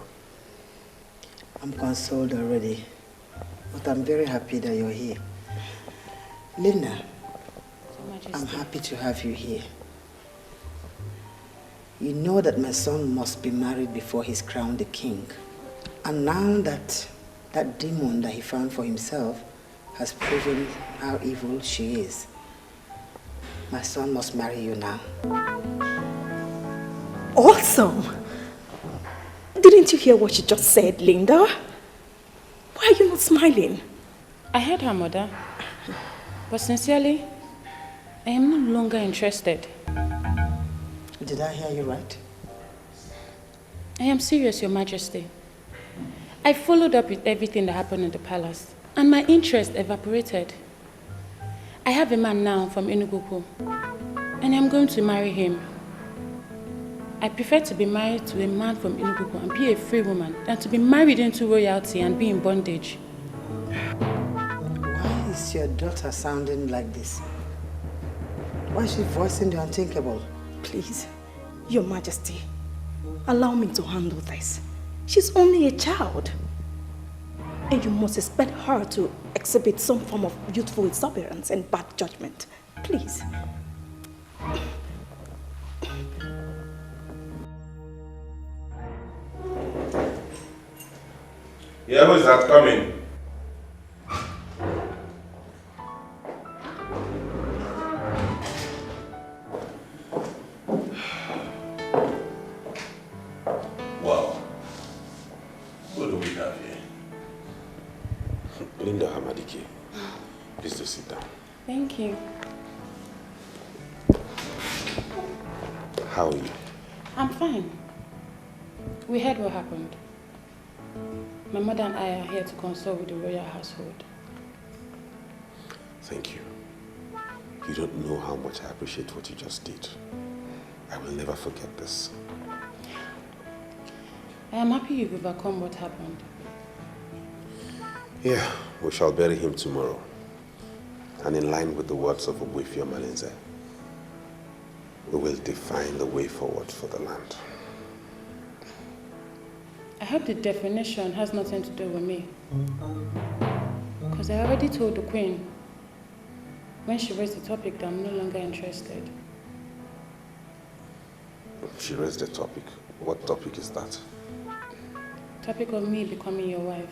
I'm consoled already, but I'm very happy that you're here. Linda, I'm happy to have you here. You know that my son must be married before he's crowned the king. And now that that demon that he found for himself has proven how evil she is, my son must marry you now. Awesome! Didn't you hear what she just said, Linda? Why are you not smiling? I heard her, Mother. But sincerely, I am no longer interested. Did I hear you right? I am serious, Your Majesty. I followed up with everything that happened in the palace, and my interest evaporated. I have a man now from Enugu, and I'm going to marry him. I prefer to be married to a man from Enugu and be a free woman than to be married into royalty and be in bondage. Why is your daughter sounding like this? Why is she voicing the unthinkable? Please, Your Majesty, allow me to handle this. She's only a child. And you must expect her to exhibit some form of youthful exuberance and bad judgment. Please. Yeah, who is that coming? Wow. What do we have here? Linda Hamadiki, please do sit down. Thank you. How are you? I'm fine. We heard what happened. My mother and I are here to consult with the royal household. Thank you. You don't know how much I appreciate what you just did. I will never forget this. I am happy you've overcome what happened. Yeah, we shall bury him tomorrow. And in line with the words of Obuifio Malinze, we will define the way forward for the land. I hope the definition has nothing to do with me. Because I already told the Queen When she raised the topic that I'm no longer interested. She raised the topic. What topic is that? Topic of me becoming your wife.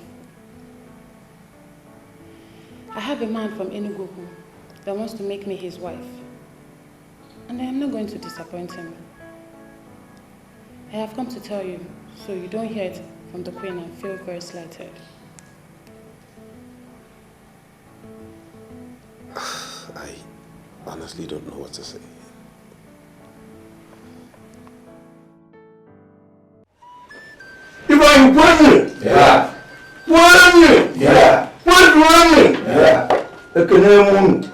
I have a man from Enugu that wants to make me his wife. And I am not going to disappoint him. I have come to tell you, so you don't hear it from the Queen and feel very slighted. I honestly don't know what to say. If I'm running, yeah. Running, yeah. What's running? Yeah. The Canadian.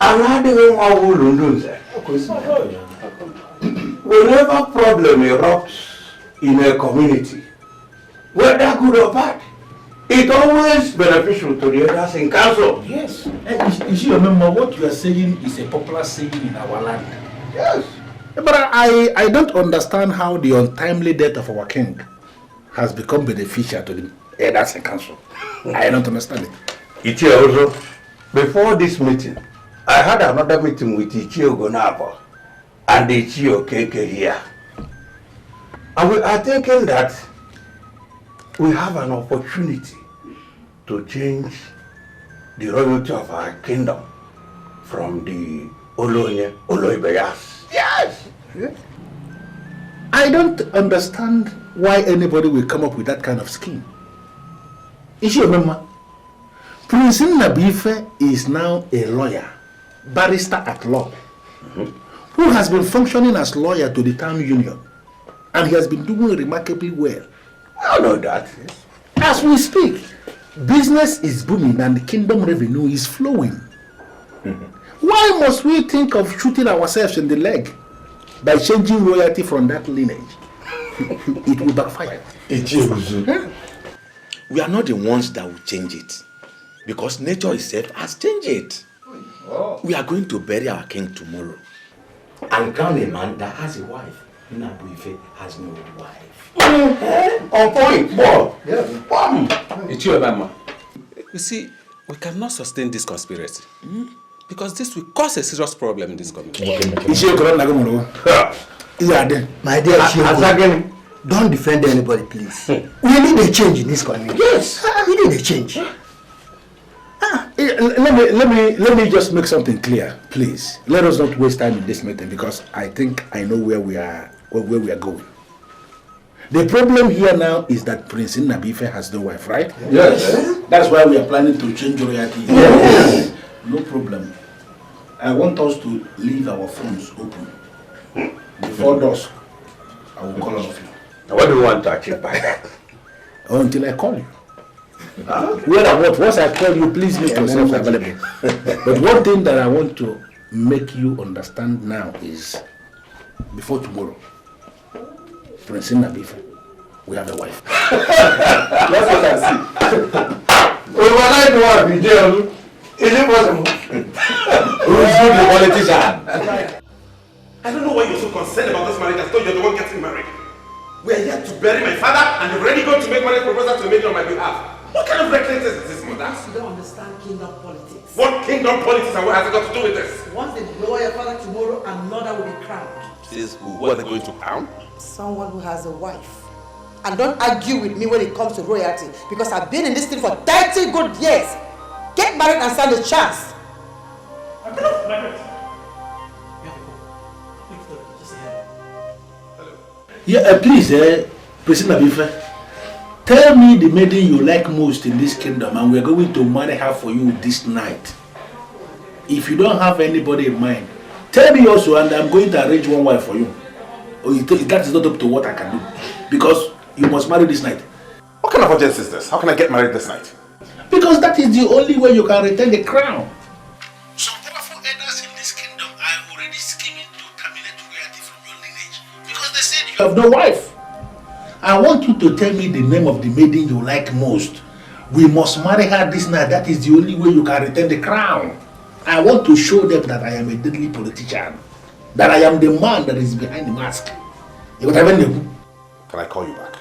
I'm not even a woman. Whenever problem erupts in a community, whether good or bad, it's always beneficial to the others in council. Yes. And you should remember what you are saying is a popular saying in our land. Yes. But I don't understand how the untimely death of our king has become beneficial to the elders in council. I don't understand it. Ichie also, before this meeting, I had another meeting with Ichie Ogonabo and Ichie Okeke here. And we are thinking that we have an opportunity to change the royalty of our kingdom from the Oloibeyas. Yes! I don't understand why anybody will come up with that kind of scheme. Is you remember? Prince Nnabuife is now a lawyer, barrister at law, who has been functioning as lawyer to the town union, and he has been doing remarkably well. I know that. As we speak, business is booming and the kingdom revenue is flowing. Why must we think of shooting ourselves in the leg by changing royalty from that lineage? It will backfire. We are not the ones that will change it, because nature itself has changed it. We are going to bury our king tomorrow and crown a man that has a wife. Nnabuife has no wife. On point, boy. It's your mama. You see, we cannot sustain this conspiracy. Because this will cause a serious problem in this community. My dear Shio, don't defend anybody, please. We need a change in this community. Yes, we need a change. Let me just make something clear, please. Let us not waste time in this meeting because I think I know where we are going. The problem here now is that Prince Nnabuife has no wife, right? Yes. That's why we are planning to change royalty. Yes. No problem. I want us to leave our phones open. Before dusk, I will call all of you. What do you want to achieve by that? Until I call you. Where I want, once I call you, please make yourself available. But one thing that I want to make you understand now is, before tomorrow, Prince Nnabuife, we have a wife. That's what I see. Overnight wife in jail. Is it possible? Who's the politician? I don't know why you're so concerned about this marriage as though you're the one getting married. We are here to bury my father and you've already gone to make marriage proposal to the maiden on my behalf. What kind of recklessness is this, mother? You don't understand kingdom politics. What kingdom politics and what has it got to do with this? Once they blow your father tomorrow, another will be crowned. Says who? Who are they going to crown? Someone who has a wife. And don't argue with me when it comes to royalty, because I've been in this thing for 30 good years. Get married and stand a chance. Yeah, please, Prince Nnabuife, tell me the maiden you like most in this kingdom and we're going to marry her for you this night. If you don't have anybody in mind, tell me also and I'm going to arrange one wife for you. Or that is not up to what I can do. Because you must marry this night. What kind of urgency is this? How can I get married this night? Because that is the only way you can retain the crown. Some powerful elders in this kingdom are already scheming to terminate royalty from your lineage. Because they said you have no wife. I want you to tell me the name of the maiden you like most. We must marry her this night. That is the only way you can retain the crown. I want to show them that I am a deadly politician. That I am the man that is behind the mask. Can I call you back?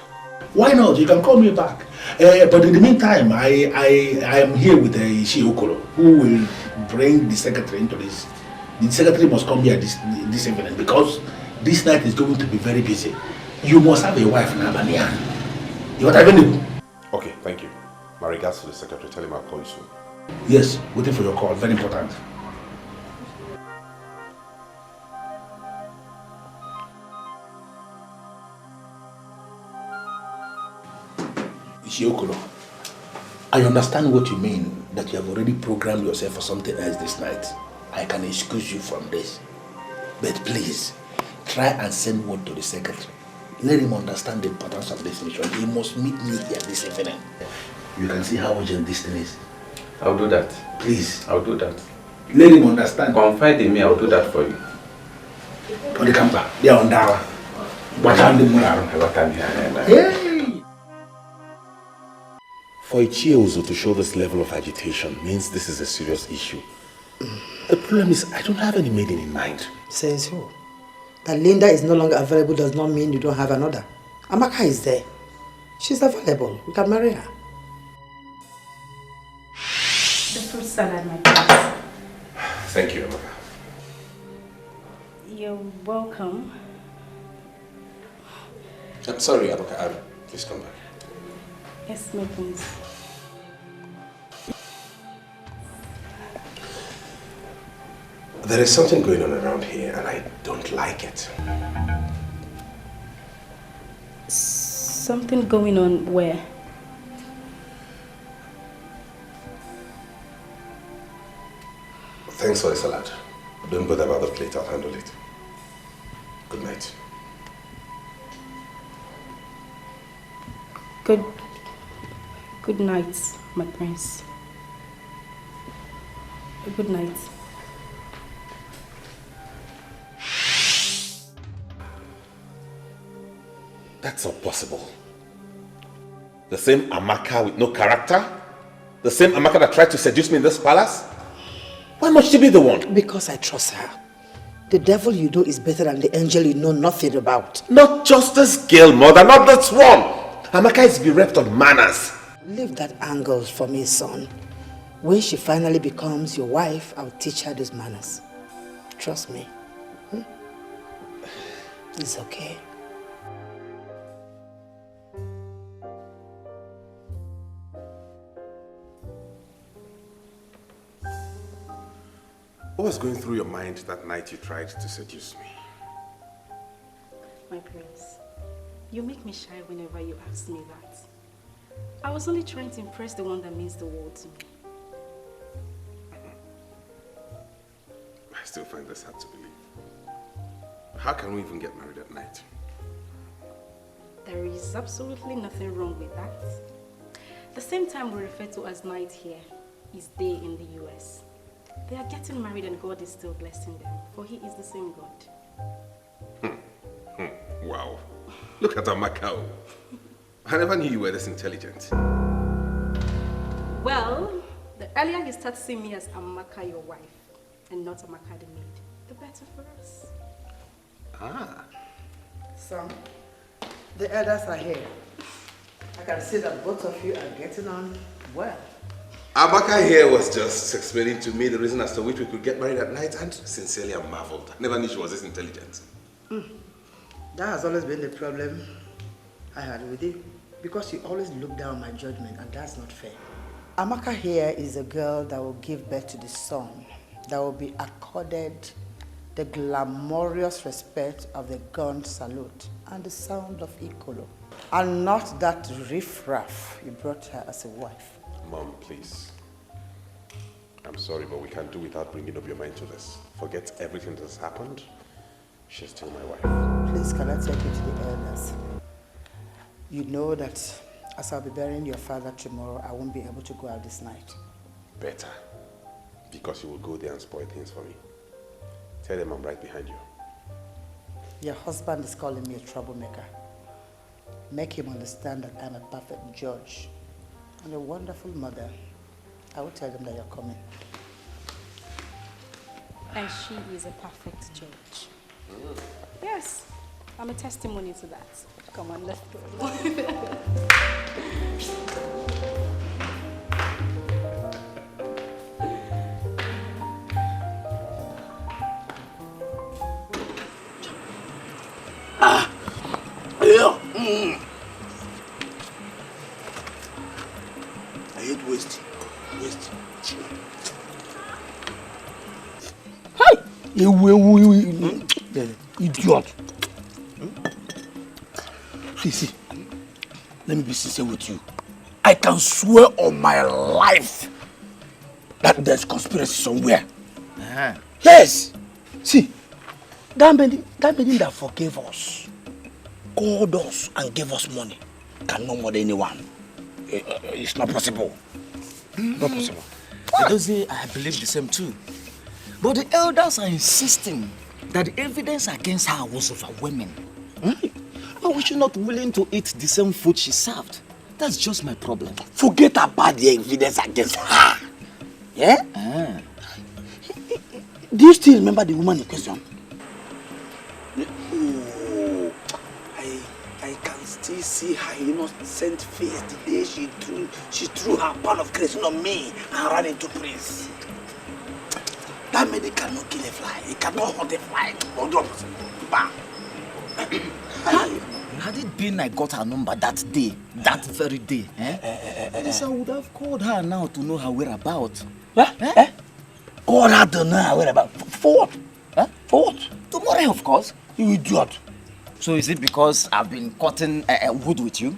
Why not? You can call me back. But in the meantime, I am here with Ishi Okoro, who will bring the secretary into this. The secretary must come here this evening because this night is going to be very busy. You must have a wife now, Bania. You what I do? Okay, thank you. My regards to the secretary. Tell him I'll call you soon. Yes, waiting for your call. Very important. Ishiokolo, I understand what you mean, that you have already programmed yourself for something else this night. I can excuse you from this. But please, try and send word to the secretary. Let him understand the importance of this mission. He must meet me here this evening. You can see how urgent this thing is. I'll do that. Please. I'll do that. Let him understand. Confide in me, I'll do that for you. On the camper, they are on Dawa. What time the moon? Hey! For Ichiozo to show this level of agitation means this is a serious issue. The problem is, I don't have any maiden in mind. Says who? That Linda is no longer available does not mean you don't have another. Amaka is there. She's available. We can marry her. The fruit salad, my prince. Thank you, Amaka. You're welcome. I'm sorry, Amaka. Please come back. Yes, my prince. There is something going on around here and I don't like it. Something going on where? Thanks for the salad. Don't bother about the plate, I'll handle it. Good night. Good night, my prince. Good night. That's not possible. The same Amaka with no character? The same Amaka that tried to seduce me in this palace? Why must she be the one? Because I trust her. The devil you know is better than the angel you know nothing about. Not just this girl, mother, not this one. Amaka is bereft of manners. Leave that angle for me, son. When she finally becomes your wife, I'll teach her these manners. Trust me. It's okay. What was going through your mind that night you tried to seduce me? My prince, you make me shy whenever you ask me that. I was only trying to impress the one that means the world to me. I still find this hard to believe. How can we even get married at night? There is absolutely nothing wrong with that. The same time we refer to as night here is day in the US. They are getting married and God is still blessing them, for He is the same God. Wow. Look at Amaka. I never knew you were this intelligent. Well, the earlier you start seeing me as Amaka, your wife, and not Amaka the maid, the better for us. Ah. Son, the elders are here. I can see that both of you are getting on well. Amaka here was just explaining to me the reason as to which we could get married at night, and sincerely I marveled. I never knew she was this intelligent. That has always been the problem I had with you, because you always look down on my judgment, and that's not fair. Amaka here is a girl that will give birth to the son, that will be accorded the glamorous respect of the gun salute and the sound of Ikolo, and not that riffraff you brought her as a wife. Mom, please. I'm sorry, but we can't do without bringing up your mind to this. Forget everything that has happened. She's still my wife. Please, can I take you to the elders? You know that as I'll be burying your father tomorrow, I won't be able to go out this night. Better. Because you will go there and spoil things for me. Tell them I'm right behind you. Your husband is calling me a troublemaker. Make him understand that I'm a perfect judge and a wonderful mother. I will tell them that you're coming. And she is a perfect judge. Yes, I'm a testimony to that. Come on, let's go. Idiot. See, let me be sincere with you. I can swear on my life that there's conspiracy somewhere. Yes. See, that man that forgave us, called us and gave us money, can no more than anyone. It's not possible. Not possible. I believe the same too. But the elders are insisting that the evidence against her was overwhelming. But she's not willing to eat the same food she served. That's just my problem. Forget about the evidence against her. Yeah? Do you still remember the woman in question? Oh, I can still see her innocent face the day she threw her pound of creation on me and ran into Prince. That man, it cannot kill a fly. It cannot hunt a fly. Bam. Had it been I got her number that day, that very day, I would have called her now to know her whereabouts. Call her to know her whereabouts? For what? For what? Tomorrow, of course. You idiot. So is it because I've been cutting wood with you?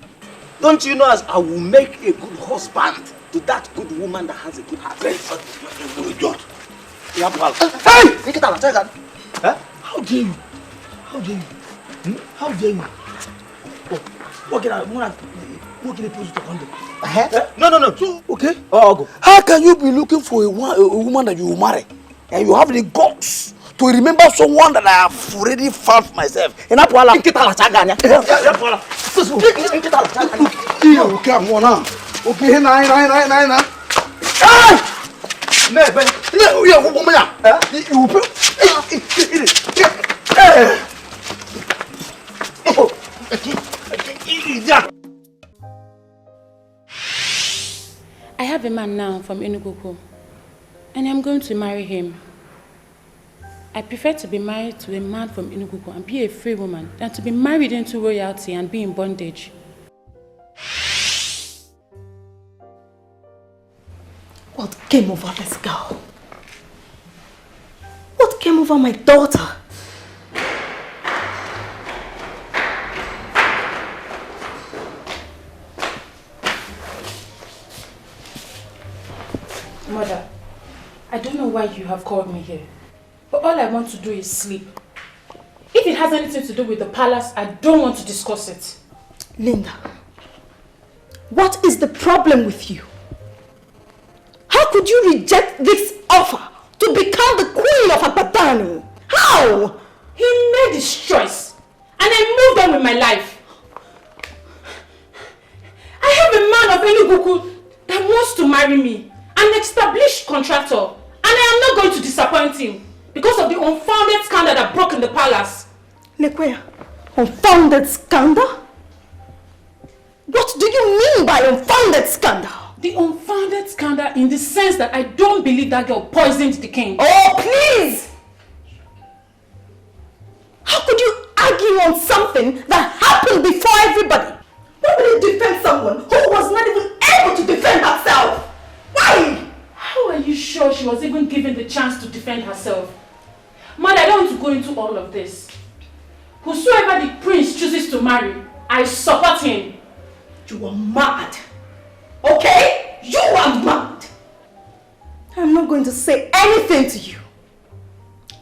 Don't you know as I will make a good husband to that good woman that has a good heart? You idiot. You have to have... Hey! Take it out, take it. How dare you? How dare you? How dare you? What can I put to condom? No. So, okay? I'll go. How can you be looking for a woman that you will marry and you have the guts to remember someone that I have already found for myself? And that's why I'm okay, I'm on. Okay, nine. Hey! I have a man now from Enugu, and I'm going to marry him. I prefer to be married to a man from Enugu and be a free woman than to be married into royalty and be in bondage. What came over this girl? What came over my daughter? Mother, I don't know why you have called me here, but all I want to do is sleep. If it has anything to do with the palace, I don't want to discuss it. Linda, what is the problem with you? How could you reject this offer to become the queen of Abatani? How? He made his choice, and I moved on with my life. I have a man of Enugu that wants to marry me, an established contractor, and I am not going to disappoint him because of the unfounded scandal that broke in the palace. Nekwea, unfounded scandal? What do you mean by unfounded scandal? The unfounded scandal in the sense that I don't believe that girl poisoned the king. Oh, please! How could you argue on something that happened before everybody? Why would you defend someone who was not even able to defend herself? Why? How are you sure she was even given the chance to defend herself? Mother, I don't want to go into all of this. Whosoever the prince chooses to marry, I support him. You are mad. Okay? You are mad. I'm not going to say anything to you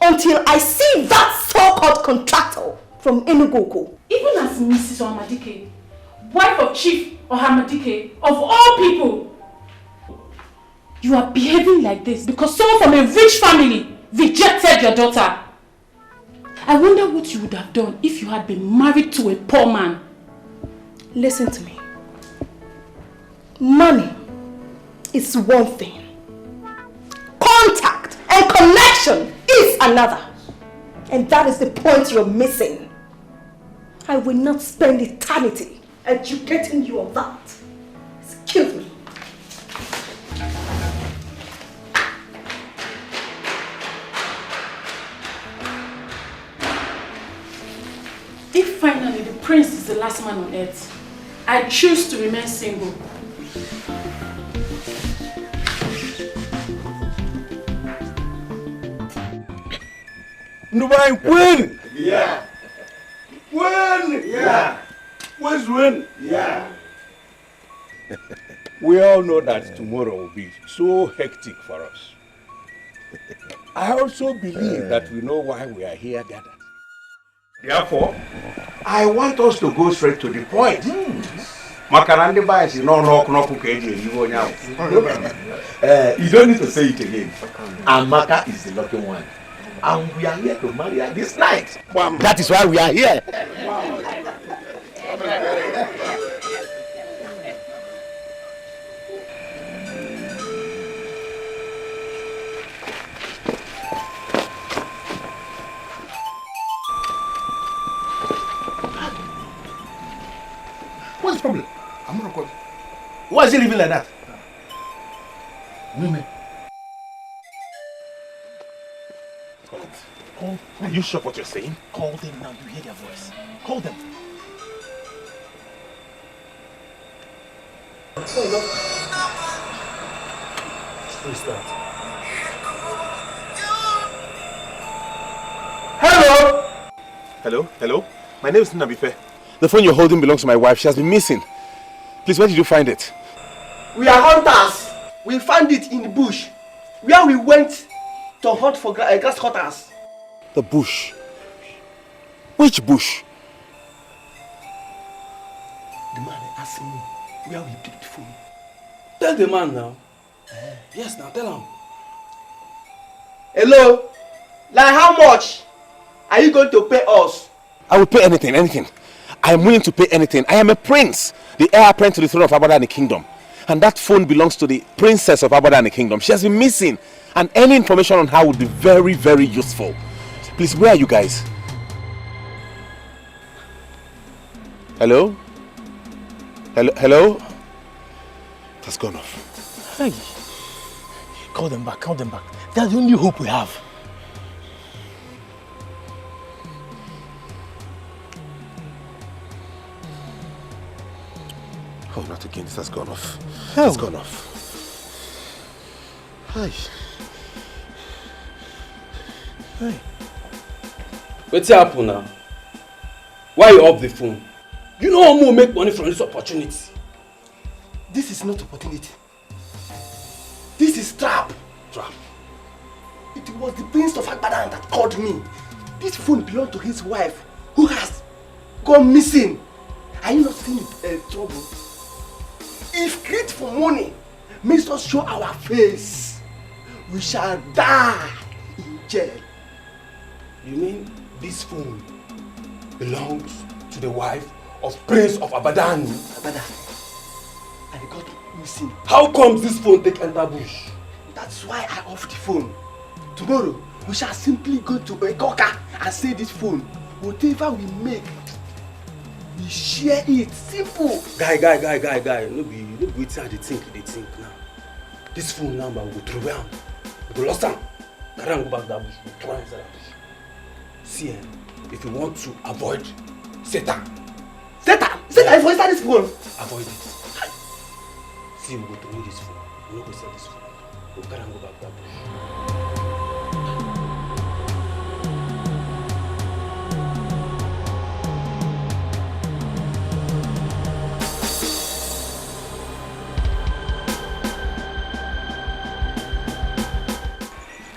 until I see that so-called contractor from Enugu. Even as Mrs. Ohamadike, wife of Chief Ohamadike, of all people, you are behaving like this because someone from a rich family rejected your daughter. I wonder what you would have done if you had been married to a poor man. Listen to me. Money is one thing. Contact and connection is another. And that is the point you're missing. I will not spend eternity educating you on that. Excuse me. If finally the prince is the last man on earth, I choose to remain single. Ndubai, win! Yeah. Win! Yeah. Where's win? Yeah. We all know that tomorrow will be so hectic for us. I also believe that we know why we are here gathered. Therefore, I want us to go straight to the point. Makarandi bias is no you don't need to say it again. Amaka is the lucky one. And we are here to marry her this night. That is why we are here. What's the problem? I'm not going. Why is he living like that? Women. Call. Are you sure what you're saying? Call them now. You hear their voice. Call them. Who is that? Hello! Hello? My name is Nabife. The phone you're holding belongs to my wife. She has been missing. Please, where did you find it? We are hunters. We found it in the bush, where we went to hunt for grasshoppers. The bush. Which bush? The man asked me where we picked the phone. Tell the man now. Yes, now tell him. Hello? Like how much are you going to pay us? I will pay anything. I am willing to pay anything. I am a prince, the heir apparent to the throne of Abadani Kingdom. And that phone belongs to the princess of Abadani Kingdom. She has been missing. And any information on her would be very, very useful. Please, where are you guys? Hello? Hello? It has gone off. Hey. Call them back. That's the only hope we have. Oh, not again. This has gone off. Oh. It's gone off. Hi. Hey. What's happening now? Why you off the phone? You know how more make money from this opportunity. This is not opportunity. This is trap. Trap. It was the prince of Agbadan that called me. This phone belonged to his wife, who has gone missing. Are you not seeing trouble? If greed for money makes us show our face, we shall die in jail. You mean this phone belongs to the wife of Prince of Abadan? Abadan. And he got missing. How comes this phone take enter bush? That's why I off the phone. Tomorrow, we shall simply go to a cocker and say this phone. Whatever we make, we share it. Simple. Guy. No be wetin I dey think now. This phone number we go throw am. We go lost am. Carry am go back that bush. We throw am inside that bush. See, if you want to avoid Satan, is for inside this phone. Avoid it. See, we go throw this phone. We no go sell this phone. We carry am go back that bush.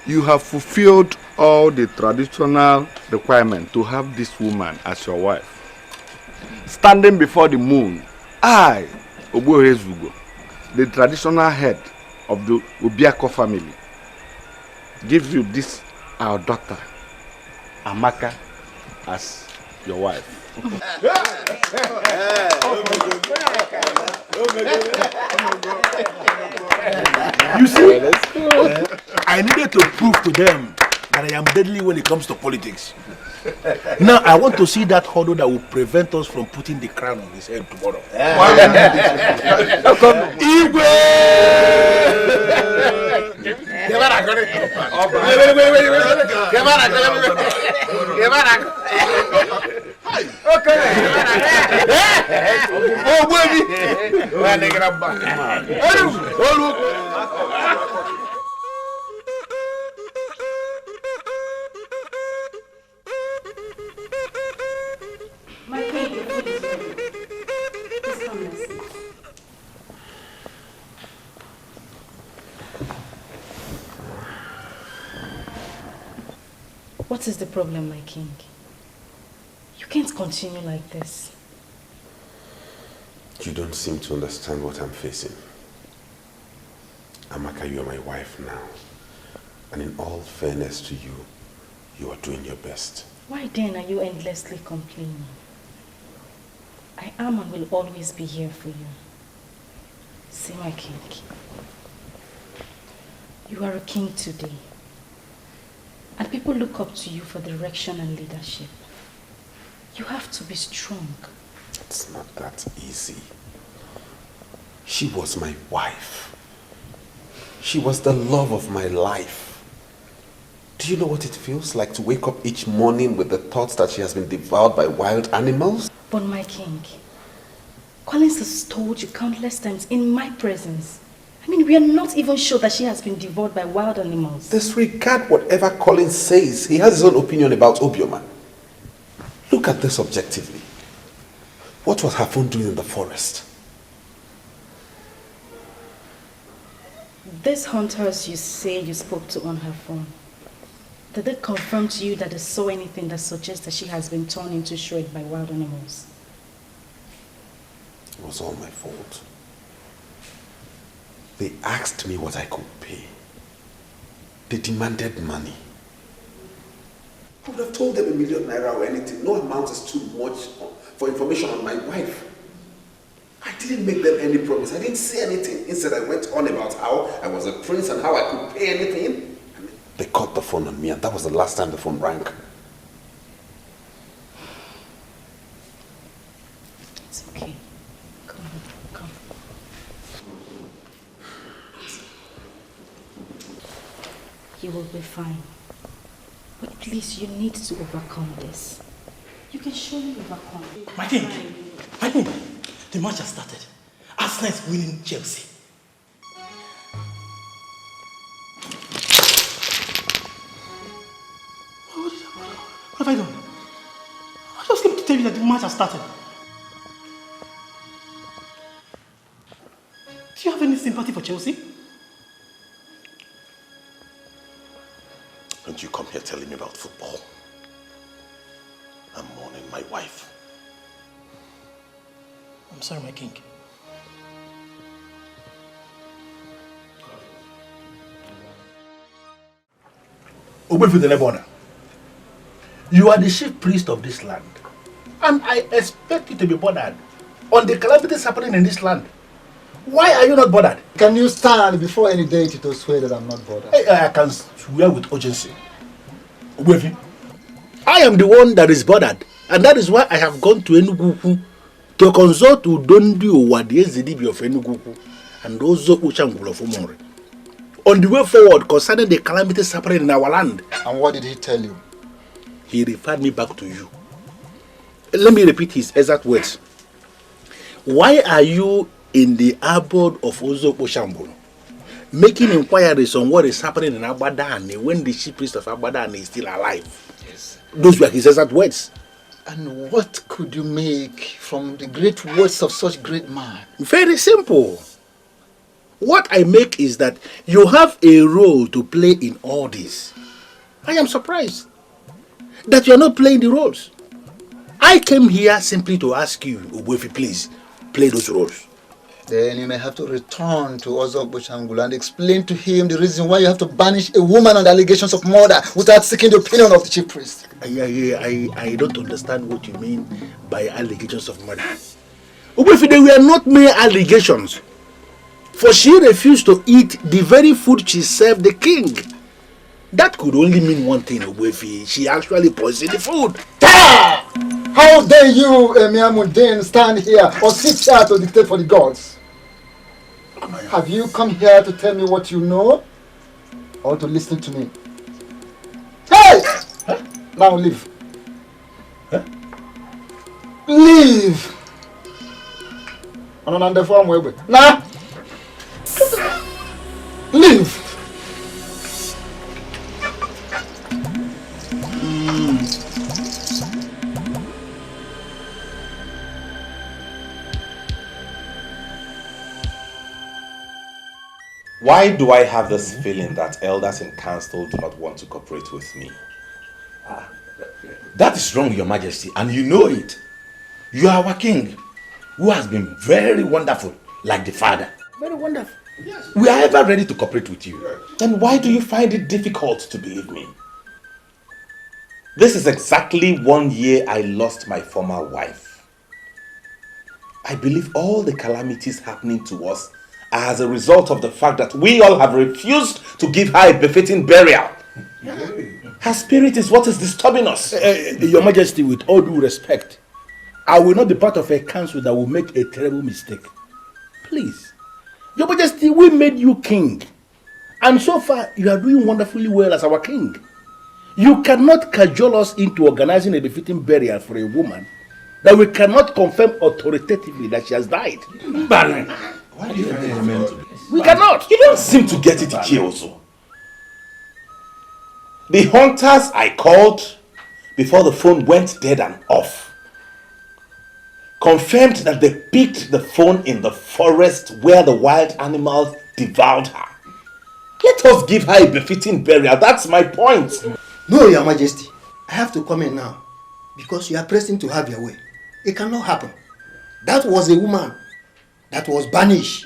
You have fulfilled all the traditional requirements to have this woman as your wife. Standing before the moon, I, Obohezugo, the traditional head of the Obiako family, give you this, our daughter, Amaka, as your wife. You see, I needed to prove to them that I am deadly when it comes to politics. Now I want to see that hurdle that will prevent us from putting the crown on his head tomorrow. What is the problem, my king? You can't continue like this. You don't seem to understand what I'm facing. Amaka, you are my wife now. And in all fairness to you, you are doing your best. Why then are you endlessly complaining? I am and will always be here for you. See, my king, you are a king today. And people look up to you for direction and leadership. You have to be strong. It's not that easy. She was my wife. She was the love of my life. Do you know what it feels like to wake up each morning with the thoughts that she has been devoured by wild animals? But my king, Collins has told you countless times in my presence. I mean, we are not even sure that she has been devoured by wild animals. Disregard whatever Collins says. He has his own opinion about Obioma. Look at this objectively. What was her phone doing in the forest? These hunters you say you spoke to on her phone, did they confirm to you that they saw anything that suggests that she has been torn into shreds by wild animals? It was all my fault. They asked me what I could pay. They demanded money. I would have told them ₦1,000,000 or anything. No amount is too much for information on my wife. I didn't make them any promise. I didn't say anything. Instead, I went on about how I was a prince and how I could pay anything. I mean, they cut the phone on me, and that was the last time the phone rang. It's okay. Come. You will be fine. But please, you need to overcome this. You can surely overcome it. My king, the match has started. Arsenal is winning Chelsea. What have I done? I just came to tell you that the match has started. Do you have any sympathy for Chelsea? Don't you come here telling me about football. I'm mourning my wife. I'm sorry, my king. You are the chief priest of this land, and I expect you to be bothered on the calamities happening in this land. Why are you not bothered? Can you stand before any deity to swear that I'm not bothered? I can swear with urgency. I am the one that is bothered, and that is why I have gone to Enugu to consult with Dondi Owadi Ezidibi of Enugu and also Uchangul of Umore on the way forward concerning the calamities happening in our land. And what did he tell you? He referred me back to you. Let me repeat his exact words. Why are you in the abode of Ozo Oshambolo making inquiries on what is happening in Abadane when the chief priest of Abadane is still alive? Yes. Those were his exact words. And what could you make from the great words of such great man? Very simple. What I make is that you have a role to play in all this. I am surprised that you are not playing the roles. I came here simply to ask you, Ogbuefi, please, play those roles. Then you may have to return to Ozo Bochangula and explain to him the reason why you have to banish a woman on the allegations of murder without seeking the opinion of the chief priest. I don't understand what you mean by allegations of murder. Ogbuefi, they were not mere allegations. For she refused to eat the very food she served the king. That could only mean one thing, Ogbuefi. She actually poisoned the food. How dare you, Emir Mundane, stand here or sit here to dictate for the gods? Have you come here to tell me what you know or to listen to me? Hey! Huh? Now leave. Huh? Leave! Nah! Leave! Why do I have this feeling that elders in council do not want to cooperate with me? That is wrong, Your Majesty, and you know it. You are our king, who has been very wonderful, like the father. Very wonderful. Yes. We are ever ready to cooperate with you. Then why do you find it difficult to believe me? This is exactly 1 year I lost my former wife. I believe all the calamities happening to us are as a result of the fact that we all have refused to give her a befitting burial. Her spirit is what is disturbing us. Your Majesty, with all due respect, I will not be part of a council that will make a terrible mistake. Please. Your Majesty, we made you king. And so far, you are doing wonderfully well as our king. You cannot cajole us into organizing a befitting burial for a woman that we cannot confirm authoritatively that she has died. Why do you We cannot. You don't seem to get it, Chiozo. The hunters I called before the phone went dead and off confirmed that they picked the phone in the forest where the wild animals devoured her. Let us give her a befitting burial. That's my point. No, Your Majesty. I have to come in now because you are pressing to have your way. It cannot happen. That was a woman that was banished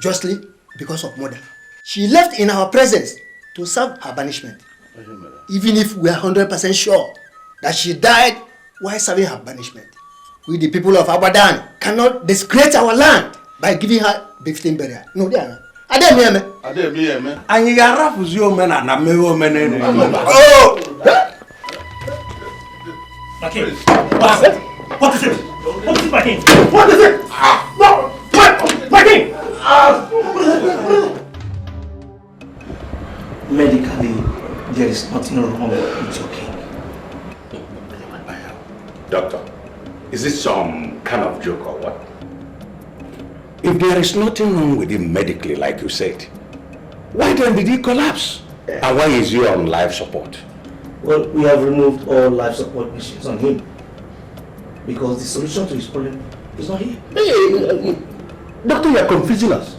justly because of murder. She left in our presence to serve her banishment. Even if we are 100% sure that she died while serving her banishment. We, the people of Abadan, cannot disgrace our land by giving her befitting burial. No, they are not. And you are raffles your men and a male men. Oh! My king, what is it? What is it, my king? What is it? No! My king! Medically, there is nothing wrong with your king. Doctor, is this some kind of joke or what? If there is nothing wrong with him medically, like you said, why then did he collapse? And why is he on life support? Well, we have removed all life support machines on him because the solution to his problem is not here. Hey, doctor, you are confusing us.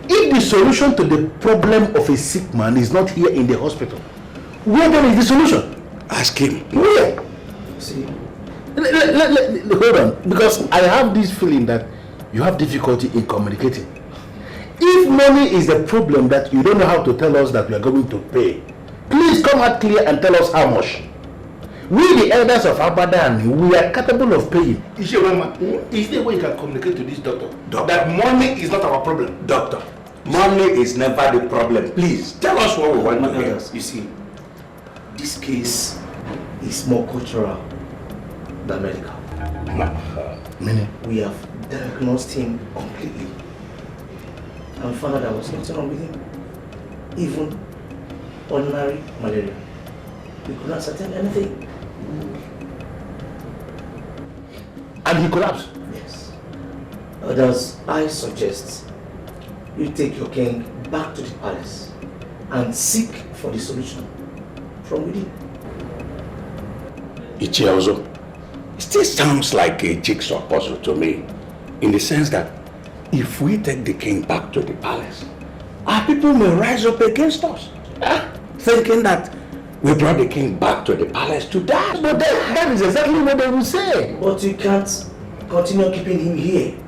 If the solution to the problem of a sick man is not here in the hospital, where then is the solution? Ask him. Where? See, hold on, because I have this feeling that you have difficulty in communicating. If money is the problem that you don't know how to tell us that we are going to pay, please come out clear and tell us how much. We, the elders of Abadan, we are capable of paying. Is there a way you can communicate to this doctor? That money is not our problem? Doctor, money is never the problem. Please, tell us what we want to hear. You see, this case is more cultural than medical. Meaning? We have diagnosed him completely. And found out there was nothing wrong with him. Even ordinary malaria. We could not ascertain anything. And he collapsed? Yes. Others, I suggest you take your king back to the palace and seek for the solution from within. Ichiozo, it still sounds like a jigsaw puzzle to me, in the sense that if we take the king back to the palace, our people may rise up against us, thinking that we brought the king back to the palace to die. But that is exactly what they will say. But you can't continue keeping him here.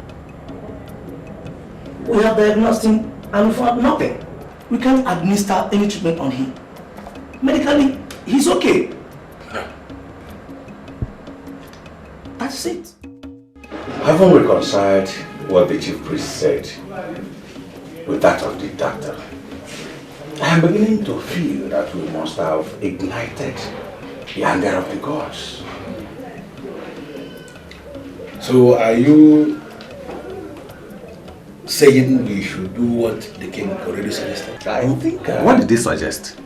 We have diagnosed him and we found nothing. We can't administer any treatment on him. Medically, he's okay. That's it. Having reconciled what the chief priest said with that of the doctor, I am beginning to feel that we must have ignited the anger of the gods. So are you saying we should do what the king already suggested? I think... what did he suggest?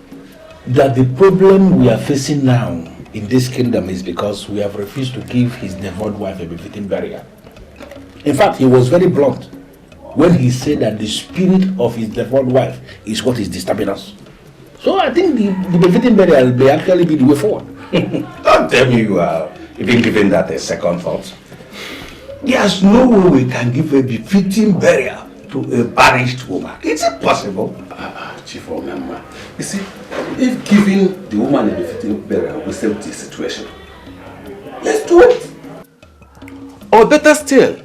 That the problem we are facing now in this kingdom is because we have refused to give his devoured wife a befitting burial. In fact, he was very blunt when he said that the spirit of his devoured wife is what is disturbing us. So I think the befitting burial may actually be the way forward. Don't tell me you are even giving that a second thought. There's no way we can give a befitting burial to a banished woman. It's impossible. Chief Omemba, you see, If giving the woman a befitting burial will save the situation, let's do it. Or better still,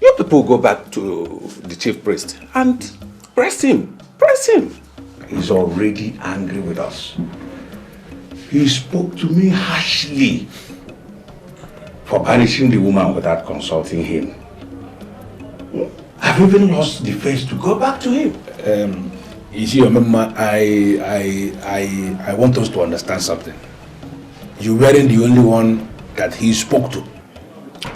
you people go back to the chief priest and press him. Press him. He's already angry with us. He spoke to me harshly for banishing the woman without consulting him. I've even lost the face to go back to him. You see, Mama, I want us to understand something. You weren't the only one that he spoke to.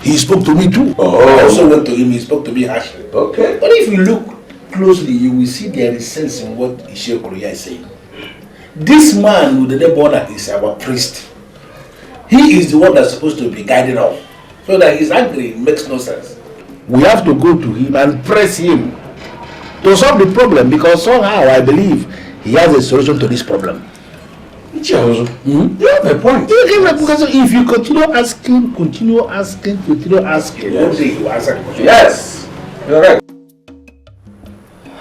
He spoke to me too. Oh. I also went to him, he spoke to me harshly. Okay. But if you look closely, you will see there is sense in what Ishe Koroya is saying. This man with the name Bona is our priest. He is the one that's supposed to be guiding us. So that he's angry, it makes no sense. We have to go to him and press him to solve the problem, because somehow I believe he has a solution to this problem. You have a point. Because if you continue asking, one day you answer the question. Yes, you're right.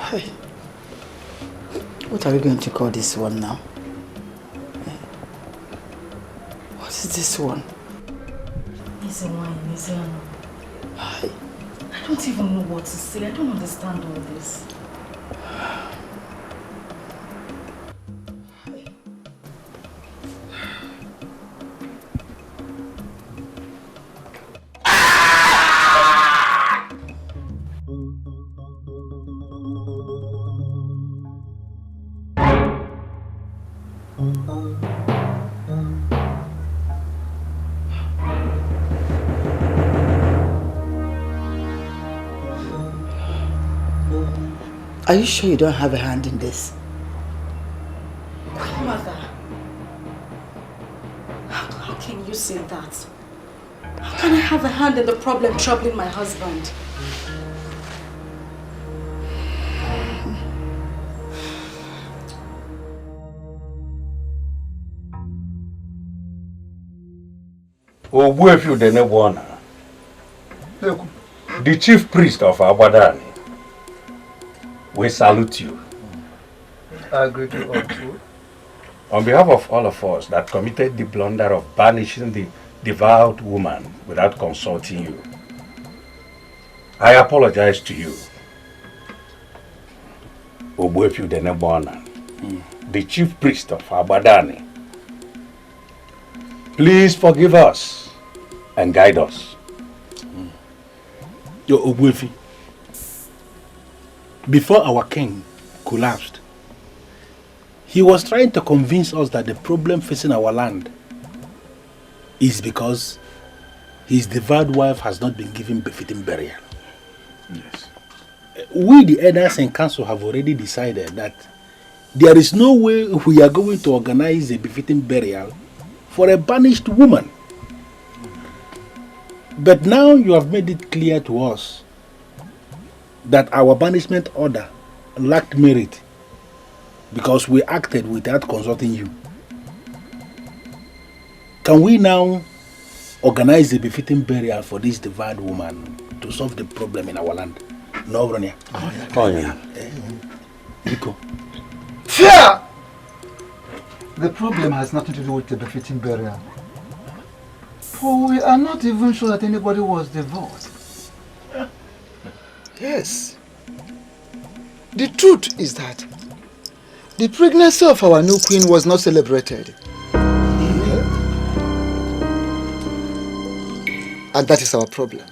Hey. What are we going to call this one now? What is this one? Easy wine, easy wine. I don't even know what to say. I don't understand all this. Are you sure you don't have a hand in this? Grandmother, how can you say that? How can I have a hand in the problem troubling my husband? The chief priest of Abadani, we salute you. I agree to all too. On behalf of all of us that committed the blunder of banishing the devout woman without consulting you, I apologize to you. Ogbuefi Udenebona, the chief priest of Abadani, please forgive us and guide us. Yo, Ogbuefi, before our king collapsed, he was trying to convince us that the problem facing our land is because his devout wife has not been given befitting burial. Yes. We, the elders in council, have already decided that there is no way we are going to organize a befitting burial for a banished woman. But now you have made it clear to us that our banishment order lacked merit because we acted without consulting you. Can we now organize a befitting burial for this devout woman to solve the problem in our land? No, Bronya. Fear! The problem has nothing to do with the befitting burial. For we are not even sure that anybody was divorced. Yes. The truth is that the pregnancy of our new queen was not celebrated. And that is our problem.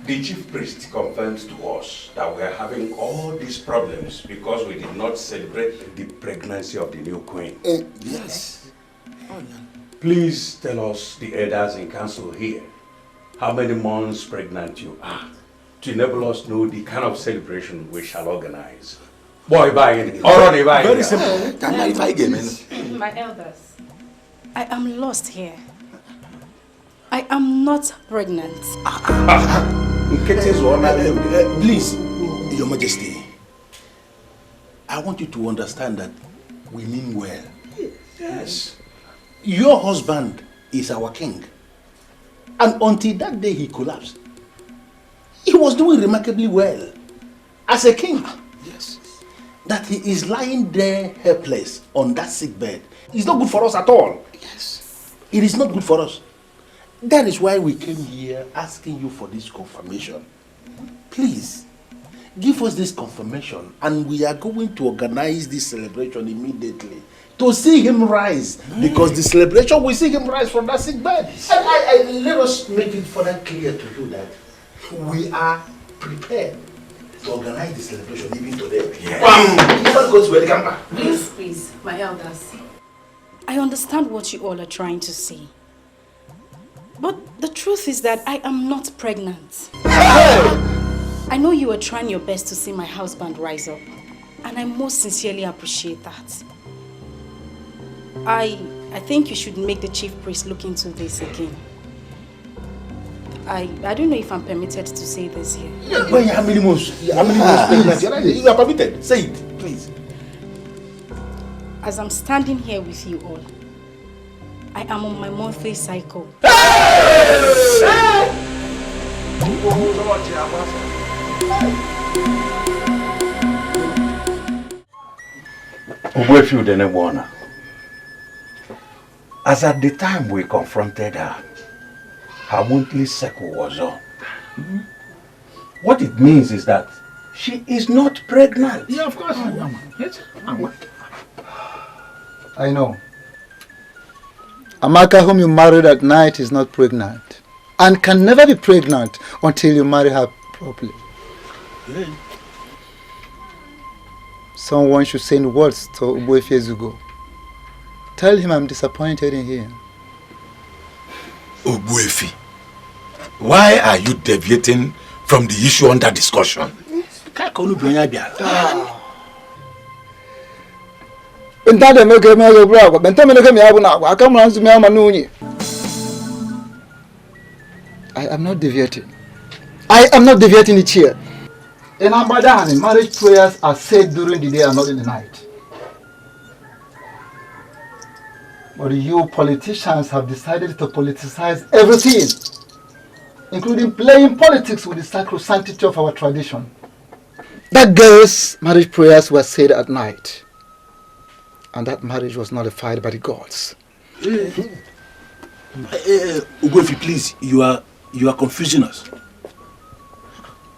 The chief priest confirms to us that we are having all these problems because we did not celebrate the pregnancy of the new queen. Yes. Please tell us, the elders in council here, how many months pregnant you are to enable us know the kind of celebration we shall organize. Boy, very simple. My elders, I am lost here. I am not pregnant. Please, Your Majesty, I want you to understand that we mean well. Yes. Your husband is our king. And until that day he collapsed, he was doing remarkably well as a king. Yes. That he is lying there helpless on that sick bed is not good for us at all. Yes. It is not good for us. That is why we came here asking you for this confirmation. Please, give us this confirmation and we are going to organize this celebration immediately to see him rise. Because the celebration will see him rise from that sick bed. And let us make it further clear to you that we are prepared to organize the celebration even today. Yes. Please, my elders. I understand what you all are trying to say. But the truth is that I am not pregnant. I know you are trying your best to see my husband rise up. And I most sincerely appreciate that. I think you should make the chief priest look into this again. I don't know if I'm permitted to say this here. How many months pregnant? You are permitted. Say it, please. As I'm standing here with you all, I am on my monthly cycle. As at the time we confronted her, her monthly cycle was on. What it means is that she is not pregnant. Yeah, of course. Yes. I know. Amaka, whom you married at night, is not pregnant. And can never be pregnant until you marry her properly. Yeah. Someone should send words to Ubuefi Ezugo. Tell him I'm disappointed in him. Ubuefi, why are you deviating from the issue under discussion? I am not deviating. I am not deviating the chair. In Abadan, marriage prayers are said during the day and not in the night. But you politicians have decided to politicize everything, including playing politics with the sacrosanctity of our tradition. That girl's marriage prayers were said at night, and that marriage was nullified by the gods. Ugofi, please, you are confusing us.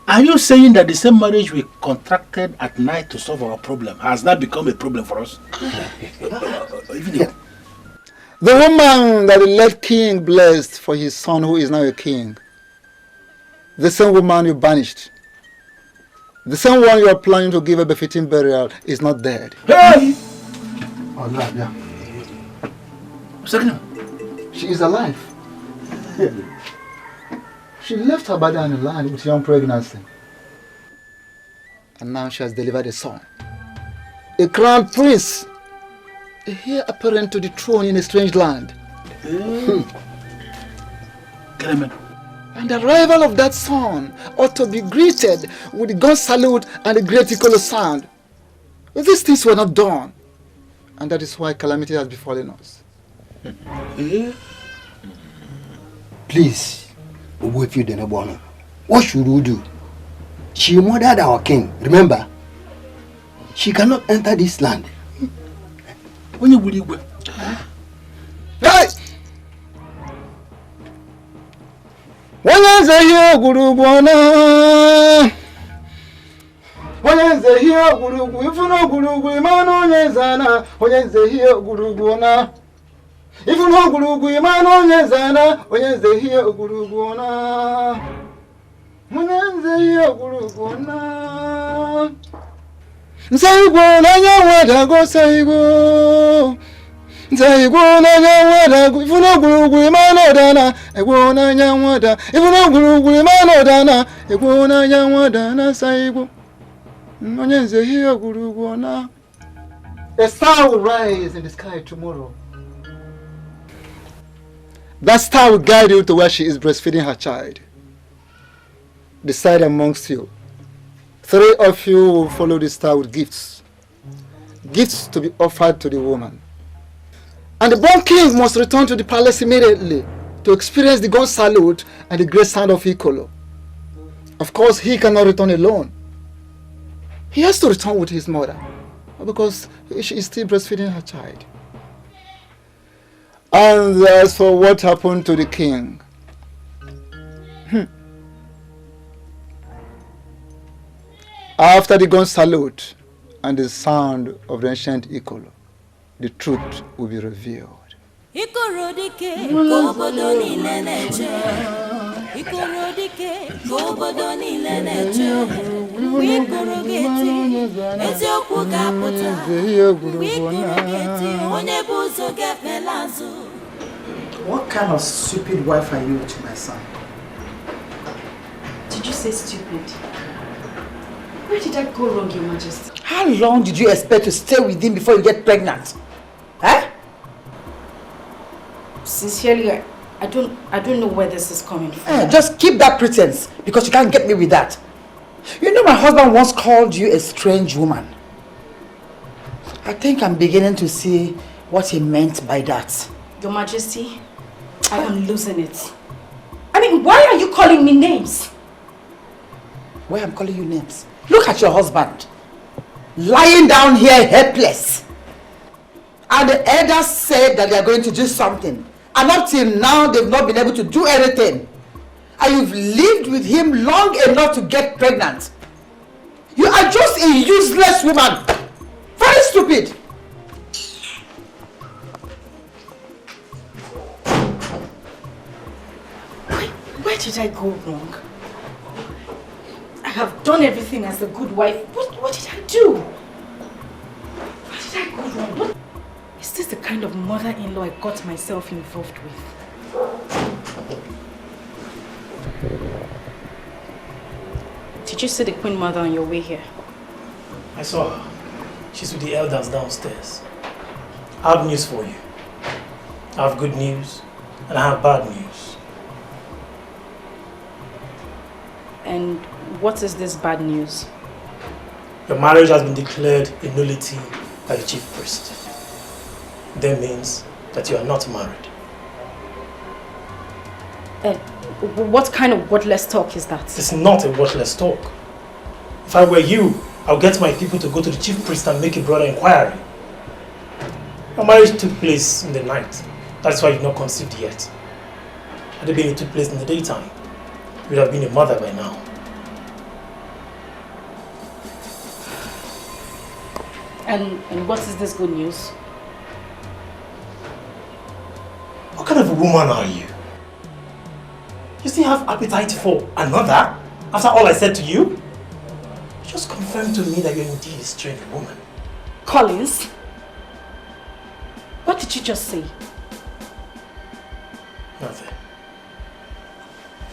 Are you saying that the same marriage we contracted at night to solve our problem has now become a problem for us? The woman that the late king blessed for his son who is now a king, the same woman you banished, the same one you are planning to give a befitting burial is not dead. Hey! Oh, yeah. She is alive. She left her body on the land with young pregnancy. And now she has delivered a son. A crown prince. A heir apparent to the throne in a strange land. And the arrival of that son ought to be greeted with the gun salute and the great equal sound. But these things were not done. And that is why calamity has befallen us. Please, what should we do? She murdered our king, remember? She cannot enter this land. When you will you go? Hey! Wanyanze hiyo gurugwana. Wanyanze hiyo gurugu ifuno gurugu imano nyezana. Wanyanze hiyo gurugwana. Ifuno gurugu imano nyezana. Wanyanze hiyo gurugwana. Wanyanze hiyo gurugwana. Nsaigo na nyawada go saigo. Nsaigo na nyawada go ifuno gurugu imano dana. Ego na nyawada ifuno gurugu imano dana. Ego na nyawada na saigo. Onyenze hiyo gurugu na. A star will rise in the sky tomorrow. That star will guide you to where she is breastfeeding her child. Decide amongst you. 3 of you will follow the star with gifts. gifts to be offered to the woman. And the born king must return to the palace immediately to experience the gun salute and the great sound of Ikolo. Of course, he cannot return alone. He has to return with his mother because she is still breastfeeding her child. And as for what happened to the king, after the gun salute and the sound of the ancient Ikolo, the truth will be revealed. Ikorodike obodo niile na-eche Ikorodike obodo niile na-eche Mgbe ikoro ga-eti eziokwu ga-apụta Mgbe ikoro ga-eti onye bụ ụzọ ga-ekpela azụ. What kind of stupid wife are you to my son? Did you say stupid? Where did I go wrong, Your Majesty? How long did you expect to stay with him before you get pregnant? Eh? Sincerely, I don't know where this is coming from. Just keep that pretense because you can't get me with that. You know my husband once called you a strange woman. I think I'm beginning to see what he meant by that. Your Majesty, I am losing it. I mean, why are you calling me names? Why I'm calling you names? Look at your husband. Lying down here helpless. And the elders said that they are going to do something. And up till now, they've not been able to do anything. And you've lived with him long enough to get pregnant. You are just a useless woman. Very stupid. Where did I go wrong? I have done everything as a good wife. What did I do? Where did I go wrong? Is this the kind of mother-in-law I got myself involved with? Did you see the Queen Mother on your way here? I saw her. She's with the elders downstairs. I have news for you. I have good news and I have bad news. And what is this bad news? Your marriage has been declared a nullity by the chief priest. That means that you are not married. What kind of wordless talk is that? It's not a wordless talk. If I were you, I'll get my people to go to the chief priest and make a broader inquiry. Your marriage took place in the night. That's why you've not conceived yet. Had it been it took place in the daytime, you would have been a mother by now. And what is this good news? What kind of a woman are you? You still have appetite for another after all I said to you? You just confirmed to me that you're indeed a strange woman. Collins? What did you just say? Nothing.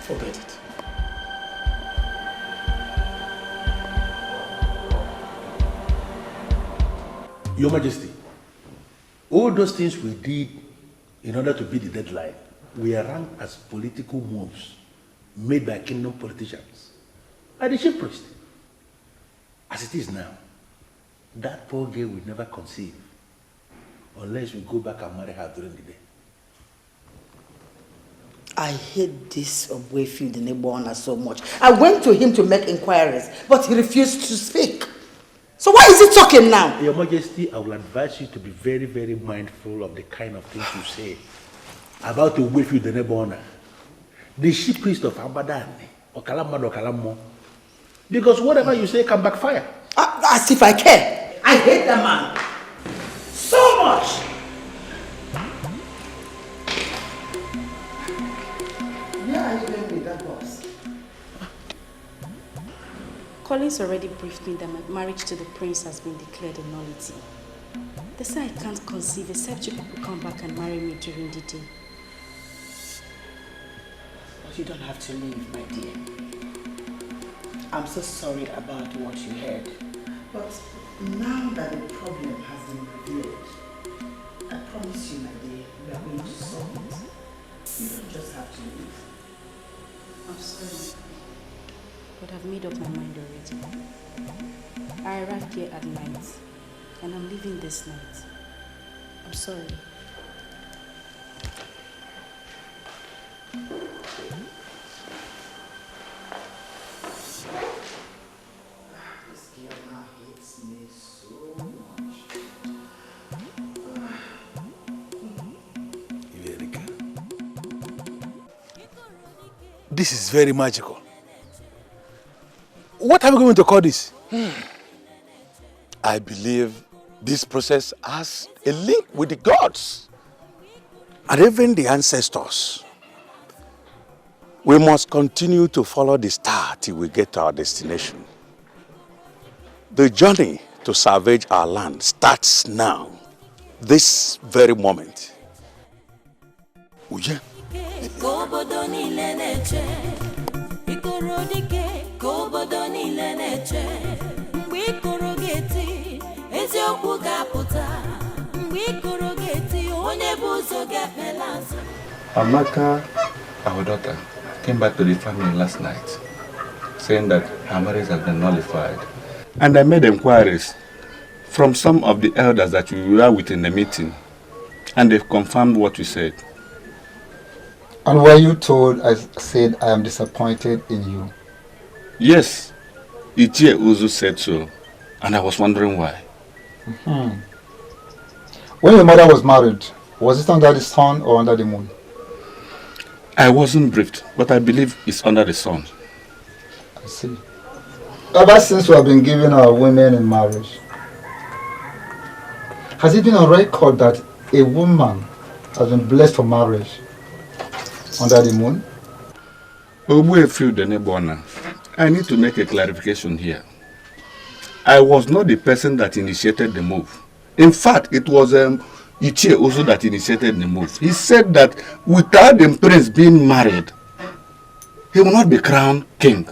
Forget it. Your Majesty, all those things we did in order to beat the deadline were ranked as political moves made by kingdom politicians, by the chief priest. As it is now, that poor girl will never conceive unless we go back and marry her during the day. I hate this Obwefield Nebona so much. I went to him to make inquiries, but he refused to speak. So why is he talking now? Your Majesty, I will advise you to be very, very mindful of the kind of things you say about Obwefield Nebona, the chief priest of Abadan, or Kalamo. Because whatever you say can backfire. As if I care. I hate that man so much. Where are you going with that boss? Collins already briefed me that my marriage to the prince has been declared a nullity. They say I can't conceive except you people come back and marry me during the day. But you don't have to leave, my dear. I'm so sorry about what you heard. But now that the problem has been revealed, I promise you, my dear, we are going to solve it. You don't just have to leave. I'm sorry, but I've made up my mind already. I arrived here at night, and I'm leaving this night. I'm sorry. This is very magical. What are we going to call this? I believe this process has a link with the gods and even the ancestors. We must continue to follow the star till we get to our destination. The journey to salvage our land starts now, this very moment. Uje. Amaka, our daughter, came back to the family last night, saying that her marriage has been nullified. And I made inquiries from some of the elders that we were with in the meeting, and they've confirmed what we said. And were you told I said I am disappointed in you? Yes, Ichie Uzu said so, and I was wondering why. When your mother was married, was it under the sun or under the moon? I wasn't briefed, but I believe it's under the sun. I see. Ever since we have been giving our women in marriage, has it been on record that a woman has been blessed for marriage under the moon? I need to make a clarification here. I was not the person that initiated the move. In fact, it was Ichie also that initiated the move. He said that without the prince being married, he will not be crowned king.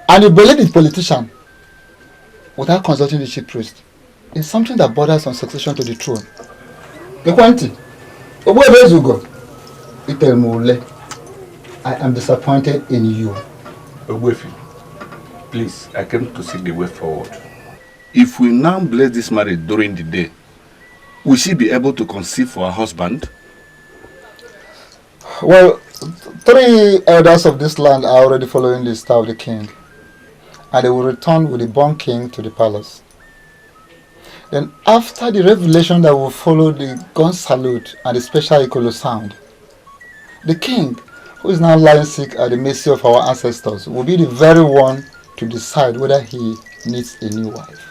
And you believe the politician without consulting the chief priest is something that borders on succession to the throne. I am disappointed in you. Ogwefi, please, I came to seek the way forward. If we now bless this marriage during the day, will she be able to conceive for her husband? Well, 3 elders of this land are already following the star of the king, and they will return with the born king to the palace. Then after the revelation that will follow the gun salute and the special Ikolo sound, the king, who is now lying sick at the mercy of our ancestors, will be the very one to decide whether he needs a new wife.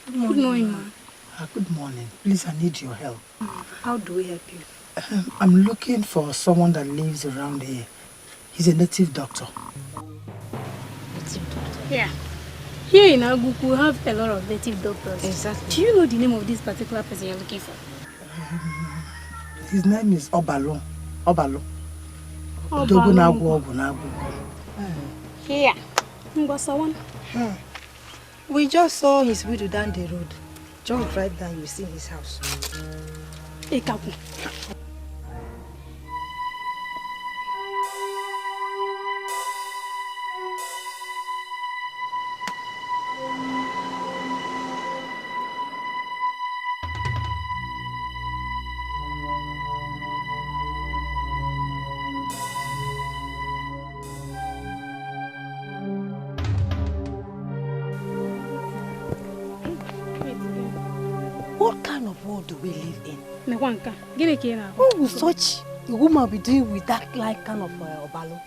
Good morning, ma. Good morning. Please, I need your help. How do we help you? I'm looking for someone that lives around here. He's a native doctor. Native doctor? Yeah. Here in Aguku, we have a lot of native doctors. Exactly. Do you know the name of this particular person you're looking for? His name is Obalo. Obalo. Here. Ngwasawan. We just saw his widow down the road. Just drive down, you see his house. Ekapu. What kind of world do we live in? What will such a woman be doing with that like kind of obalo?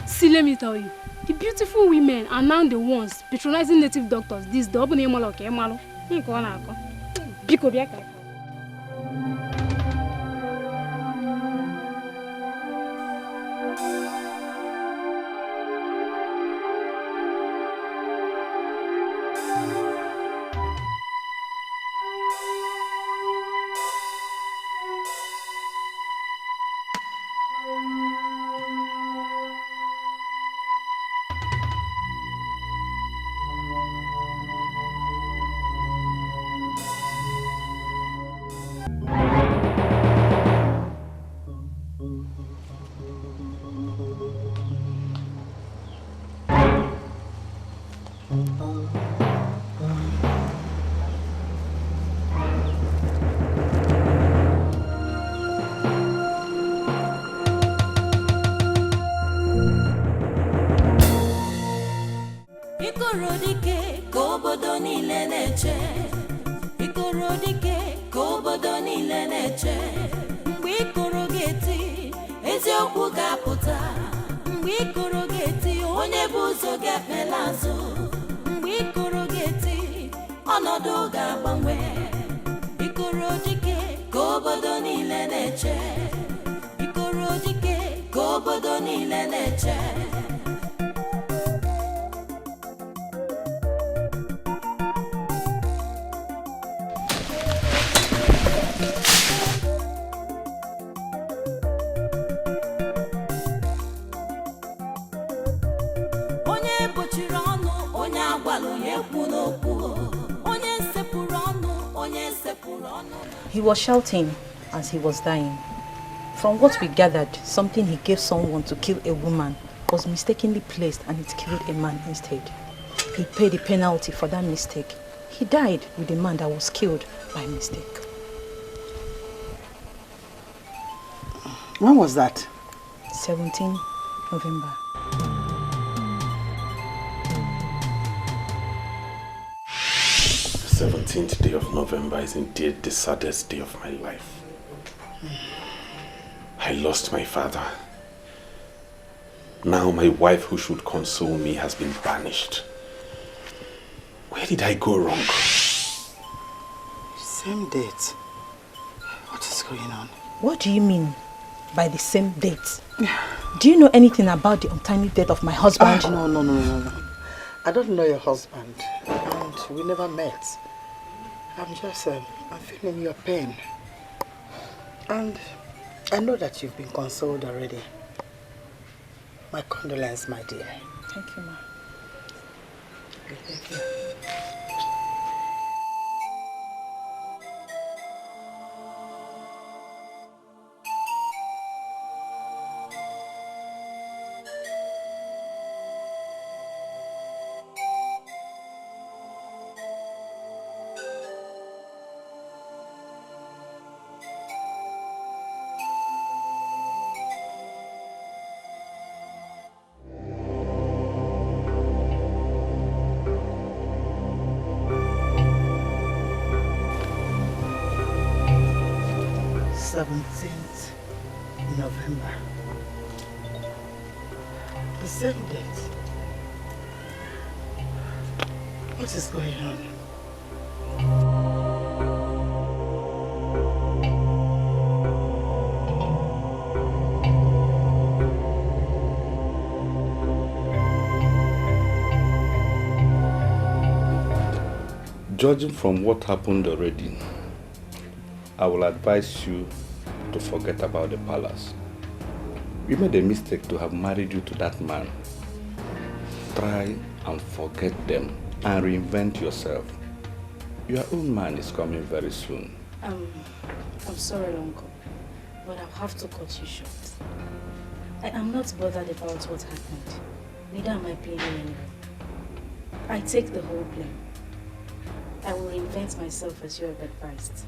See, let me tell you, the beautiful women are now the ones patronizing native doctors. This double name okay, malo. Ikorodike kobodo niile na-eche Ikorodike kobodo niile na-eche Mgbe ikoro ga-eti eziokwu ga-apụta Mgbe ikoro ga-eti onye bụ ụzọ ga-ekpela azụ Mgbe ikoro ga-eti ọnọdụ ga-agbanwe Ikorodike kobodo niile na-eche Ikorodike kobodo niile na-eche He was shouting as he was dying. From what we gathered, something he gave someone to kill a woman was mistakenly placed and it killed a man instead. He paid the penalty for that mistake. He died with a man that was killed by mistake. When was that? 17 November. The 17th day of November is indeed the saddest day of my life. I lost my father. Now my wife who should console me has been banished. Where did I go wrong? Same date. What is going on? What do you mean by the same date? Do you know anything about the untimely death of my husband? No. I don't know your husband. And we never met. I'm feeling your pain. And I know that you've been consoled already. My condolence, my dear. Thank you, ma. Thank you. 17th November. The same date. What is going on? Judging from what happened already, I will advise you to forget about the palace. We made a mistake to have married you to that man. Try and forget them and reinvent yourself. Your own man is coming very soon. I'm sorry, Uncle, but I'll have to cut you short. I am not bothered about what happened. Neither am I blaming anyone. I take the whole blame. I will reinvent myself as you have advised.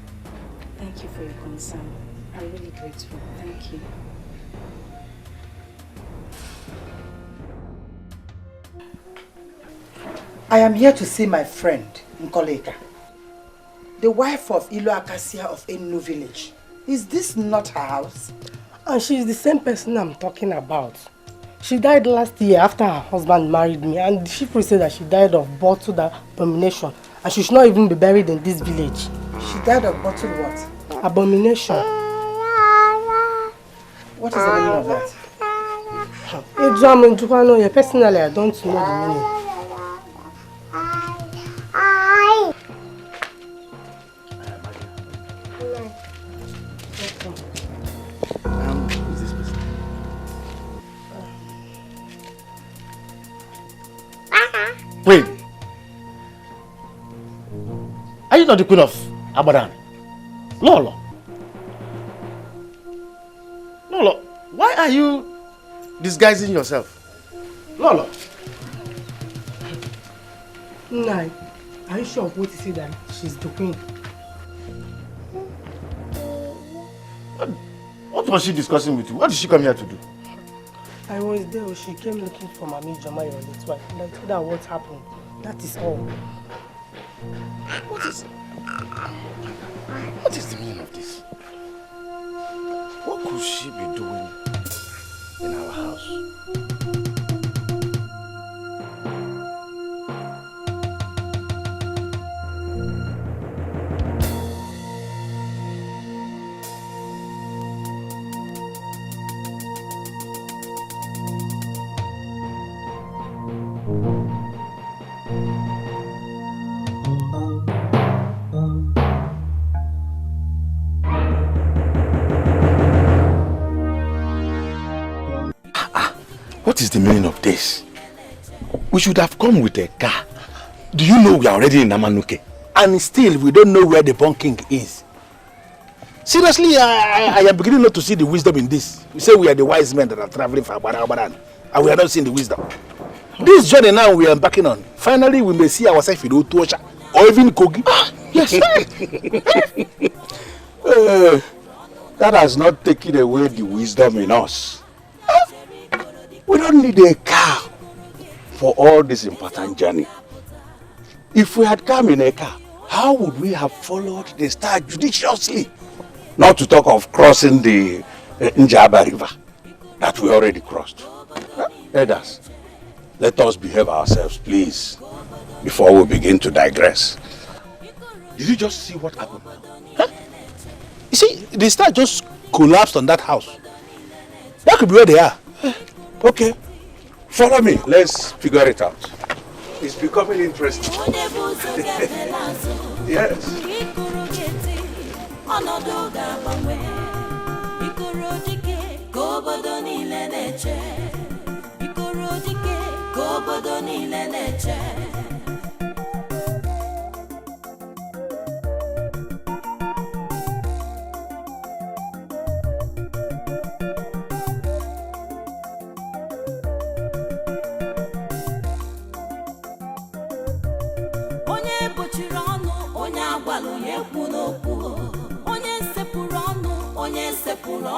Thank you for your concern. I'm really grateful. Thank you. I am here to see my friend, Nkoleka, the wife of Ilo Acacia of Enu village. Is this not her house? And she is the same person I'm talking about. She died last year after her husband married me, and the chief priest said that she died of bottled abomination, and she should not even be buried in this village. She died of bottled what? Abomination. What is the meaning of that? Personally, I don't know the meaning. Who's this person? Wait. Are you not the queen of Abadan? Lolo. Lolo, why are you disguising yourself? Lolo. Nai, are you sure of what you say that she's the queen? What was she discussing with you? What did she come here to do? I was there. She came looking for Mami Jamai on it. Why? And I told her what happened. That is all. What is the meaning of this? What could she be doing in our house? What is the meaning of this? We should have come with a car. Do you know we are already in Amanuke? And still, we don't know where the Born King is. Seriously, I am beginning not to see the wisdom in this. We say we are the wise men that are traveling from Abadan, and we are not seeing the wisdom. This journey now we are embarking on, finally we may see ourselves in Utuosha or even Kogi. Yes. That has not taken away the wisdom in us. We don't need a car for all this important journey. If we had come in a car, how would we have followed the star judiciously? Not to talk of crossing the Njaba River that we already crossed. Elders, let us behave ourselves, please, before we begin to digress. Did you just see what happened? Huh? You see, the star just collapsed on that house. That could be where they are. Okay, follow me. Let's figure it out. It's becoming interesting. Yes.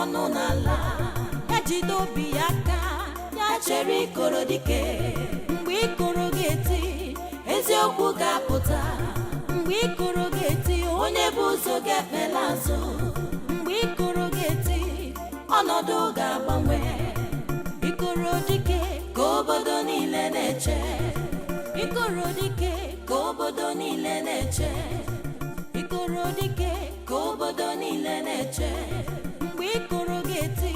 ọnụ n'ala ya jide obi ya ka ya chere ikoro dike mgbe ikoro ga-eti eziokwu ga-apụta mgbe ikoro ga-eti onye bụ ụzọ ga-ekpela azụ mgbe ikoro ga-eti ọnọdụ ga-agbanwe ikoro dike ka obodo niile na-eche ikoro dike ka obodo niile na-eche ikoro dike ka obodo niile na-eche mgbe ikoro ga-eti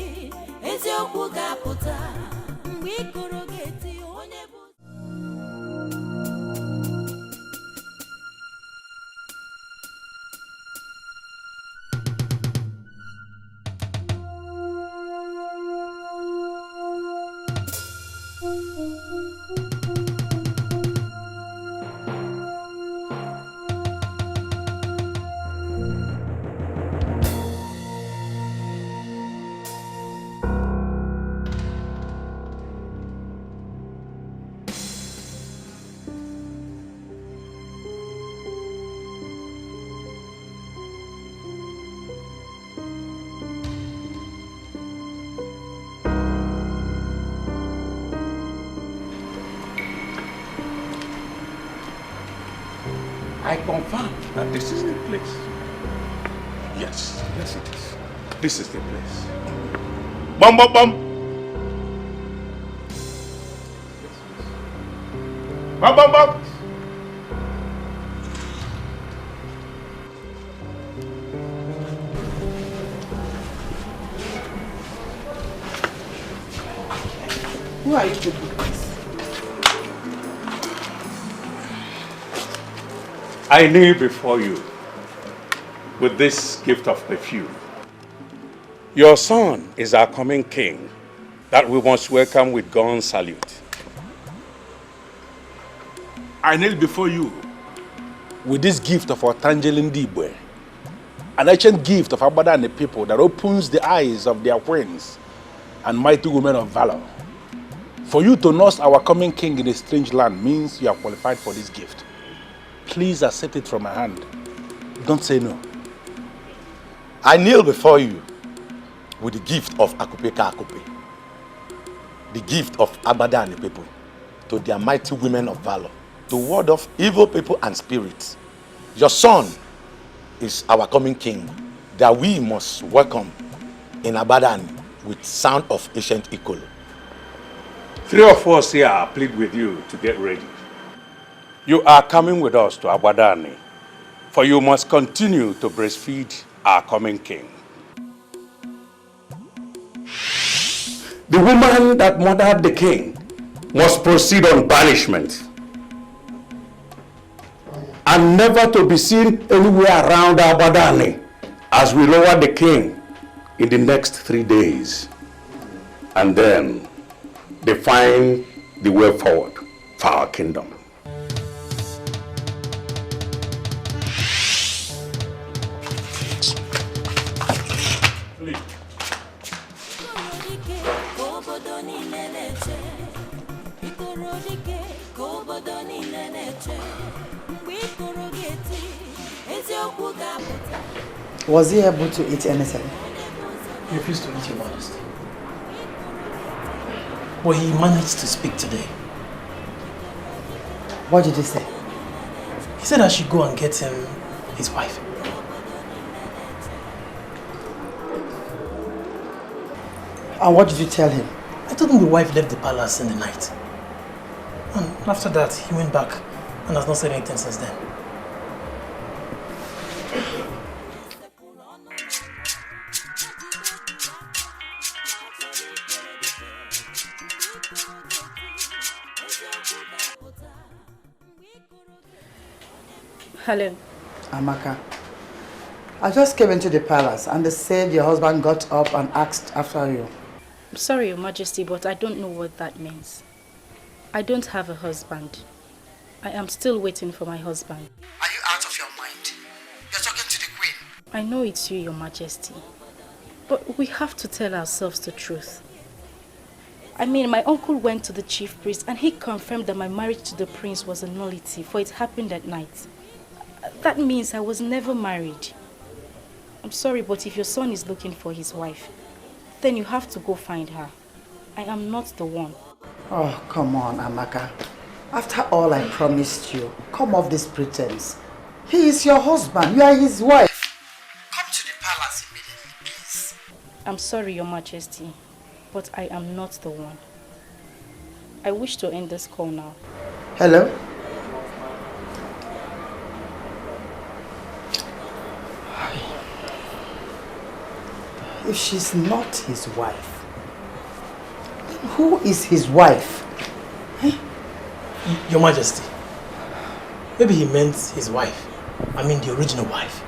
eziokwu ga-apụta mgbe ikoro ga-eti onye bụ I confirm that this is the place. Yes, yes it is. This is the place. Bum, bum, bum. Bum, bum, bum. Who are you people? I kneel before you with this gift of perfume. Your son is our coming king that we must welcome with gun salute. I kneel before you with this gift of our Tangelin Dibwe, an ancient gift of Abada and the people that opens the eyes of their queens and mighty women of valor. For you to nurse our coming king in a strange land means you are qualified for this gift. Please accept it from my hand. Don't say no. I kneel before you with the gift of Akupeka Akupe, the gift of Abada and the people, to their mighty women of valor, to ward off evil people and spirits. Your son is our coming king, that we must welcome in Abadan with sound of ancient Ikolo. 3 of us here plead with you to get ready. You are coming with us to Abadani, for you must continue to breastfeed our coming king. The woman that murdered the king must proceed on banishment and never to be seen anywhere around Abadani as we lower the king in the next 3 days, and then define the way forward for our kingdom. Was he able to eat anything? He refused to eat, Your Majesty. But he managed to speak today. What did he say? He said I should go and get him his wife. And what did you tell him? I told him the wife left the palace in the night. And after that, he went back and has not said anything since then. Hello. Amaka, I just came into the palace and they said your husband got up and asked after you. I'm sorry, Your Majesty, but I don't know what that means. I don't have a husband. I am still waiting for my husband. Are you out of your mind? You're talking to the queen. I know it's you, Your Majesty. But we have to tell ourselves the truth. I mean, my uncle went to the chief priest and he confirmed that my marriage to the prince was a nullity, for it happened at night. That means I was never married. I'm sorry, but if your son is looking for his wife, then you have to go find her. I am not the one. Oh, come on, Amaka. After all I promised you, come off this pretense. He is your husband, you are his wife. Come to the palace immediately, please. I'm sorry, Your Majesty, but I am not the one. I wish to end this call now. Hello? If she's not his wife, then who is his wife? Your Majesty, maybe he meant his wife. I mean the original wife.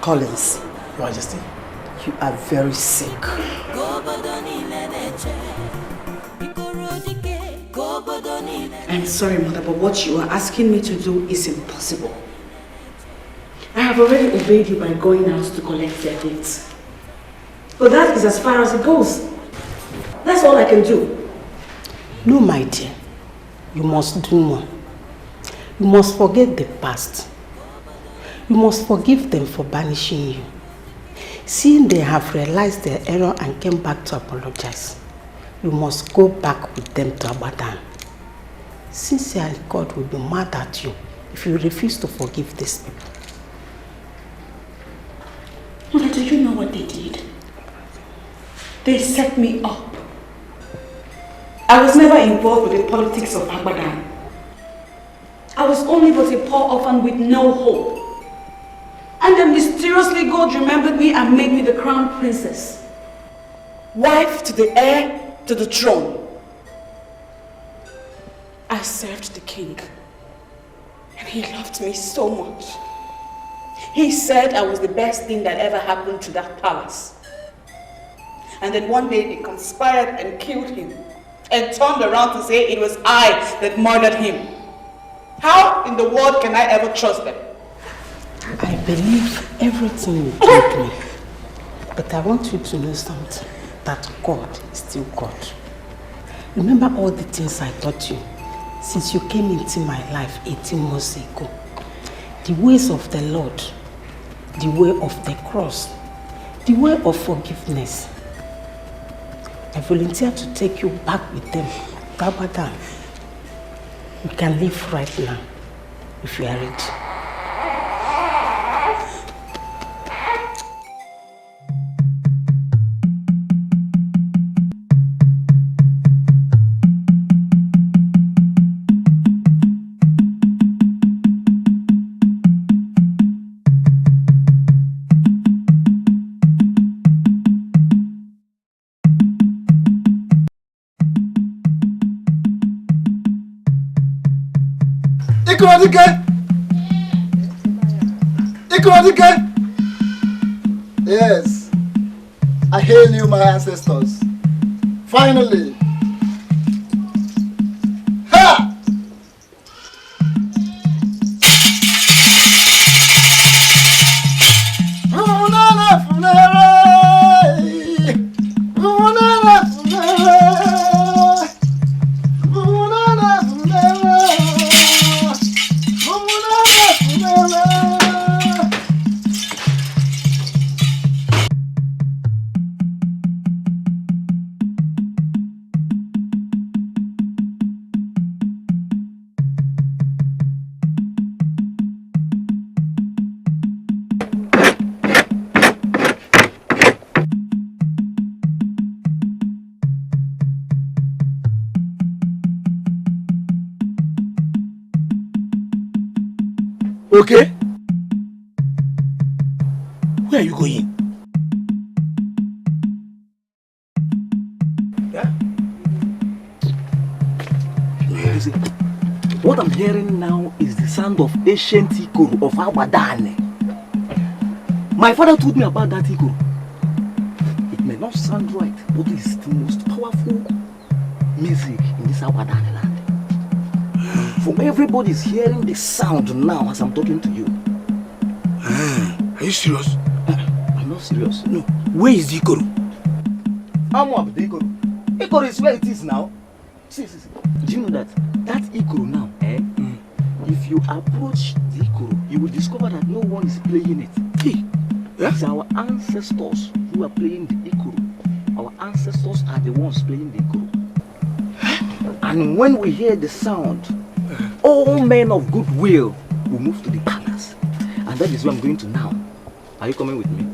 Collins. Your Majesty. You are very sick. I'm sorry, Mother, but what you are asking me to do is impossible. I have already obeyed you by going out to collect their dates. But that is as far as it goes. That's all I can do. No, my dear. You must do more. You must forget the past. You must forgive them for banishing you. Seeing they have realized their error and came back to apologize, you must go back with them to Abadan. Sincerely, God will be mad at you if you refuse to forgive these people. Mother, do you know what they did? They set me up. I was never involved with the politics of Abadan. I was only but a poor orphan with no hope. And then mysteriously God remembered me and made me the crown princess. Wife to the heir to the throne. I served the king. And he loved me so much. He said I was the best thing that ever happened to that palace. And then one day they conspired and killed him. And turned around to say it was I that murdered him. How in the world can I ever trust them? I believe everything you told me. But I want you to know something. that God is still God. Remember all the things I taught you since you came into my life 18 months ago. The ways of the Lord, the way of the cross, the way of forgiveness. I volunteer to take you back with them. Gabadan. You can leave right now if you are ready. Yes, I hail you, my ancestors. Finally. Ha! Okay? Where are you going? Yeah? Listen, what I'm hearing now is the sound of ancient ikoro of Awadane. My father told me about that ikoro. It may not sound right, but it's the most powerful music in this Awadane land. From everybody's hearing the sound now as I'm talking to you. Are you serious? I'm not serious. No. Where is the ikoro? I'm up the ikoro. Ikoro is where it is now. See. Do you know that ikoro now, if you approach the ikoro, you will discover that no one is playing it. It's our ancestors who are playing the ikoro. Our ancestors are the ones playing the ikoro. And when we hear the sound, all men of goodwill will move to the palace. And that is where I'm going to now. Are you coming with me?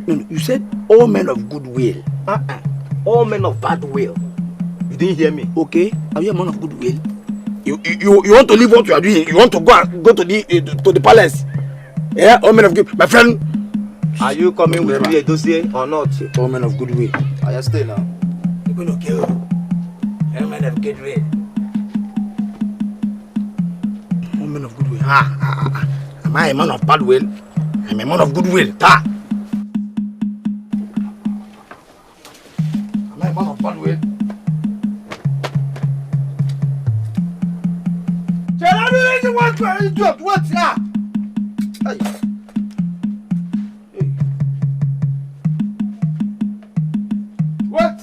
No, you said all men of goodwill. All men of bad will. You didn't hear me? Okay, are you a man of goodwill? You want to leave what you are doing? You want to go to the palace? Yeah, all men of good. My friend. Are you coming with me a dossier or not? All men of goodwill. I stay now. You're going to kill all men of goodwill. All men of goodwill. Am I a man of bad will? I'm a man of goodwill. Am I a man of bad will? What's that? What?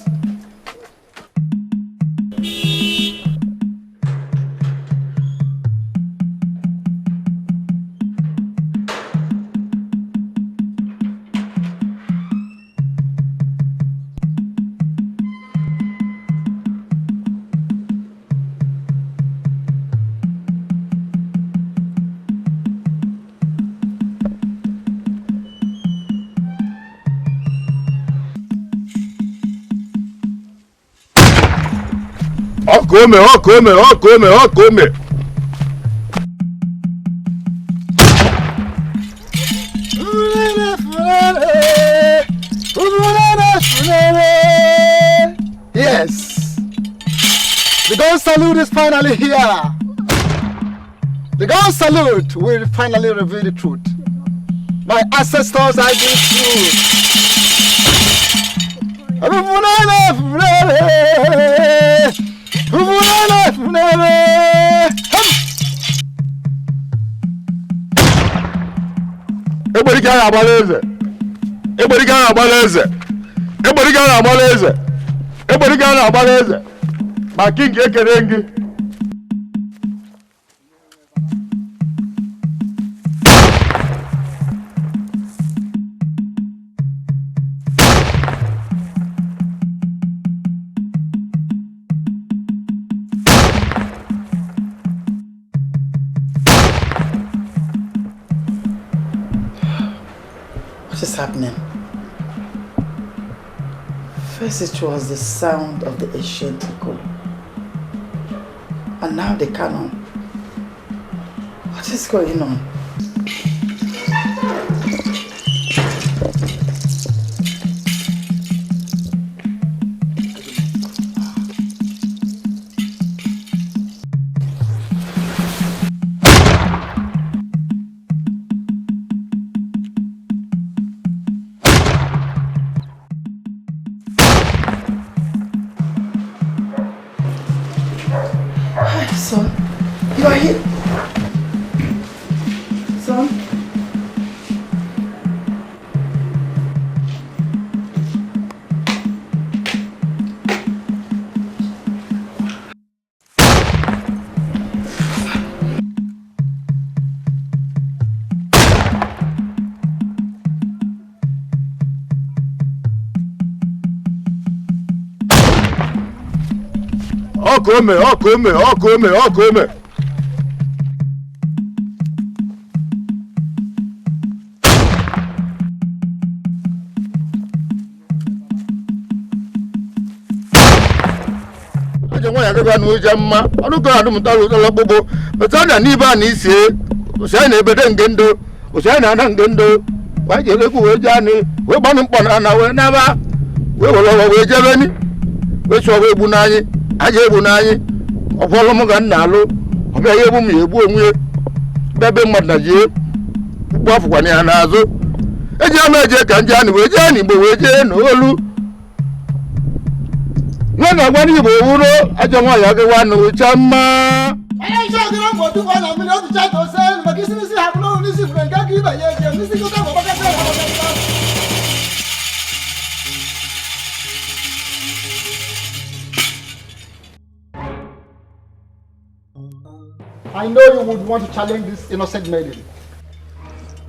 Come. Yes, the gun salute is finally here. The gun salute will finally reveal the truth. My ancestors are the truth. Eboriga na abaleze. Eboriga na abaleze. Makingi ekerengi. What is happening? First it was the sound of the ancient echo. And now the canon. What is going on? Son, you are here. Son. Okome. Aje nwa ya gaga nu je mma. Onu ka adu mutaru tolo gbogbo. Betana ni ba ni se. O se na ebede ngendo. O se na na ngendo. Wa je leku we jani. We gbanu pon na we na ba. We wolo we je beni. We so we bu na yin. Aje ebu na anyị ọfọlọ m ga nna alụ ọbịa ya ebu m ya egbu onwe bebe mmadụ na jie ukwu afụkwana ya n'azụ eji ama eje ka nje anị wee jee n'igbo wee jee n'olu nwe na agwa n'igbo wuro ajọ nwaanyị agịwa na ụcha mma onye isi ọdịrọ mbọ dụkọ na mmiri otu chato ose maka isi n'isi hapụ n'ọrụ n'isi fure nke aka ibe ya eji n'isi gote bụ ọgbakọta ya ọgbakọta. I know you would want to challenge this innocent maiden,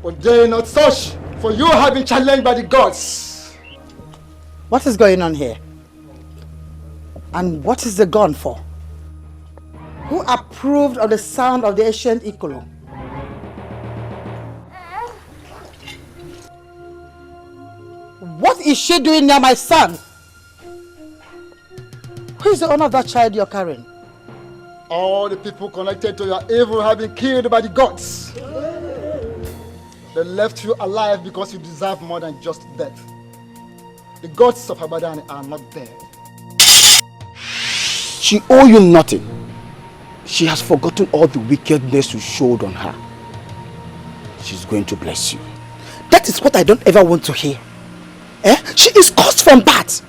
but dare not such, for you have been challenged by the gods. What is going on here? And what is the gun for? Who approved of the sound of the ancient Ikolo? What is she doing near my son? Who is the owner of that child you're carrying? All the people connected to your evil have been killed by the gods. They left you alive because you deserve more than just death. The gods of Abadan are not dead. She owes you nothing. She has forgotten all the wickedness you showed on her. She's going to bless you. That is what I don't ever want to hear. She is caused from birth.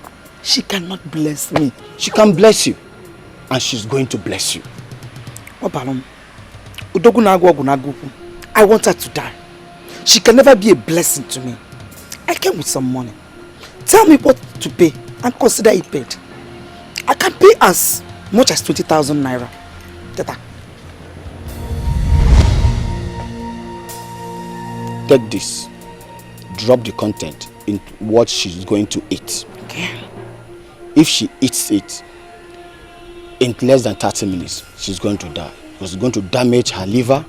She cannot bless me. She can bless you. And she's going to bless you. I want her to die. She can never be a blessing to me. I came with some money. Tell me what to pay and consider it paid. I can pay as much as 20,000 naira. Tata. Take this. Drop the content in what she's going to eat. Okay. If she eats it, in less than 30 minutes, she's going to die. Because it's going to damage her liver,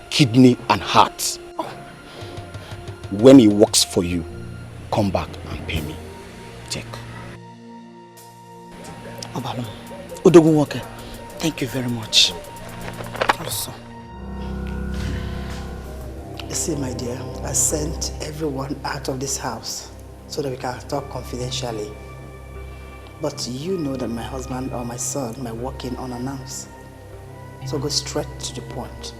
kidney, and heart. Oh. When it works for you, come back and pay me. Take. Obalom, Odogunwoke, thank you very much. Also, you see, my dear, I sent everyone out of this house so that we can talk confidentially. But you know that my husband or my son might walk in unannounced. So go straight to the point.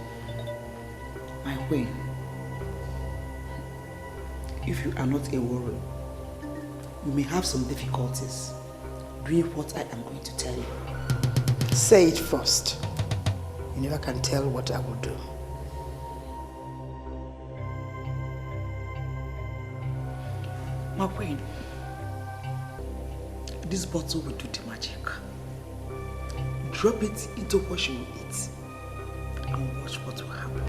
My way. If you are not a warrior, you may have some difficulties doing what I am going to tell you. Say it first. You never can tell what I will do. My queen, this bottle will do the magic. Drop it into what she will eat and watch what will happen.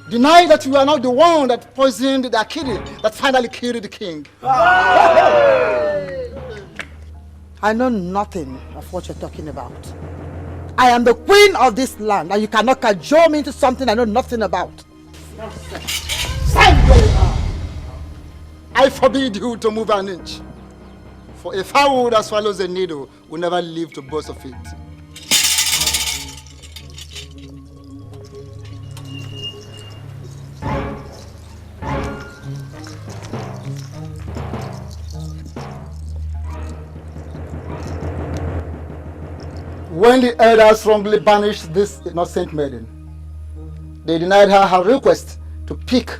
Deny that you are not the one that poisoned the Akiri that finally killed the king. I know nothing of what you're talking about. I am the queen of this land, and you cannot cajole me into something I know nothing about. Stand where you are. I forbid you to move an inch. For a fowl that swallows a needle will never live to boast of it. When the elders wrongly banished this innocent maiden, they denied her her request to pick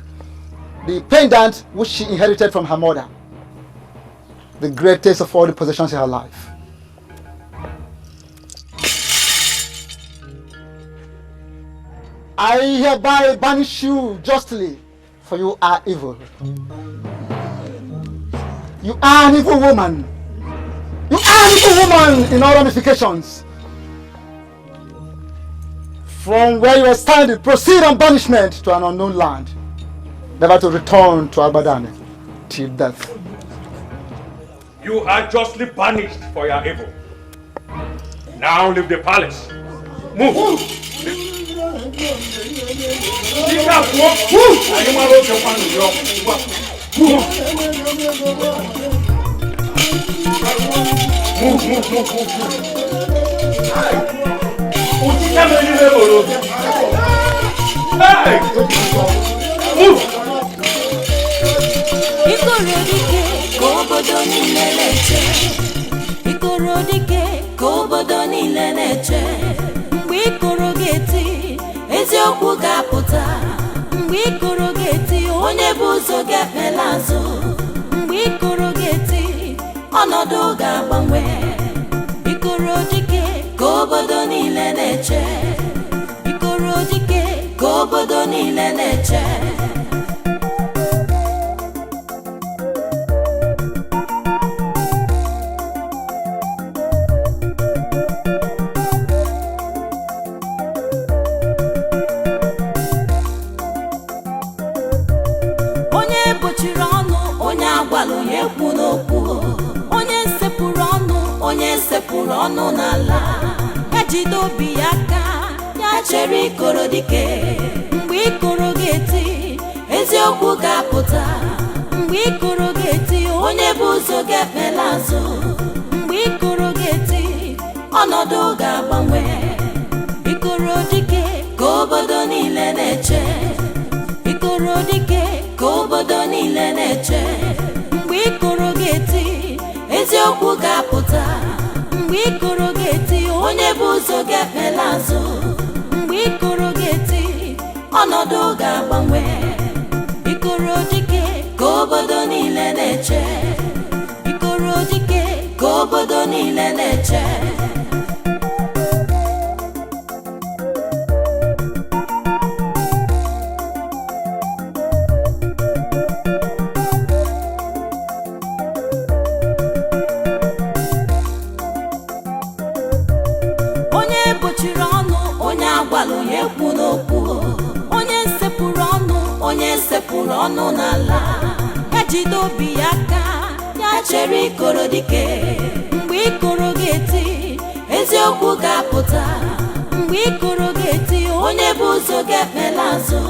the pendant which she inherited from her mother, the greatest of all the possessions in her life. I hereby banish you justly, for you are evil. You are an evil woman. You are an evil woman in all ramifications. From where you are standing, proceed on banishment to an unknown land, never to return to Albadane till death. You are justly banished for your evil. Now leave the palace. Move! Move! Ikorodike kobodo niile na-eche. Ikorodike kobodo niile na-eche. Mgbe ikoro ga-eti, eziokwu ga-apụta. Mgbe ikoro ga-eti, onye bụ ụzọ ga-ekpela azụ. Mgbe ikoro ga-eti, ọnọdụ ga-agbanwe. Ikorodike kobodo niile na-eche. Ikorodike kobodo niile na-eche. Sepụrụ ọnụ n'ala ya jide obi ya aka ya chere ikoro dike. Mgbe ikoro ga-eti, eziokwu ga-apụta. Mgbe ikoro ga-eti, onye bụ ụzọ ga-ekpela azụ. Mgbe ikoro ga-eti, ọnọdụ ga-agbanwe. Ikoro dike ka obodo niile na-eche. Ikoro dike ka obodo niile na-eche. Mgbe ikoro ga-eti, eziokwu ga-apụta. Mgbe ikoro ga-eti, onye bụ ụzọ ga-ekpela azụ. Mgbe ikoro ga-eti, ọnọdụ ga-agbanwe. Ikoro dike ka obodo niile na-eche. niile na-eche. Onye bochiri ọnụ, onye agwalụ ya ekwu n'okwu. Onye sepụrụ ọnụ n'ala. Ya jide obi ya aka, ya chere ikoro dike. Mgbe ikoro ga-eti, eziokwu ga-apụta. Mgbe ikoro ga-eti, onye bụ ụzọ ga-ekpela azụ.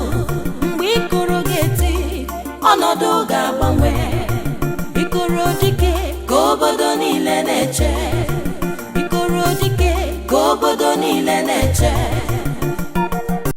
Mgbe ikoro ga-eti, ọnọdụ ga-agbanwe. Ikoro dike ka obodo niile na-eche. Ikoro dike ka obodo niile na-eche.